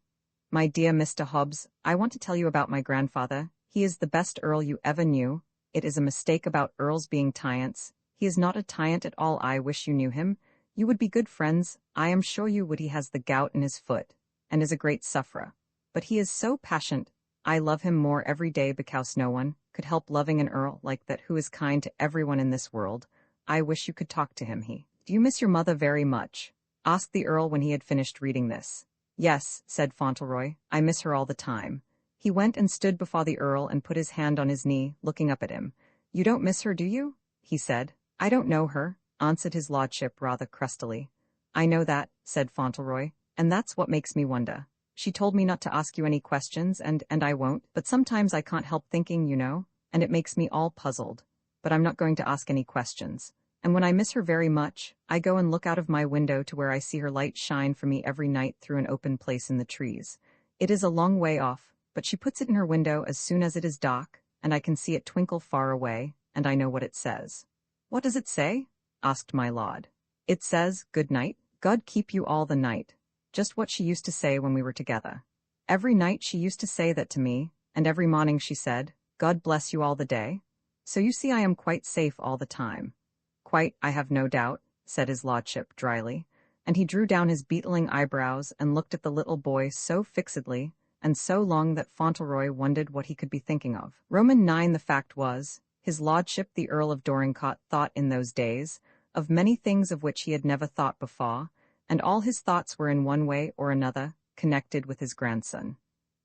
"My dear Mr. Hobbs, I want to tell you about my grandfather. He is the best Earl you ever knew. It is a mistake about Earls being tyrants. He is not a tyrant at all. I wish you knew him. You would be good friends. I am sure you would. He has the gout in his foot, and is a great sufferer. But he is so passionate. I love him more every day because no one could help loving an Earl like that who is kind to everyone in this world. I wish you could talk to him. Do you miss your mother very much?" asked the Earl when he had finished reading this. "Yes," said Fauntleroy, "I miss her all the time." He went and stood before the Earl and put his hand on his knee, looking up at him. "You don't miss her, do you?" he said. "I don't know her," answered his lordship rather crustily. "I know that," said Fauntleroy, "and that's what makes me wonder. She told me not to ask you any questions, and I won't, but sometimes I can't help thinking, you know, and it makes me all puzzled. But I'm not going to ask any questions. And when I miss her very much, I go and look out of my window to where I see her light shine for me every night through an open place in the trees. It is a long way off, but she puts it in her window as soon as it is dark, and I can see it twinkle far away, and I know what it says." "What does it say?" asked my lord. "It says, 'Good night. God keep you all the night.' Just what she used to say when we were together. Every night she used to say that to me, and every morning she said, 'God bless you all the day.' So you see I am quite safe all the time." "Quite, I have no doubt," said his lordship dryly, and he drew down his beetling eyebrows and looked at the little boy so fixedly and so long that Fauntleroy wondered what he could be thinking of. Roman 9. The fact was, his lordship the Earl of Dorincourt thought in those days of many things of which he had never thought before, and all his thoughts were in one way or another connected with his grandson.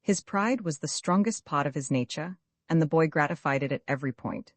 His pride was the strongest part of his nature, and the boy gratified it at every point.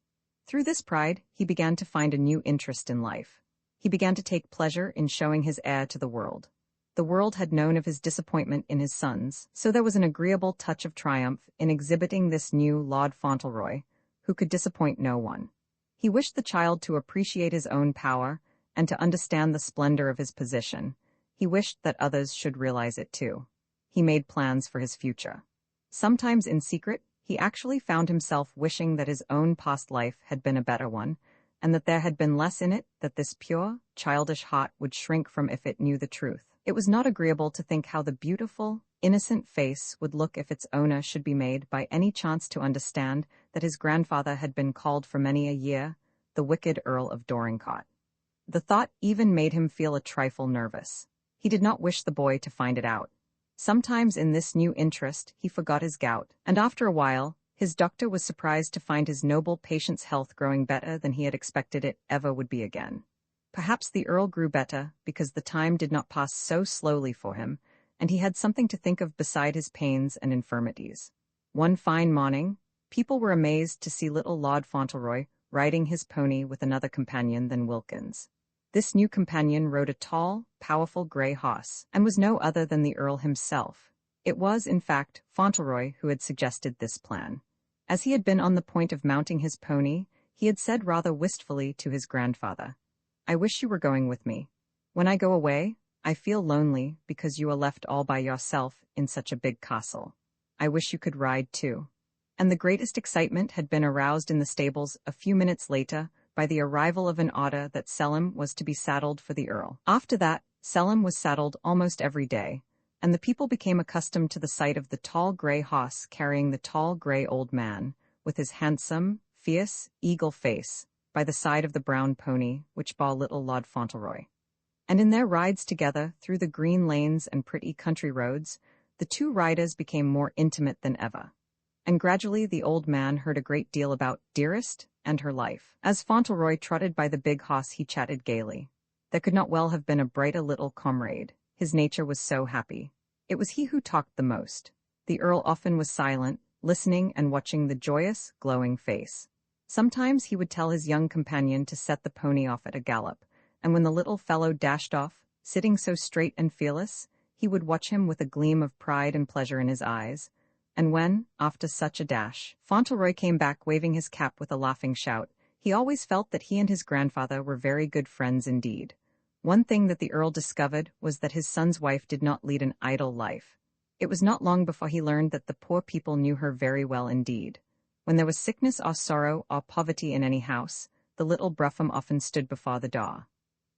Through this pride, he began to find a new interest in life. He began to take pleasure in showing his heir to the world. The world had known of his disappointment in his sons, so there was an agreeable touch of triumph in exhibiting this new Lord Fauntleroy, who could disappoint no one. He wished the child to appreciate his own power and to understand the splendor of his position. He wished that others should realize it too. He made plans for his future. Sometimes in secret, he actually found himself wishing that his own past life had been a better one, and that there had been less in it that this pure, childish heart would shrink from if it knew the truth. It was not agreeable to think how the beautiful, innocent face would look if its owner should be made by any chance to understand that his grandfather had been called for many a year the wicked Earl of Dorincourt. The thought even made him feel a trifle nervous. He did not wish the boy to find it out. Sometimes in this new interest he forgot his gout, and after a while his doctor was surprised to find his noble patient's health growing better than he had expected it ever would be again. Perhaps the Earl grew better because the time did not pass so slowly for him, and he had something to think of beside his pains and infirmities. One fine morning, people were amazed to see little Lord Fauntleroy riding his pony with another companion than Wilkins. This new companion rode a tall, powerful gray horse, and was no other than the Earl himself. It was, in fact, Fauntleroy who had suggested this plan. As he had been on the point of mounting his pony, he had said rather wistfully to his grandfather, "I wish you were going with me. When I go away, I feel lonely because you are left all by yourself in such a big castle. I wish you could ride too." And the greatest excitement had been aroused in the stables a few minutes later by the arrival of an order that Selim was to be saddled for the Earl. After that, Selim was saddled almost every day, and the people became accustomed to the sight of the tall grey horse carrying the tall grey old man, with his handsome, fierce, eagle face, by the side of the brown pony which bore little Lord Fauntleroy. And in their rides together through the green lanes and pretty country roads, the two riders became more intimate than ever. And gradually the old man heard a great deal about Dearest and her life. As Fauntleroy trotted by the big horse he chatted gaily. There could not well have been a brighter little comrade. His nature was so happy. It was he who talked the most. The Earl often was silent, listening and watching the joyous, glowing face. Sometimes he would tell his young companion to set the pony off at a gallop, and when the little fellow dashed off, sitting so straight and fearless, he would watch him with a gleam of pride and pleasure in his eyes. And when, after such a dash, Fauntleroy came back waving his cap with a laughing shout, he always felt that he and his grandfather were very good friends indeed. One thing that the Earl discovered was that his son's wife did not lead an idle life. It was not long before he learned that the poor people knew her very well indeed. When there was sickness or sorrow or poverty in any house, the little Bruffum often stood before the door.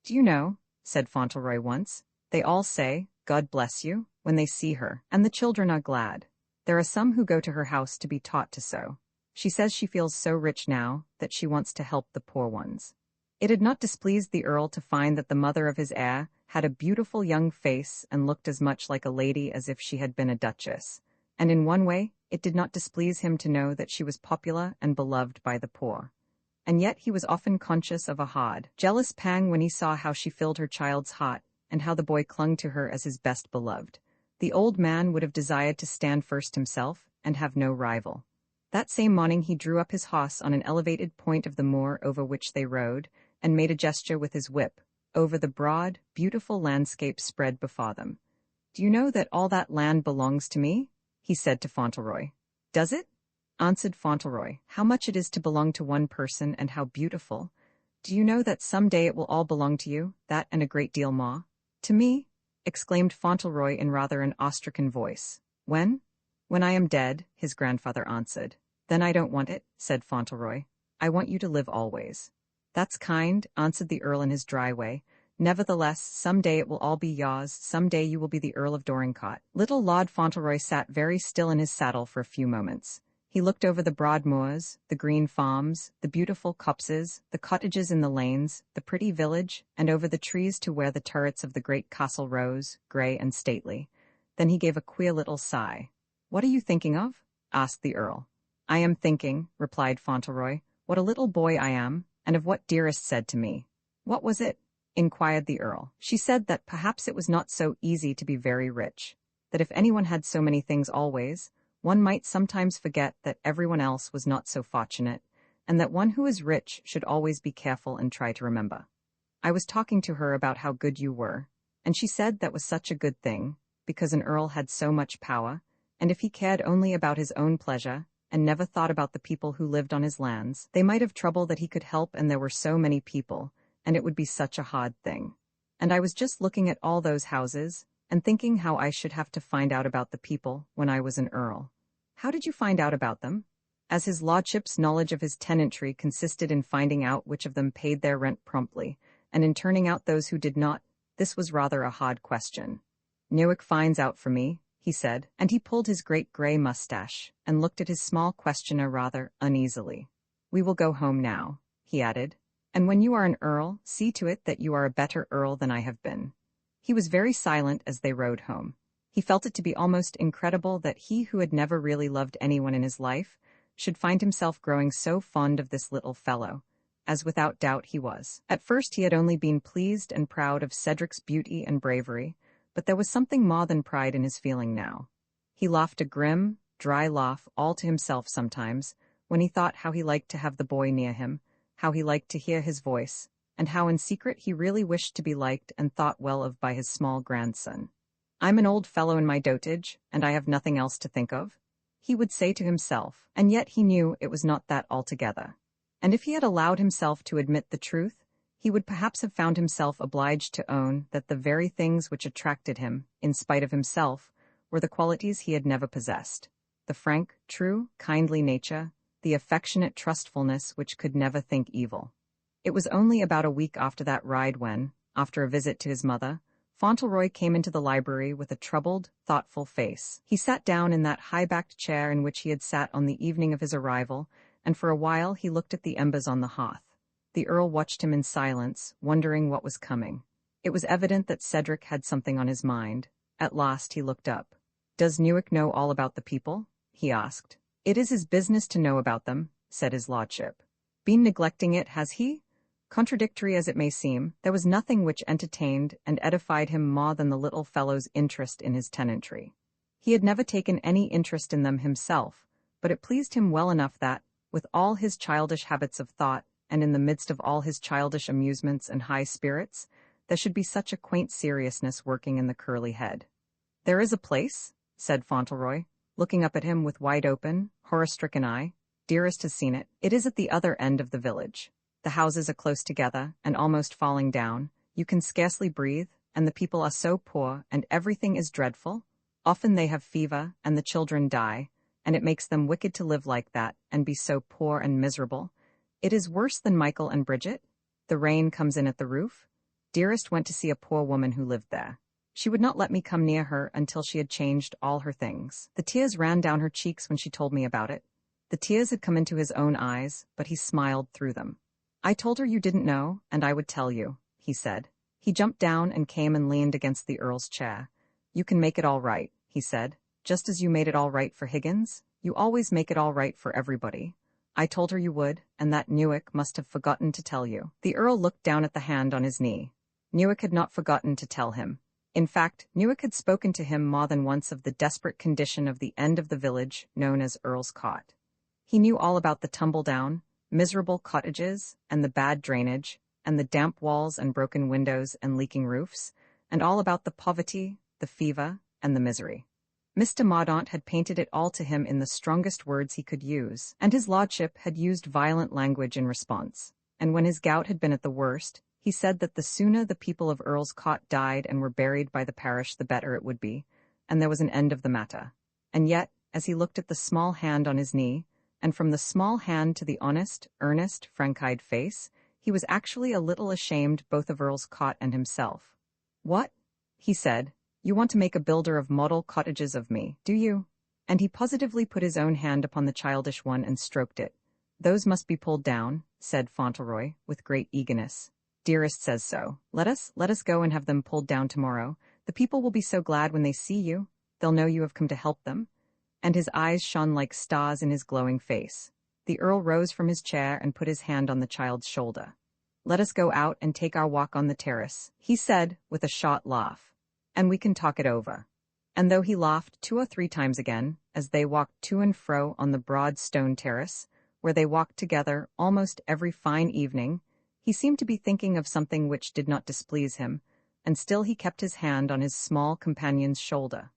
"Do you know," said Fauntleroy once, "they all say, 'God bless you,' when they see her, and the children are glad. There are some who go to her house to be taught to sew. She says she feels so rich now that she wants to help the poor ones." It had not displeased the Earl to find that the mother of his heir had a beautiful young face and looked as much like a lady as if she had been a duchess, and in one way it did not displease him to know that she was popular and beloved by the poor. And yet he was often conscious of a hard, jealous pang when he saw how she filled her child's heart, and how the boy clung to her as his best beloved. The old man would have desired to stand first himself, and have no rival. That same morning he drew up his horse on an elevated point of the moor over which they rode, and made a gesture with his whip, over the broad, beautiful landscape spread before them. "Do you know that all that land belongs to me?" he said to Fauntleroy. "Does it?" answered Fauntleroy. "How much it is to belong to one person, and how beautiful. Do you know that some day it will all belong to you, that and a great deal more?" "To me?" exclaimed Fauntleroy in rather an Austrican voice. "When I am dead," his grandfather answered. "Then I don't want it," said Fauntleroy. "I want you to live always." "That's kind," answered the Earl in his dry way. "Nevertheless, some day it will all be yours, some day you will be the Earl of Dorincourt." Little Lord Fauntleroy sat very still in his saddle for a few moments. He looked over the broad moors, the green farms, the beautiful copses, the cottages in the lanes, the pretty village, and over the trees to where the turrets of the great castle rose, grey and stately. Then he gave a queer little sigh. "What are you thinking of?" asked the Earl. "I am thinking," replied Fauntleroy, "what a little boy I am, and of what Dearest said to me." "What was it?" inquired the Earl. "She said that perhaps it was not so easy to be very rich, that if anyone had so many things always, one might sometimes forget that everyone else was not so fortunate, and that one who is rich should always be careful and try to remember. I was talking to her about how good you were, and she said that was such a good thing, because an earl had so much power, and if he cared only about his own pleasure, and never thought about the people who lived on his lands, they might have trouble that he could help, and there were so many people, and it would be such a hard thing. And I was just looking at all those houses, and thinking how I should have to find out about the people when I was an earl." "How did you find out about them?" As his lordship's knowledge of his tenantry consisted in finding out which of them paid their rent promptly, and in turning out those who did not, this was rather a hard question. "Newick finds out for me," he said, and he pulled his great grey mustache, and looked at his small questioner rather uneasily. "We will go home now," he added, "and when you are an earl, see to it that you are a better earl than I have been." He was very silent as they rode home. He felt it to be almost incredible that he who had never really loved anyone in his life should find himself growing so fond of this little fellow, as without doubt he was. At first he had only been pleased and proud of Cedric's beauty and bravery, but there was something more than pride in his feeling now. He laughed a grim, dry laugh all to himself sometimes, when he thought how he liked to have the boy near him, how he liked to hear his voice, and how in secret he really wished to be liked and thought well of by his small grandson. I'm an old fellow in my dotage, and I have nothing else to think of, he would say to himself, and yet he knew it was not that altogether. And if he had allowed himself to admit the truth, he would perhaps have found himself obliged to own that the very things which attracted him, in spite of himself, were the qualities he had never possessed: the frank, true, kindly nature, the affectionate trustfulness which could never think evil. It was only about a week after that ride when, after a visit to his mother, Fauntleroy came into the library with a troubled, thoughtful face. He sat down in that high-backed chair in which he had sat on the evening of his arrival, and for a while he looked at the embers on the hearth. The Earl watched him in silence, wondering what was coming. It was evident that Cedric had something on his mind. At last he looked up. "Does Newick know all about the people?" he asked. "It is his business to know about them," said his lordship. "Been neglecting it, has he?" Contradictory as it may seem, there was nothing which entertained and edified him more than the little fellow's interest in his tenantry. He had never taken any interest in them himself, but it pleased him well enough that, with all his childish habits of thought, and in the midst of all his childish amusements and high spirits, there should be such a quaint seriousness working in the curly head. "There is a place," said Fauntleroy, looking up at him with wide-open, horror-stricken eye. "Dearest has seen it. It is at the other end of the village. The houses are close together, and almost falling down. You can scarcely breathe, and the people are so poor, and everything is dreadful. Often they have fever, and the children die, and it makes them wicked to live like that, and be so poor and miserable. It is worse than Michael and Bridget. The rain comes in at the roof. Dearest went to see a poor woman who lived there. She would not let me come near her until she had changed all her things. The tears ran down her cheeks when she told me about it. The tears had come into his own eyes, but he smiled through them. I told her you didn't know, and I would tell you," he said. He jumped down and came and leaned against the Earl's chair. "You can make it all right," he said. "Just as you made it all right for Higgins, you always make it all right for everybody. I told her you would, and that Newick must have forgotten to tell you." The Earl looked down at the hand on his knee. Newick had not forgotten to tell him. In fact, Newick had spoken to him more than once of the desperate condition of the end of the village known as Earl's Cot. He knew all about the tumble-down, miserable cottages, and the bad drainage, and the damp walls and broken windows and leaking roofs, and all about the poverty, the fever, and the misery. Mr. Mordaunt had painted it all to him in the strongest words he could use, and his lordship had used violent language in response, and when his gout had been at the worst, he said that the sooner the people of Earl's Cot died and were buried by the parish the better it would be, and there was an end of the matter. And yet, as he looked at the small hand on his knee, and from the small hand to the honest, earnest, frank-eyed face, he was actually a little ashamed both of Earl's Cot and himself. "What?" he said. "You want to make a builder of model cottages of me, do you?" And he positively put his own hand upon the childish one and stroked it. "Those must be pulled down," said Fauntleroy, with great eagerness. "Dearest says so. Let us go and have them pulled down tomorrow. The people will be so glad when they see you. They'll know you have come to help them." And his eyes shone like stars in his glowing face. The Earl rose from his chair and put his hand on the child's shoulder. "Let us go out and take our walk on the terrace," he said, with a short laugh. "And we can talk it over." And though he laughed 2 or 3 times again, as they walked to and fro on the broad stone terrace, where they walked together almost every fine evening, he seemed to be thinking of something which did not displease him, and still he kept his hand on his small companion's shoulder.